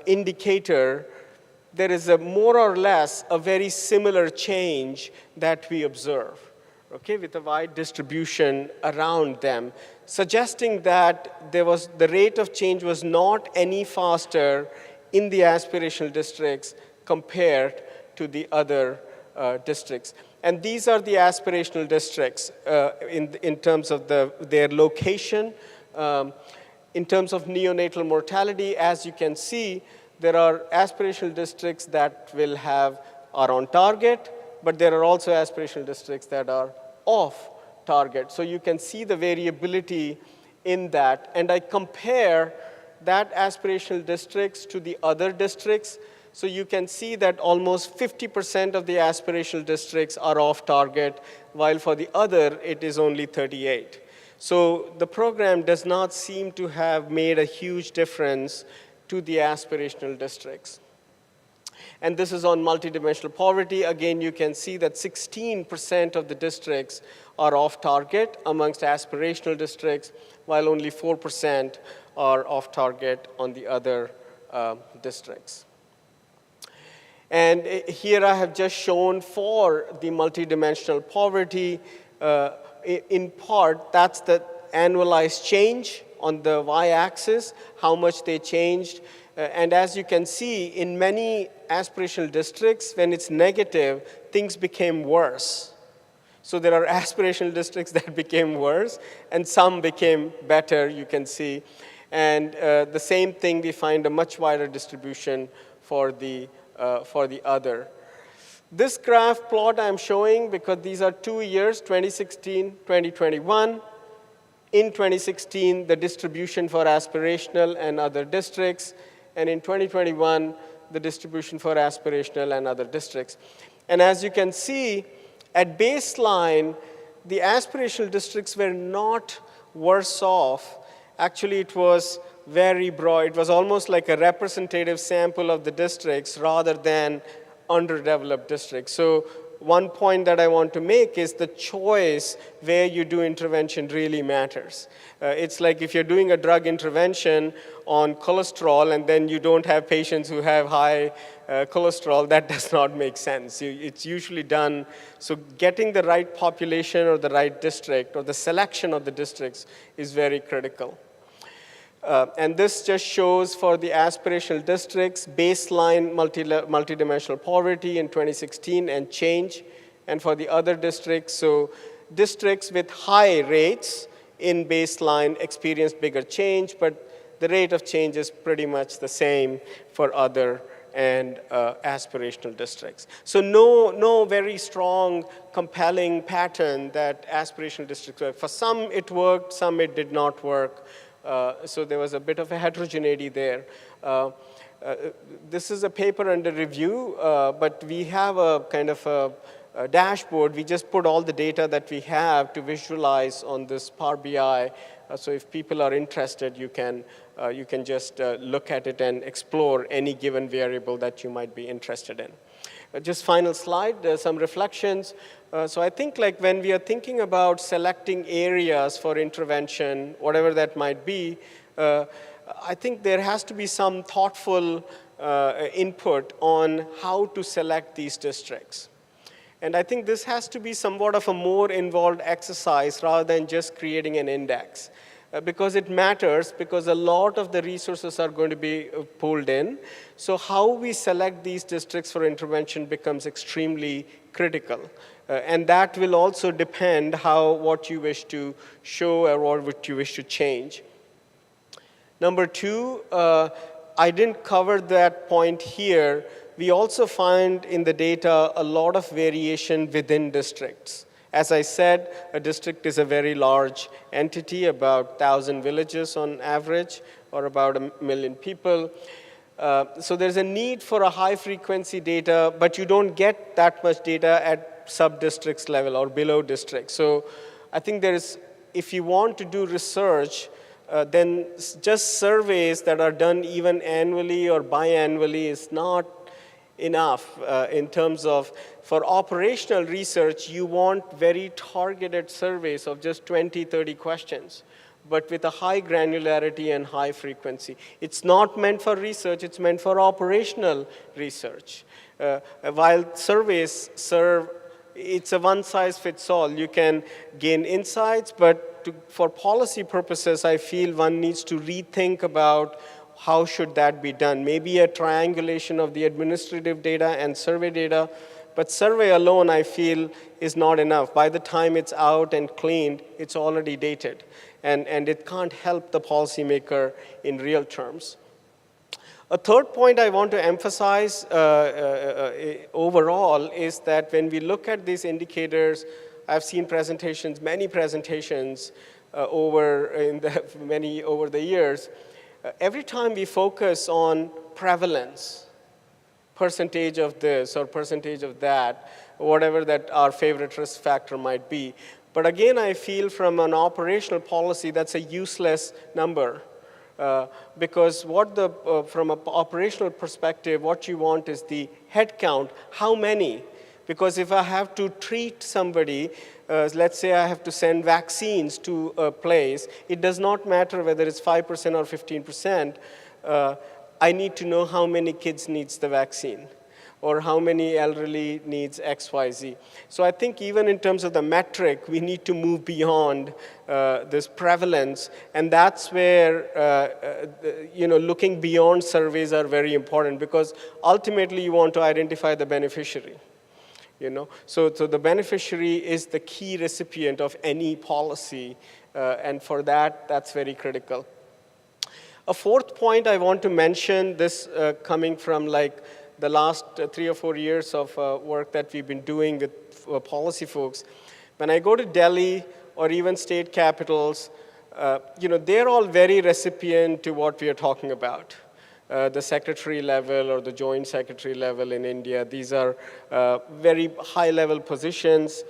S6: indicator, there is a more or less a very similar change that we observe. Okay, with a wide distribution around them, suggesting that the rate of change was not any faster in the aspirational districts compared to the other districts. And these are the aspirational districts in terms of their location. In terms of neonatal mortality, as you can see, there are aspirational districts that are on target, but there are also aspirational districts that are off target. So you can see the variability in that. And I compare that aspirational districts to the other districts. So you can see that almost 50% of the aspirational districts are off target, while for the other, it is only 38. So the program does not seem to have made a huge difference to the aspirational districts. And this is on multidimensional poverty. Again, you can see that 16% of the districts are off target amongst aspirational districts, while only 4% are off target on the other districts. And here I have just shown for the multidimensional poverty, in part, that's the annualized change on the y-axis, how much they changed. And as you can see, in many aspirational districts, when it's negative, things became worse. So there are aspirational districts that became worse, and some became better, you can see. And the same thing, we find a much wider distribution for the other. This graph plot I'm showing, because these are 2 years, 2016, 2021. In 2016, the distribution for aspirational and other districts, and in 2021, the distribution for aspirational and other districts. And as you can see, at baseline, the aspirational districts were not worse off. Actually, it was very broad. It was almost like a representative sample of the districts rather than underdeveloped districts. So one point that I want to make is the choice where you do intervention really matters. It's like if you're doing a drug intervention on cholesterol and then you don't have patients who have high cholesterol, that does not make sense. It's usually done, so getting the right population or the right district or the selection of the districts is very critical. And this just shows for the aspirational districts, baseline multidimensional poverty in 2016 and change. And for the other districts, so districts with high rates in baseline experience bigger change, but the rate of change is pretty much the same for other and aspirational districts. So no very strong, compelling pattern that aspirational districts work. For some it worked, some it did not work. So there was a bit of a heterogeneity there. This is a paper under review, but we have a kind of a dashboard. We just put all the data that we have to visualize on this Power BI. So if people are interested, you can just look at it and explore any given variable that you might be interested in. Just final slide, some reflections. So I think like when we are thinking about selecting areas for intervention, whatever that might be, I think there has to be some thoughtful input on how to select these districts. And I think this has to be somewhat of a more involved exercise rather than just creating an index. Because it matters, because a lot of the resources are going to be pulled in. So how we select these districts for intervention becomes extremely critical. And that will also depend what you wish to show or what you wish to change. Number two, I didn't cover that point here. We also find in the data a lot of variation within districts. As I said, a district is a very large entity, about 1,000 villages on average, or about 1 million people. So there's a need for a high-frequency data, but you don't get that much data at sub-districts level or below districts. So I think if you want to do research, then just surveys that are done even annually or biannually is not enough in terms of, for operational research, you want very targeted surveys of just 20, 30 questions, but with a high granularity and high frequency. It's not meant for research, it's meant for operational research. While surveys serve, it's a one-size-fits-all. You can gain insights, but for policy purposes, I feel one needs to rethink about how should that be done? Maybe a triangulation of the administrative data and survey data, but survey alone, I feel, is not enough. By the time it's out and cleaned, it's already dated, and it can't help the policymaker in real terms. A third point I want to emphasize overall is that when we look at these indicators, I've seen presentations, many presentations over the years. Every time we focus on prevalence, percentage of this or percentage of that, whatever that our favorite risk factor might be. But again, I feel from an operational policy, that's a useless number. Because from an operational perspective, what you want is the head count, how many? Because if I have to treat somebody, let's say I have to send vaccines to a place, it does not matter whether it's 5% or 15%. I need to know how many kids needs the vaccine or how many elderly needs X, Y, Z. So I think even in terms of the metric, we need to move beyond this prevalence, and that's where looking beyond surveys are very important, because ultimately you want to identify the beneficiary. So the beneficiary is the key recipient of any policy, and for that's very critical. A fourth point I want to mention, this coming from the last 3 or 4 years of work that we've been doing with policy folks, when I go to Delhi or even state capitals, they're all very recipient to what we are talking about. The secretary level or the joint secretary level in India, these are very high-level positions.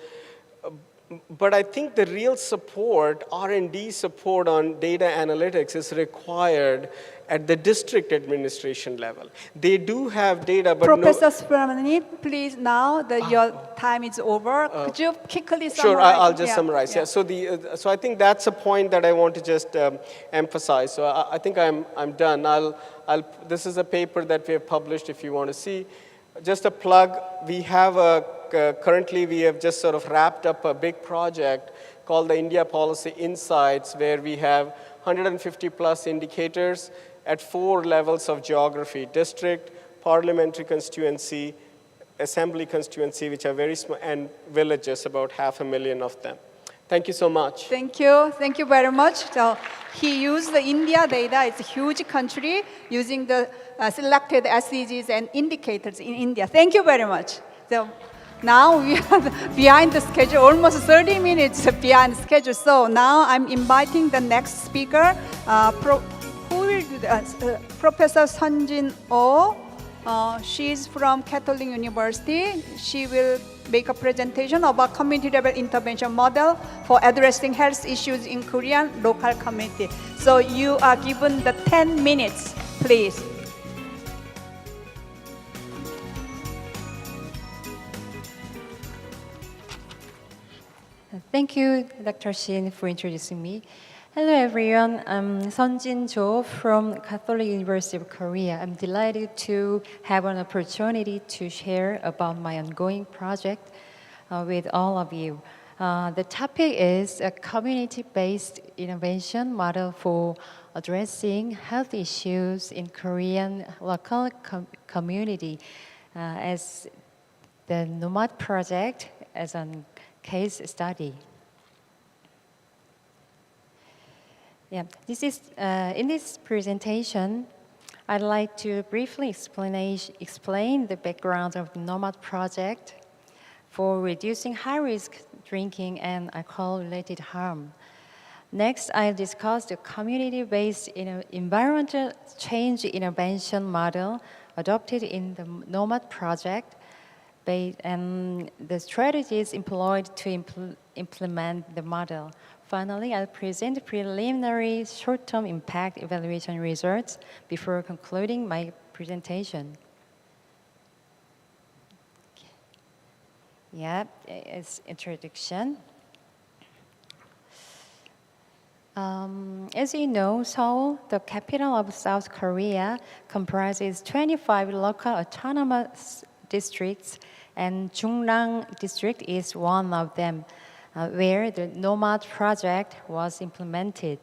S6: But I think the real support, R&D support on data analytics is required at the district administration level. They do have data, but
S4: Professor Subramanian, please, now that your time is over, could you quickly summarize?
S6: Sure, I'll just summarize. Yeah. So I think that's a point that I want to just emphasize. So I think I'm done. This is a paper that we have published if you want to see. Just a plug, we have currently we have just sort of wrapped up a big project called the India Policy Insights, where we have 150 plus indicators at 4 levels of geography: district, parliamentary constituency, assembly constituency, which are very small, and villages, about 500,000 of them. Thank you so much.
S4: Thank you. Thank you very much. So he used the India data. It's a huge country, using the selected SDGs and indicators in India. Thank you very much. So now we are behind the schedule, almost 30 minutes behind schedule. So now I'm inviting the next speaker. Who will do that? Professor Sunjin Oh. She's from Catholic University. She will make a presentation about community-level intervention model for addressing health issues in Korean local community. So you are given the 10 minutes, please.
S7: Thank you, Dr. Shin, for introducing me. Hello, everyone. I'm Sunjin Jo from Catholic University of Korea. I'm delighted to have an opportunity to share about my ongoing project with all of you. The topic is a community-based innovation model for addressing health issues in Korean local community as the NOMAD project as a case study. Yeah, this is in this presentation, I'd like to briefly explain the background of the NOMAD project for reducing high-risk drinking and alcohol-related harm. Next, I'll discuss the community-based environmental change intervention model adopted in the NOMAD project, and the strategies employed to implement the model. Finally, I'll present preliminary short-term impact evaluation results before concluding my presentation. Yeah, it's introduction. As you know, Seoul, the capital of South Korea, comprises 25 local autonomous districts, and Jungnam district is one of them, where the NOMAD project was implemented.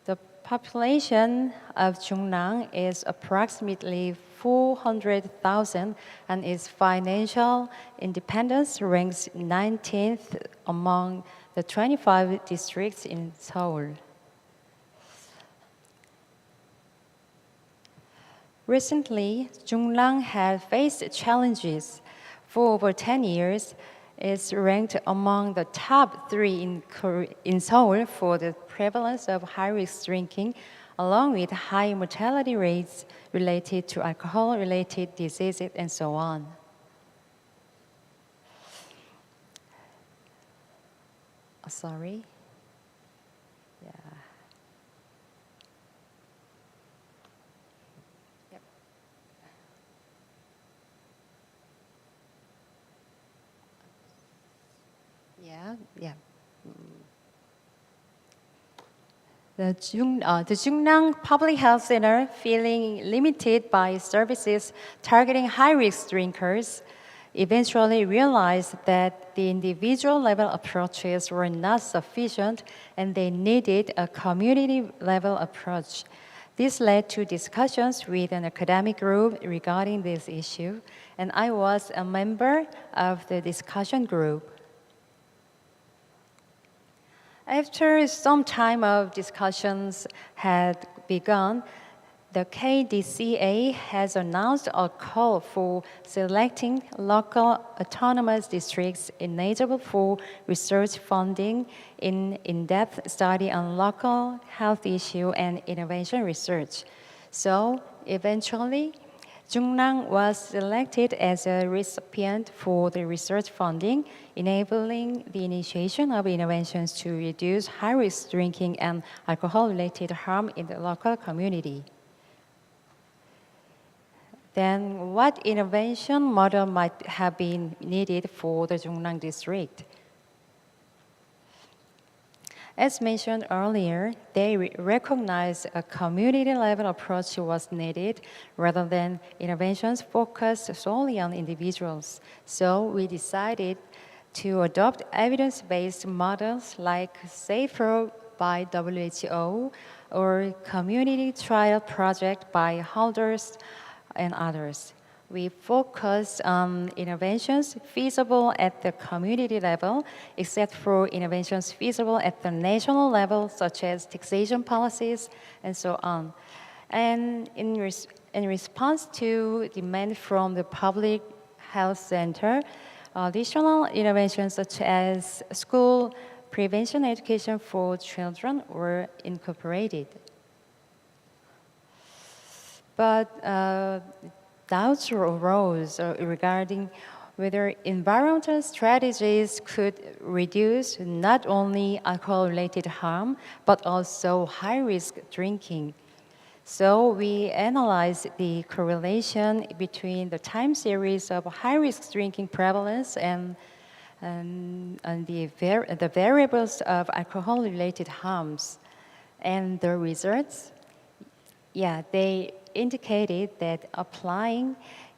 S7: The population of Jungnam is approximately 400,000, and its financial independence ranks 19th among the 25 districts in Seoul. Recently, Jungnam has faced challenges. For over 10 years, it's ranked among the top 3 in Seoul for the prevalence of high-risk drinking, along with high mortality rates related to alcohol-related diseases and so on. Sorry. Yeah. Yep. Yeah. The Jungnam Public Health Center, feeling limited by services targeting high-risk drinkers, eventually realized that the individual-level approaches were not sufficient and they needed a community-level approach. This led to discussions with an academic group regarding this issue, and I was a member of the discussion group. After some time of discussions had begun, the KDCA has announced a call for selecting local autonomous districts eligible for research funding in in-depth study on local health issue and innovation research. So eventually, Jungnam was selected as a recipient for the research funding, enabling the initiation of innovations to reduce high-risk drinking and alcohol-related harm in the local community. Then what innovation model might have been needed for the Jungnam district? As mentioned earlier, they recognized a community-level approach was needed rather than interventions focused solely on individuals. So we decided to adopt evidence-based models like SAFER by WHO or community trial project by holders and others. We focus on interventions feasible at the community level, except for interventions feasible at the national level, such as taxation policies and so on. And in response to demand from the public health center, additional interventions such as school prevention education for children were incorporated. But doubts arose regarding whether environmental strategies could reduce not only alcohol-related harm, but also high-risk drinking. So we analyzed the correlation between the time series of high-risk drinking prevalence and the variables of alcohol-related harms. And the results, they indicated that applying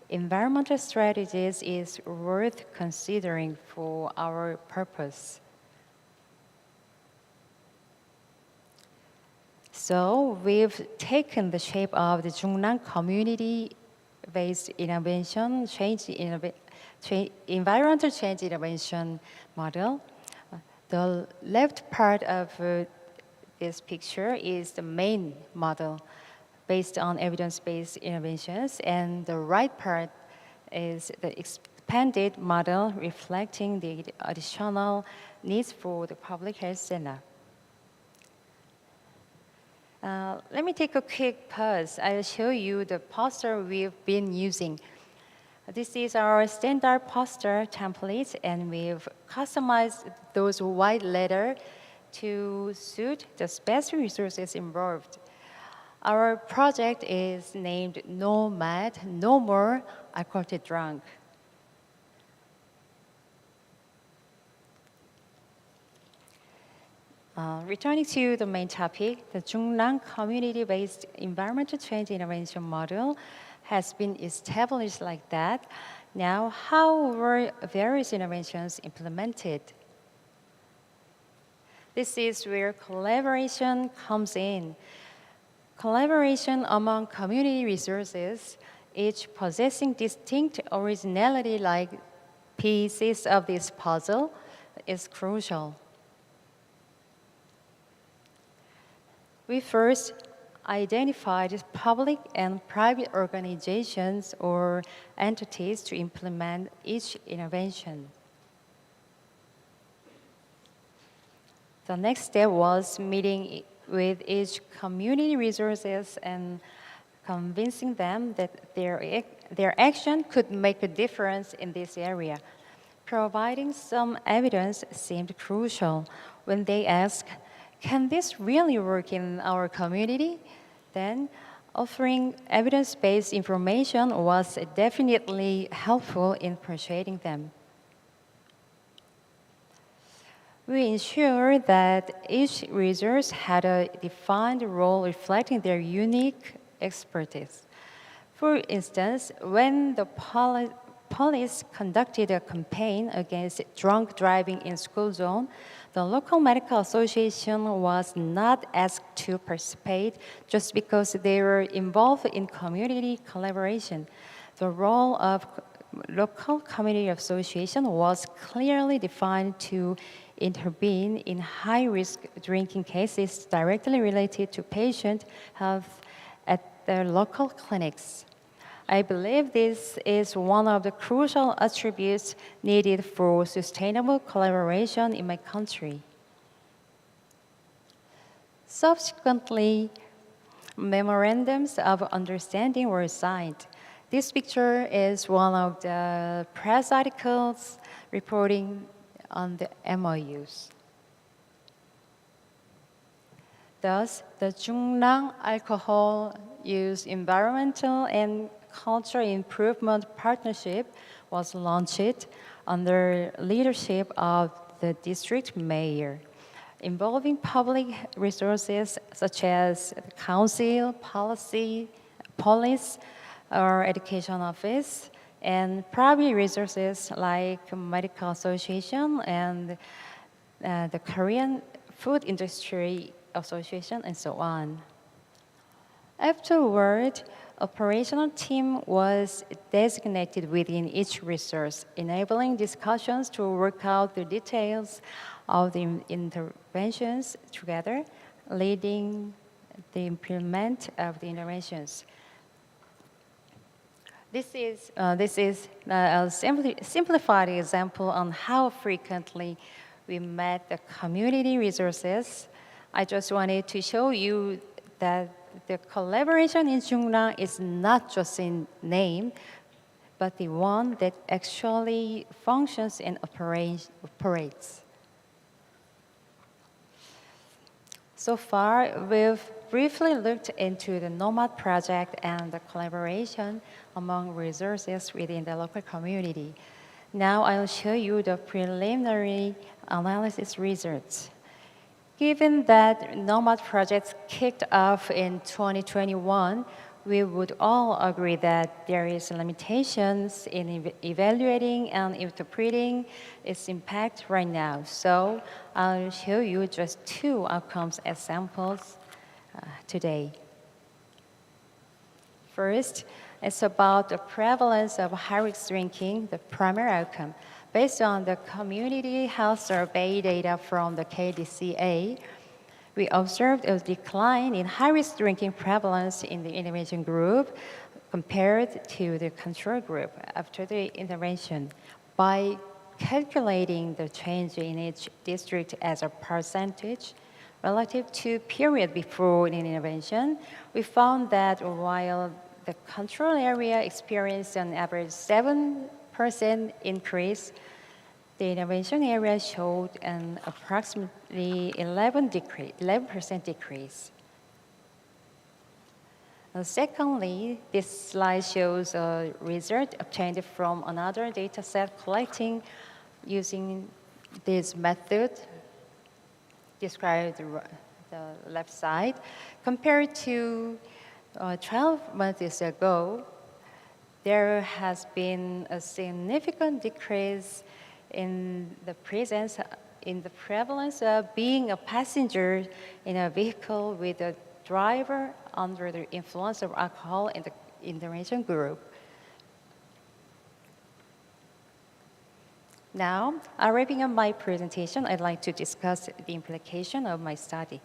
S7: environmental strategies is worth considering for our purpose. So we've taken the shape of the Jungnam community-based innovation, environmental change innovation model. The left part of this picture is the main model based on evidence-based innovations, and the right part is the expanded model reflecting the additional needs for the public health center. Let me take a quick pause. I'll show you the poster we've been using. This is our standard poster template, and we've customized those white letters to suit the special resources involved. Our project is named No Mad, No More Alcohol Drunk. Returning to the main topic, the Jungnam community-based environmental change intervention model has been established like that. Now, how were various interventions implemented? This is where collaboration comes in. Collaboration among community resources, each possessing distinct originality like pieces of this puzzle, is crucial. We first identified public and private organizations or entities to implement each intervention. The next step was meeting with each community resources and convincing them that their action could make a difference in this area. Providing some evidence seemed crucial. When they asked, "Can this really work in our community?" Then offering evidence-based information was definitely helpful in persuading them. We ensured that each resource had a defined role reflecting their unique expertise. For instance, when the police conducted a campaign against drunk driving in school zone, the local medical association was not asked to participate just because they were involved in community collaboration. The role of local community association was clearly defined to intervene in high-risk drinking cases directly related to patient health at their local clinics. I believe this is one of the crucial attributes needed for sustainable collaboration in my country. Subsequently, memorandums of understanding were signed. This picture is one of the press articles reporting on the MOUs. Thus, the Jungnam Alcohol Use Environmental and Cultural Improvement Partnership was launched under leadership of the district mayor, involving public resources such as the council, police, or education office, and private resources like medical association and the Korean Food Industry Association, and so on. Afterward, operational team was designated within each resource, enabling discussions to work out the details of the interventions together, leading the implement of the interventions. This is a simplified example on how frequently we met the community resources. I just wanted to show you that the collaboration in Jungnam is not just in name, but the one that actually functions and operates. So far, we've briefly looked into the NOMAD project and the collaboration among resources within the local community. Now I'll show you the preliminary analysis results. Given that NOMAD projects kicked off in 2021, we would all agree that there is limitations in evaluating and interpreting its impact right now. So I'll show you just two outcomes as samples today. First, it's about the prevalence of high-risk drinking, the primary outcome. Based on the community health survey data from the KDCA, we observed a decline in high-risk drinking prevalence in the intervention group compared to the control group after the intervention. By calculating the change in each district as a percentage relative to period before the intervention, we found that while the control area experienced an average 7% increase, the intervention area showed an approximately 11% decrease. Secondly, this slide shows a result obtained from another data set collecting using this method described the left side. Compared to 12 months ago, there has been a significant decrease in the prevalence of being a passenger in a vehicle with a driver under the influence of alcohol in the intervention group. Now, wrapping up my presentation, I'd like to discuss the implication of my study.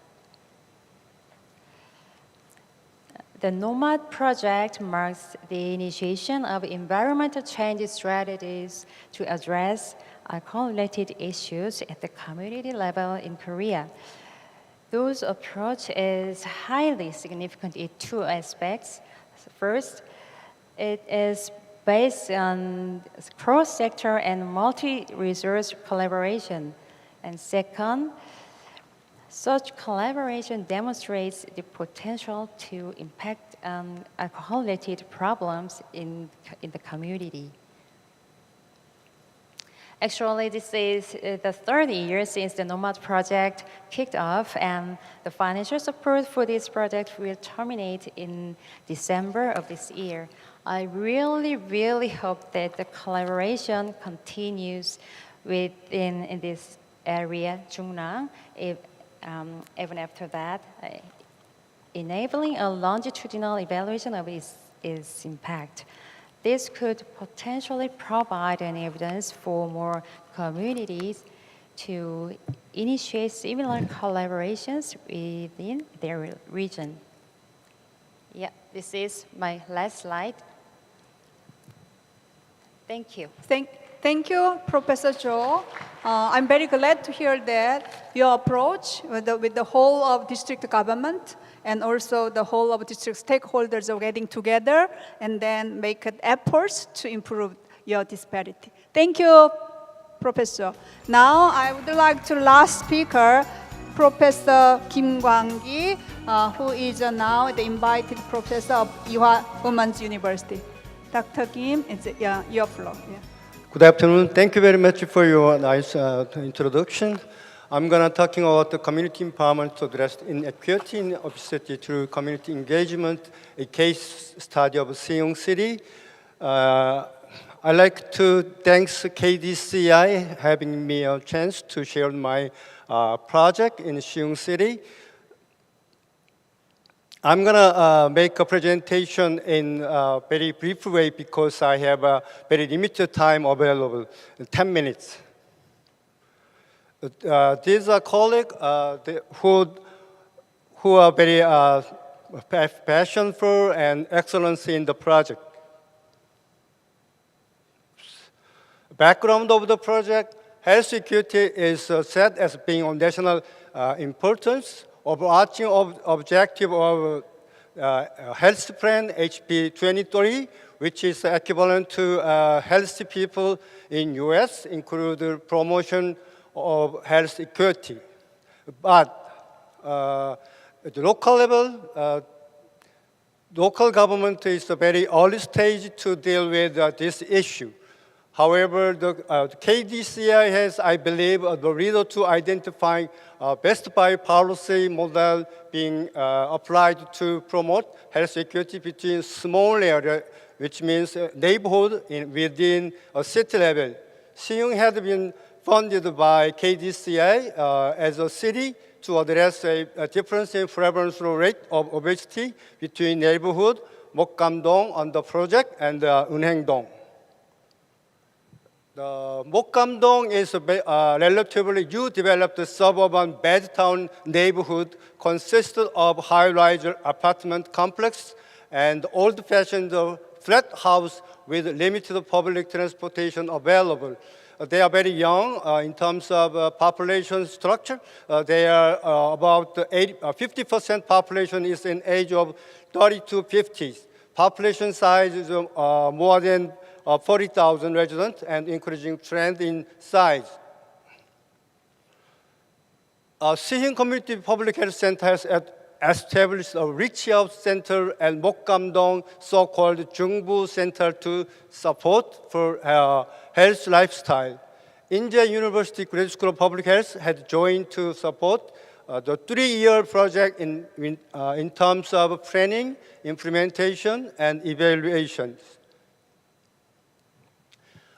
S7: The NOMAD project marks the initiation of environmental change strategies to address alcohol-related issues at the community level in Korea. Those approach is highly significant in two aspects. First, it is based on cross-sector and multi-resource collaboration. And second, such collaboration demonstrates the potential to impact alcohol-related problems in the community. Actually, this is the third year since the NOMAD project kicked off, and the financial support for this project will terminate in December of this year. I really hope that the collaboration continues in this area, Jungnam, even after that, enabling a longitudinal evaluation of its impact. This could potentially provide an evidence for more communities to initiate similar collaborations within their region. Yeah, this is my last slide. Thank you.
S4: Thank you, Professor Cho. I'm very glad to hear that your approach with the whole of district government and also the whole of district stakeholders are getting together and then make efforts to improve your disparity. Thank you, Professor. Now I would like to last speaker, Professor Kim Kwang-gi, who is now the invited professor of Ewha Women's University. Dr. Kim, it's your floor. Yeah.
S8: Good afternoon. Thank you very much for your nice introduction. I'm going to talking about the community empowerment to address inequity in obesity through community engagement, a case study of Seong City. I'd like to thank KDCI having me a chance to share my project in Seong City. I'm going to make a presentation in a very brief way because I have a very limited time available, 10 minutes. These are colleagues who are very passionate and excellence in the project. Background of the project, health security is set as being of national importance. Overarching objective of health plan HB 23, which is equivalent to healthy people in US, include promotion of health equity. But at the local level, local government is a very early stage to deal with this issue. However, the KDCI has, I believe, the leader to identify best by policy model being applied to promote health equity between small area, which means neighborhood within a city level. Seong had been funded by KDCI as a city to address a difference in prevalence rate of obesity between neighborhood, Mokgamdong on the project, and Eunhaeng-dong. The Mokgamdong is a relatively new developed suburban bedtown neighborhood consisted of high-rise apartment complex and old-fashioned flat house with limited public transportation available. They are very young in terms of population structure. They are about 50% population is in age of 30 to 50. Population size is more than 40,000 residents and increasing trend in size. Seong Community Public Health Center has established a Reach Out Center and Mokgamdong so-called Jungbu Center to support for health lifestyle. India University Graduate School of Public Health had joined to support the 3-year project in terms of planning, implementation, and evaluations.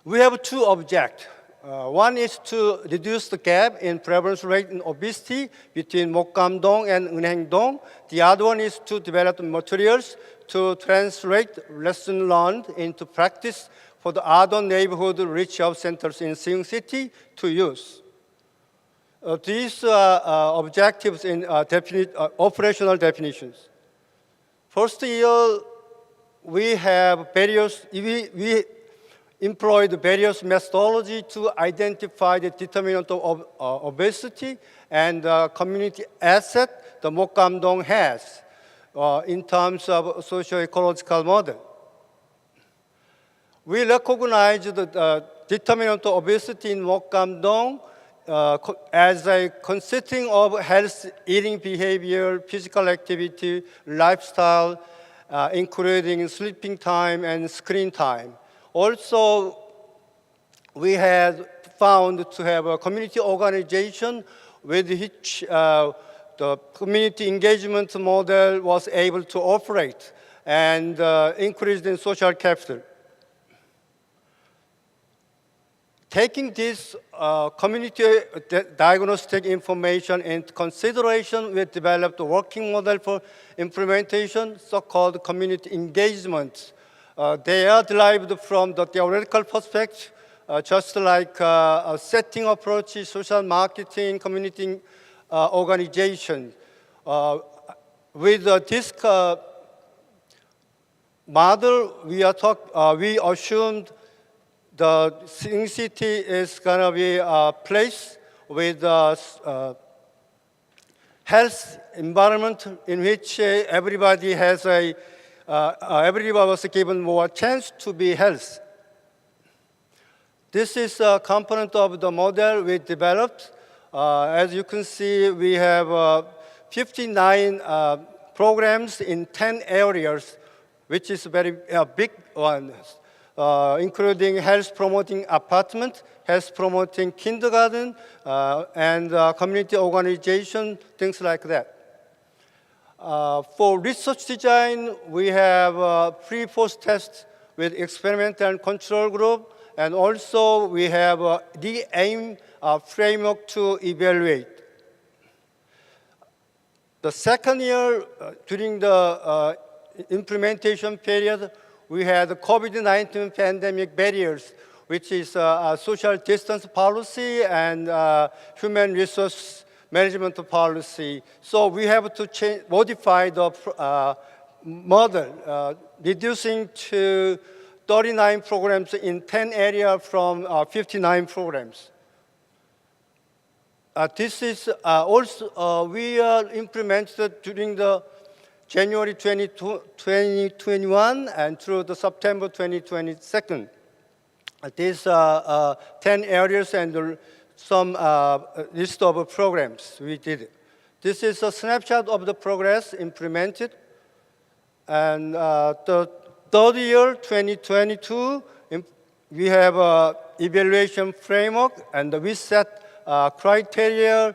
S8: We have two objectives. One is to reduce the gap in prevalence rate in obesity between Mokgamdong and Eunhaeng-dong. The other one is to develop materials to translate lessons learned into practice for the other neighborhood reach out centers in Seong City to use. These objectives in operational definitions. First year, we employed various methodology to identify the determinant of obesity and community asset the Mokgamdong has in terms of socio-ecological model. We recognize the determinant of obesity in Mokgamdong as consisting of health, eating behavior, physical activity, lifestyle, including sleeping time and screen time. Also, we had found to have a community organization with which the community engagement model was able to operate and increased in social capital. Taking this community diagnostic information into consideration, we developed a working model for implementation, so-called community engagement. They are derived from the theoretical perspective, just like setting approaches, social marketing, community organization. With this model, we assumed the Sing City is gonna be a place with health environment in which everybody was given more chance to be healthy. This is a component of the model we developed. As you can see, we have 59 programs in 10 areas, which is a very big one, including health promoting apartment, health promoting kindergarten, and community organization, things like that. For research design, we have pre-post tests with experimental and control group, and also we have the aim framework to evaluate. The second year, during the implementation period, we had the COVID-19 pandemic barriers, which is a social distance policy and human resource management policy. So we have to modify the model, reducing to 39 programs in 10 areas from 59 programs. This is also, we implemented during the January 2021 and through the September 2022. These 10 areas and some list of programs we did. This is a snapshot of the progress implemented. And the third year, 2022, we have an evaluation framework, and we set criteria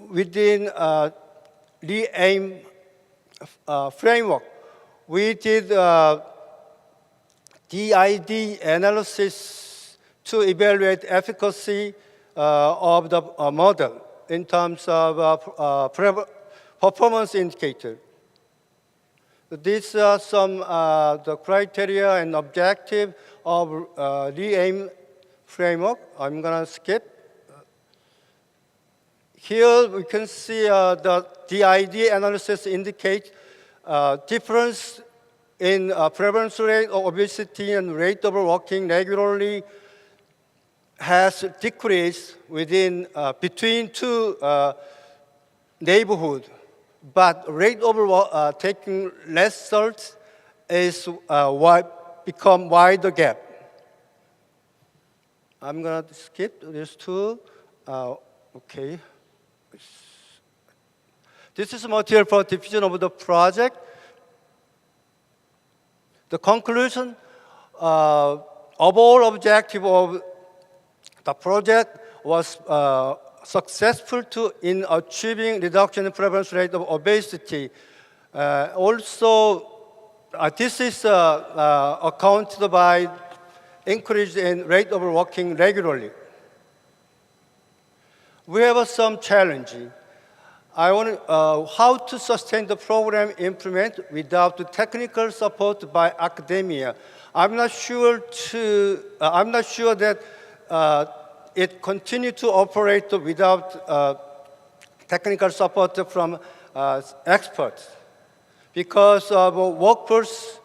S8: within the aim framework. We did DID analysis to evaluate efficacy of the model in terms of performance indicator. These are some the criteria and objective of the aim framework. I'm gonna skip. Here we can see the DID analysis indicate difference in prevalence rate of obesity and rate of walking regularly has decreased within between two neighborhoods, but rate of taking less salt is become wider gap. I'm gonna skip these two. Okay. This is material for division of the project. The conclusion, overall objective of the project was successful in achieving reduction in prevalence rate of obesity. Also, this is accounted by increase in rate of walking regularly. We have some challenge. I want how to sustain the program implement without the technical support by academia. I'm not sure that it continue to operate without technical support from experts, because of workforce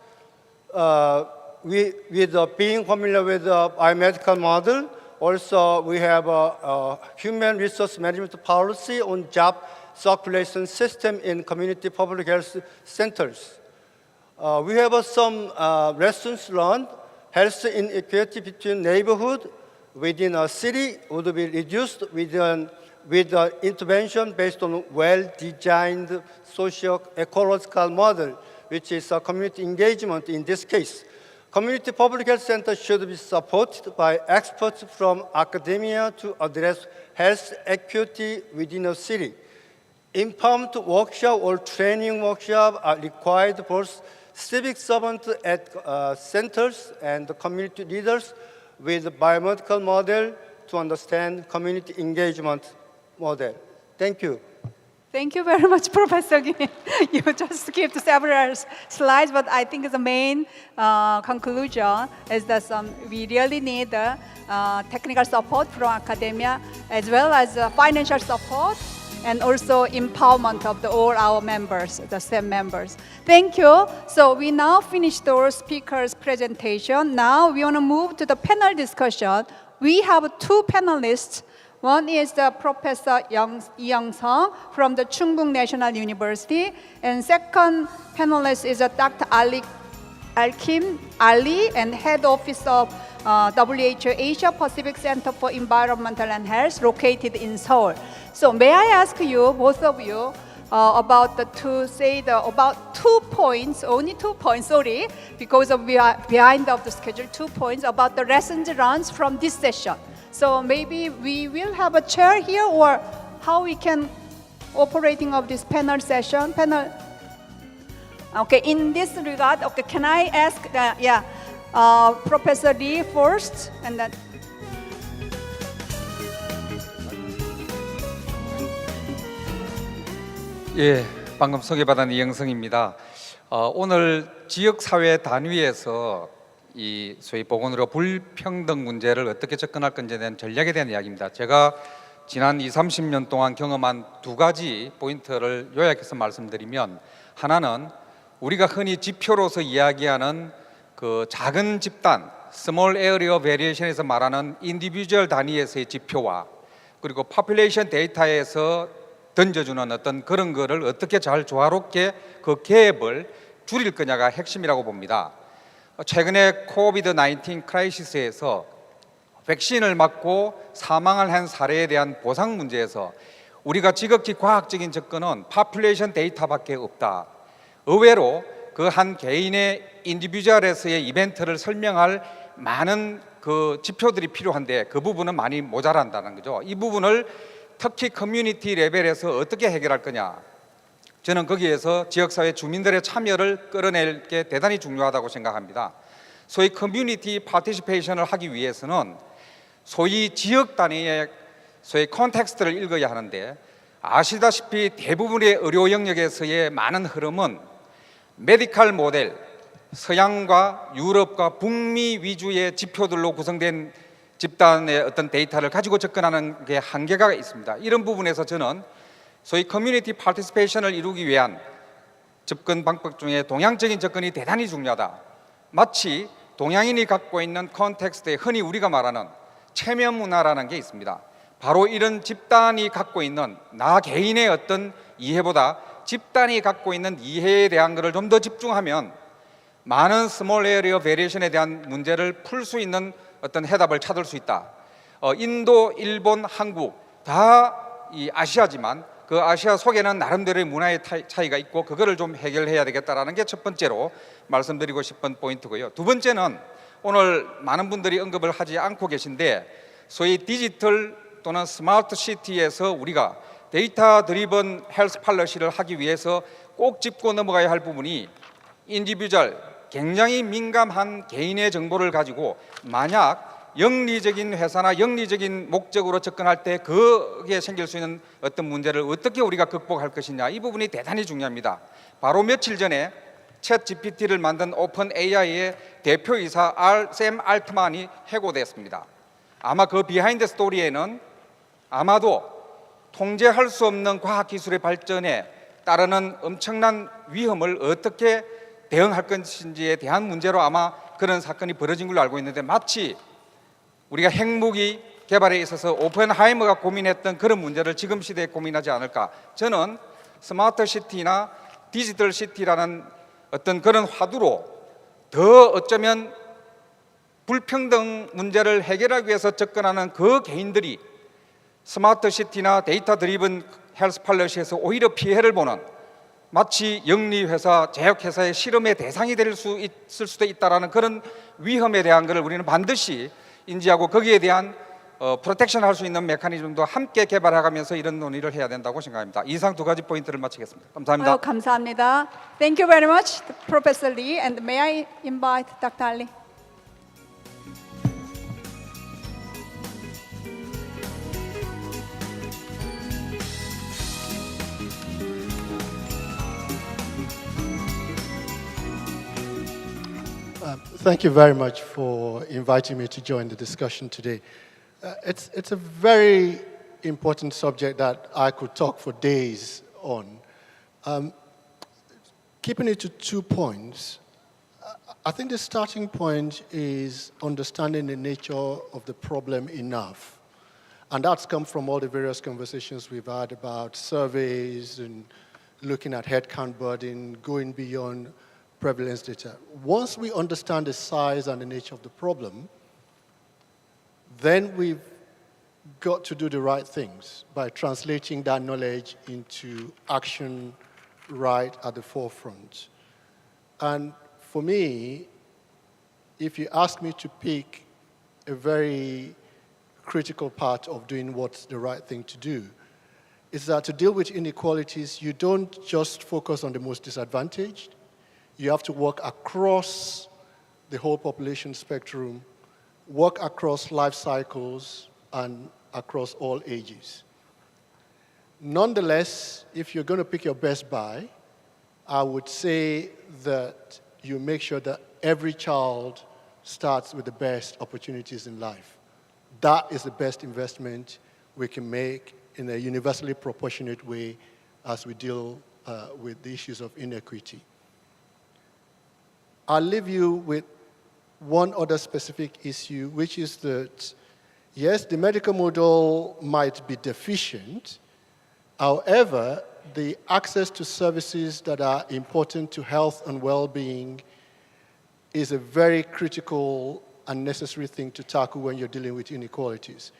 S8: with being familiar with the biomedical model. Also, we have a human resource management policy on job circulation system in community public health centers. We have some lessons learned. Health inequality between neighborhood within a city would be reduced with intervention based on well-designed socio-ecological model, which is a community engagement in this case. Community public health centers should be supported by experts from academia to address health equity within a city. Informed workshop or training workshop are required for civic servants at centers and community leaders with biomedical model to understand community engagement model. Thank you.
S4: Thank you very much, Professor Kim. You just skipped several slides, but I think the main conclusion is that we really need technical support from academia as well as financial support and also empowerment of all our members, the STEM members. Thank you. So we now finished our speakers' presentation. Now we want to move to the panel discussion. We have two panelists. One is the Professor Lee Young-sung from the Chungbuk National University, and second panelist is Dr. Al-Kim Ali, and Head Office of WHO Asia Pacific Center for Environmental and Health, located in Seoul. So may I ask you, both of you, about about 2 points, only 2 points, sorry, because we are behind of the schedule, 2 points about the lessons learned from this session. So maybe we will have a chair here, or how we can operating of this panel session. Okay, in this regard, okay, can I ask, Professor Lee first, and then.
S3: 예, 방금 소개받은 이영성입니다. 오늘 지역사회 단위에서 이 소위 보건의료 불평등 문제를 어떻게 접근할 건지에 대한 전략에 대한 이야기입니다. 제가 지난 30년 동안 경험한 두 가지 포인트를 요약해서 말씀드리면, 하나는 우리가 흔히 지표로서 이야기하는 그 작은 집단, small area variation에서 말하는 인디비주얼 단위에서의 지표와, 그리고 population 데이터에서 던져주는 어떤 그런 거를 어떻게 잘 조화롭게 그 갭을 줄일 거냐가 핵심이라고 봅니다. 최근에 코비드-19 크라이시스에서 백신을 맞고 사망을 한 사례에 대한 보상 문제에서 우리가 지극히 과학적인 접근은 population 데이터밖에 없다. 의외로 그 한 개인의 인디비주얼에서의 이벤트를 설명할 많은 그 지표들이 필요한데 그 부분은 많이 모자란다는 거죠. 이 부분을 특히 커뮤니티 레벨에서 어떻게 해결할 거냐, 저는 거기에서 지역사회 주민들의 참여를 끌어낼 게 대단히 중요하다고 생각합니다. 소위 커뮤니티 파티시페이션을 하기 위해서는 소위 지역 단위의 소위 컨텍스트를 읽어야 하는데, 아시다시피 대부분의 의료 영역에서의 많은 흐름은 메디컬 모델, 서양과 유럽과 북미 위주의 지표들로 구성된 집단의 어떤 데이터를 가지고 접근하는 게 한계가 있습니다. 이런 부분에서 저는 소위 커뮤니티 파티시페이션을 이루기 위한 접근 방법 중에 동양적인 접근이 대단히 중요하다. 마치 동양인이 갖고 있는 컨텍스트에 흔히 우리가 말하는 체면 문화라는 게 있습니다. 바로 이런 집단이 갖고 있는 나 개인의 어떤 이해보다 집단이 갖고 있는 이해에 대한 것을 좀 더 집중하면 많은 스몰 에리어 베리에이션에 대한 문제를 풀 수 있는 어떤 해답을 찾을 수 있다. 인도, 일본, 한국 다 이 아시아지만 그 아시아 속에는 나름대로의 문화의 차이가 있고 그거를 좀 해결해야 되겠다라는 게 첫 번째로 말씀드리고 싶은 포인트고요. 두 번째는 오늘 많은 분들이 언급을 하지 않고 계신데, 소위 디지털 또는 스마트 시티에서 우리가 데이터 드리븐 헬스 팔러시를 하기 위해서 꼭 짚고 넘어가야 할 부분이, 인디비주얼, 굉장히 민감한 개인의 정보를 가지고 만약 영리적인 회사나 영리적인 목적으로 접근할 때 그게 생길 수 있는 어떤 문제를 어떻게 우리가 극복할 것이냐, 이 부분이 대단히 중요합니다. 바로 며칠 전에 챗 GPT를 만든 오픈 AI의 대표이사 샘 알트만이 해고됐습니다. 아마 그 비하인드 스토리에는 아마도 통제할 수 없는 과학기술의 발전에 따르는 엄청난 위험을 어떻게 대응할 것인지에 대한 문제로 아마 그런 사건이 벌어진 걸로 알고 있는데, 마치 우리가 핵무기 개발에 있어서 오펜하이머가 고민했던 그런 문제를 지금 시대에 고민하지 않을까. 저는 스마트 시티나 디지털 시티라는 어떤 그런 화두로 더 어쩌면 불평등 문제를 해결하기 위해서 접근하는 그 개인들이 스마트 시티나 데이터 드리븐 헬스 팔러시에서 오히려 피해를 보는, 마치 영리회사, 제약회사의 실험의 대상이 될 수 있을 수도 있다는 그런 위험에 대한 것을 우리는 반드시 인지하고 거기에 대한 프로텍션 할 수 있는 메커니즘도 함께 개발해가면서 이런 논의를 해야 된다고 생각합니다. 이상 두 가지 포인트를 마치겠습니다. 감사합니다.
S4: 감사합니다. Thank you very much, Professor Lee. And may I invite Dr. Ali?
S9: Thank you very much for inviting me to join the discussion today. It's a very important subject that I could talk for days on. Keeping it to 2 points, I think the starting point is understanding the nature of the problem enough. And that's come from all the various conversations we've had about surveys and looking at headcount burden, going beyond prevalence data. Once we understand the size and the nature of the problem, then we've got to do the right things by translating that knowledge into action right at the forefront. And for me, if you ask me to pick a very critical part of doing what's the right thing to do, is that to deal with inequalities, you don't just focus on the most disadvantaged. You have to work across the whole population spectrum, work across life cycles, and across all ages. Nonetheless, if you're going to pick your best buy, I would say that you make sure that every child starts with the best opportunities in life. That is the best investment we can make in a universally proportionate way as we deal with the issues of inequity. I'll leave you with one other specific issue, which is that, yes, the medical model might be deficient. However, the access to services that are important to health and well-being is a very critical and necessary thing to tackle when you're dealing with inequalities.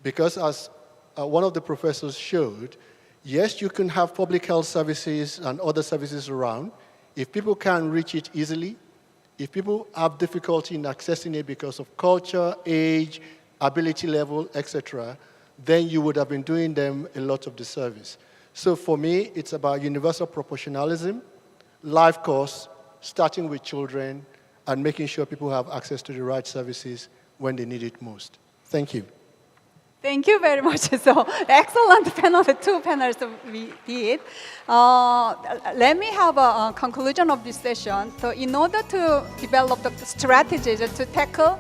S9: Because as one of the professors showed, yes, you can have public health services and other services around. If people can't reach it easily, if people have difficulty in accessing it because of culture, age, ability level, etc., then you would have been doing them a lot of disservice. So for me, it's about universal proportionalism, life costs, starting with children, and making sure people have access to the right services when they need it most. Thank you.
S4: Thank you very much. So excellent panel, the two panels we did. Let me have a conclusion of this session. So in order to develop the strategies to tackle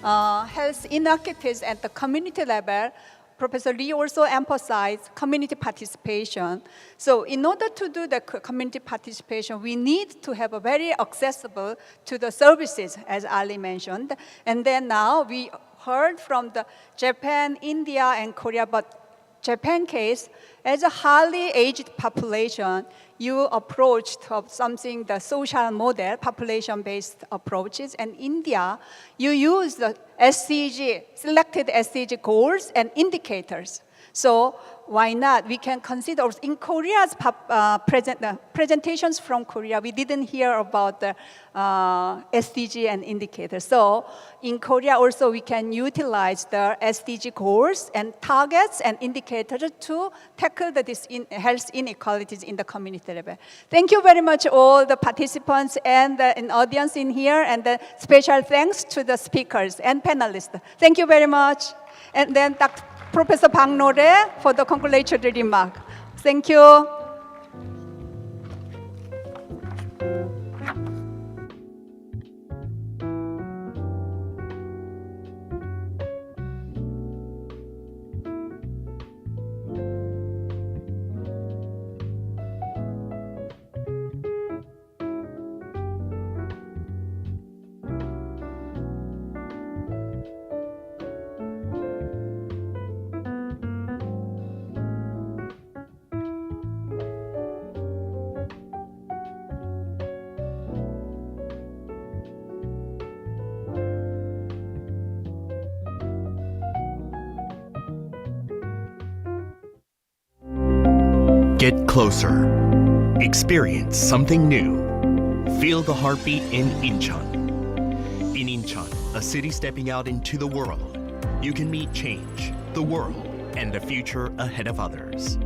S4: health inequities at the community level, Professor Lee also emphasized community participation. So in order to do the community participation, we need to have a very accessible to the services, as Ali mentioned. And then now we heard from the Japan, India, and Korea, but Japan case, as a highly aged population, you approached of something, the social model, population-based approaches. And India, you use the SDG, selected SDG goals and indicators. So why not? We can consider in Korea's presentations from Korea, we didn't hear about the SDG and indicators. So in Korea also we can utilize the SDG goals and targets and indicators to tackle the health inequalities in the community level. Thank you very much all the participants and the audience in here, and the special thanks to the speakers and panelists. Thank you very much. And then Dr. Professor Bang Nore for the congratulatory remark. Thank you.
S11: Get closer. Experience something new. Feel the heartbeat in Incheon. In Incheon, a city stepping out into the world, you can meet change, the world, and the future ahead of others.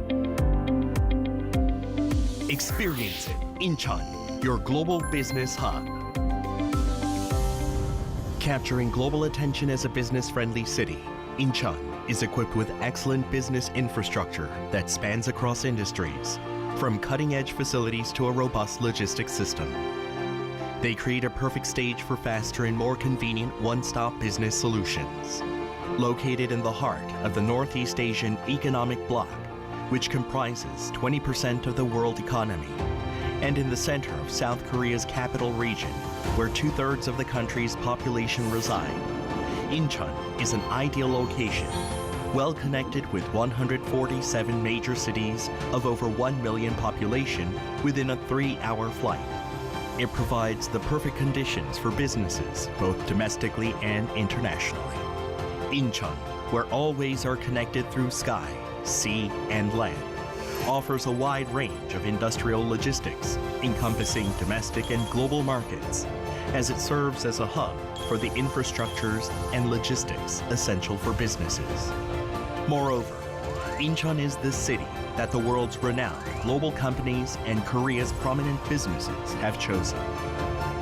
S11: Experience it, Incheon, your global business hub. Capturing global attention as a business-friendly city, Incheon is equipped with excellent business infrastructure that spans across industries, from cutting-edge facilities to a robust logistics system. They create a perfect stage for faster and more convenient one-stop business solutions. Located in the heart of the Northeast Asian economic bloc, which comprises 20% of the world economy, and in the center of South Korea's capital region, where 2/3 of the country's population reside, Incheon is an ideal location, well connected with 147 major cities of over 1 million population within a 3-hour flight. It provides the perfect conditions for businesses, both domestically and internationally. Incheon, where all ways are connected through sky, sea, and land, offers a wide range of industrial logistics, encompassing domestic and global markets, as it serves as a hub for the infrastructures and logistics essential for businesses. Moreover, Incheon is the city that the world's renowned global companies and Korea's prominent businesses have chosen.